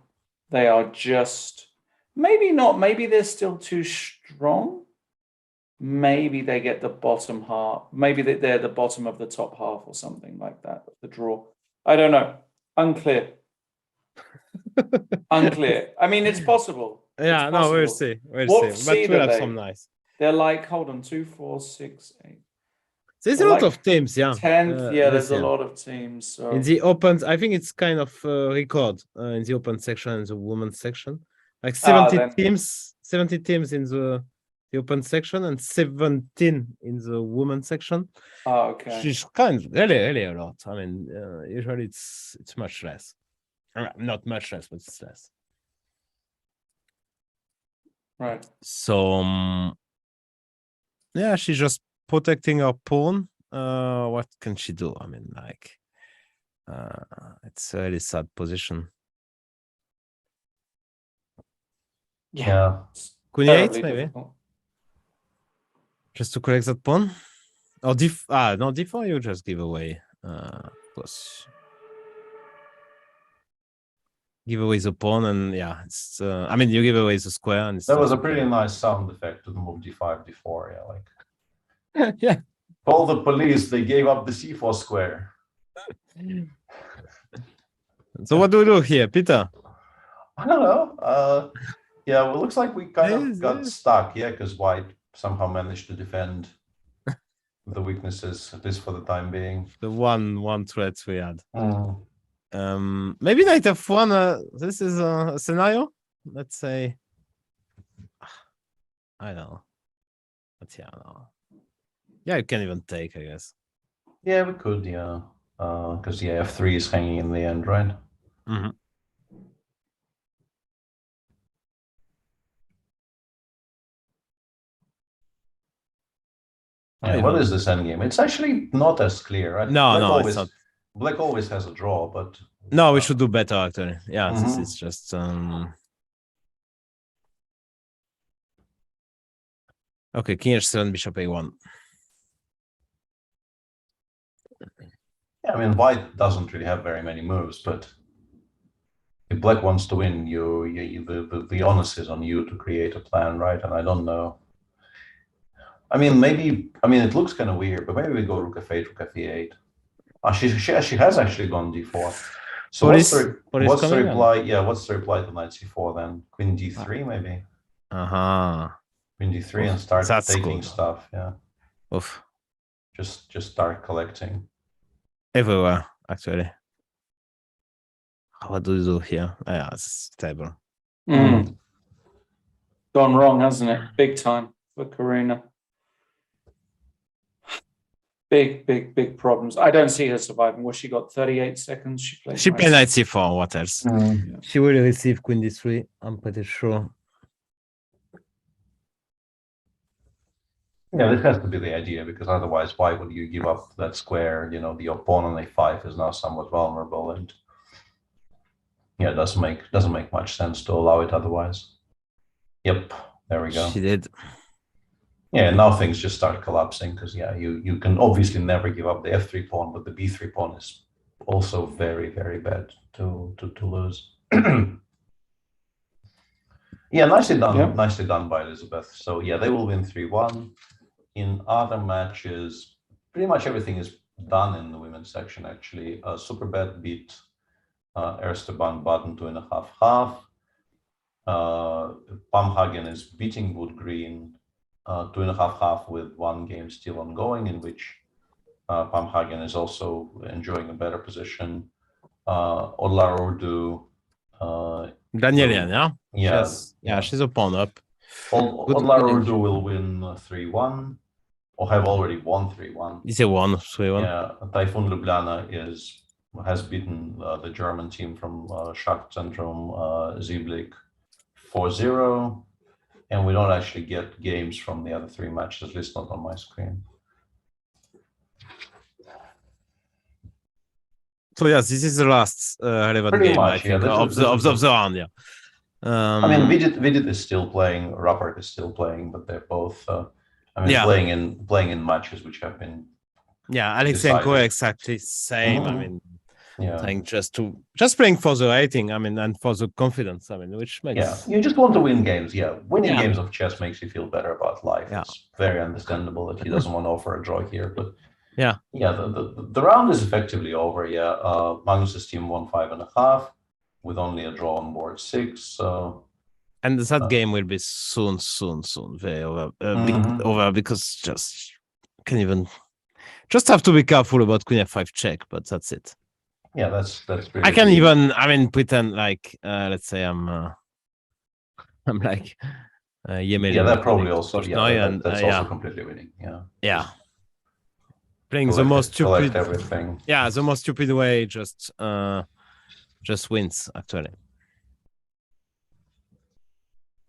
they are just maybe not. Maybe they're still too strong. Maybe they get the bottom half. Maybe they're the bottom of the top half or something like that. The draw. I don't know. Unclear. Unclear. I mean, it's possible. Yeah, no, we'll see. We'll see. But we'll have some nice. They're like, hold on, 2, 4, 6, 8. There's a lot of teams, yeah. 10th, yeah, there's a lot of teams. So. In the open, I think it's kind of record in the open section and the women's section. Like 70 teams in the open section and 17 in the women's section. Oh, okay. Which is kind of really a lot. I mean, usually it's much less. Not much less, but it's less. Right. So, yeah, she's just protecting her pawn. What can she do? I mean, like, it's a really sad position. Yeah. Queen 8, maybe. Difficult. Just to correct that pawn. Or no, d4 you just give away. Plus. Give away the pawn, and yeah, it's. I mean, you give away the square, and that was a pretty nice sound effect to the move d5, d4. Yeah, like. Yeah. Call the police. They gave up the c4 square. So what do we do here, Peter? I don't know. Yeah, well, it looks like we kind of got stuck. Yeah, because white somehow managed to defend the weaknesses, at least for the time being. The one threat we had. Maybe knight f1. This is a scenario. Let's say. I don't know. But yeah, no. Yeah, you can even take, I guess. Yeah, we could. Yeah, because the f3 is hanging in the end, right? Mm-hmm. Yeah, what is this endgame? It's actually not as clear, right? No, it's not. Black always has a draw, but no, we should do better actually. Yeah, this is just okay. King h7, bishop a1. Yeah, I mean, white doesn't really have very many moves, but if black wants to win, the onus is on you to create a plan, right? And I don't know. I mean, maybe. I mean, it looks kind of weird, but maybe we go rook f8, rook f8. She has actually gone d4. So what's the reply? Yeah, what's the reply to knight c4 then? Queen d3 maybe. Queen d3 and start taking stuff. Yeah. Oof. Just start collecting. Everywhere actually. What do you do here? Yeah, it's terrible. The gone wrong, hasn't it? Big time for Karina. Big problems. I don't see her surviving. What, she got 38 seconds? She played knight c4. What else? She will receive queen d3. I'm pretty sure. Yeah, this has to be the idea, because otherwise, why would you give up that square? You know, the pawn on a5 is now somewhat vulnerable, and yeah, it doesn't make much sense to allow it otherwise. Yep, there we go. She did. Yeah, now things just start collapsing, because yeah, you can obviously never give up the f3 pawn, but the b3 pawn is also very, very bad to lose. Yeah, nicely done. Yeah. Nicely done by Elizabeth. So yeah, they will win 3-1. In other matches, pretty much everything is done in the women's section, actually. Superbet beat Ersteban Baden 2.5-half. Pamhagen is beating Wood Green 2.5-half with one game still ongoing, in which Pamhagen is also enjoying a better position. Odlar Urdu. Danielian, yeah? Yeah. She's a pawn up. Odlar Urdu will win 3-1, or have already won 3-1. It's a 3-1. Yeah, Typhoon Ljubljana has beaten the German team from Schachzentrum Ziblik 4-0, and we don't actually get games from the other three matches, at least not on my screen. So yes, this is the last relevant Pretty game, much, I think, of the round. Yeah. I mean, Vidit is still playing, Rappert is still playing, but they're both, playing in matches which have been. Yeah, Alexenko decided. Exactly same. Mhm. I mean, Yeah. playing just playing for the rating. I mean, and for the confidence. I mean, which makes. Yeah, you just want to win games. Yeah, winning games of chess makes you feel better about life. Yeah. It's very understandable that he doesn't want to offer a draw here, but yeah, the round is effectively over. Yeah, Magnus's team won 5.5 with only a draw on board 6. So. And that game will be soon very over, over, because just can even just have to be careful about queen f5 check, but that's it. Yeah, that's pretty. I can even pretend like let's say I'm like Yemeli. Yeah, that probably also that's also yeah. completely winning. Yeah. Yeah. Playing the most stupid everything. Yeah, the most stupid way just wins actually.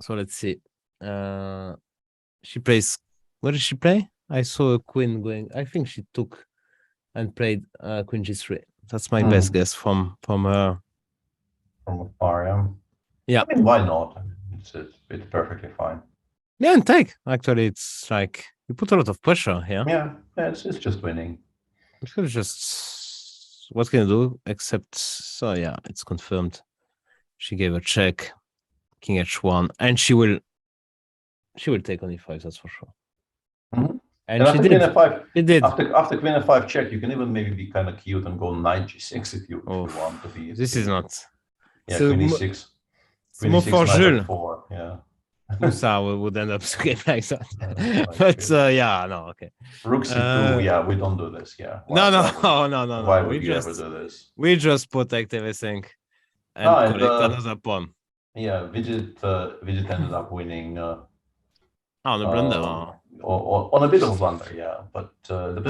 So let's see. She plays. What did she play? I saw a queen going. I think she took and played queen g3. That's my best guess from her. From afar, yeah. Yeah. I mean, why not? I mean, it's perfectly fine. Yeah, and take. Actually, it's like you put a lot of pressure here. Yeah, it's just winning. It's just what can you do except so yeah, it's confirmed. She gave a check. King h1, and she will take on e5, that's for sure. Mm-hmm. And she did. F5, it did. After queen f5 check, you can even maybe be kind of cute and go knight g6 if you want to be. This is not. Yeah, queen e6. It's more for Jules. Yeah. Musa would end up game like that. But yeah, no, okay. Rook c2, yeah, we don't do this. Yeah. No. Why would you ever do this? We just protect everything and collect another pawn. Yeah, Vidit ended up winning. On a blunder. On a bit of a blunder, yeah. But the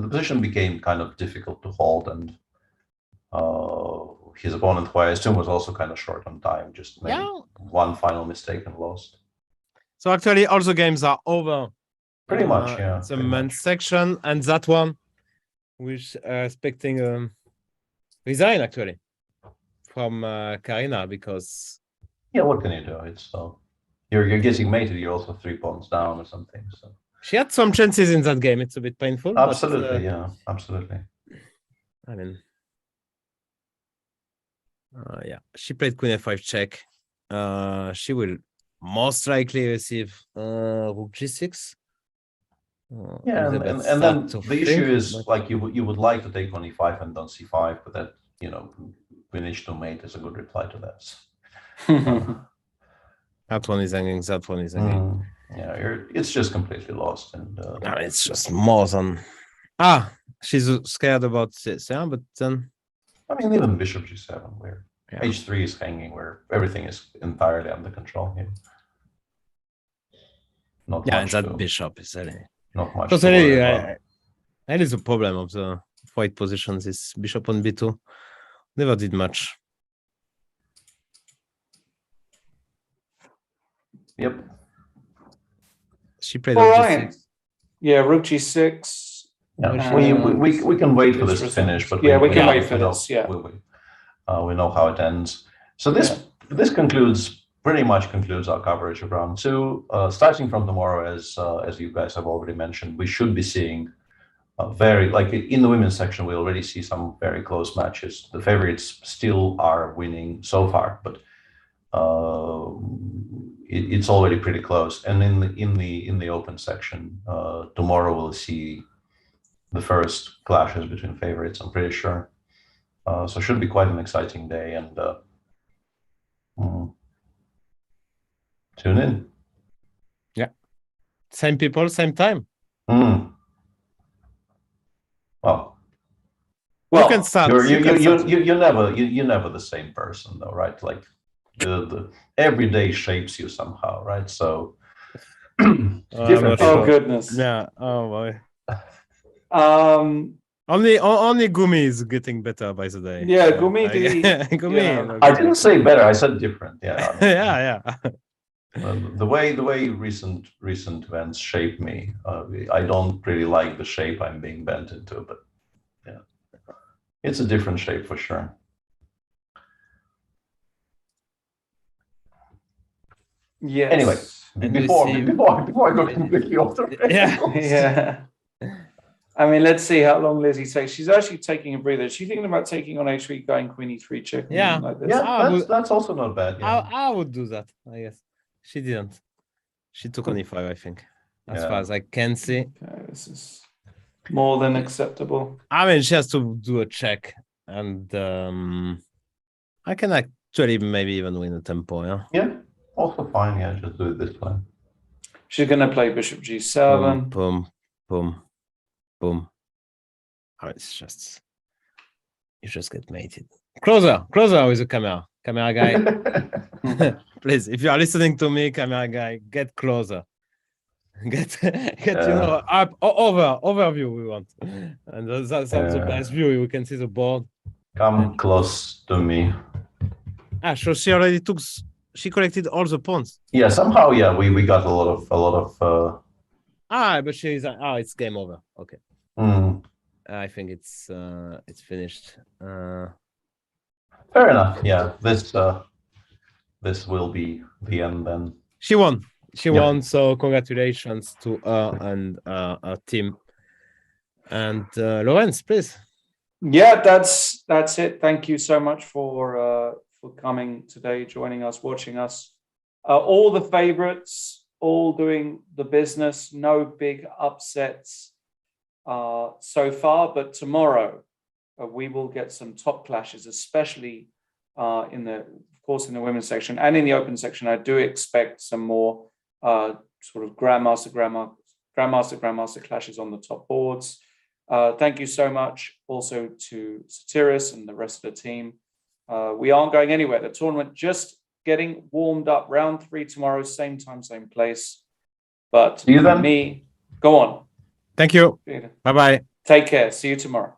position became kind of difficult to hold, and his opponent, who I assume was also kind of short on time, just made one final mistake and lost. So actually, all the games are over. Pretty much, yeah. The men's section, and that one, which expecting resign actually. From Karina, because what can you do? It's you're getting mated. You're also 3 pawns down or something. So she had some chances in that game. It's a bit painful. Absolutely, absolutely. I mean, she played queen f5 check. She will most likely receive rook g6. And then the issue is like you would like to take on e5 and on c5, but that Finish to mate is a good reply to that. That one is hanging. That one is hanging. Yeah, it's just completely lost, and no, it's just more than. She's scared about this, yeah. But then, I mean, even bishop g7, where h3 is hanging, where everything is entirely under control here. not yeah, much. and that bishop is really not much. Totally, that is a problem of the white position. This bishop on b2 never did much. Yep. She played All on right. g6. Yeah, rook g6. Yeah, we can wait for this to finish, but we can wait for know, this. Yeah, we know how it ends. So this pretty much concludes our coverage of round 2. Starting from tomorrow, as you guys have already mentioned, we should be seeing very, like in the women's section, we already see some very close matches. The favorites still are winning so far, but it's already pretty close. And in the open section, tomorrow we'll see the first clashes between favorites, I'm pretty sure. So it should be quite an exciting day, and tune in. Yeah, same people, same time. Well, you can start. You're never the same person, though, right? Like the every day shapes you somehow, right? So different. Oh goodness. Yeah. Oh boy. Only Gumi is getting better by the day. Yeah, Gumi. Gumi. Yeah. I didn't say better. I said different. Yeah. Yeah. The way recent events shape me, I don't really like the shape I'm being bent into, but yeah, it's a different shape for sure. Yes. Anyway, before I go completely off the rails. Yeah. I mean, let's see how long Lizzie takes. She's actually taking a breather. Is she thinking about taking on h3, going queen e3 check? Yeah. Like this? Yeah, that's also not bad. Yeah. I would do that, I guess. She didn't. She took on e5, I think. As far as I can see. Okay, this is more than acceptable. I mean, she has to do a check. And I can actually maybe even win a tempo, yeah? Yeah, also fine. Yeah, just do it this way. She's going to play bishop g7. Boom, boom, boom. Oh, it's just... You just get mated. Closer with the camera guy. Please, if you are listening to me, camera guy, get closer. Get you know, up overview we want, and that's the best view. We can see the board. Come close to me. So she already took. She collected all the pawns. Yeah, somehow. Yeah, we got a lot of. But she's. It's game over. Okay. I think it's finished. Fair enough. Yeah, this will be the end then. She won. She won. So congratulations to her and her team. And Lorenz, please. Yeah, that's it. Thank you so much for coming today, joining us, watching us. All the favorites, all doing the business. No big upsets so far, but tomorrow we will get some top clashes, especially in the women's section and in the open section. I do expect some more sort of grandmaster clashes on the top boards. Thank you so much also to Satiris and the rest of the team. We aren't going anywhere. The tournament just getting warmed up. Round 3 tomorrow, same time, same place. But see you then. Go on. Thank you. Bye-bye. Take care. See you tomorrow.